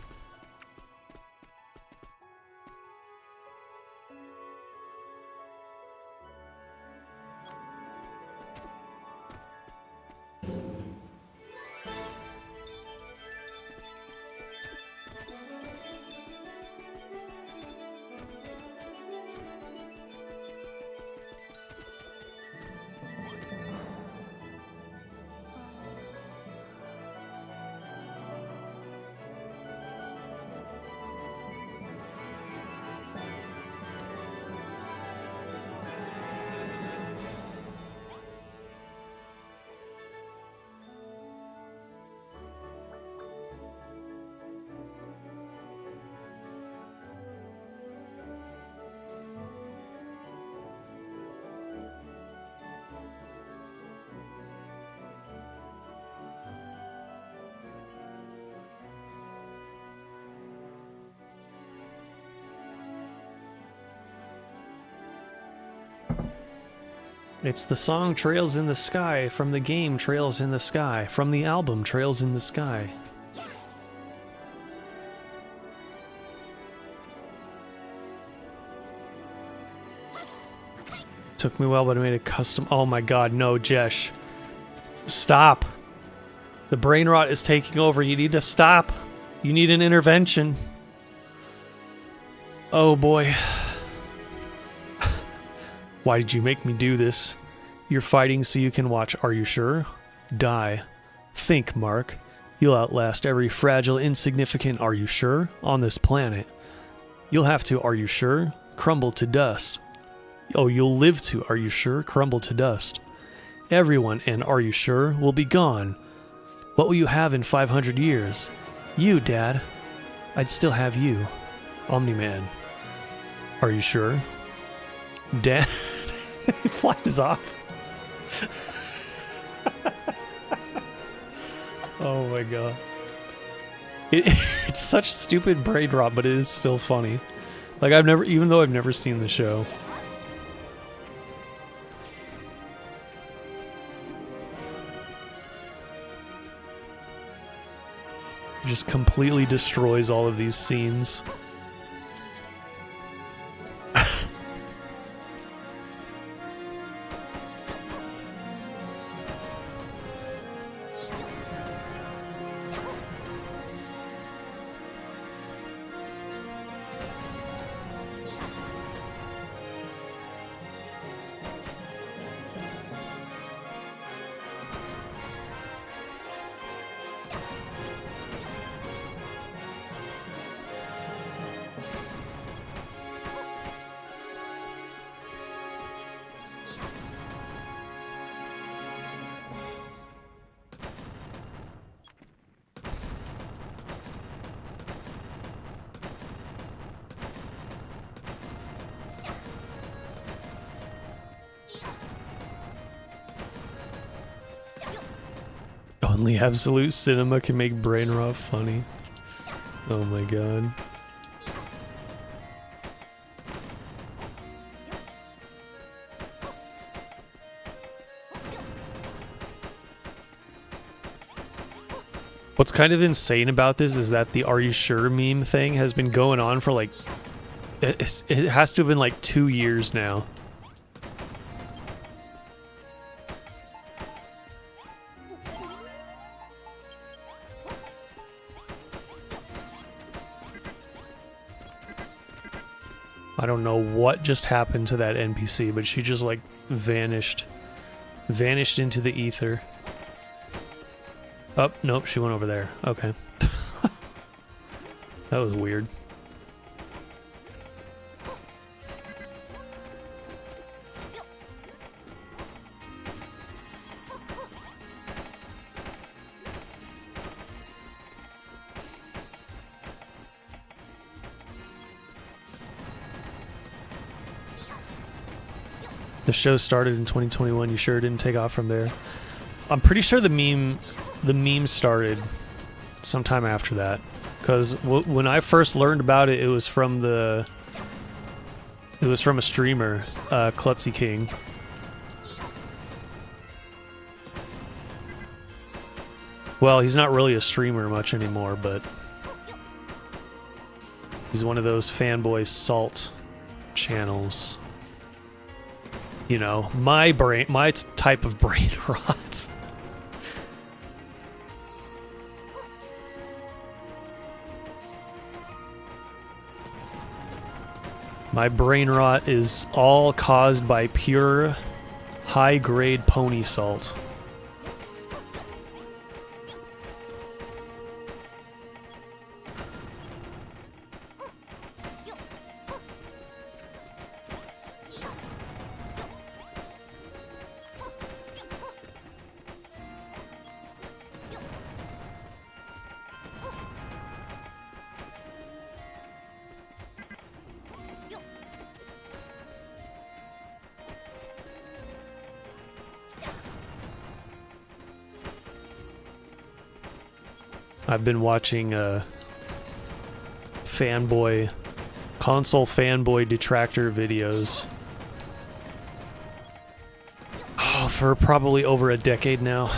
It's the song Trails in the Sky from the game Trails in the Sky, from the album Trails in the Sky. Took me a while, but I made a custom. Oh my god, no, Jesh. Stop. The brain rot is taking over. You need to stop. You need an intervention. Oh boy. Why did you make me do this? You're fighting so you can watch Are You Sure? Die. Think, Mark. You'll outlast every fragile, insignificant Are You Sure? On this planet. You'll have to, Are You Sure? Crumble to dust. Oh, you'll live to, Are You Sure? Crumble to dust. Everyone and Are You Sure? Will be gone. What will you have in 500 years? You, Dad. I'd still have you. Omni-Man. Are you sure? Dad. He flies off. Oh my god. It's such stupid brain rot, but it is still funny. Like, even though I've never seen the show. Just completely destroys all of these scenes. Only absolute cinema can make brain rot funny. Oh my god. What's kind of insane about this is that the Are You Sure meme thing has been going on for like... It has to have been like 2 years now. I don't know what just happened to that NPC, but she just like vanished. Vanished into the ether. Oh, nope, she went over there. Okay. That was weird. The show started in 2021. You sure it didn't take off from there? I'm pretty sure the meme started sometime after that, because when I first learned about it, it was from a streamer, Klutzy King. Well, he's not really a streamer much anymore, but he's one of those fanboy salt channels. You know, my type of brain rot. My brain rot is all caused by pure, high-grade pony salt. I've been watching console fanboy detractor videos for probably over a decade now.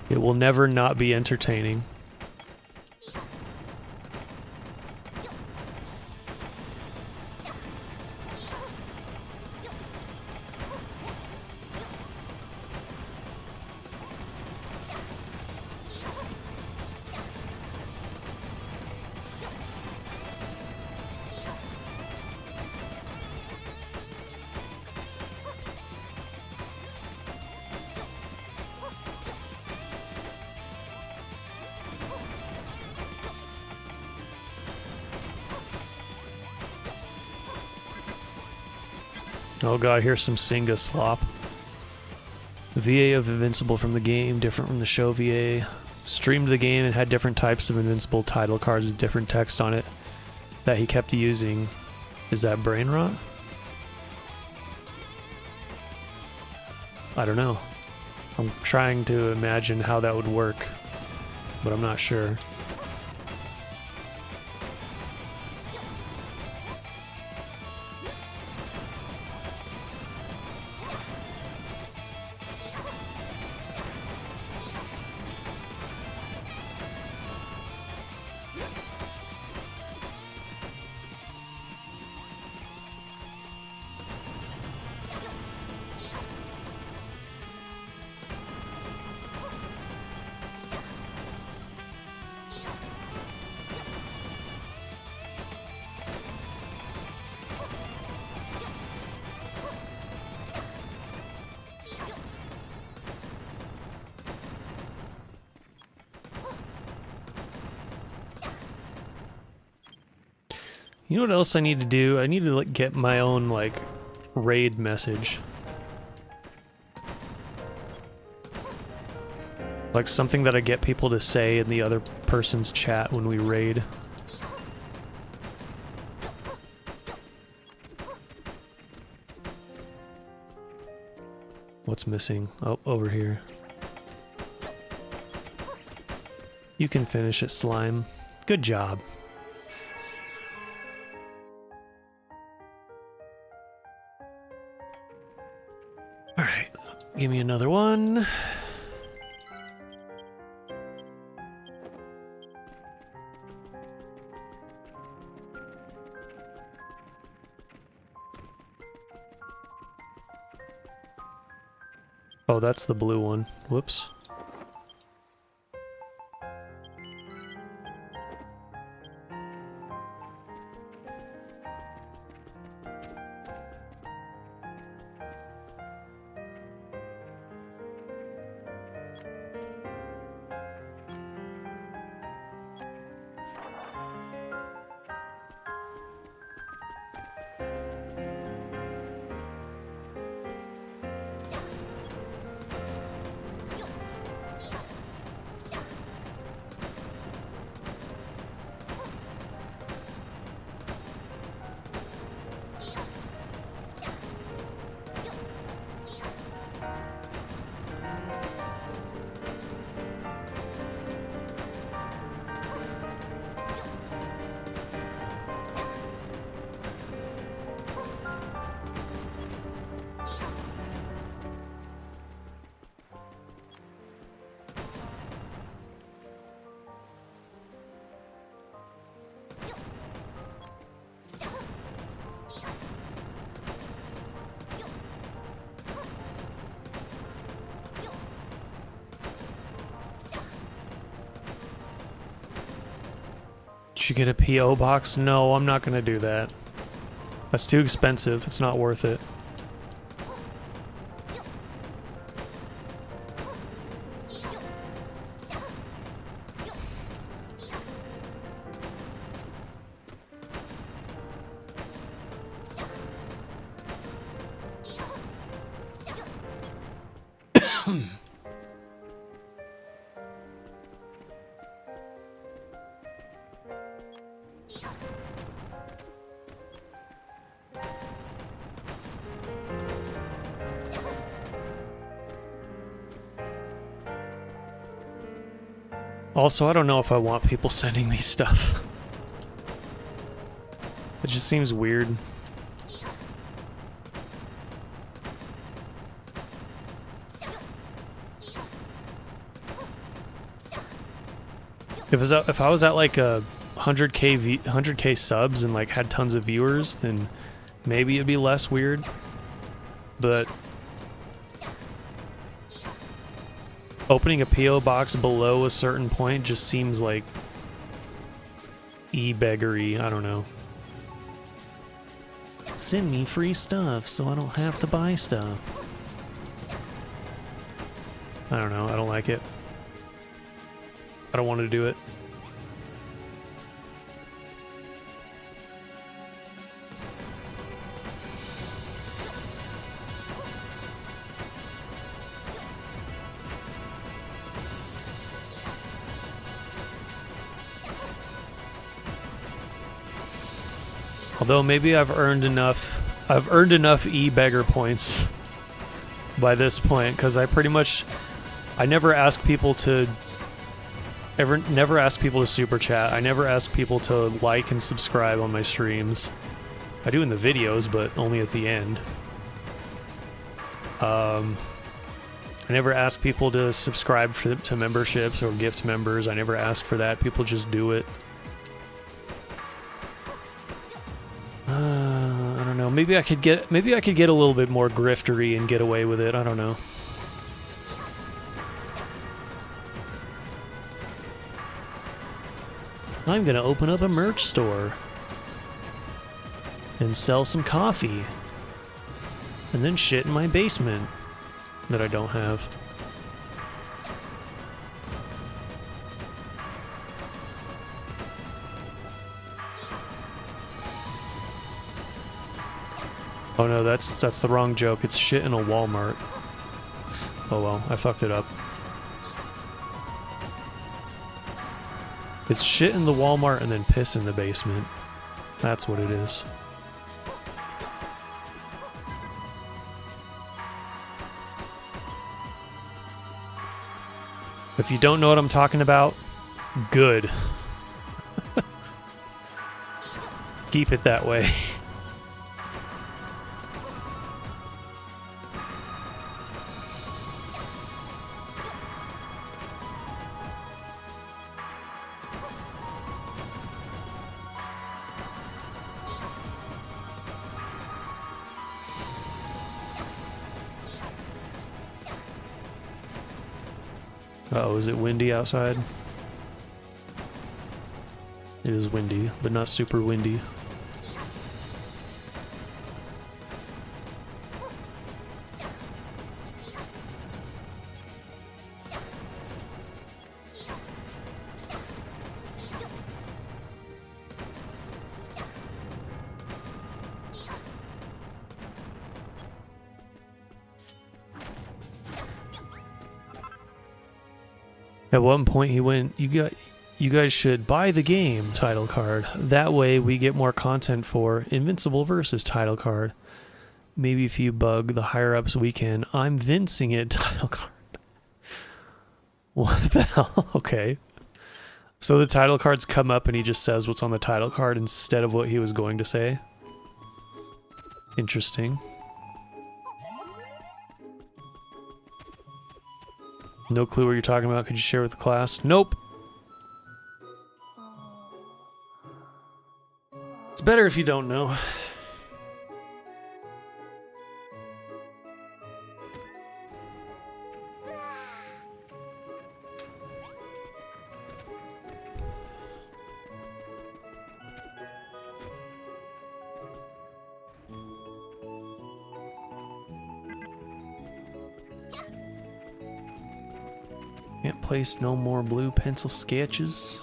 It will never not be entertaining. Oh god, here's some Singa slop. The VA of Invincible from the game, different from the show VA. Streamed the game and had different types of Invincible title cards with different text on it that he kept using. Is that brain rot? I don't know. I'm trying to imagine how that would work, but I'm not sure. You know what else I need to do? I need to get my own raid message. Like something that I get people to say in the other person's chat when we raid. What's missing? Oh, over here. You can finish it, Slime. Good job. Alright, give me another one. Oh, that's the blue one. Whoops. should get a P.O. box. No, I'm not gonna do that. That's too expensive. It's not worth it. Also, I don't know if I want people sending me stuff. It just seems weird. If I was at like a 100k subs and like had tons of viewers, then maybe it'd be less weird. But opening a P.O. box below a certain point just seems like e-beggery. I don't know. Send me free stuff so I don't have to buy stuff. I don't know. I don't like it. I don't want to do it. Although maybe I've earned enough e-beggar points by this point, because I never ask people to super chat. I never ask people to like and subscribe on my streams. I do in the videos, but only at the end. I never ask people to subscribe to memberships or gift members. I never ask for that. People just do it. I don't know. Maybe I could get a little bit more griftery and get away with it. I don't know. I'm gonna open up a merch store and sell some coffee and then shit in my basement that I don't have. Oh no, that's the wrong joke. It's shit in a Walmart. Oh well, I fucked it up. It's shit in the Walmart and then piss in the basement. That's what it is. If you don't know what I'm talking about, good. Keep it that way. Uh-oh, is it windy outside? It is windy, but not super windy. At one point he went, you guys should buy the game title card. That way we get more content for Invincible versus title card. Maybe if you bug the higher ups we can. I'm Vincing it title card. What the hell? Okay. So the title cards come up and he just says what's on the title card instead of what he was going to say. Interesting. No clue what you're talking about. Could you share with the class? Nope. It's better if you don't know. Can't place no more blue pencil sketches.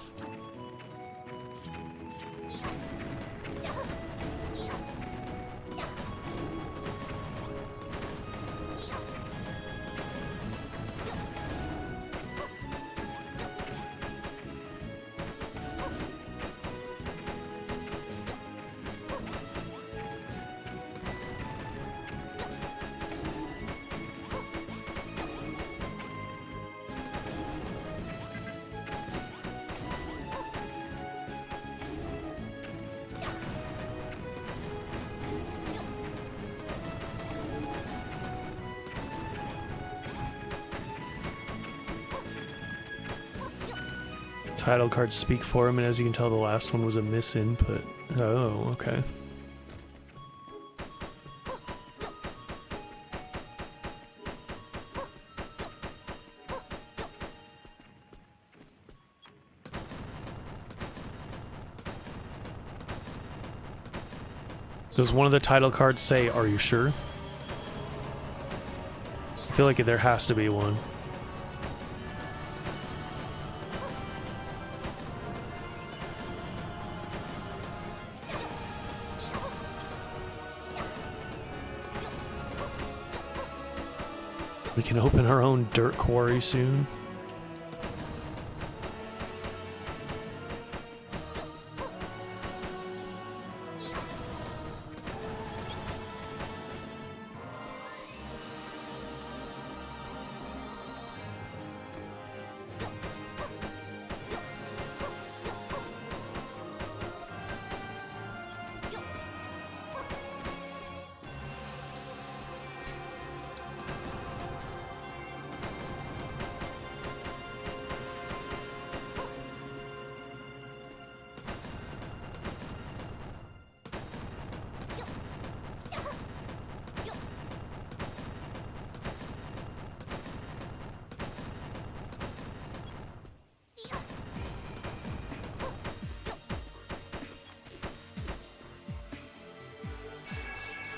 Title cards speak for him, and as you can tell, the last one was a miss input. Oh, okay. Does one of the title cards say, "Are you sure"? I feel like there has to be one. We can open our own dirt quarry soon.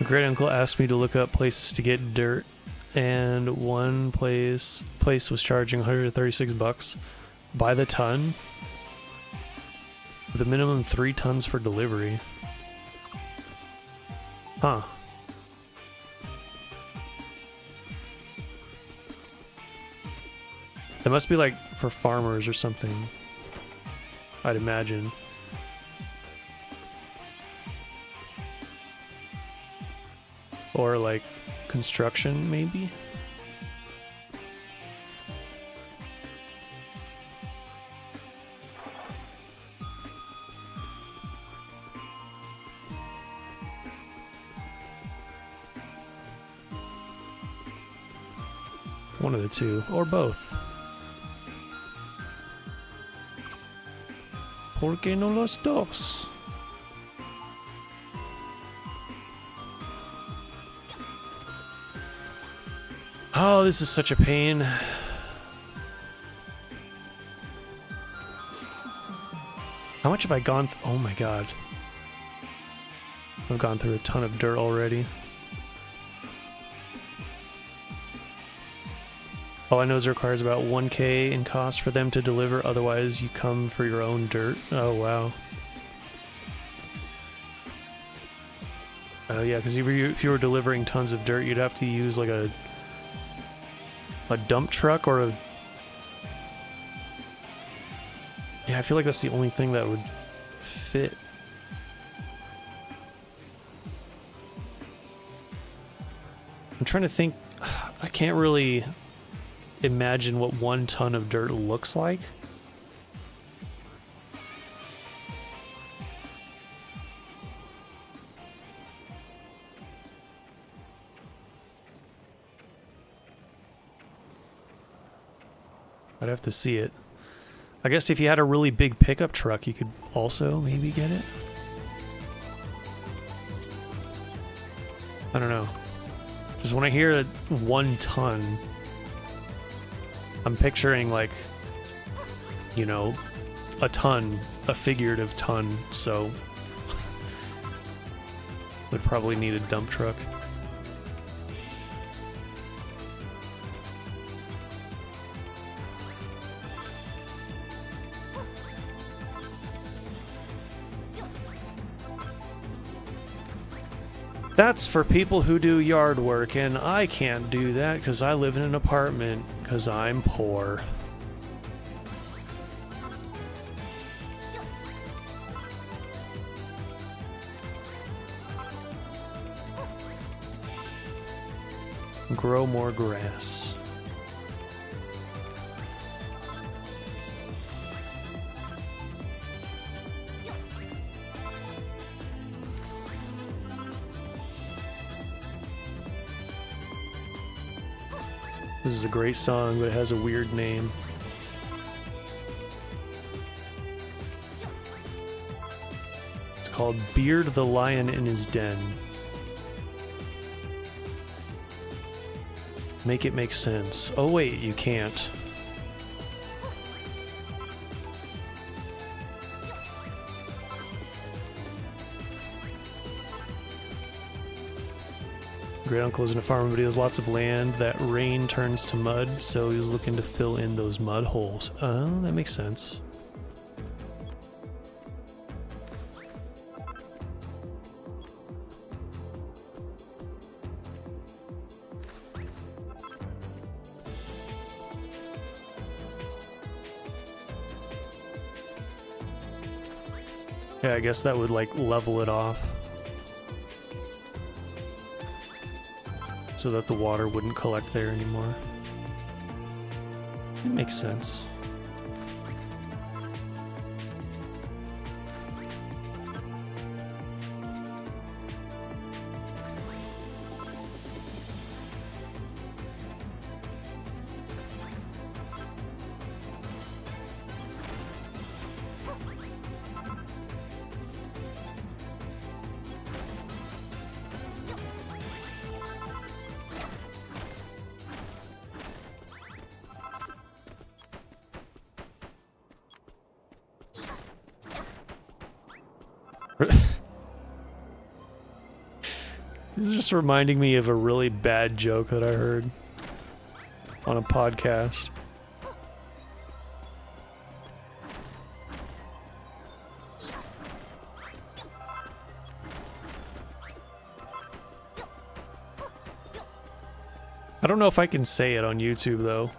My great uncle asked me to look up places to get dirt, and one place was charging 136 bucks by the ton, with a minimum 3 tons for delivery. Huh. That must be like for farmers or something, I'd imagine. Or like construction, maybe? One of the two, or both. ¿Por qué no los dos? Oh, this is such a pain. How much have I gone through? Oh my god. I've gone through a ton of dirt already. All I know is it requires about 1k in cost for them to deliver, otherwise you come for your own dirt. Oh wow. Oh yeah, because if you were delivering tons of dirt, you'd have to use like a dump truck or a... Yeah, I feel like that's the only thing that would fit. I'm trying to think. I can't really imagine what 1 ton of dirt looks like. I'd have to see it. I guess if you had a really big pickup truck, you could also maybe get it. I don't know. Just when I hear 1 ton, I'm picturing like, you know, a ton, a figurative ton, so would probably need a dump truck. That's for people who do yard work, and I can't do that because I live in an apartment because I'm poor. Grow more grass. This is a great song, but it has a weird name. It's called Beard the Lion in His Den. Make it make sense. Oh wait, you can't. Great uncle is in a farm, but he has lots of land that rain turns to mud, so he was looking to fill in those mud holes. Oh, that makes sense. Yeah, I guess that would like level it off so that the water wouldn't collect there anymore. It makes sense. This is just reminding me of a really bad joke that I heard on a podcast. I don't know if I can say it on YouTube though.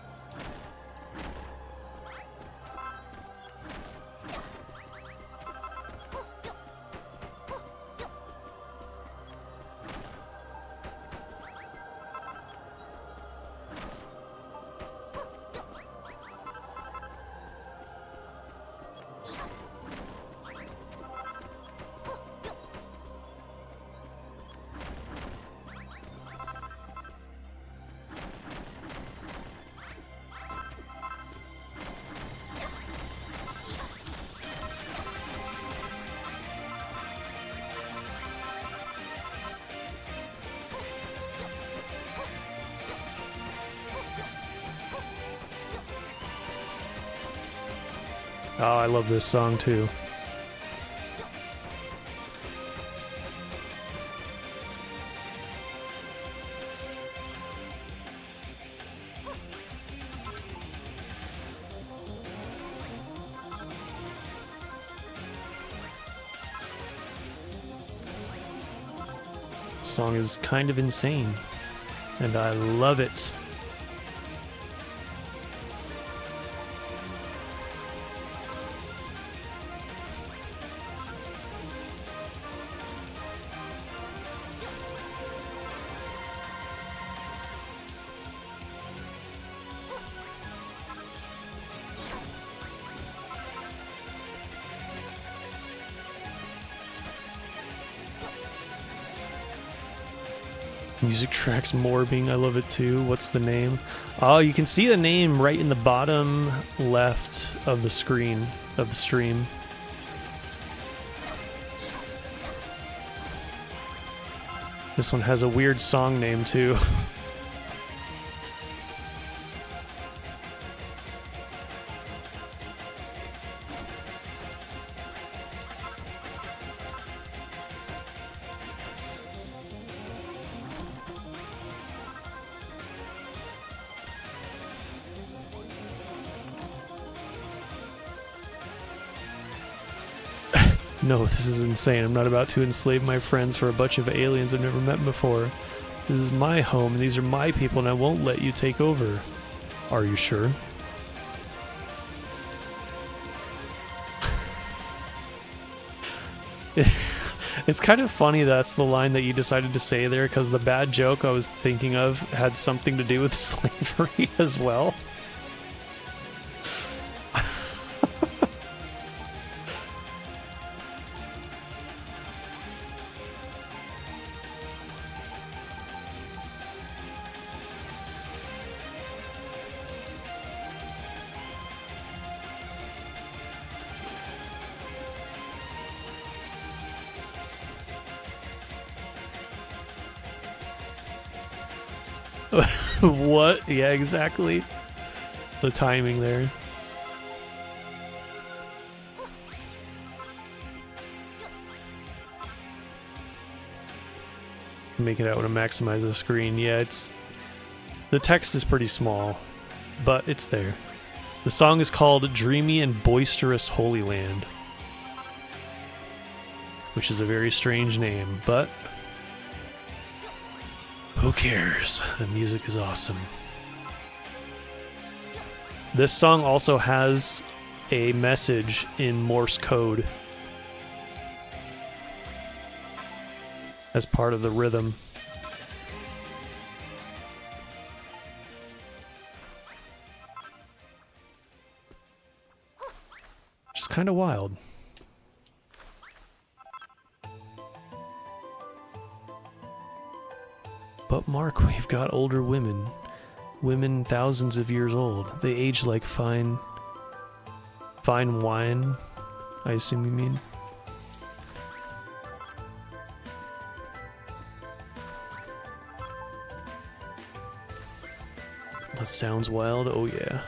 Oh, I love this song too. This song is kind of insane, and I love it. Music tracks morbing, I love it too. What's the name? Oh, you can see the name right in the bottom left of the screen of the stream. This one has a weird song name too. No, this is insane. I'm not about to enslave my friends for a bunch of aliens I've never met before. This is my home, and these are my people, and I won't let you take over. Are you sure? It's kind of funny that's the line that you decided to say there, because the bad joke I was thinking of had something to do with slavery as well. What? Yeah, exactly. The timing there. Make it out to maximize the screen. Yeah, the text is pretty small, but it's there. The song is called Dreamy and Boisterous Holy Land, which is a very strange name, but who cares? The music is awesome. This song also has a message in Morse code as part of the rhythm. Which is kind of wild. But Mark, we've got older women. Women thousands of years old. They age like fine wine, I assume you mean. That sounds wild. Oh yeah.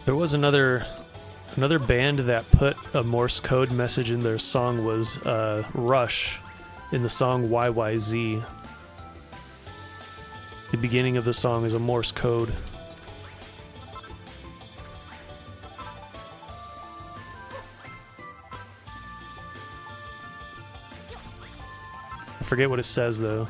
There was another band that put a Morse code message in their song was Rush in the song YYZ. The beginning of the song is a Morse code. I forget what it says though.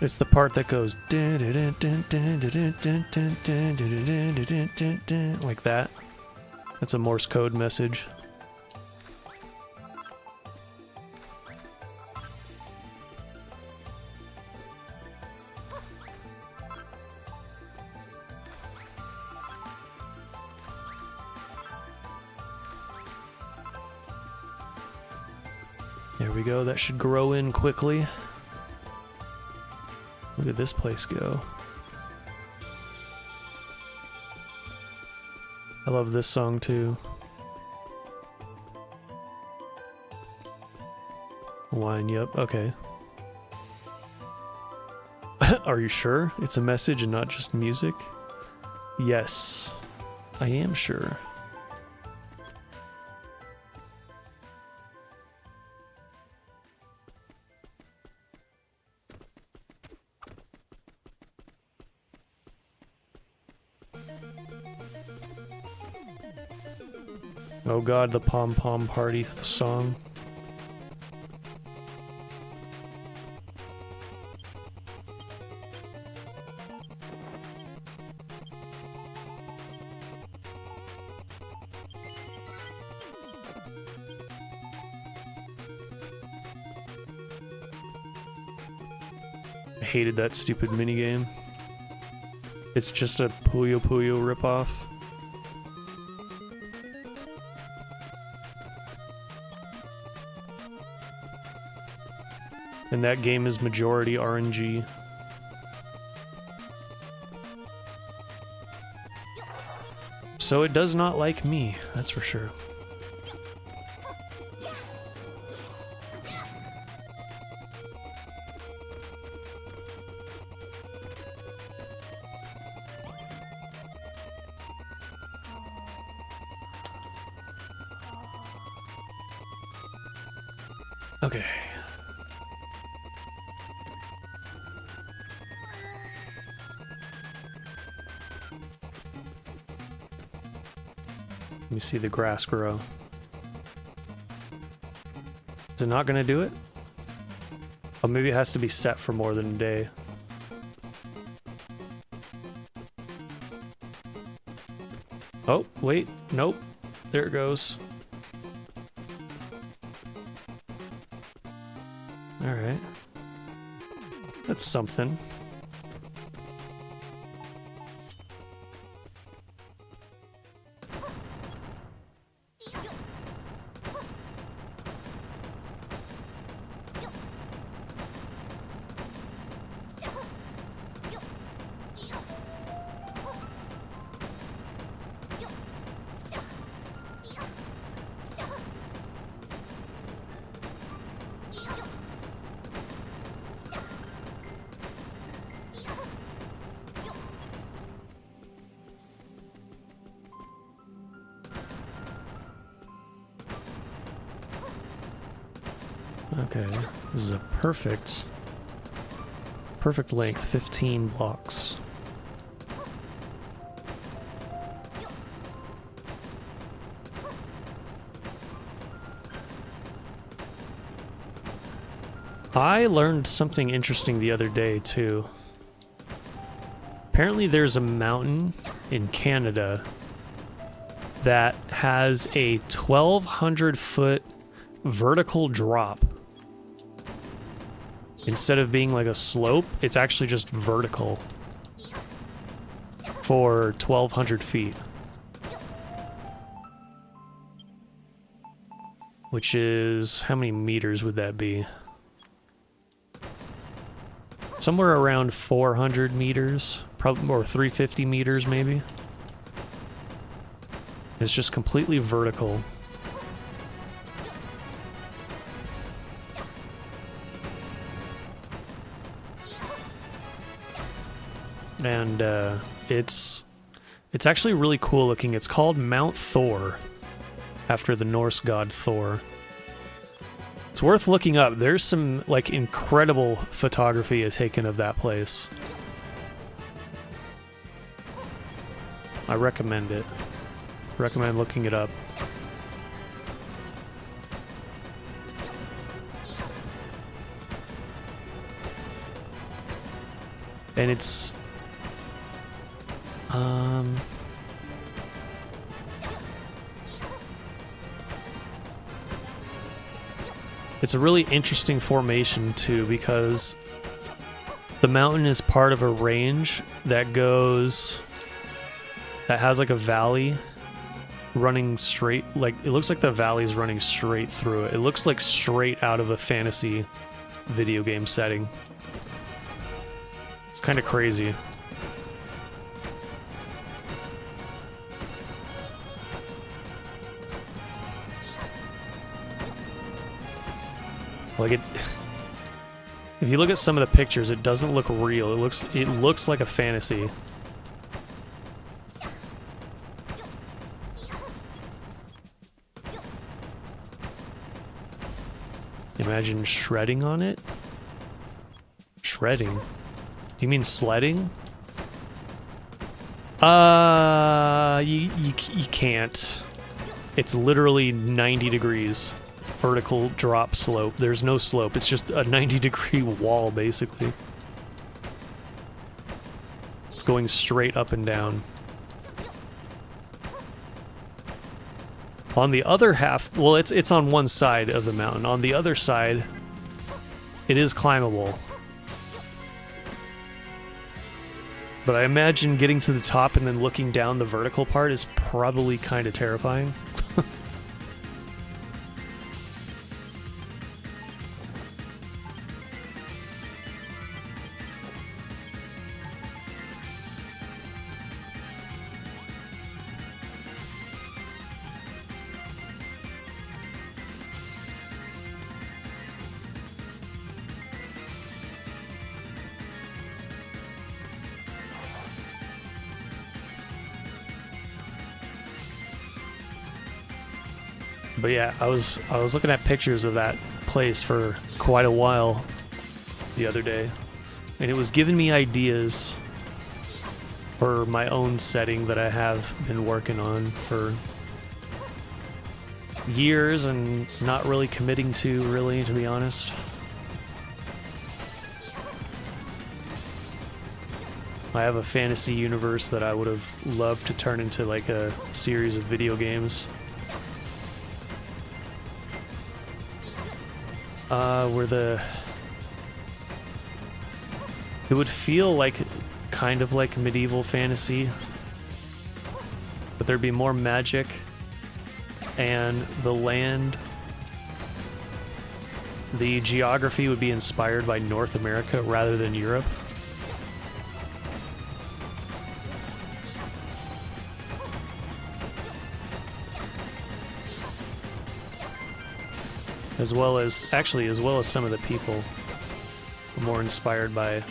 It's the part that goes like that. That's a Morse code message. There we go. That should grow in quickly. Look at this place go. I love this song too. Wine, yep, okay. Are you sure it's a message and not just music? Yes, I am sure. Oh god, the Pom Pom Party song. I hated that stupid minigame. It's just a Puyo Puyo ripoff. And that game is majority RNG. So it does not like me, that's for sure. Okay. Let me see the grass grow. Is it not gonna do it? Oh, maybe it has to be set for more than a day. Oh, wait. Nope. There it goes. Alright. That's something. Okay, this is a perfect length, 15 blocks. I learned something interesting the other day too. Apparently there's a mountain in Canada that has a 1,200-foot vertical drop. Instead of being like a slope, it's actually just vertical for 1,200 feet. Which is, how many meters would that be? Somewhere around 400 meters, probably, or 350 meters maybe. It's just completely vertical. And it's actually really cool looking. It's called Mount Thor, after the Norse god Thor. It's worth looking up. There's some like incredible photography taken of that place. I recommend it. Recommend looking it up. And it's it's a really interesting formation too, because the mountain is part of a range that has like a valley running straight, like it looks like the valley's running straight through it. It looks like straight out of a fantasy video game setting. It's kind of crazy. Like it, if you look at some of the pictures, it doesn't look real. It looks like a fantasy. Imagine shredding on it? Shredding? Do you mean sledding? You can't. It's literally 90 degrees. Vertical drop slope. There's no slope. It's just a 90-degree wall, basically. It's going straight up and down. On the other half, well, it's on one side of the mountain. On the other side, it is climbable. But I imagine getting to the top and then looking down the vertical part is probably kind of terrifying. But yeah, I was looking at pictures of that place for quite a while the other day, and it was giving me ideas for my own setting that I have been working on for years and not really committing to, really, to be honest. I have a fantasy universe that I would have loved to turn into like a series of video games. It would feel like kind of like medieval fantasy, but there'd be more magic, and the geography would be inspired by North America rather than Europe. As well as some of the people are more inspired by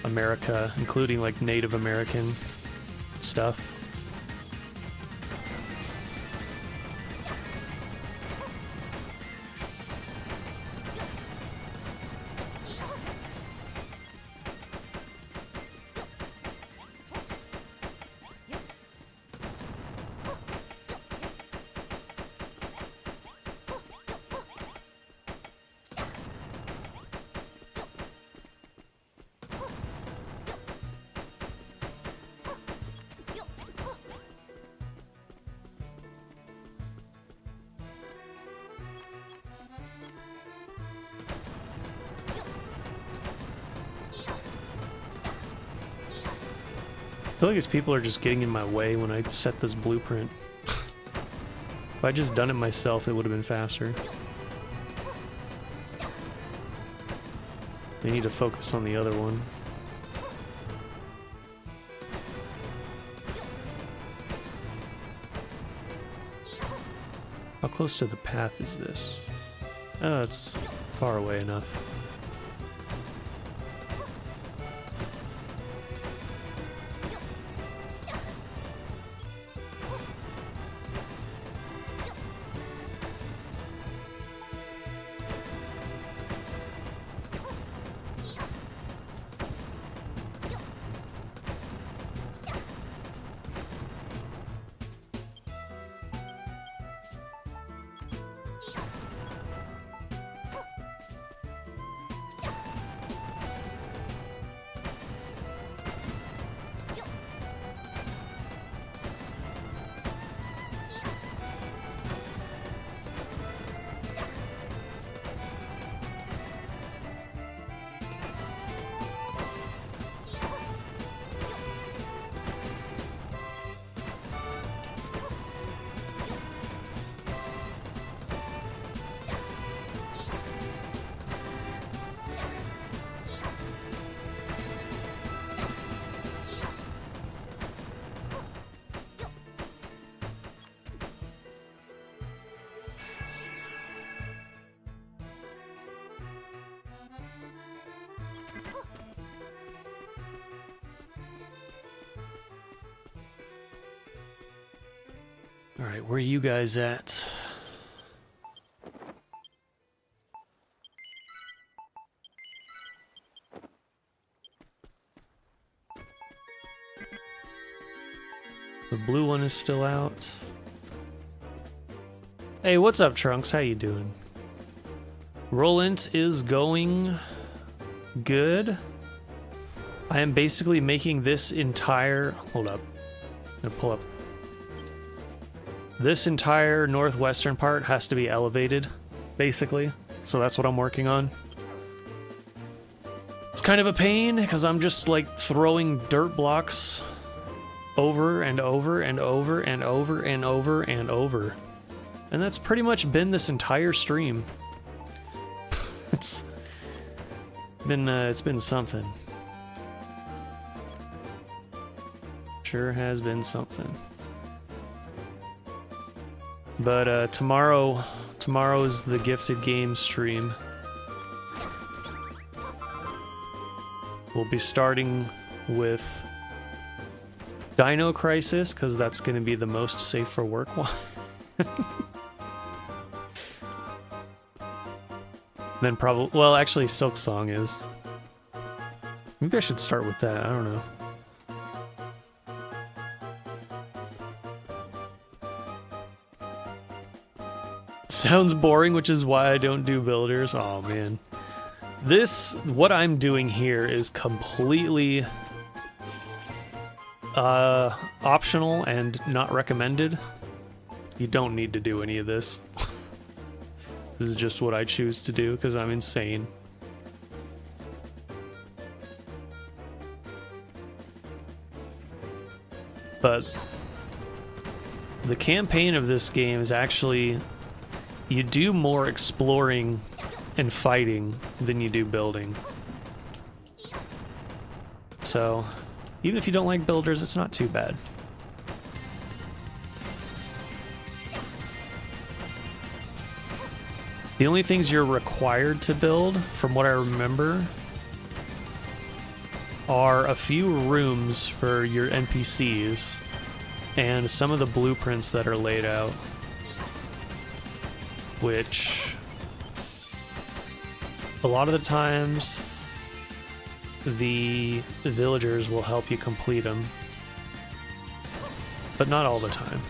America, including like Native American stuff. I feel like these people are just getting in my way when I set this blueprint. If I just done it myself, it would have been faster. They need to focus on the other one. How close to the path is this? Oh, it's far away enough. Alright, where are you guys at? The blue one is still out. Hey, what's up, Trunks? How you doing? Rollant is going good. I am basically making this entire... Hold up. I'm gonna pull up. This entire northwestern part has to be elevated, basically. So that's what I'm working on. It's kind of a pain, because I'm just, like, throwing dirt blocks over and over and over and over and over and over. And that's pretty much been this entire stream. It's been something. Sure has been something. But tomorrow's the Gifted Games stream. We'll be starting with Dino Crisis, because that's going to be the most safe for work one. Then probably, well, actually, Silk Song is. Maybe I should start with that. I don't know. Sounds boring, which is why I don't do builders. Oh man. What I'm doing here is completely optional and not recommended. You don't need to do any of this. This is just what I choose to do because I'm insane. But the campaign of this game is actually, you do more exploring and fighting than you do building. So, even if you don't like builders, it's not too bad. The only things you're required to build, from what I remember, are a few rooms for your NPCs and some of the blueprints that are laid out, which a lot of the times the villagers will help you complete them, but not all the time.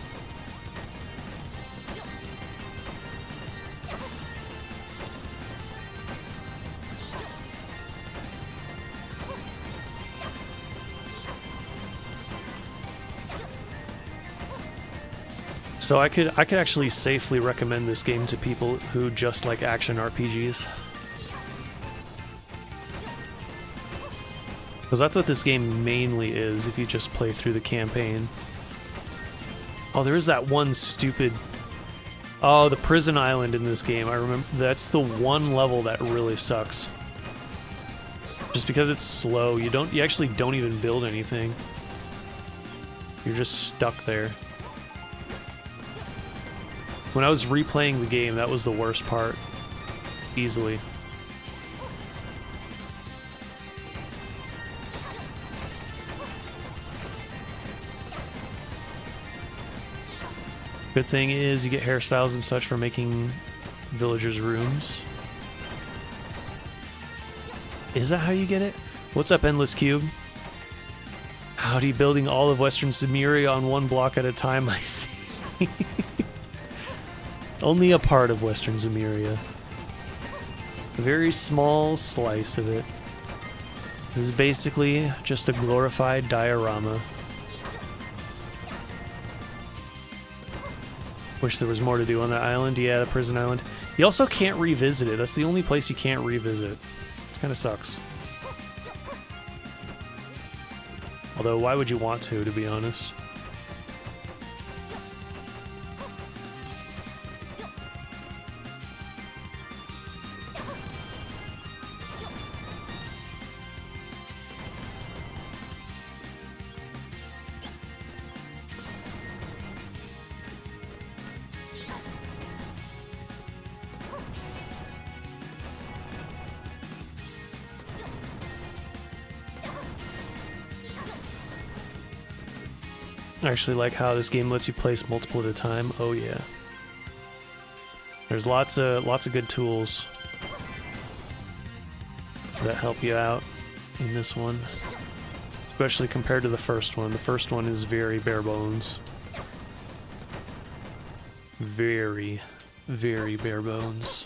So I could actually safely recommend this game to people who just like action RPGs. Because that's what this game mainly is if you just play through the campaign. Oh, there is that one stupid... Oh, the prison island in this game. I remember that's the one level that really sucks. Just because it's slow, you actually don't even build anything. You're just stuck there. When I was replaying the game, that was the worst part. Easily. Good thing is you get hairstyles and such for making villagers' rooms. Is that how you get it? What's up, Endless Cube? Howdy, building all of Western Cimmeria on one block at a time, I see. Only a part of Western Cimmeria. A very small slice of it. This is basically just a glorified diorama. Wish there was more to do on that island. Yeah, the prison island. You also can't revisit it. That's the only place you can't revisit. It kind of sucks. Although, why would you want to be honest? I actually like how this game lets you place multiple at a time. Oh yeah. There's lots of good tools that help you out in this one. Especially compared to the first one. The first one is very bare bones. Very, very bare bones.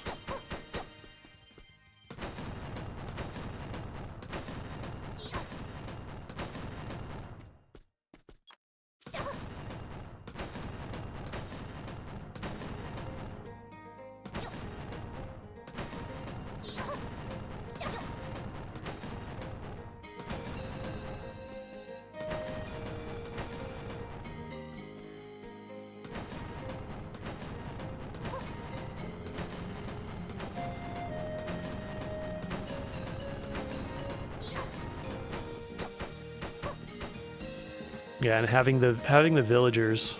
Yeah, and having the villagers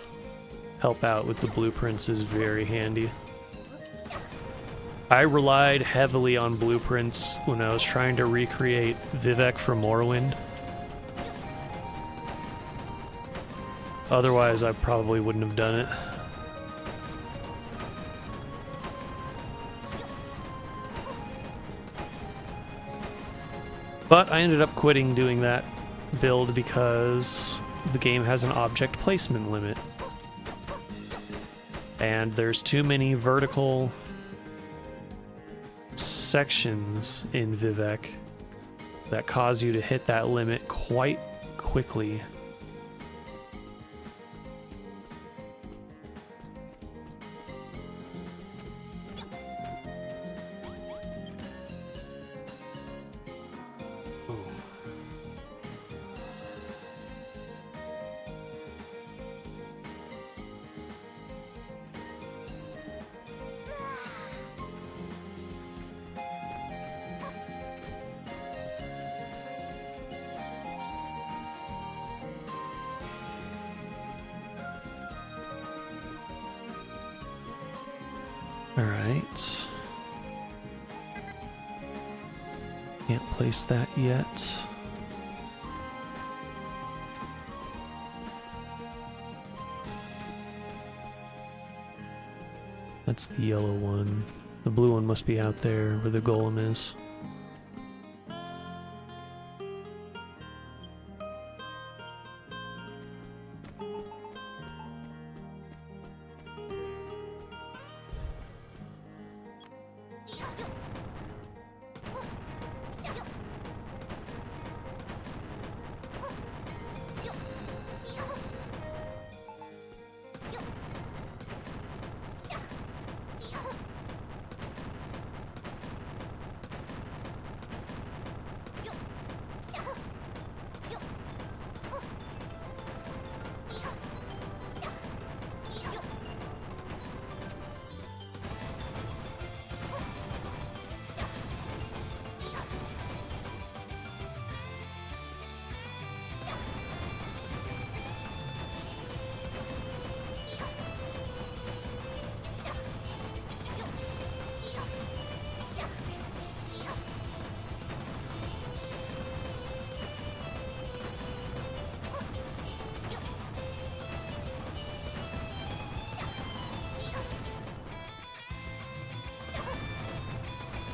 help out with the blueprints is very handy. I relied heavily on blueprints when I was trying to recreate Vivek from Morrowind. Otherwise, I probably wouldn't have done it. But I ended up quitting doing that build because the game has an object placement limit. And there's too many vertical sections in Vivek that cause you to hit that limit quite quickly. Alright. Can't place that yet. That's the yellow one. The blue one must be out there where the golem is.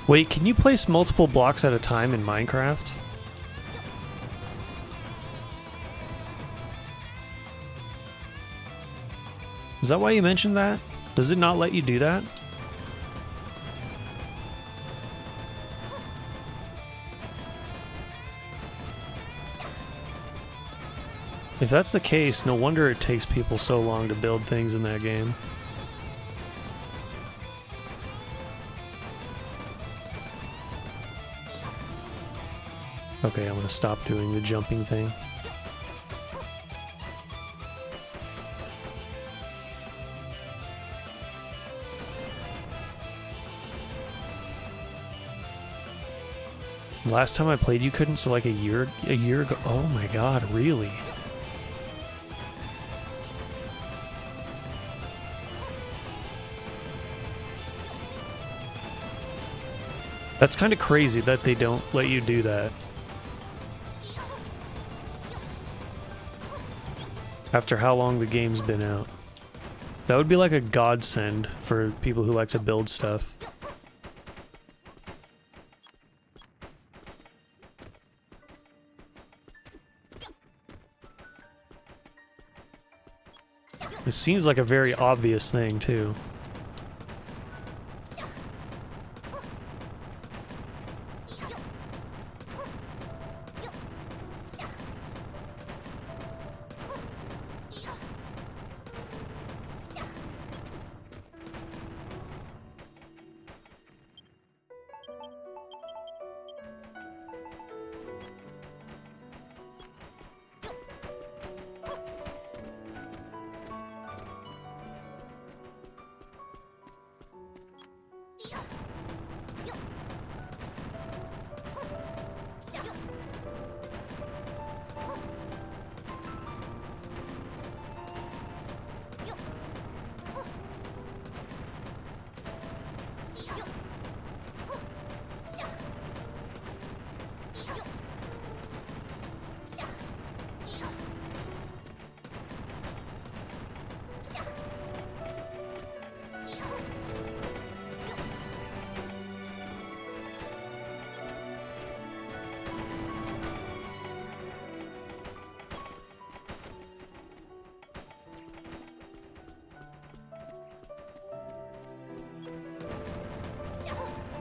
Wait, can you place multiple blocks at a time in Minecraft? Is that why you mentioned that? Does it not let you do that? If that's the case, no wonder it takes people so long to build things in that game. Okay, I'm gonna stop doing the jumping thing. Last time I played, you couldn't, so like a year ago. Oh my god, really? That's kind of crazy that they don't let you do that. After how long the game's been out. That would be like a godsend for people who like to build stuff. It seems like a very obvious thing, too.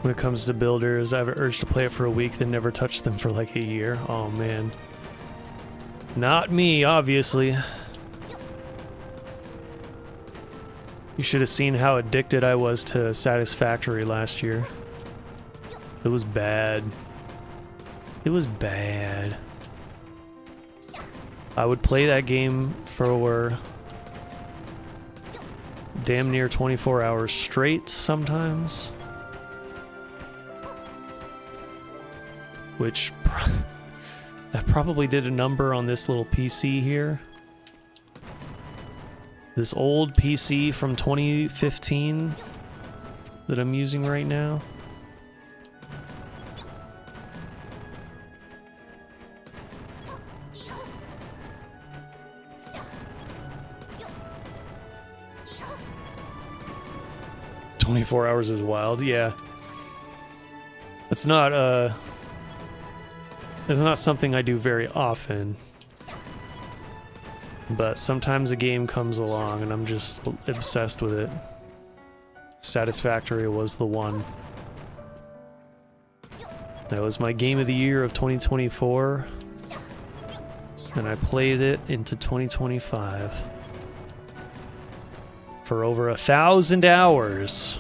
When it comes to builders, I have an urge to play it for a week, then never touch them for like a year. Oh man. Not me, obviously. You should have seen how addicted I was to Satisfactory last year. It was bad. It was bad. I would play that game for damn near 24 hours straight sometimes. Which that probably did a number on this little PC here. This old PC from 2015 that I'm using right now. "24 hours is wild." Yeah. It's not something I do very often. But sometimes a game comes along and I'm just obsessed with it. Satisfactory was the one. That was my game of the year of 2024. And I played it into 2025. For over 1,000 hours.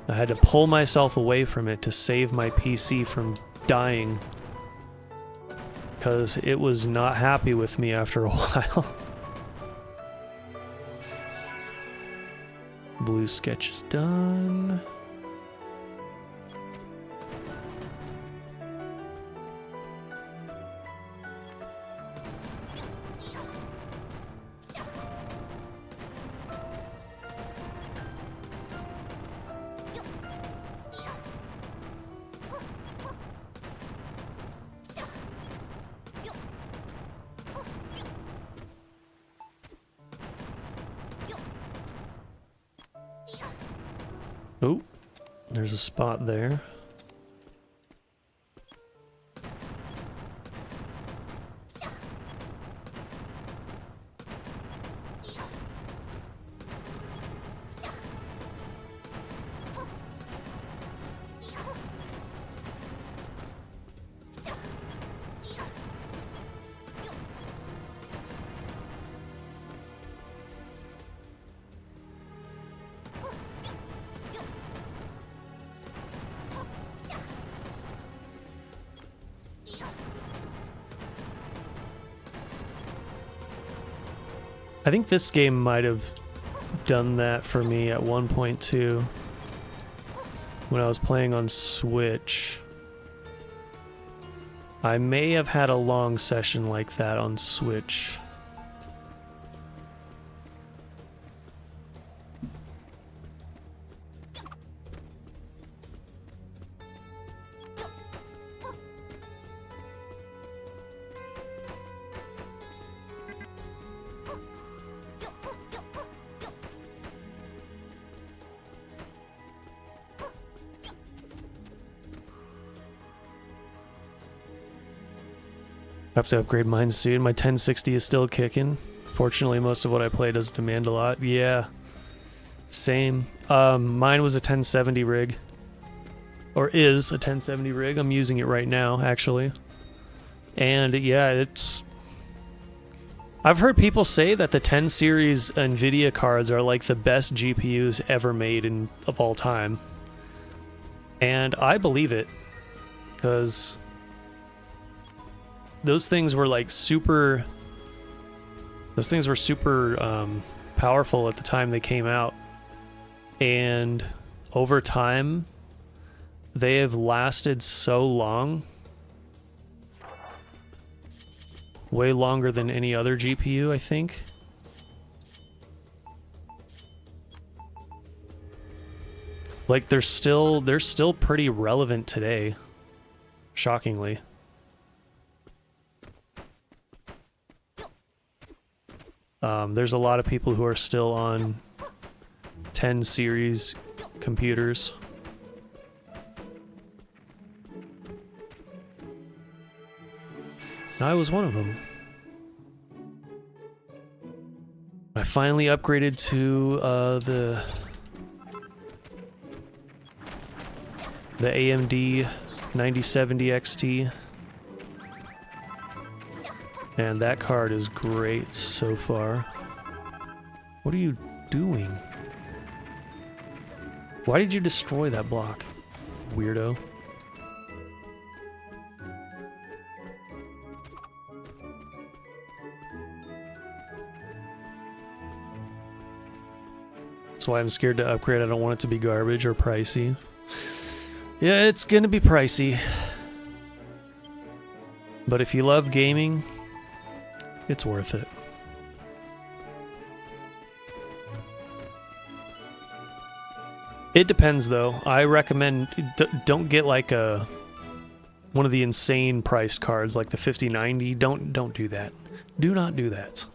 I had to pull myself away from it to save my PC from dying. Because it was not happy with me after a while. Blue sketch is done. Oh, there's a spot there. I think this game might have done that for me at one point too. When I was playing on Switch. I may have had a long session like that on Switch. I have to upgrade mine soon. My 1060 is still kicking. Fortunately, most of what I play doesn't demand a lot. Yeah. Same. Mine was a 1070 rig. Or is a 1070 rig. I'm using it right now, actually. And yeah, it's... I've heard people say that the 10 series NVIDIA cards are like the best GPUs ever made of all time. And I believe it. Because... those things were like super... those things were super powerful at the time they came out. And over time, they have lasted so long. Way longer than any other GPU, I think. Like they're still pretty relevant today. Shockingly. There's a lot of people who are still on 10 series computers. I was one of them. I finally upgraded to the The AMD 9070 XT. And that card is great so far. What are you doing? Why did you destroy that block, weirdo? That's why I'm scared to upgrade. I don't want it to be garbage or pricey. Yeah, it's gonna be pricey. But if you love gaming, it's worth it. It depends though. I recommend don't get like one of the insane priced cards like the 5090. Don't do that. Do not do that.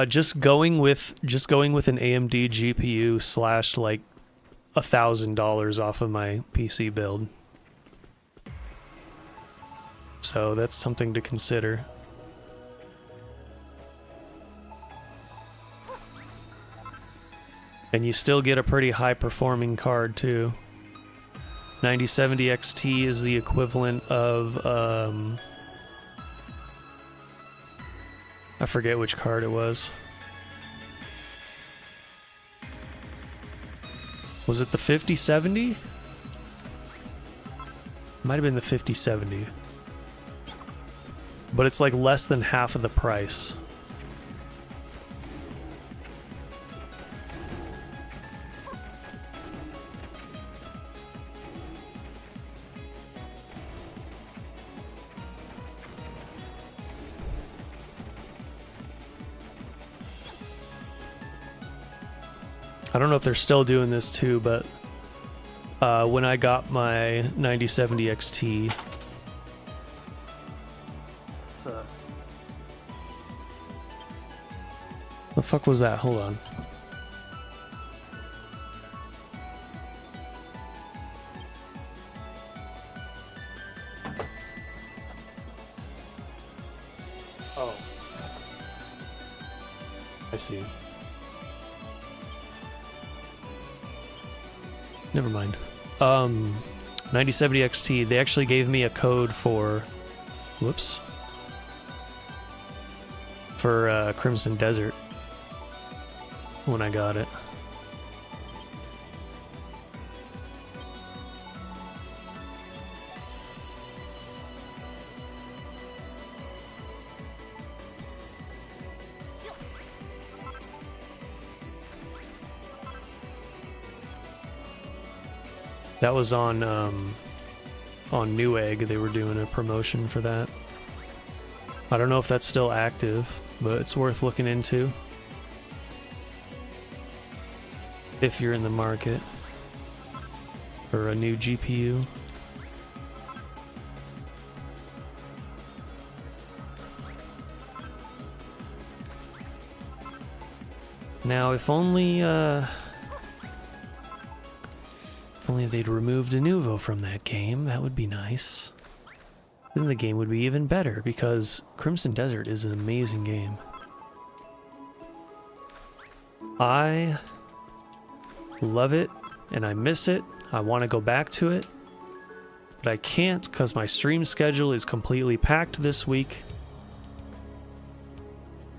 Just going with an AMD GPU slashed like $1,000 off of my PC build. So that's something to consider. And you still get a pretty high performing card too. 9070 XT is the equivalent of I forget which card it was. Was it the 5070? Might have been the 5070. But it's like less than half of the price. I don't know if they're still doing this too, but when I got my 9070 XT, the fuck was that? Hold on. Oh. I see. Never mind. 9070 XT, they actually gave me a code for... Whoops. For Crimson Desert when I got it. That was on Newegg. They were doing a promotion for that. I don't know if that's still active, but it's worth looking into if you're in the market for a new GPU. Now, if only they'd removed Denuvo from that game, that would be nice. Then the game would be even better, because Crimson Desert is an amazing game. I love it, and I miss it. I want to go back to it, but I can't because my stream schedule is completely packed this week.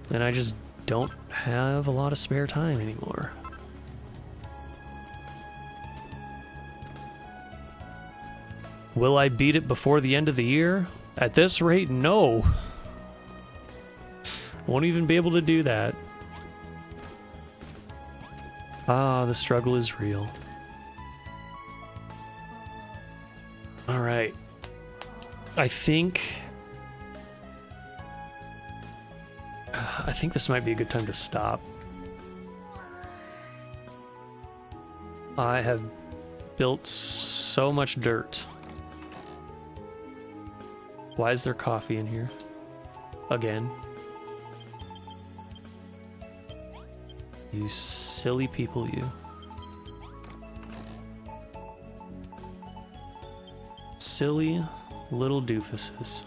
And I just don't have a lot of spare time anymore. Will I beat it before the end of the year? At this rate, no. Won't even be able to do that. Ah, the struggle is real. Alright. I think this might be a good time to stop. I have built so much dirt. Why is there coffee in here? Again. You silly people, you. Silly little doofuses.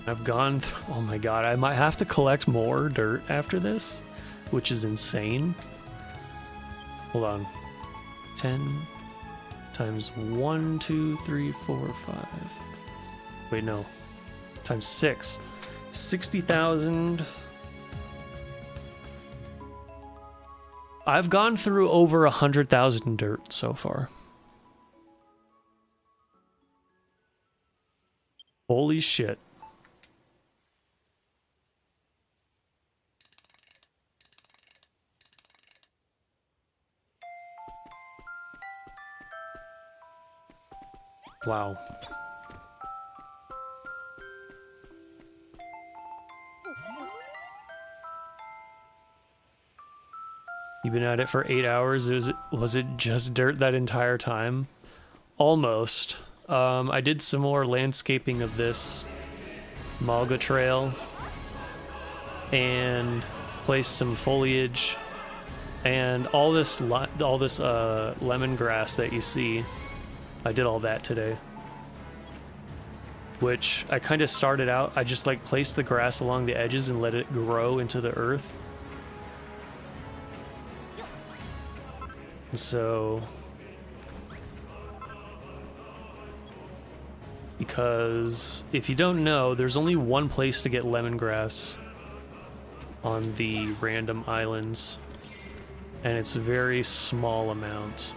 I've gone oh my god, I might have to collect more dirt after this, which is insane. Hold on. 10 times 1, 2, 3, 4, 5. Wait, no. Times 6. 60,000. I've gone through over 100,000 dirt so far. Holy shit. Wow. You've been at it for 8 hours. Was it just dirt that entire time? Almost. I did some more landscaping of this Malga trail and placed some foliage and all this lemongrass that you see. I did all that today, which I kind of started out. I just like placed the grass along the edges and let it grow into the earth. So, because if you don't know, there's only one place to get lemongrass on the random islands, and it's a very small amount.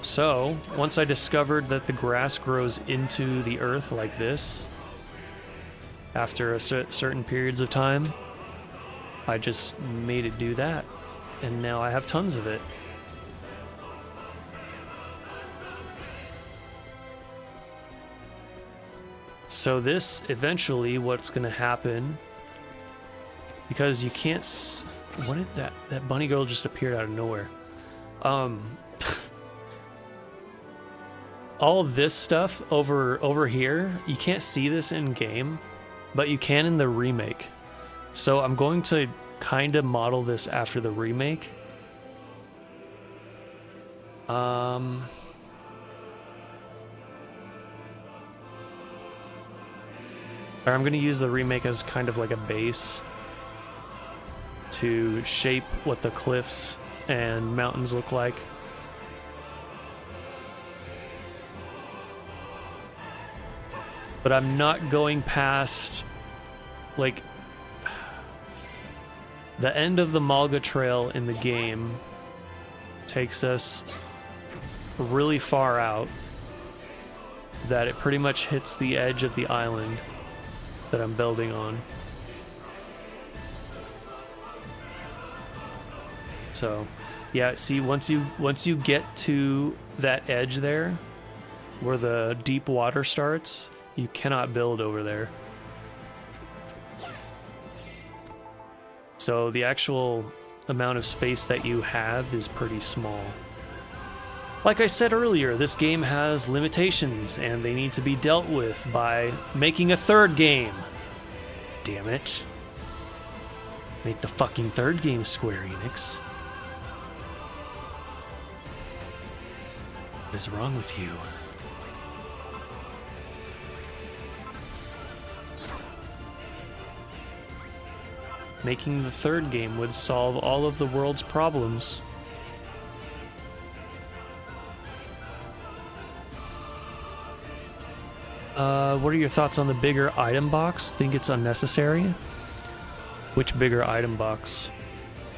So, once I discovered that the grass grows into the earth like this, after a certain periods of time, I just made it do that, and now I have tons of it. So this, eventually, what's going to happen, because you can't... What did that bunny girl just appeared out of nowhere? All of this stuff over here, you can't see this in game, but you can in the remake. So I'm going to kind of model this after the remake. Or I'm going to use the remake as kind of like a base to shape what the cliffs and mountains look like. But I'm not going past, like, the end of the Malga Trail in the game takes us really far out, that it pretty much hits the edge of the island that I'm building on. So, yeah, see, once you get to that edge there, where the deep water starts, you cannot build over there. So the actual amount of space that you have is pretty small. Like I said earlier, this game has limitations, and they need to be dealt with by making a third game. Damn it. Make the fucking third game, Square Enix. What is wrong with you? Making the third game would solve all of the world's problems. What are your thoughts on the bigger item box? Think it's unnecessary? Which bigger item box?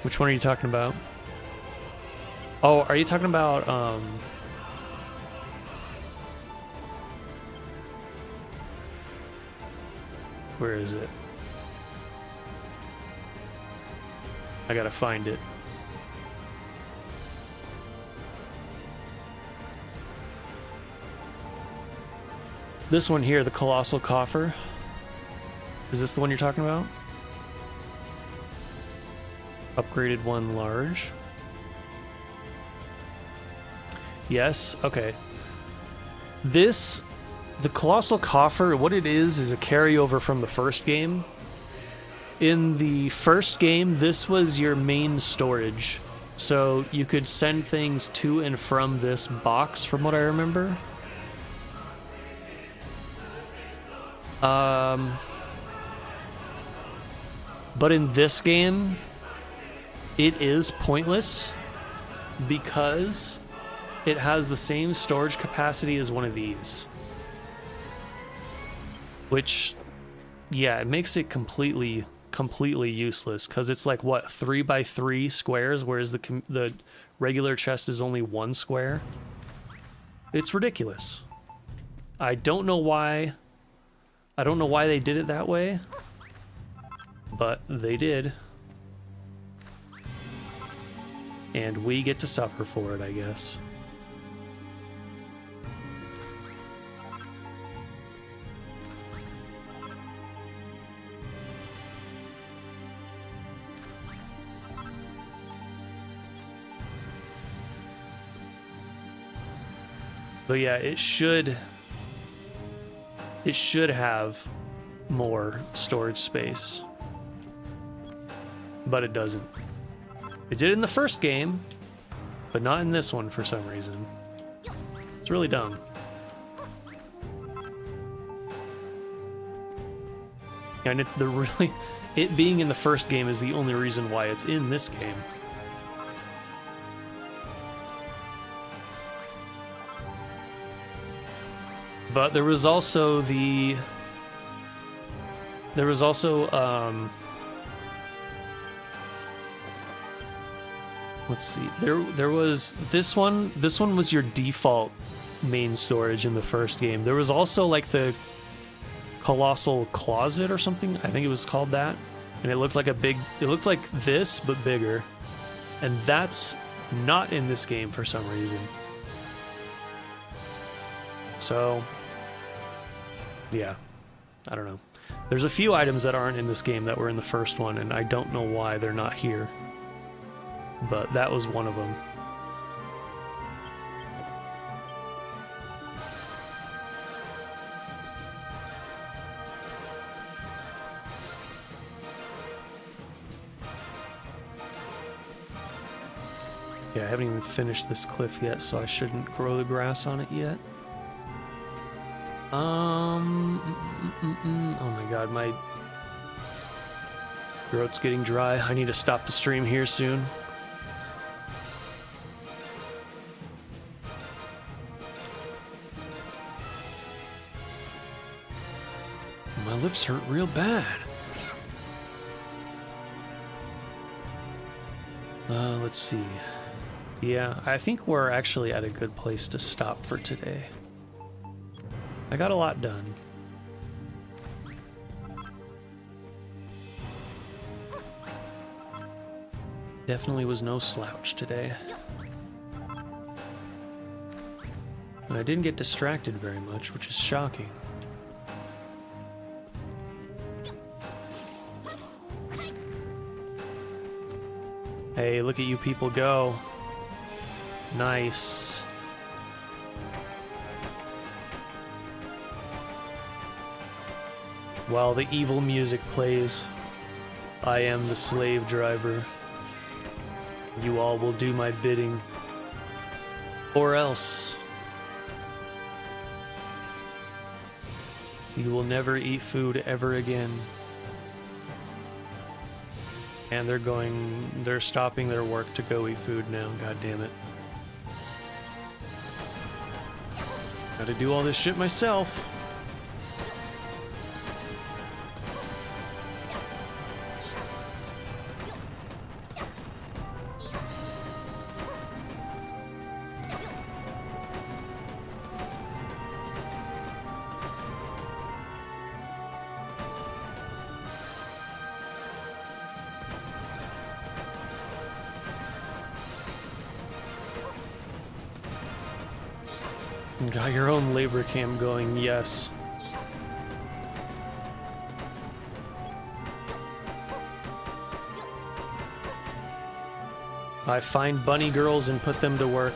Which one are you talking about? Oh, are you talking about, where is it? I gotta find it. This one here, the Colossal Coffer. Is this the one you're talking about? Upgraded one large. Yes, okay. This, the Colossal Coffer, what it is a carryover from the first game. In the first game, this was your main storage. So you could send things to and from this box, from what I remember. But in this game, it is pointless because it has the same storage capacity as one of these. Which, yeah, it makes it completely useless because it's like, what, 3x3 squares, whereas the regular chest is only 1 square. It's ridiculous. I don't know why they did it that way, but they did. And we get to suffer for it, I guess. But yeah, it should have more storage space. But it doesn't. It did in the first game, but not in this one for some reason. It's really dumb. And it being in the first game is the only reason why it's in this game. But there was also let's see. There was this one was your default main storage in the first game. There was also like the Colossal Closet or something. I think it was called that. And it looked like this but bigger. And that's not in this game for some reason. So yeah, I don't know. There's a few items that aren't in this game that were in the first one, and I don't know why they're not here. But that was one of them. Yeah, I haven't even finished this cliff yet, so I shouldn't grow the grass on it yet. Oh my god, my throat's getting dry. I need to stop the stream here soon. My lips hurt real bad. Let's see. Yeah, I think we're actually at a good place to stop for today. I got a lot done. Definitely was no slouch today. And I didn't get distracted very much, which is shocking. Hey, look at you people go. Nice. While the evil music plays, I am the slave driver. You all will do my bidding. Or else you will never eat food ever again. And they're stopping their work to go eat food now, god damn it. Gotta do all this shit myself. Got your own labor camp going, yes. I find bunny girls and put them to work.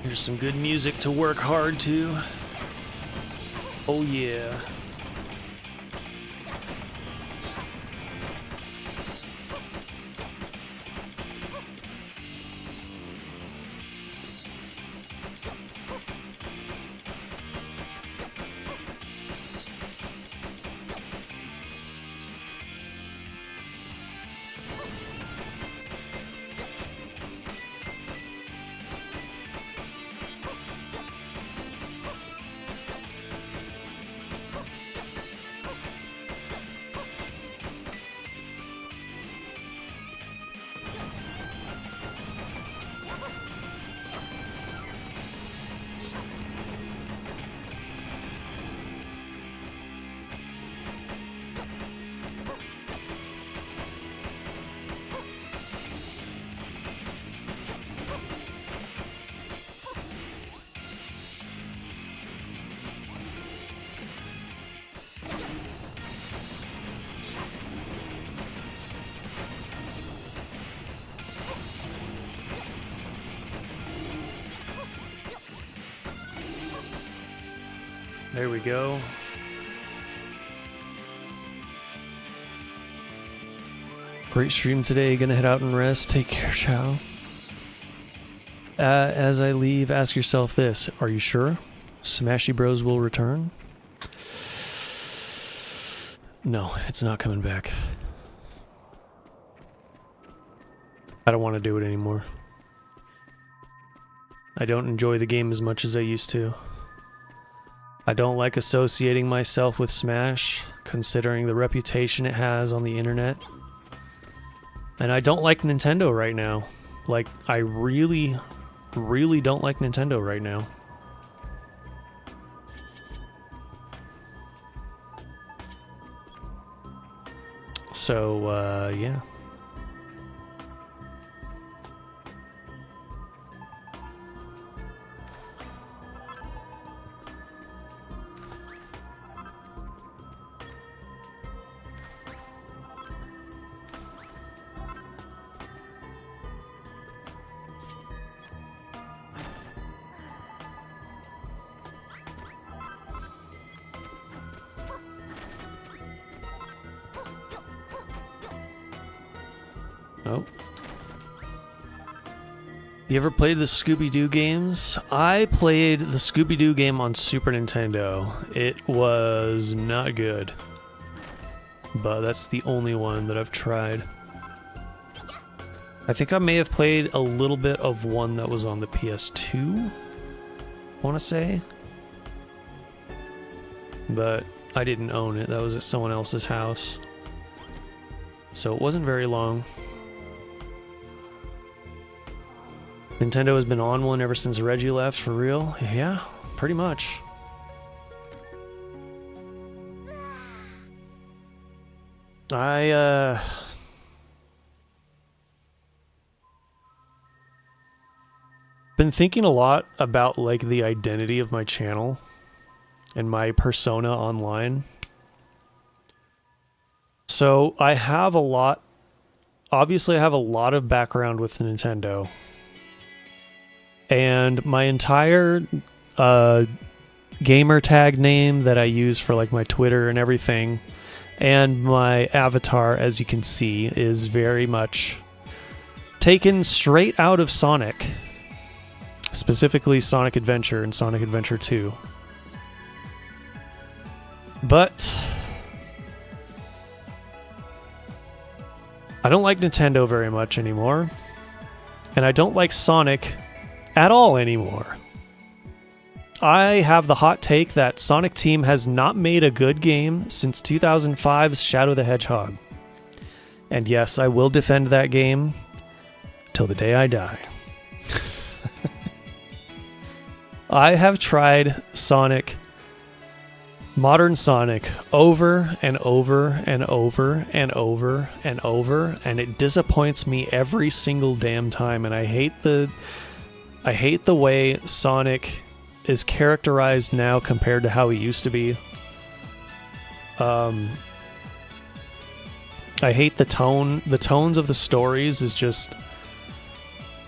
Here's some good music to work hard to. Oh yeah. There we go. Great stream today. Gonna head out and rest. Take care, ciao. As I leave, ask yourself this. Are you sure Smashy Bros will return? No, it's not coming back. I don't want to do it anymore. I don't enjoy the game as much as I used to. I don't like associating myself with Smash, considering the reputation it has on the internet. And I don't like Nintendo right now. Like, I really don't like Nintendo right now. So, yeah. Oh. You ever played the Scooby-Doo games? I played the Scooby-Doo game on Super Nintendo. It was not good. But that's the only one that I've tried. I think I may have played a little bit of one that was on the PS2, I want to say. But I didn't own it. That was at someone else's house. So it wasn't very long. Nintendo has been on one ever since Reggie left, for real? Yeah, pretty much. Been thinking a lot about, like, the identity of my channel and my persona online. So I have a lot, obviously I have a lot of background with Nintendo. And my entire gamer tag name that I use for like my Twitter and everything, and my avatar, as you can see, is very much taken straight out of Sonic. Specifically Sonic Adventure and Sonic Adventure 2. But I don't like Nintendo very much anymore. And I don't like Sonic at all anymore. I have the hot take that Sonic Team has not made a good game since 2005's Shadow the Hedgehog. And yes, I will defend that game till the day I die. I have tried Sonic, modern Sonic, over and over and over and over and over, and it disappoints me every single damn time, and I hate the way Sonic is characterized now compared to how he used to be. I hate the tone. The tones of the stories is just...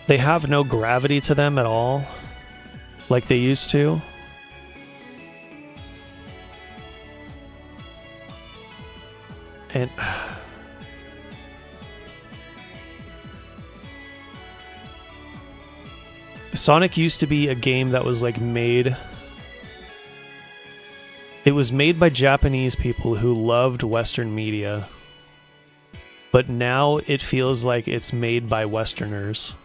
they have no gravity to them at all. like they used to. And Sonic used to be a game that was like made. It was made by Japanese people who loved Western media. But now it feels like it's made by Westerners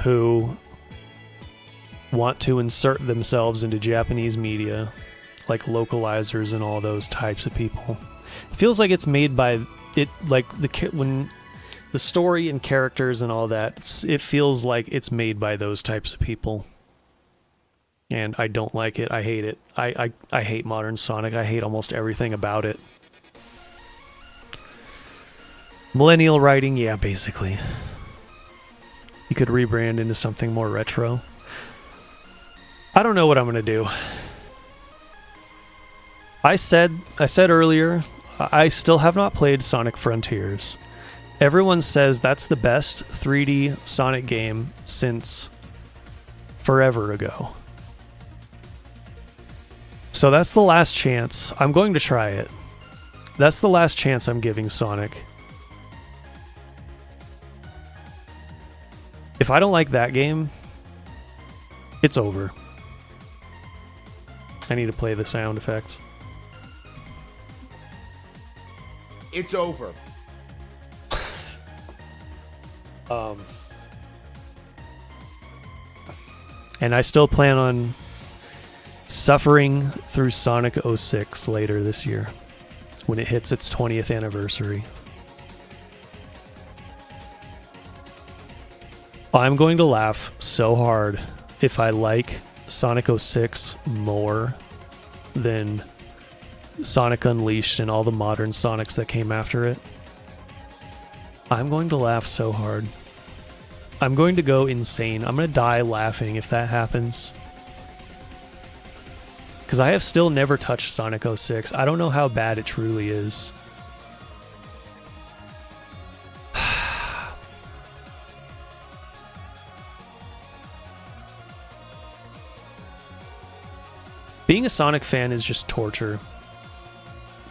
who want to insert themselves into Japanese media, like localizers and all those types of people. It feels like it's made by it, like when the story and characters and all that. It feels like it's made by those types of people, and I don't like it. I hate it. I hate modern Sonic. I hate almost everything about it. Millennial writing, yeah, basically. You could rebrand into something more retro. I don't know what I'm gonna do. I said earlier, I still have not played Sonic Frontiers. Everyone says that's the best 3D Sonic game since forever ago. So that's the last chance. I'm going to try it. That's the last chance I'm giving Sonic. If I don't like that game, it's over. I need to play the sound effects. It's over. And I still plan on suffering through Sonic 06 later this year when it hits its 20th anniversary. I'm going to laugh so hard if I like Sonic 06 more than Sonic Unleashed and all the modern Sonics that came after it. I'm going to laugh so hard. I'm going to go insane. I'm going to die laughing if that happens. Because I have still never touched Sonic 06. I don't know how bad it truly is. Being a Sonic fan is just torture.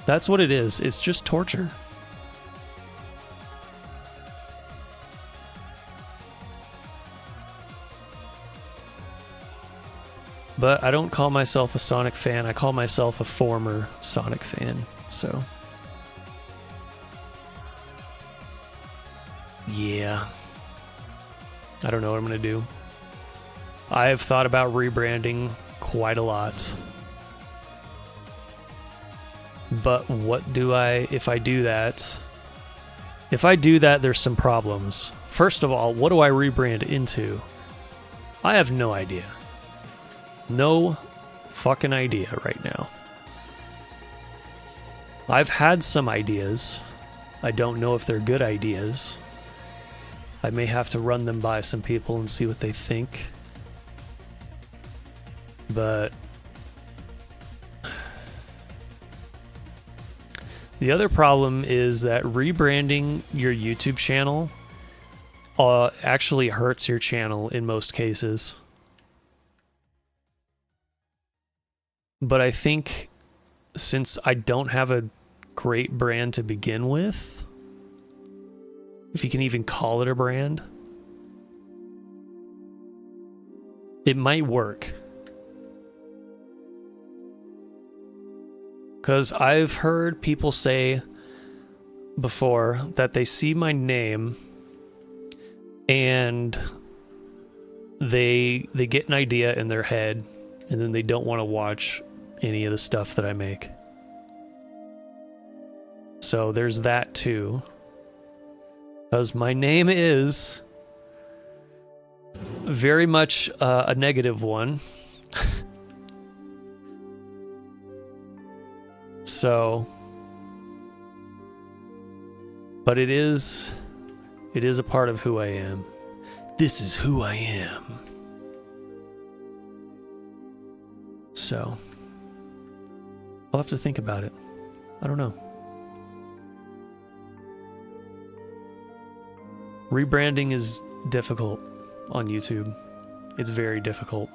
That's what it is. It's just torture. But I don't call myself a Sonic fan. I call myself a former Sonic fan. So, yeah. I don't know what I'm going to do. I have thought about rebranding quite a lot. But what do if I do that? If I do that, there's some problems. First of all, what do I rebrand into? I have no idea. No fucking idea right now. I've had some ideas. I don't know if they're good ideas. I may have to run them by some people and see what they think. But the other problem is that rebranding your YouTube channel actually hurts your channel in most cases. But I think since I don't have a great brand to begin with, if you can even call it a brand, it might work. Because I've heard people say before that they see my name and they get an idea in their head and then they don't want to watch any of the stuff that I make. So there's that too. Because my name is very much a negative one. So, but it is a part of who I am. This is who I am. So, I'll have to think about it. I don't know. Rebranding is difficult on YouTube. It's very difficult.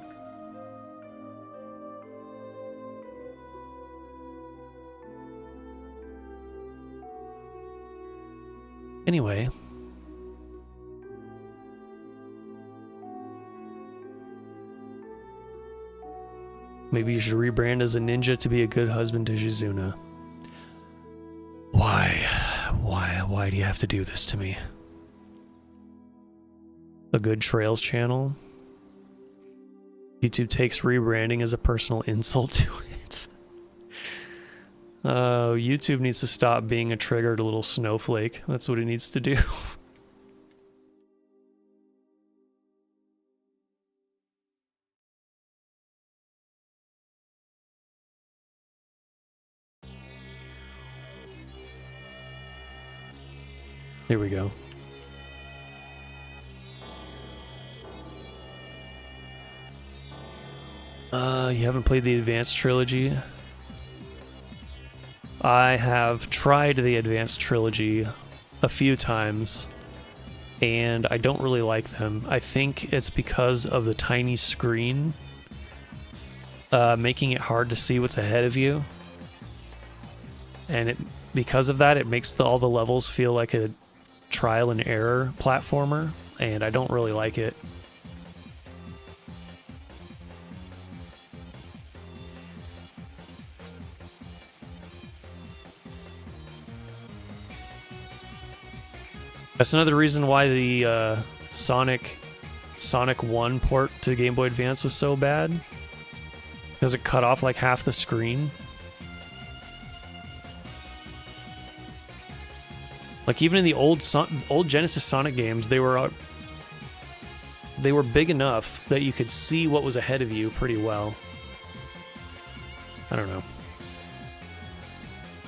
Anyway. Maybe you should rebrand as a ninja to be a good husband to Shizuna. Why? Why do you have to do this to me? A good Trails channel? YouTube takes rebranding as a personal insult to it. YouTube needs to stop being a triggered little snowflake. That's what it needs to do. Here we go. You haven't played the Advanced Trilogy? I have tried the Advanced Trilogy a few times, and I don't really like them. I think it's because of the tiny screen, making it hard to see what's ahead of you. And because of that, it makes all the levels feel like a trial and error platformer, and I don't really like it. That's another reason why the Sonic 1 port to Game Boy Advance was so bad, because it cut off like half the screen. Like even in the old Genesis Sonic games, they were big enough that you could see what was ahead of you pretty well. I don't know.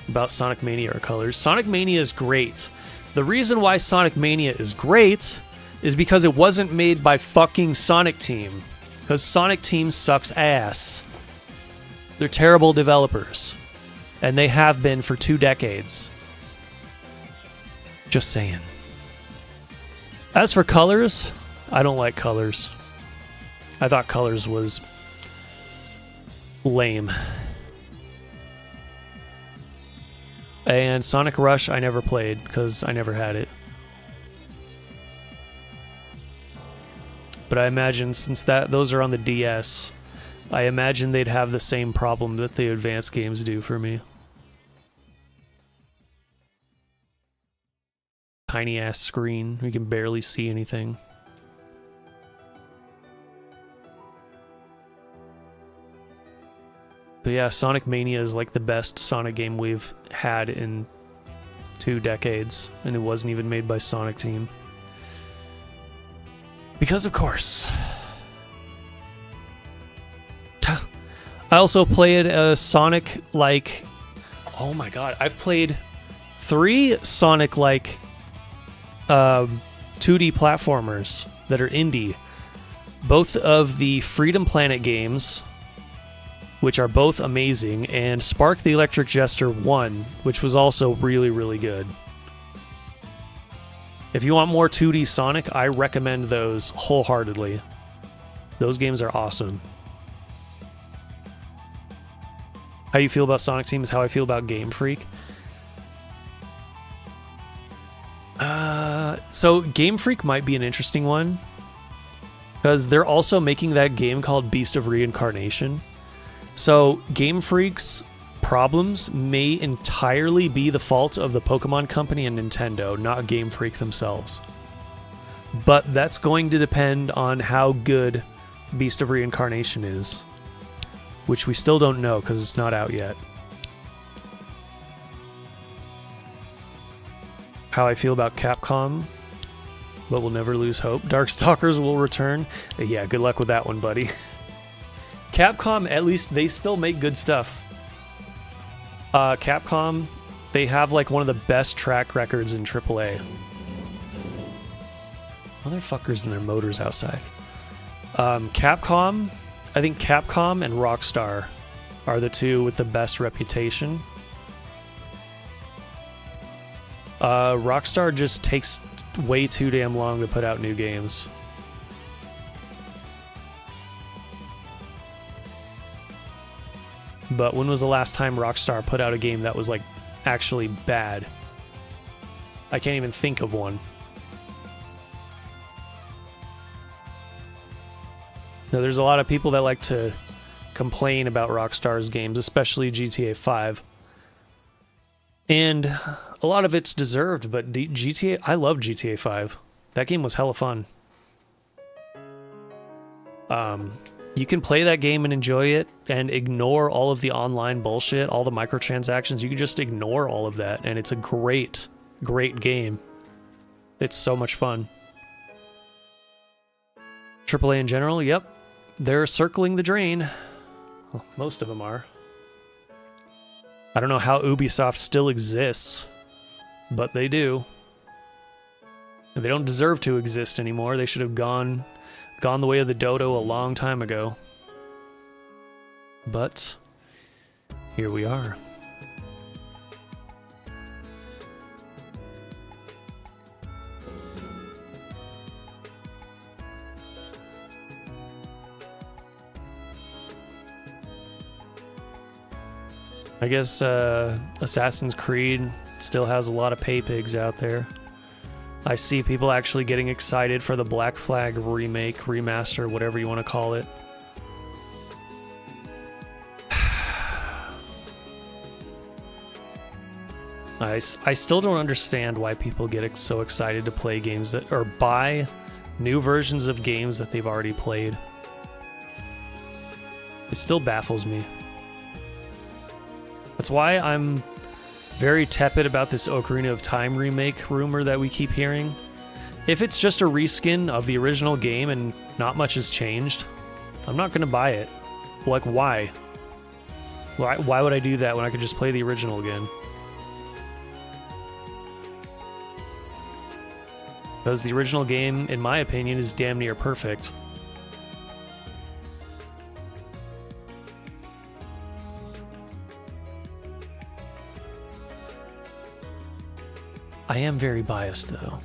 About Sonic Mania or Colors. Sonic Mania is great. The reason why Sonic Mania is great is because it wasn't made by fucking Sonic Team. Because Sonic Team sucks ass. They're terrible developers. And they have been for 2 decades. Just saying. As for Colors, I don't like Colors. I thought Colors was lame. And Sonic Rush I never played because I never had it. But I imagine since those are on the DS, I imagine they'd have the same problem that the advanced games do for me. Tiny ass screen, you can barely see anything. But yeah, Sonic Mania is like the best Sonic game we've had in 2 decades, and it wasn't even made by Sonic Team. Because of course. I also played a Sonic-like... Oh my god, I've played 3 Sonic-like 2D platformers that are indie. Both of the Freedom Planet games, which are both amazing, and Spark the Electric Jester 1, which was also really, really good. If you want more 2D Sonic, I recommend those wholeheartedly. Those games are awesome. How you feel about Sonic Team is how I feel about Game Freak. So Game Freak might be an interesting one, because they're also making that game called Beast of Reincarnation. So Game Freak's problems may entirely be the fault of the Pokemon Company and Nintendo, not Game Freak themselves. But that's going to depend on how good Beast of Reincarnation is, which we still don't know because it's not out yet. How I feel about Capcom, but we'll never lose hope. Darkstalkers will return. Yeah, good luck with that one, buddy. Capcom, at least they still make good stuff. Capcom, they have like one of the best track records in AAA. Motherfuckers and their motors outside. Capcom, I think Capcom and Rockstar are the 2 with the best reputation. Rockstar just takes way too damn long to put out new games. But when was the last time Rockstar put out a game that was like actually bad? I can't even think of one. Now, there's a lot of people that like to complain about Rockstar's games, especially GTA 5. And a lot of it's deserved, but GTA, I love GTA 5. That game was hella fun. You can play that game and enjoy it and ignore all of the online bullshit, all the microtransactions. You can just ignore all of that, and it's a great, great game. It's so much fun. AAA in general, yep. They're circling the drain. Well, most of them are. I don't know how Ubisoft still exists, but they do. And they don't deserve to exist anymore. They should have gone the way of the dodo a long time ago. But here we are. I guess Assassin's Creed still has a lot of pay pigs out there. I see people actually getting excited for the Black Flag remake, remaster, whatever you want to call it. I still don't understand why people get so excited to play games that, or buy new versions of games that they've already played. It still baffles me. That's why I'm very tepid about this Ocarina of Time remake rumor that we keep hearing. If it's just a reskin of the original game and not much has changed, I'm not going to buy it. Like, why? Why would I do that when I could just play the original again? Because the original game, in my opinion, is damn near perfect. I am very biased, though.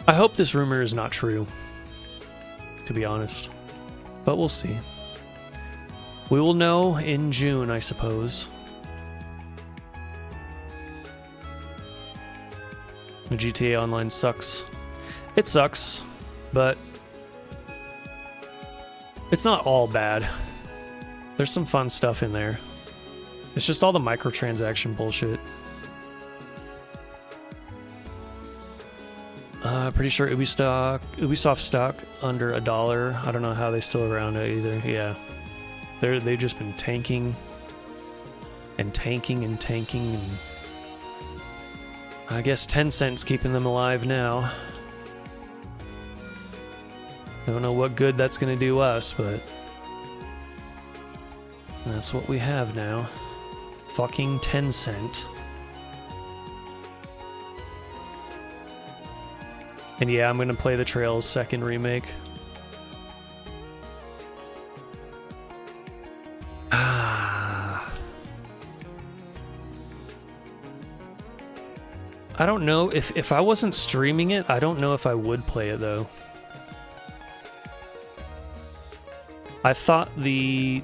I hope this rumor is not true, to be honest. But we'll see. We will know in June, I suppose. The GTA Online sucks. It sucks, but it's not all bad. There's some fun stuff in there. It's just all the microtransaction bullshit. Pretty sure Ubisoft stock under $1. I don't know how they still around it either. Yeah, they've just been tanking and tanking and tanking, and I guess Tencent's keeping them alive now. I don't know what good that's going to do us, but that's what we have now. Fucking Tencent. And yeah, I'm going to play the Trails 2nd remake. I don't know if I wasn't streaming it, I don't know if I would play it though. I thought the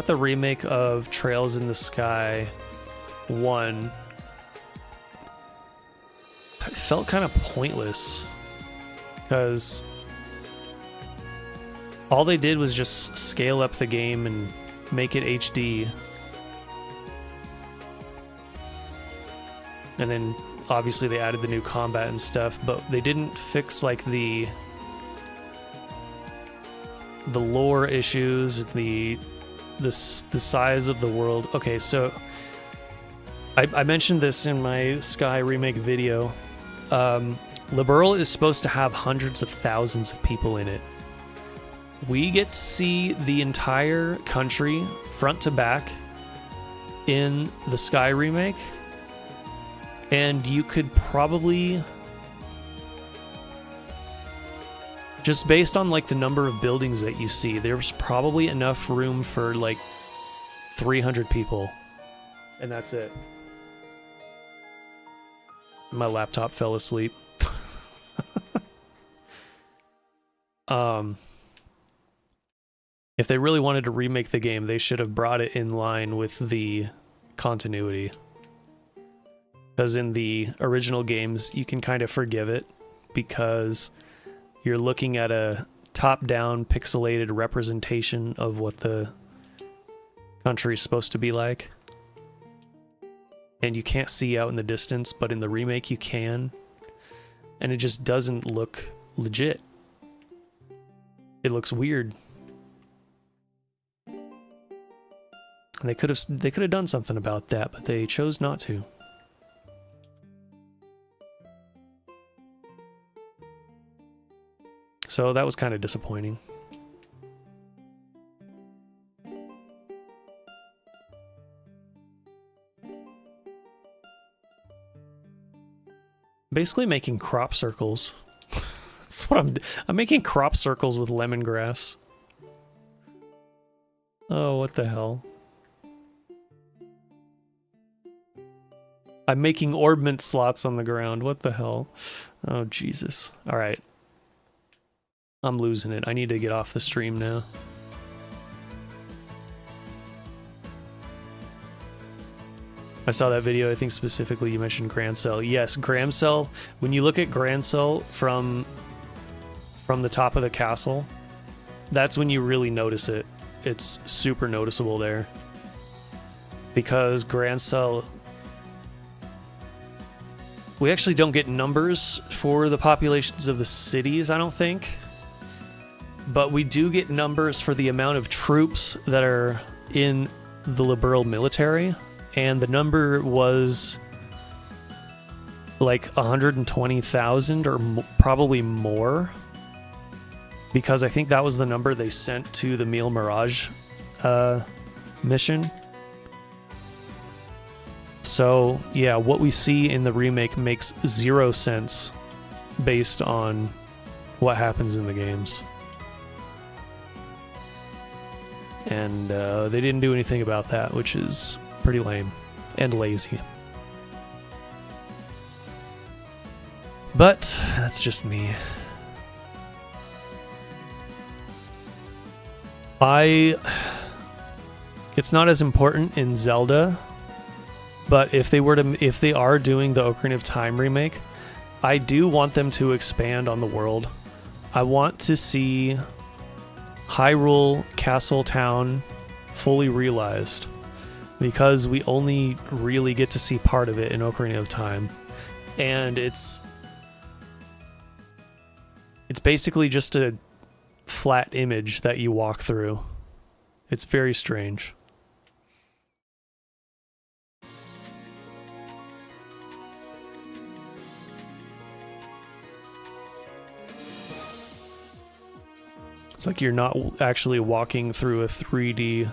remake of Trails in the Sky 1 felt kind of pointless, because all they did was just scale up the game and make it HD. And then obviously they added the new combat and stuff, but they didn't fix like the lore issues, the size of the world. Okay, so I mentioned this in my Sky remake video. Liberl is supposed to have hundreds of thousands of people in it. We get to see the entire country front to back in the Sky remake, and you could probably, just based on like the number of buildings that you see, there's probably enough room for like 300 people, and that's it. My laptop fell asleep. If they really wanted to remake the game, they should have brought it in line with the continuity. Because in the original games, you can kind of forgive it because you're looking at a top-down pixelated representation of what the country is supposed to be like. And you can't see out in the distance, but in the remake you can. And it just doesn't look legit. It looks weird. And they could have done something about that, but they chose not to. So that was kind of disappointing. Basically making crop circles. That's what I'm making crop circles with lemongrass. Oh, what the hell? I'm making orbment slots on the ground. What the hell? Oh, Jesus. All right. I'm losing it. I need to get off the stream now. I saw that video. I think specifically you mentioned Grancel. Yes, Grancel. When you look at Grancel from the top of the castle, that's when you really notice it. It's super noticeable there. Because Grancel... We actually don't get numbers for the populations of the cities, I don't think. But we do get numbers for the amount of troops that are in the liberal military. And the number was like 120,000 or probably more. Because I think that was the number they sent to the Mille Mirage mission. So, yeah, what we see in the remake makes 0 sense based on what happens in the games. And they didn't do anything about that, which is pretty lame and lazy. But that's just me. It's not as important in Zelda, but if they are doing the Ocarina of Time remake, I do want them to expand on the world. I want to see Hyrule Castle Town fully realized, because we only really get to see part of it in Ocarina of Time. And it's basically just a flat image that you walk through. It's very strange. It's like you're not actually walking through a 3D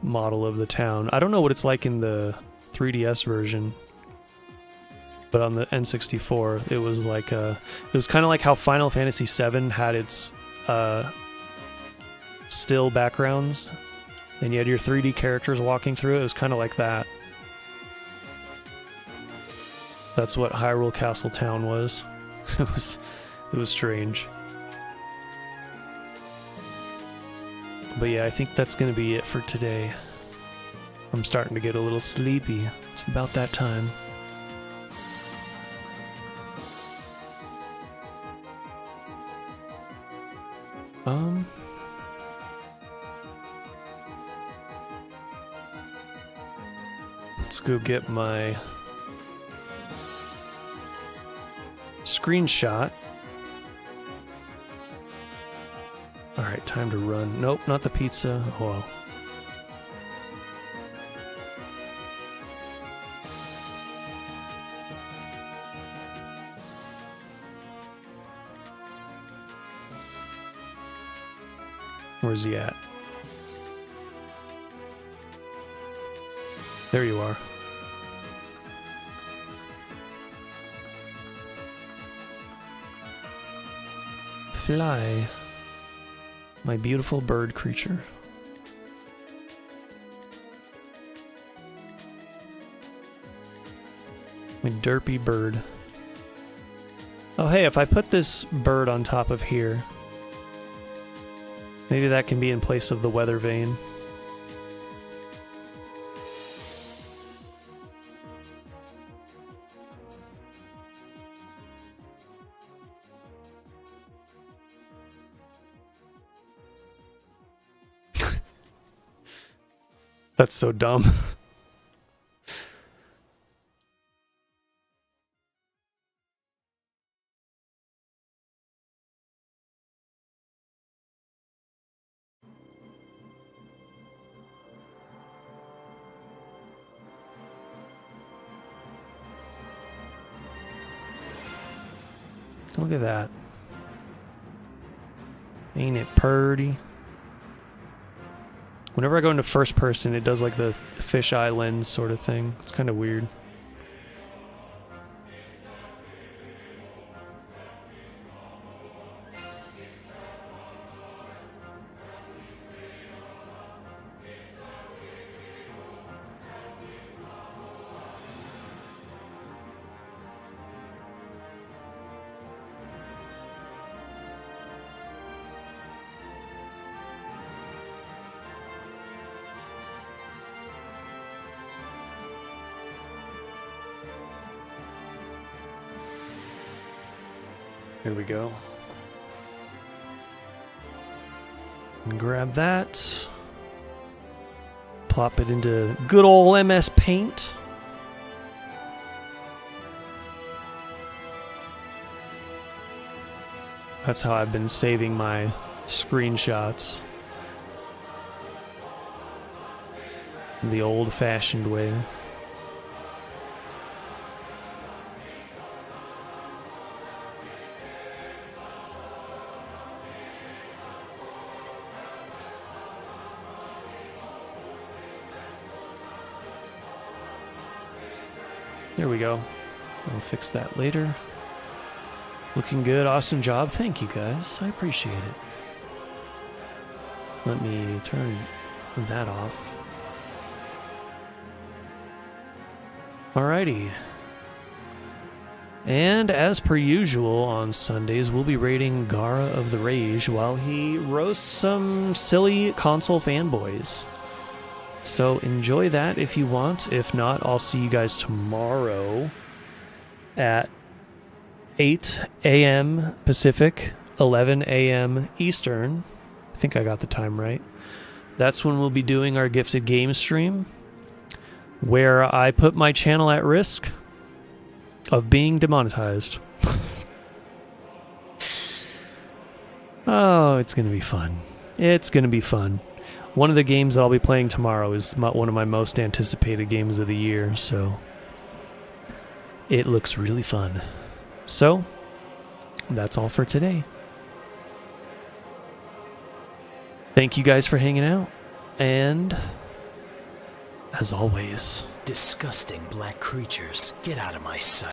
model of the town. I don't know what it's like in the 3DS version, but on the N64, it was like it was kind of like how Final Fantasy VII had its still backgrounds, and you had your 3D characters walking through it. It was kind of like that. That's what Hyrule Castle Town was. It was strange. But yeah, I think that's going to be it for today. I'm starting to get a little sleepy. It's about that time. Let's go get my screenshot. Alright, time to run. Nope, not the pizza. Oh well. Where's he at? There you are. Fly. My beautiful bird creature. My derpy bird. Oh, hey, if I put this bird on top of here, maybe that can be in place of the weather vane. That's so dumb. Look at that. Ain't it purty? Whenever I go into first person, it does like the fisheye lens sort of thing. It's kind of weird. Here we go. And grab that. Plop it into good old MS Paint. That's how I've been saving my screenshots. The old-fashioned way. There we go. I'll fix that later. Looking good. Awesome job. Thank you, guys. I appreciate it. Let me turn that off. Alrighty. And as per usual on Sundays, we'll be raiding Gara of the Rage while he roasts some silly console fanboys. So enjoy that if you want. If not, I'll see you guys tomorrow at 8 a.m. Pacific, 11 a.m. Eastern. I think I got the time right. That's when we'll be doing our Gifted Game stream, where I put my channel at risk of being demonetized. Oh, it's going to be fun. It's going to be fun. One of the games that I'll be playing tomorrow is one of my most anticipated games of the year, so it looks really fun. So, that's all for today. Thank you guys for hanging out, and as always, Disgusting black creatures, get out of my sight.